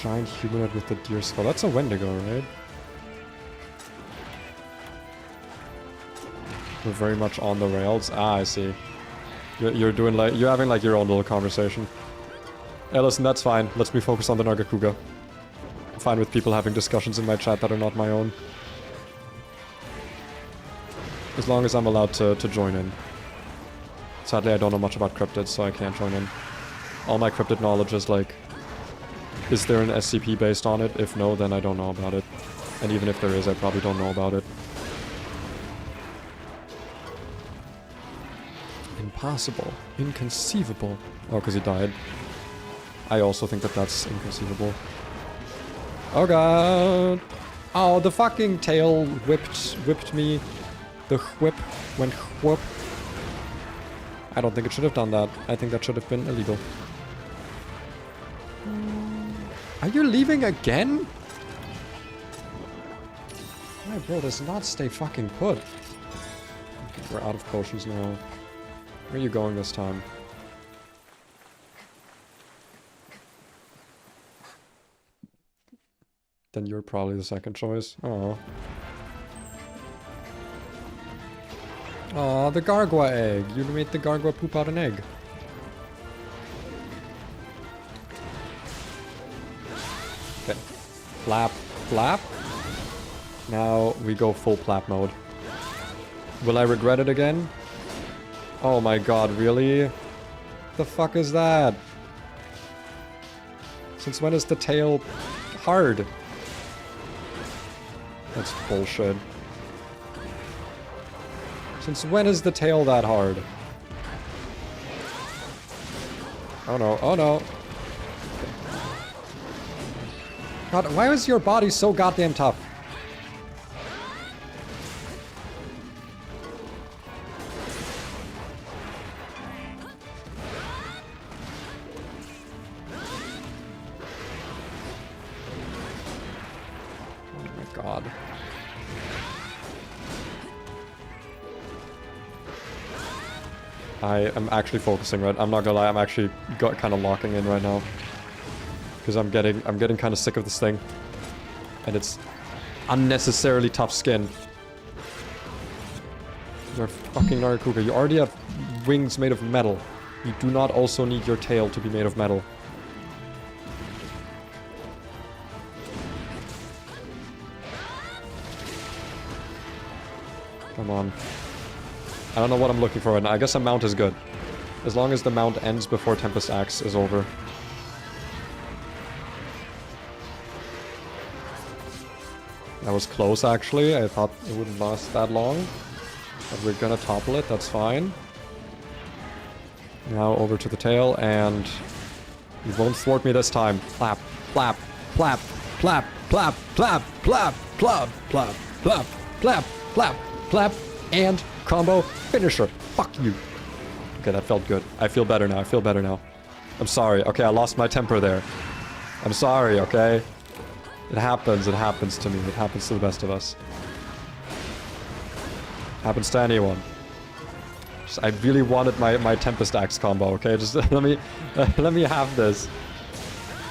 Giant humanoid with the deer skull. That's a Wendigo, right? We're very much on the rails. Ah, I see. You're doing like... You're having like your own little conversation. Hey, listen, that's fine. Let's be focused on the Nargacuga. I'm fine with people having discussions in my chat that are not my own. As long as I'm allowed to join in. Sadly, I don't know much about cryptids, so I can't join in. All my cryptid knowledge is like... Is there an SCP based on it? If no, then I don't know about it. And even if there is, I probably don't know about it. Impossible. Inconceivable. Oh, because he died. I also think that that's inconceivable. Oh god! Oh, the fucking tail whipped me. The whip went whoop. I don't think it should have done that. I think that should have been illegal. Are you leaving again? My bro does not stay fucking put. Okay, we're out of potions now. Where are you going this time? Then you're probably the second choice. Oh. Aw, the Gargua egg. You made the Gargua poop out an egg. Okay. Flap, flap. Now we go full plap mode. Will I regret it again? Oh my god, really? The fuck is that? Since when is the tail hard? That's bullshit. Since when is the tail that hard? Oh no, oh no. God, why is your body so goddamn tough? Oh my god. I am actually focusing, right? I'm not gonna lie, I'm actually kind of locking in right now. Because I'm getting kind of sick of this thing. And it's unnecessarily tough skin. You're fucking Narakuga. You already have wings made of metal. You do not also need your tail to be made of metal. Come on. I don't know what I'm looking for right now. I guess a mount is good. As long as the mount ends before Tempest Axe is over. That was close, actually. I thought it wouldn't last that long. But we're gonna topple it, that's fine. Now over to the tail, and... you won't thwart me this time. Flap, flap, flap, flap, flap, flap, flap, flap, flap, flap, flap, flap, flap, and combo finisher. Fuck you. Okay, that felt good. I feel better now. I feel better now. I'm sorry. Okay, I lost my temper there. I'm sorry, okay? It happens. It happens to me. It happens to the best of us. Happens to anyone. Just, I really wanted my Tempest Axe combo, okay? Just let me have this.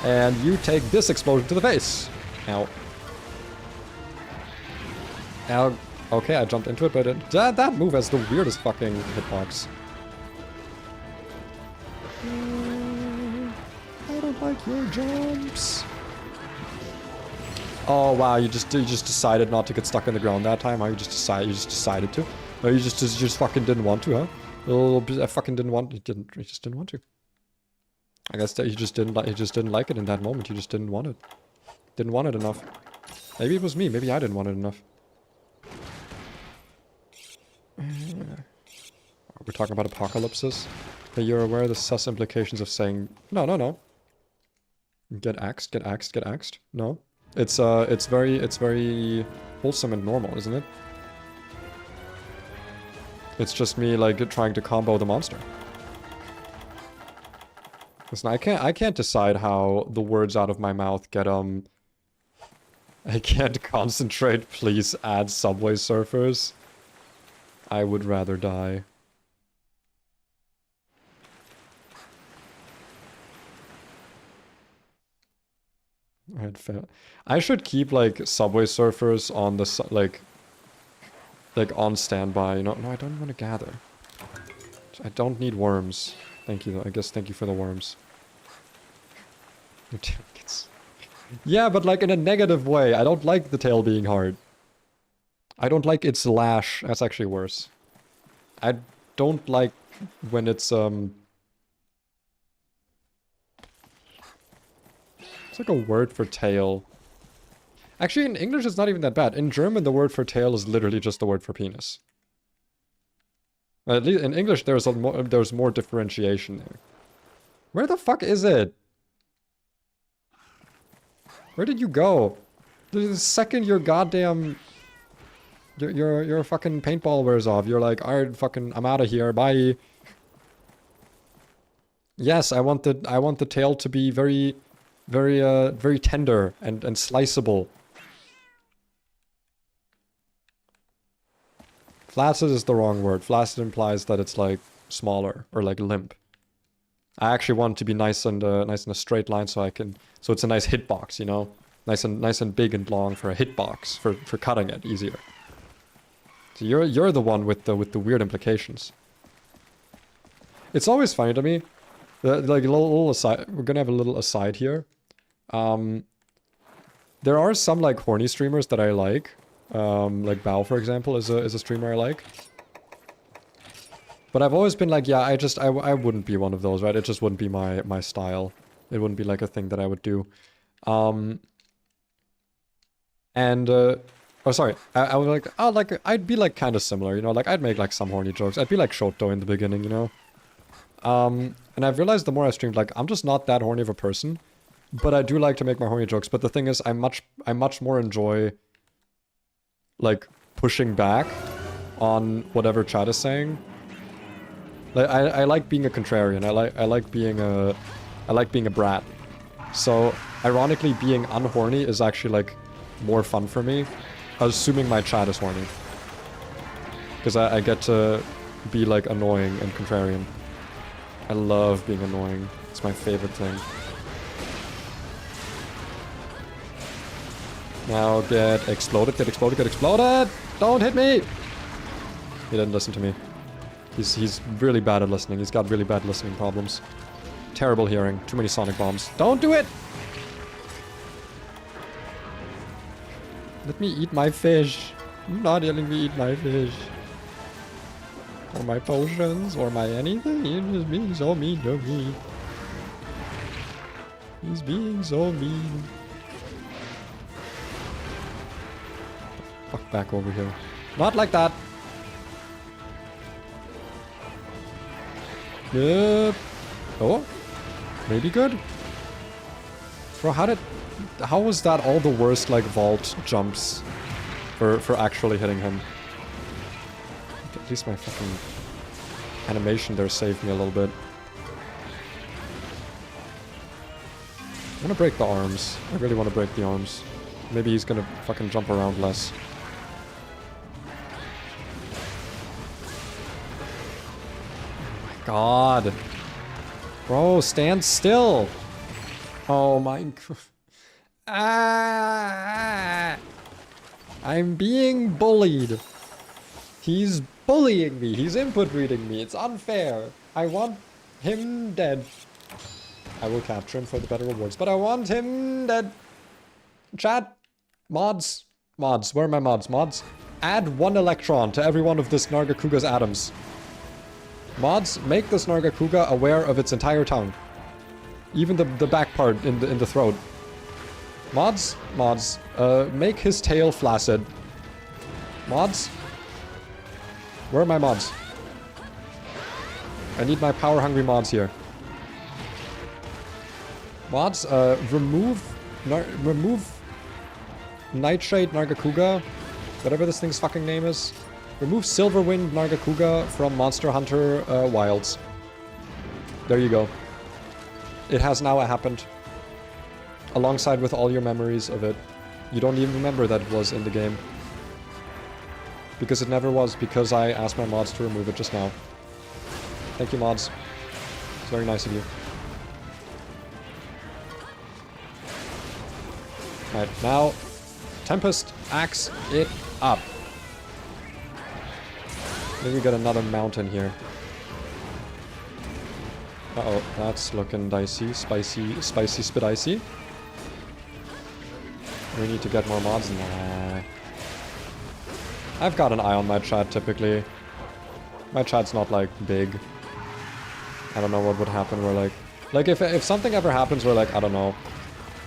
And you take this explosion to the face. Ow. Ow. Okay, I jumped into it, but that move has the weirdest fucking hitbox. I don't like your jumps. Oh wow, you just decided not to get stuck in the ground that time. Huh? You just decided to. No, you just fucking didn't want to, huh? I fucking didn't want. You just didn't want to. I guess that you just didn't like it in that moment. You just didn't want it. Didn't want it enough. Maybe it was me. Maybe I didn't want it enough. We're talking about apocalypses. But you're aware of the sus implications of saying no. Get axed, get axed, get axed. No. It's very wholesome and normal, isn't it? It's just me like trying to combo the monster. Listen, I can't decide how the words out of my mouth get I can't concentrate. Please add Subway Surfers. I would rather die. I should keep like Subway Surfers on the like on standby. You know, no, I don't want to gather. I don't need worms. Thank you. I guess thank you for the worms. Yeah, but like in a negative way. I don't like the tail being hard. I don't like its lash. That's actually worse. I don't like when it's it's like a word for tail. Actually, in English, it's not even that bad. In German, the word for tail is literally just the word for penis. At least in English, there's more differentiation there. Where the fuck is it? Where did you go? The second your goddamn your fucking paintball wears off, you're like, alright, fucking, I'm out of here. Bye. Yes, I want the tail to be very tender and sliceable. Flaccid is the wrong word. Flaccid implies that it's like smaller or like limp. I actually want it to be nice and nice in a straight line, so it's a nice hitbox, you know, nice and big and long for a hitbox for cutting it easier. So you're the one with the weird implications. It's always funny to me. Like a little aside, we're gonna have a little aside here. There are some like horny streamers that I like Bao, for example, is a streamer I like. But I've always been like, yeah, I wouldn't be one of those, right? It just wouldn't be my style. It wouldn't be like a thing that I would do. Oh, sorry. I was like, oh, like, I'd be like kind of similar, you know? Like, I'd make like some horny jokes. I'd be like Shoto in the beginning, you know? And I've realized the more I streamed, like, I'm just not that horny of a person. But I do like to make my horny jokes. But the thing is, I much more enjoy, like, pushing back on whatever chat is saying. Like, I like being a contrarian. I like being a brat. So, ironically, being unhorny is actually, like, more fun for me. Assuming my chat is horny. Because I get to be, like, annoying and contrarian. I love being annoying. It's my favorite thing. Now get exploded, get exploded, get exploded! Don't hit me! He didn't listen to me. He's really bad at listening. He's got really bad listening problems. Terrible hearing. Too many sonic bombs. Don't do it! Let me eat my fish. You're not letting me eat my fish. Or my potions, or my anything. He's just being so mean to me. He's being so mean. Fuck back over here. Not like that! Yep. Oh? Maybe good? Bro, how was that all the worst, like, vault jumps for actually hitting him? At least my fucking animation there saved me a little bit. I wanna break the arms. I really wanna break the arms. Maybe he's gonna fucking jump around less. Oh my god. Bro, stand still! Oh my god. Ah! I'm being bullied. He's bullying me. He's input reading me. It's unfair. I want him dead. I will capture him for the better rewards, but I want him dead. Chat. Mods. Mods. Where are my mods? Mods. Add 1 electron to every one of this Nargacuga's atoms. Mods, make this Nargacuga aware of its entire tongue. Even the back part in the throat. Mods, make his tail flaccid. Mods? Where are my mods? I need my power-hungry mods here. Mods, remove Nightshade Nargacuga, whatever this thing's fucking name is. Remove Silverwind Nargacuga from Monster Hunter Wilds. There you go. It has now happened. Alongside with all your memories of it. You don't even remember that it was in the game. Because it never was, because I asked my mods to remove it just now. Thank you, mods. It's very nice of you. Alright, now, Tempest, axe it up. Maybe we got another mountain here. Uh-oh, that's looking dicey, spicy spidicy. We need to get more mods in there. I've got an eye on my chat, typically. My chat's not, like, big. I don't know what would happen where, like, if something ever happens where, like, I don't know,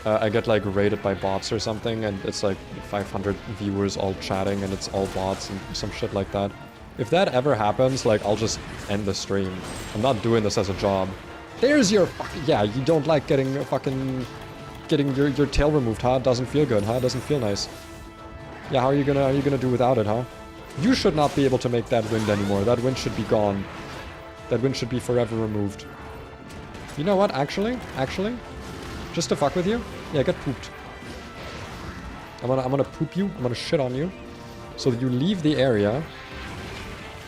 I get, like, raided by bots or something, and it's, like, 500 viewers all chatting, and it's all bots and some shit like that. If that ever happens, like, I'll just end the stream. I'm not doing this as a job. There's your yeah, you don't like getting your tail removed, huh? Doesn't feel good, huh? Doesn't feel nice. Yeah, how are you gonna do without it, huh? You should not be able to make that wind anymore. That wind should be gone. That wind should be forever removed. You know what, actually, just to fuck with you, yeah, get pooped. I'm gonna poop you, I'm gonna shit on you, so that you leave the area.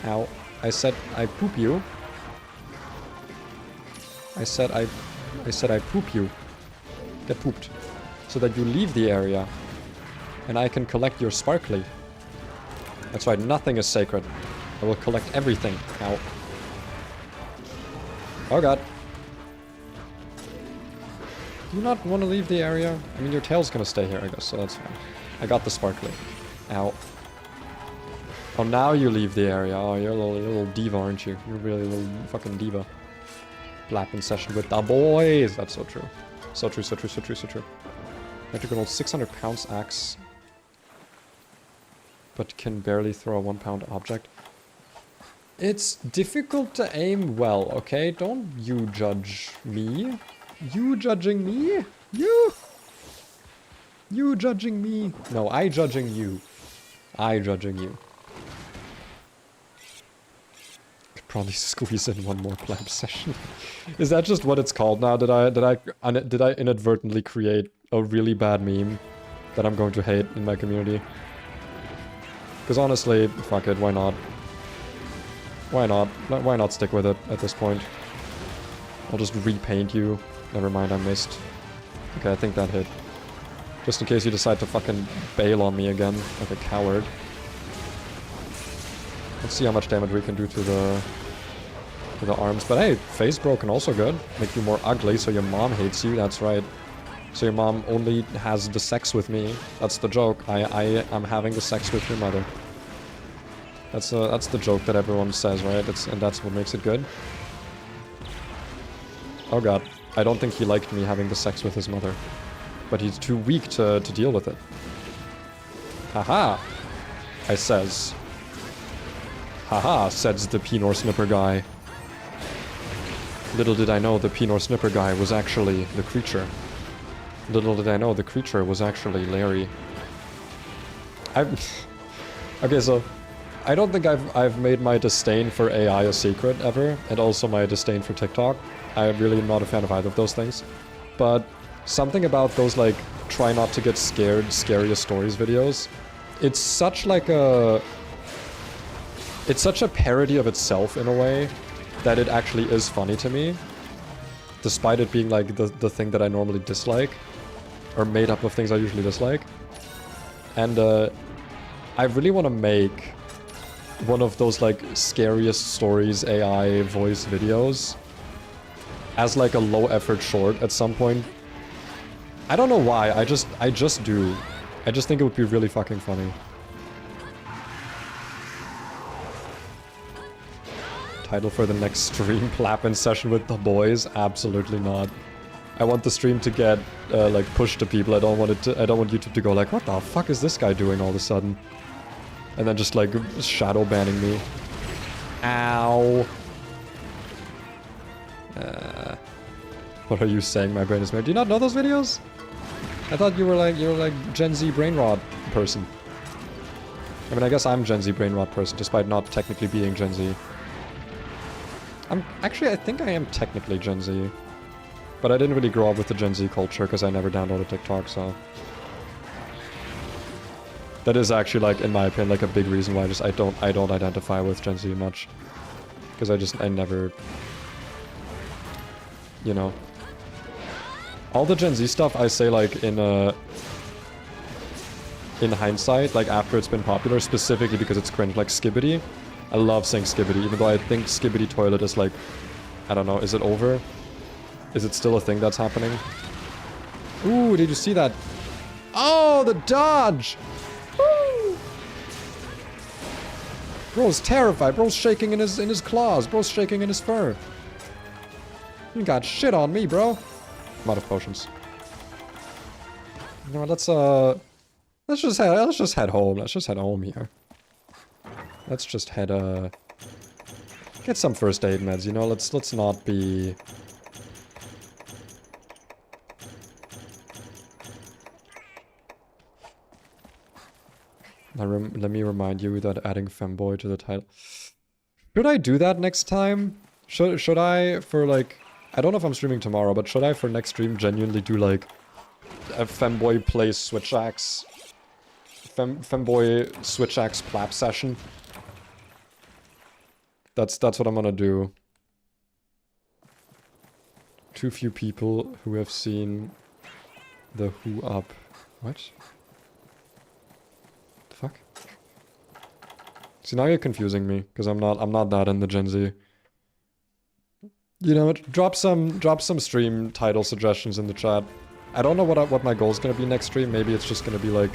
Ow. I said I poop you. I said I poop you. Get pooped. So that you leave the area. And I can collect your sparkly. That's right, nothing is sacred. I will collect everything. Ow. Oh god. Do you not want to leave the area? I mean, your tail's gonna stay here, I guess, so that's fine. I got the sparkly. Ow. Oh, now you leave the area. Oh, you're a little diva, aren't you? You're really a little fucking diva. Blapping session with the boys. That's so true. So true, so true, so true, so true. Magical 600 pounds axe. But can barely throw a 1 pound object. It's difficult to aim well, okay? Don't you judge me. You judging me? You! You judging me. No, I judging you. I judging you. Could probably squeeze in one more pleb session. Is that just what it's called now? Did I inadvertently create a really bad meme that I'm going to hate in my community? Because honestly, fuck it, why not? Why not? Why not stick with it at this point? I'll just repaint you. Never mind, I missed. Okay, I think that hit. Just in case you decide to fucking bail on me again, like a coward. Let's see how much damage we can do to the arms. But hey, face broken also good. Make you more ugly so your mom hates you, that's right. So your mom only has the sex with me. That's the joke. I'm having the sex with your mother. That's the joke that everyone says, right? And that's what makes it good. Oh god. I don't think he liked me having the sex with his mother. But he's too weak to deal with it. Haha, I says. Haha, says the Pinor Snipper guy. Little did I know the Pinor Snipper guy was actually the creature. Little did I know the creature was actually Larry. Okay, so I don't think I've made my disdain for AI a secret ever, and also my disdain for TikTok. I'm really not a fan of either of those things. But something about those, like, try not to get scared, scariest stories videos, it's such like a... It's such a parody of itself in a way that it actually is funny to me. Despite it being like the thing that I normally dislike. Or made up of things I usually dislike. And I really want to make one of those like scariest stories AI voice videos as like a low effort short at some point. I don't know why, I just do. I just think it would be really fucking funny. Title for the next stream, Plappin session with the boys? Absolutely not. I want the stream to get like pushed to people. I don't want YouTube to go like, what the fuck is this guy doing all of a sudden? And then just like shadow banning me. Ow. What are you saying? My brain is made. Do you not know those videos? I thought you were like Gen Z brain rot person. I mean, I guess I'm Gen Z brain rot person, despite not technically being Gen Z. Actually, I think I am technically Gen Z. But I didn't really grow up with the Gen Z culture because I never downloaded TikTok, so... That is actually, like, in my opinion, like a big reason why I don't identify with Gen Z much. Because I never... You know. All the Gen Z stuff I say, like, in hindsight, like, after it's been popular, specifically because it's cringe, like Skibbity. I love saying Skibbity, even though I think Skibbity Toilet is, like... I don't know, is it over? Is it still a thing that's happening? Ooh, did you see that? Oh, the dodge! Woo! Bro's terrified. Bro's shaking in his claws. Bro's shaking in his fur. You got shit on me, bro. I'm out of potions. You know what, let's just head home. Let's just head home here. Let's just head get some first aid meds, you know, let's not be... Let me remind you that adding femboy to the title. Should I do that next time? Should I, for like... I don't know if I'm streaming tomorrow, but should I for next stream genuinely do like... a femboy plays SwitchAxe? Femboy SwitchAxe plap session? That's what I'm gonna do. Too few people who have seen the Who Up. What? The fuck? See, now you're confusing me, because I'm not that in the Gen Z. You know what? Drop some stream title suggestions in the chat. I don't know what my goal is gonna be next stream. Maybe it's just gonna be like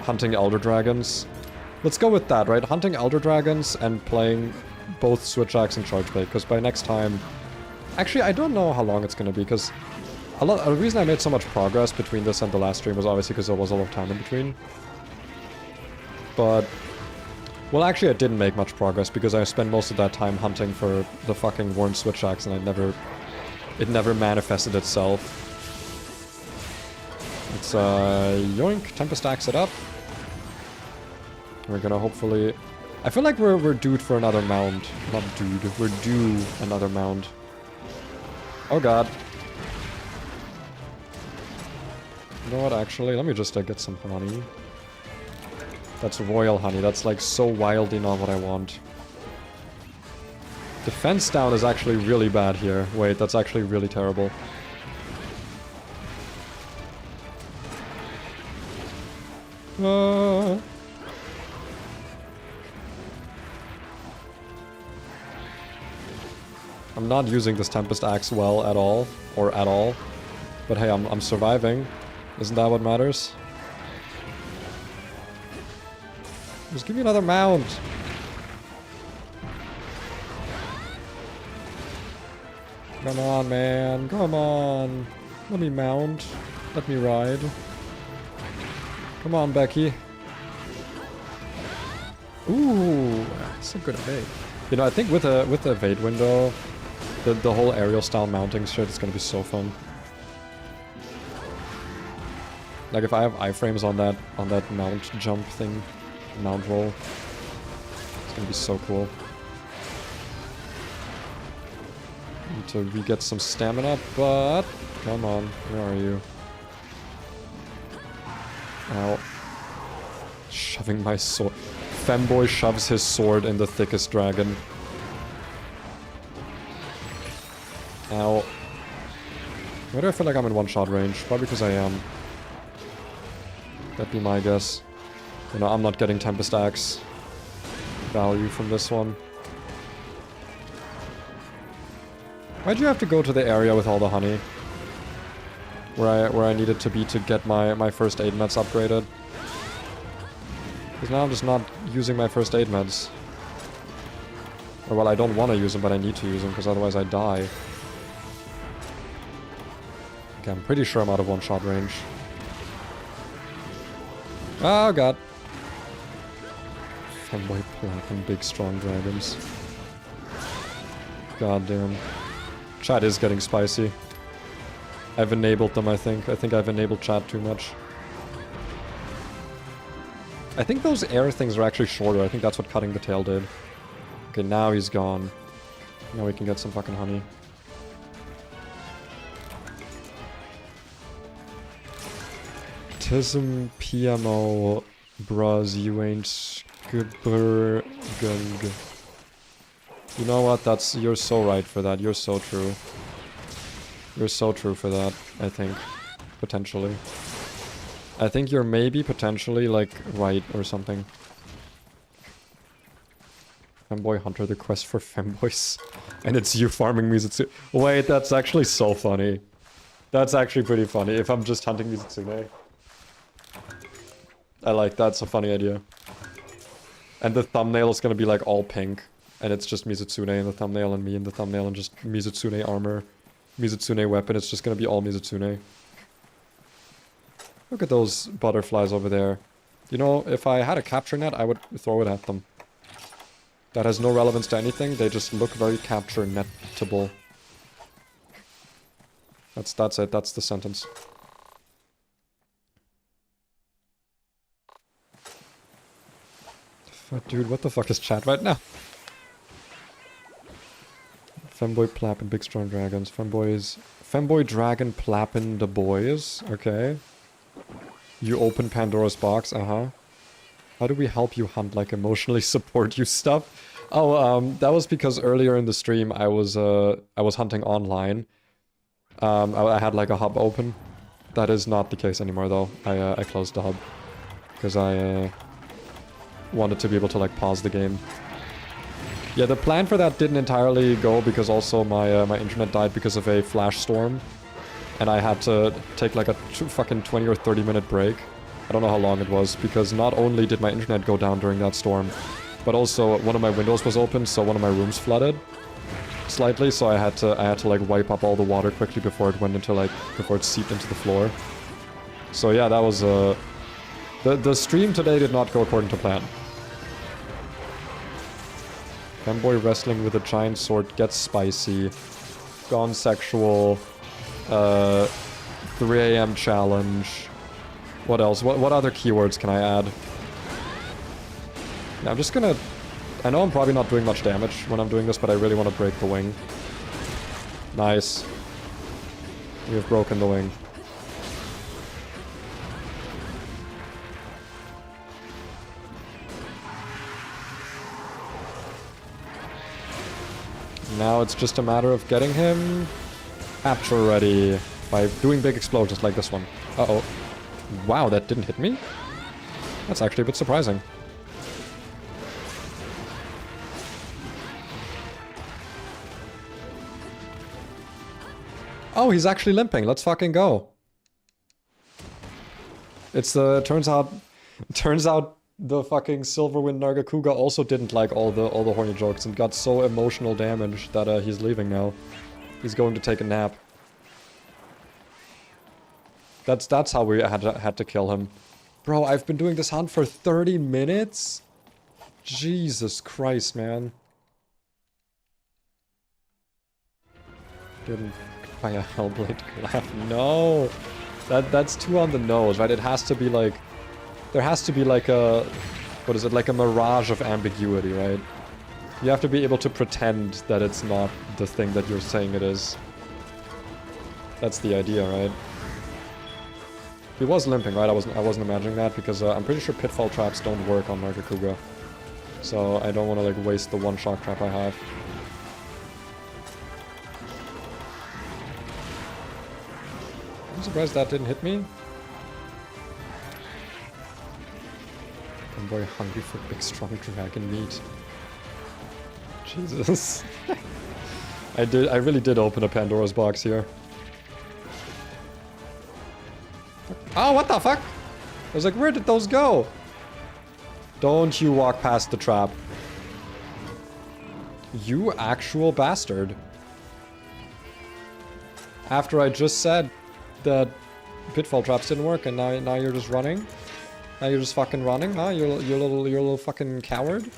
hunting elder dragons. Let's go with that, right? Hunting elder dragons and playing both SwitchAxe and Chargeblade, because by next time... Actually, I don't know how long it's gonna be, because the reason I made so much progress between this and the last stream was obviously because there was a lot of time in between. But... Well, actually, I didn't make much progress, because I spent most of that time hunting for the fucking worn SwitchAxe, and it never manifested itself. Let's yoink, Tempest Axe it up. We're gonna hopefully... I feel like we're due for another mound. Not dude, we're due another mound. Oh god. You know what, actually, let me just get some honey. That's royal honey, that's like so wildly not what I want. Defense down is actually really bad here. Wait, that's actually really terrible. I'm not using this Tempest Axe well at all, or at all. But hey, I'm surviving. Isn't that what matters? Just give me another mount. Come on, man. Come on. Let me mount. Let me ride. Come on, Becky. Ooh, that's a good evade. You know, I think with the evade window, the whole aerial style mounting shit is gonna be so fun. Like if I have iframes on that mount jump thing, mount roll, it's gonna be so cool. Need to re-get some stamina, but come on, where are you? Ow. Shoving my sword. Femboy shoves his sword in the thickest dragon. Ow. Why do I feel like I'm in one-shot range? Probably because I am. That'd be my guess. You know, I'm not getting Tempest Axe value from this one. Why'd you have to go to the area with all the honey? Where I needed to be to get my first aid meds upgraded? Because now I'm just not using my first aid meds. Or well, I don't want to use them, but I need to use them, because otherwise I die. Okay, I'm pretty sure I'm out of one-shot range. Oh god. Femboy Black and big strong dragons. God damn. Chat is getting spicy. I've enabled them, I think. I think I've enabled chat too much. I think those air things are actually shorter. I think that's what cutting the tail did. Okay, now he's gone. Now we can get some fucking honey. Tism PMO bros, you ain't good. You know what? You're so right for that. You're so true. You're so true for that, I think. Potentially. I think you're maybe potentially, like, right or something. Femboy Hunter, the quest for femboys. And it's you farming Mizutsume. Wait, that's actually so funny. That's actually pretty funny, if I'm just hunting Mizutsume. I like that, it's a funny idea. And the thumbnail is gonna be like all pink. And it's just Mizutsume in the thumbnail and me in the thumbnail and just Mizutsume armor. Mizutsume weapon, it's just gonna be all Mizutsume. Look at those butterflies over there. You know, if I had a capture net, I would throw it at them. That has no relevance to anything, they just look very capture nettable. That's it, that's the sentence. Dude, what the fuck is chat right now? Femboy Plappin' Big Strong Dragons. Femboy Dragon Plappin' the boys. Okay. You open Pandora's box. Uh-huh. How do we help you hunt, like emotionally support you stuff? Oh, that was because earlier in the stream I was hunting online. I had like a hub open. That is not the case anymore though. I closed the hub. Because I wanted to be able to like pause the game. Yeah, the plan for that didn't entirely go because also my internet died because of a flash storm. And I had to take like a fucking 20 or 30 minute break. I don't know how long it was, because not only did my internet go down during that storm, but also one of my windows was open, so one of my rooms flooded slightly, so I had to like wipe up all the water quickly before it went into like, before it seeped into the floor. So yeah, that was the stream today did not go according to plan. Femboy wrestling with a giant sword gets spicy. Gone sexual. 3 AM challenge. What else? What other keywords can I add? Now I'm just gonna... I know I'm probably not doing much damage when I'm doing this, but I really want to break the wing. Nice. We have broken the wing. Now it's just a matter of getting him capture ready by doing big explosions like this one. Uh-oh. Wow, that didn't hit me? That's actually a bit surprising. Oh, he's actually limping. Let's fucking go. It's the... Turns out the fucking Silverwind Nargacuga also didn't like all the horny jokes and got so emotional damage that he's leaving now. He's going to take a nap. That's how we had to kill him. Bro, I've been doing this hunt for 30 minutes? Jesus Christ, man. Didn't buy a hellblade glaive. No! That's too on the nose, right? It has to be like... There has to be like a... What is it? Like a mirage of ambiguity, right? You have to be able to pretend that it's not the thing that you're saying it is. That's the idea, right? He was limping, right? I wasn't imagining that because I'm pretty sure pitfall traps don't work on Nargacuga. So I don't want to like waste the one shock trap I have. I'm surprised that didn't hit me. I'm very hungry for big strong dragon meat. Jesus. I really did open a Pandora's box here. Oh, what the fuck? I was like, where did those go? Don't you walk past the trap. You actual bastard. After I just said that pitfall traps didn't work and now you're just running? Now you're just fucking running, huh? You're a little fucking coward?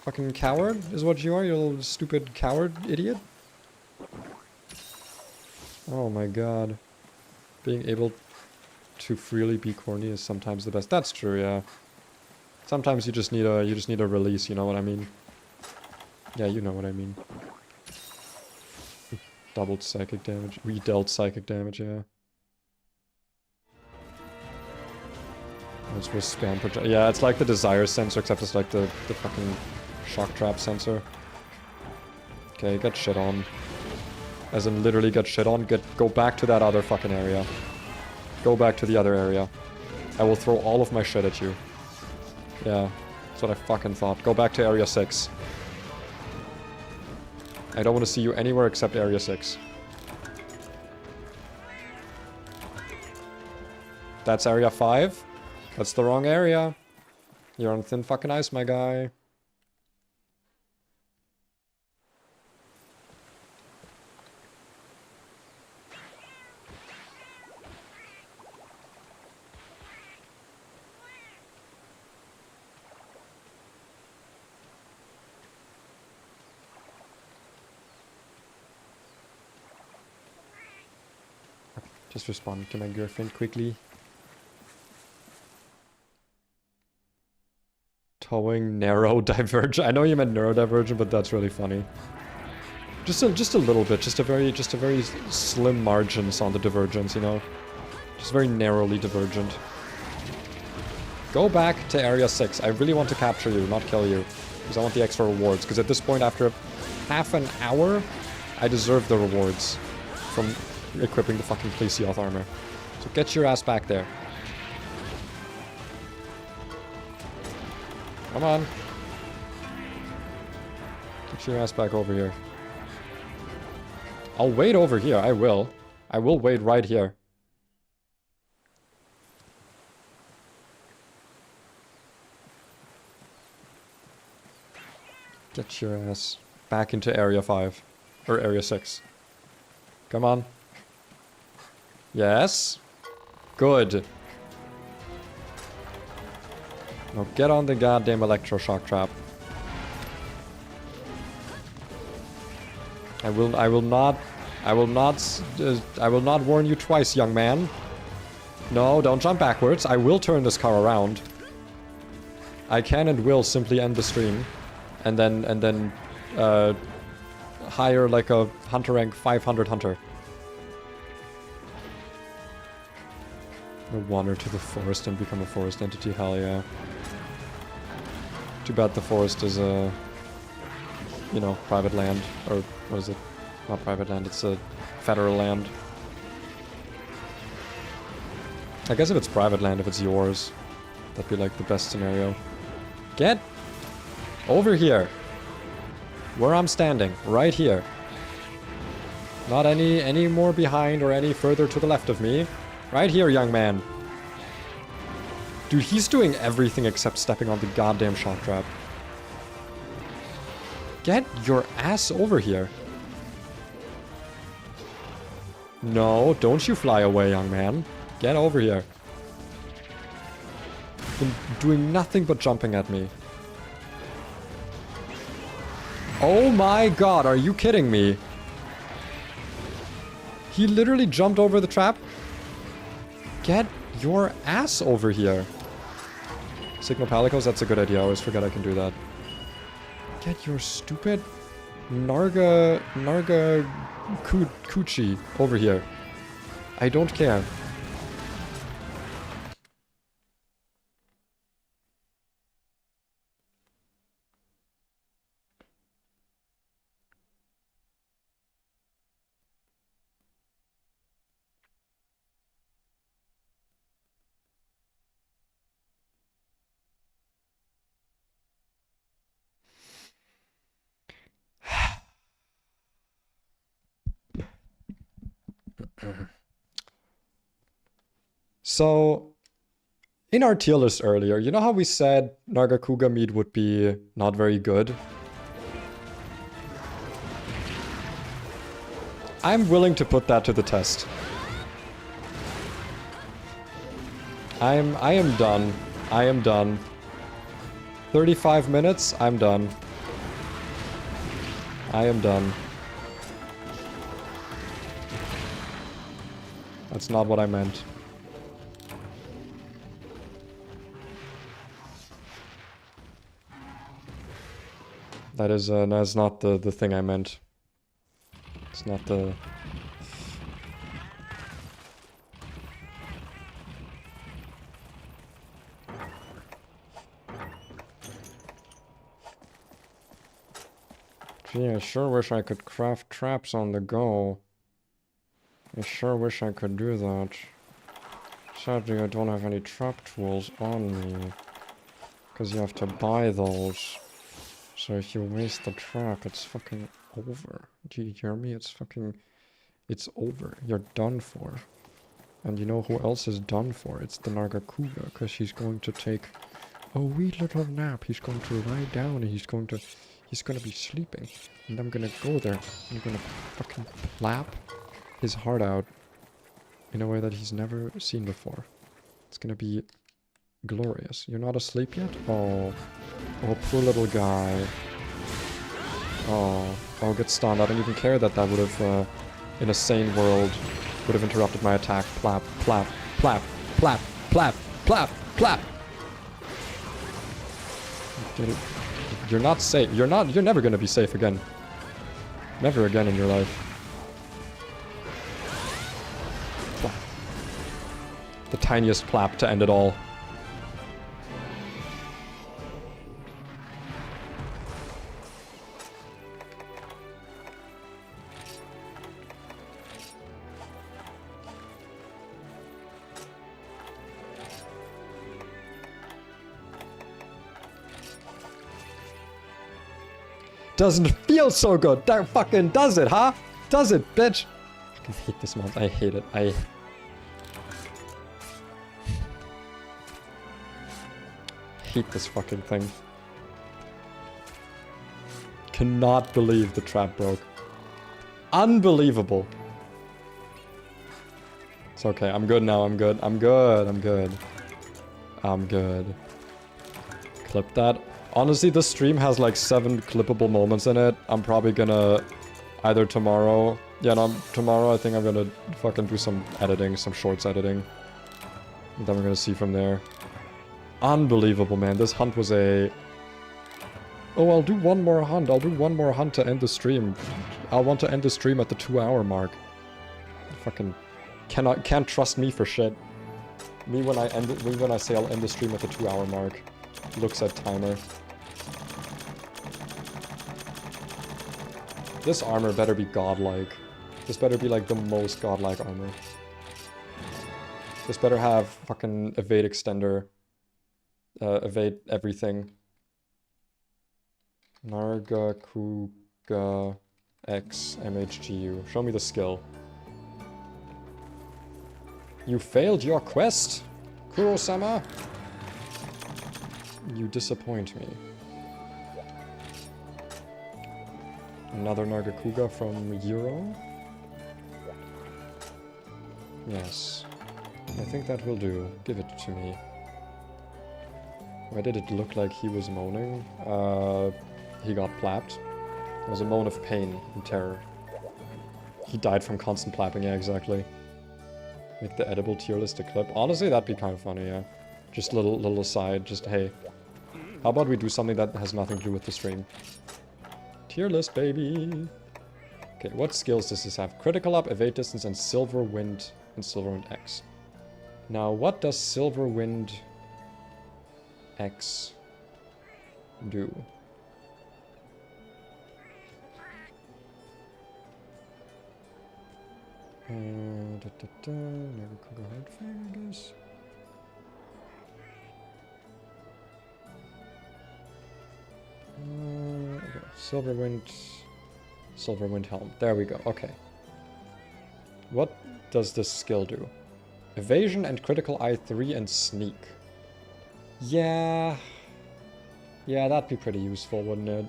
Fucking coward is what you are, you little stupid coward idiot? Oh my god. Being able to freely be corny is sometimes the best. That's true, yeah. Sometimes you just need a release, you know what I mean? Yeah, you know what I mean. Doubled psychic damage. Redealt psychic damage, yeah. This was spam project. Yeah, it's like the desire sensor, except it's like the fucking shock trap sensor. Okay, get shit on. As in literally get shit on. Go back to that other fucking area. Go back to the other area. I will throw all of my shit at you. Yeah, that's what I fucking thought. Go back to area 6. I don't want to see you anywhere except area 6. That's area 5. That's the wrong area. You're on thin fucking ice, my guy. Just respond to my girlfriend quickly. Towing narrow divergent. I know you meant neurodivergent, but that's really funny. Just a little bit, just a very slim margins on the divergence, you know. Just very narrowly divergent. Go back to area 6. I really want to capture you, not kill you, because I want the extra rewards. Because at this point, after half an hour, I deserve the rewards from equipping the fucking Plesioth armor. So get your ass back there. Come on. Get your ass back over here. I'll wait over here, I will. I will wait right here. Get your ass back into area 5. Or area 6. Come on. Yes. Good. Now get on the goddamn electroshock trap. I will not warn you twice, young man. No, don't jump backwards. I will turn this car around. I can and will simply end the stream. And then hire like a hunter rank 500 hunter. Wander to the forest and become a forest entity, hell yeah. Too bad the forest is a, you know, private land, or what is it? Not private land, it's a federal land. I guess if it's private land, if it's yours, that'd be like the best scenario. Get over here. Where I'm standing, right here. Not any more behind or any further to the left of me. Right here, young man. Dude, he's doing everything except stepping on the goddamn shock trap. Get your ass over here. No, don't you fly away, young man. Get over here. Been doing nothing but jumping at me. Oh my god, are you kidding me? He literally jumped over the trap. Get your ass over here. Signal Palicos, that's a good idea. I always forget I can do that. Get your stupid Narga Coochie over here. I don't care. So, in our tier list earlier, you know how we said Nargacuga meat would be not very good? I'm willing to put that to the test. I am done. I am done. 35 minutes, I'm done. I am done. That's not what I meant. That's not the thing I meant. It's not the... Gee, I sure wish I could craft traps on the go. I sure wish I could do that. Sadly, I don't have any trap tools on me. Because you have to buy those. So if you waste the trap, it's fucking over. Do you hear me? It's fucking... It's over. You're done for. And you know who else is done for? It's the Nargacuga, because he's going to take a wee little nap. He's going to lie down and he's going to be sleeping. And I'm gonna go there. I'm gonna fucking plap his heart out in a way that he's never seen before. It's gonna be glorious. You're not asleep yet? Oh. Oh, poor little guy. Oh, get stunned. I don't even care that would have, in a sane world, would have interrupted my attack. Plap, plap, plap, plap, plap, plap, plap. You're not safe. You're never gonna be safe again. Never again in your life. Plap. The tiniest plap to end it all. Doesn't feel so good. That fucking does it, huh? Does it, bitch? I fucking hate this mod. I hate it. I hate this fucking thing. Cannot believe the trap broke. Unbelievable. It's okay. I'm good now. I'm good. I'm good. I'm good. I'm good. Clip that. Honestly, this stream has like 7 clippable moments in it. I'm probably gonna either tomorrow... Yeah, no, tomorrow I think I'm gonna fucking do some editing, some shorts editing. And then we're gonna see from there. Unbelievable, man. This hunt was a... Oh, I'll do one more hunt. I'll do one more hunt to end the stream. I want to end the stream at the 2-hour mark. Fucking can't trust me for shit. Me when I say I'll end the stream at the 2-hour mark. Looks at timer. This armor better be godlike. This better be like the most godlike armor. This better have fucking evade extender. Evade everything. Narga Kuga X MHGU. Show me the skill. You failed your quest, Kuro-sama. You disappoint me. Another Nargacuga from Euro. Yes. I think that will do. Give it to me. Why did it look like he was moaning? He got plapped. It was a moan of pain and terror. He died from constant plapping, yeah, exactly. Make the edible tier list a clip. Honestly, that'd be kind of funny, yeah. Just little aside, just hey. How about we do something that has nothing to do with the stream? Tier list, baby! Okay, what skills does this have? Critical up, evade distance, and silver wind X. Now, what does silver wind X do? Never could go hard fire, I guess. Okay. Silver wind helm. There we go. Okay. What does this skill do? Evasion and critical eye 3 and sneak. Yeah. Yeah, that'd be pretty useful, wouldn't it?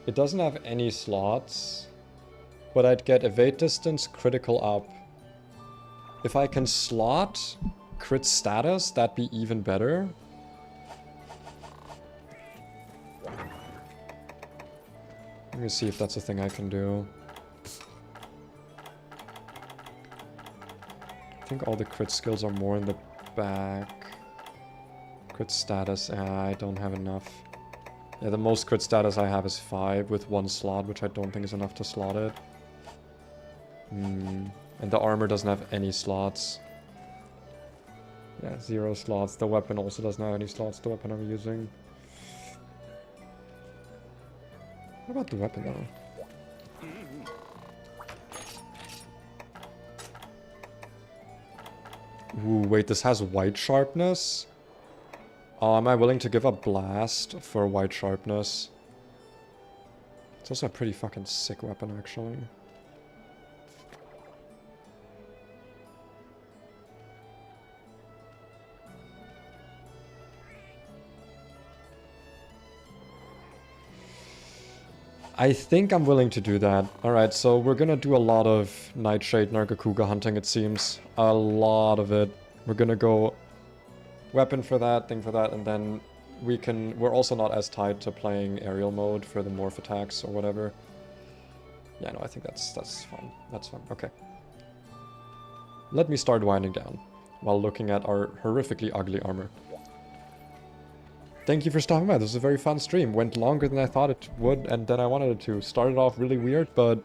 It doesn't have any slots. But I'd get evade distance, critical up. If I can slot crit status, that'd be even better. Let me see if that's a thing I can do. I think all the crit skills are more in the back. Crit status, I don't have enough. Yeah, the most crit status I have is 5 with 1 slot, which I don't think is enough to slot it. And the armor doesn't have any slots. Yeah, 0 slots. The weapon also doesn't have any slots, the weapon I'm using. What about the weapon though? Ooh, wait, this has white sharpness? Oh, am I willing to give up blast for white sharpness? It's also a pretty fucking sick weapon, actually. I think I'm willing to do that. Alright, so we're gonna do a lot of Nightshade Nargacuga hunting, it seems. A lot of it. We're gonna go weapon for that, thing for that, and then we're also not as tied to playing aerial mode for the morph attacks or whatever. Yeah, no, I think that's fun. That's fun. Okay. Let me start winding down while looking at our horrifically ugly armor. Thank you for stopping by. This was a very fun stream. Went longer than I thought it would, and then I wanted it to. Started off really weird, but...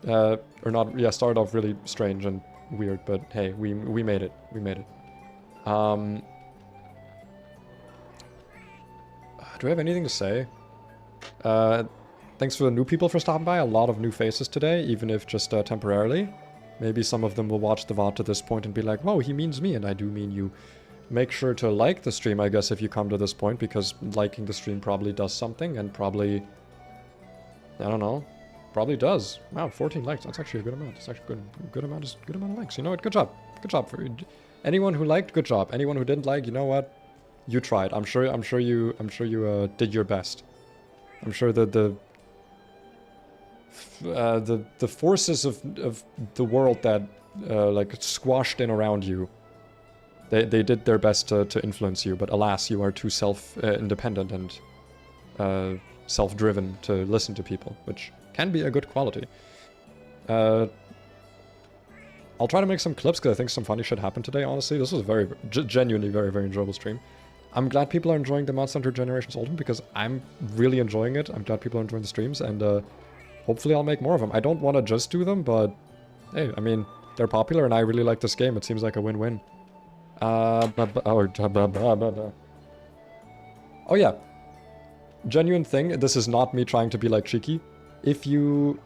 started off really strange and weird, but hey, we made it. We made it. Do I have anything to say? Thanks for the new people for stopping by. A lot of new faces today, even if just temporarily. Maybe some of them will watch the VOD to this point and be like, whoa, he means me, and I do mean you. Make sure to like the stream, I guess, if you come to this point, because liking the stream probably does something, and probably... I don't know. Probably does. Wow, 14 likes. That's actually a good amount. It's actually good amount of likes. You know what? Good job. Good job for you. Anyone who liked, good job. Anyone who didn't like, you know what? You tried. I'm sure you did your best. I'm sure that the forces of the world that like squashed in around you, they did their best to influence you, but alas, you are too independent and self-driven to listen to people, which can be a good quality. I'll try to make some clips because I think some funny shit happened today, honestly. This was a very, genuinely very, very enjoyable stream. I'm glad people are enjoying the Monster Hunter Generations Ultimate because I'm really enjoying it. I'm glad people are enjoying the streams, and hopefully I'll make more of them. I don't want to just do them, but hey, I mean, they're popular and I really like this game. It seems like a win-win. Oh yeah. Genuine thing, this is not me trying to be like cheeky. If you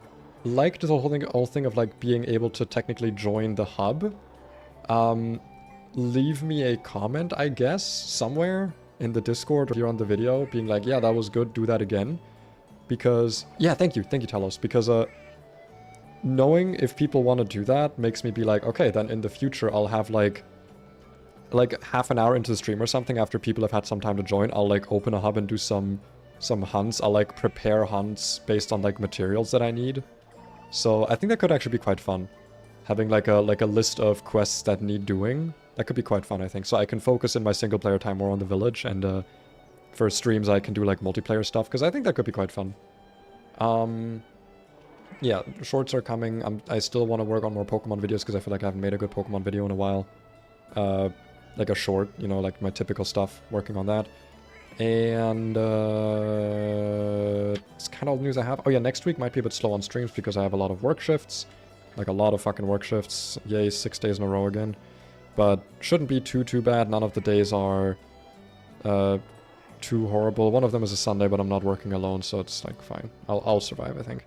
liked the whole thing of like being able to technically join the hub, leave me a comment, I guess, somewhere in the Discord or here on the video, being like, yeah, that was good, do that again. Because, yeah, thank you, Talos, because knowing if people want to do that makes me be like, okay, then in the future I'll have like half an hour into the stream or something after people have had some time to join, I'll like open a hub and do some hunts. I'll like prepare hunts based on like materials that I need. So I think that could actually be quite fun. Having like a list of quests that need doing. That could be quite fun, I think. So I can focus in my single player time more on the village, and for streams I can do like multiplayer stuff, because I think that could be quite fun. Yeah, shorts are coming. I still want to work on more Pokemon videos because I feel like I haven't made a good Pokemon video in a while. Like a short, you know, like my typical stuff, working on that. And it's kind of all the news I have. Oh yeah, next week might be a bit slow on streams because I have a lot of work shifts. Like a lot of fucking work shifts. Yay, 6 days in a row again. But shouldn't be too bad. None of the days are too horrible. One of them is a Sunday, but I'm not working alone, so it's like fine. I'll survive, I think.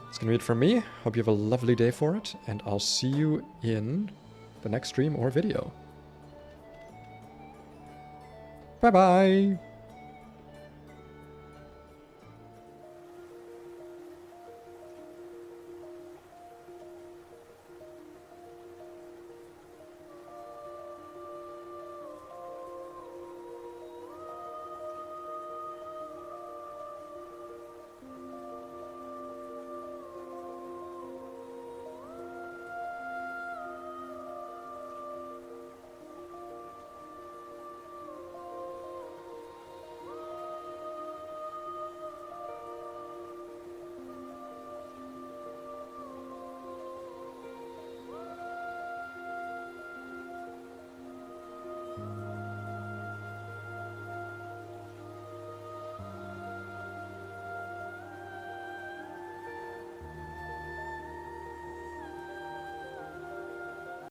It's gonna be it from me. Hope you have a lovely day for it, and I'll see you in the next stream or video. Bye-bye!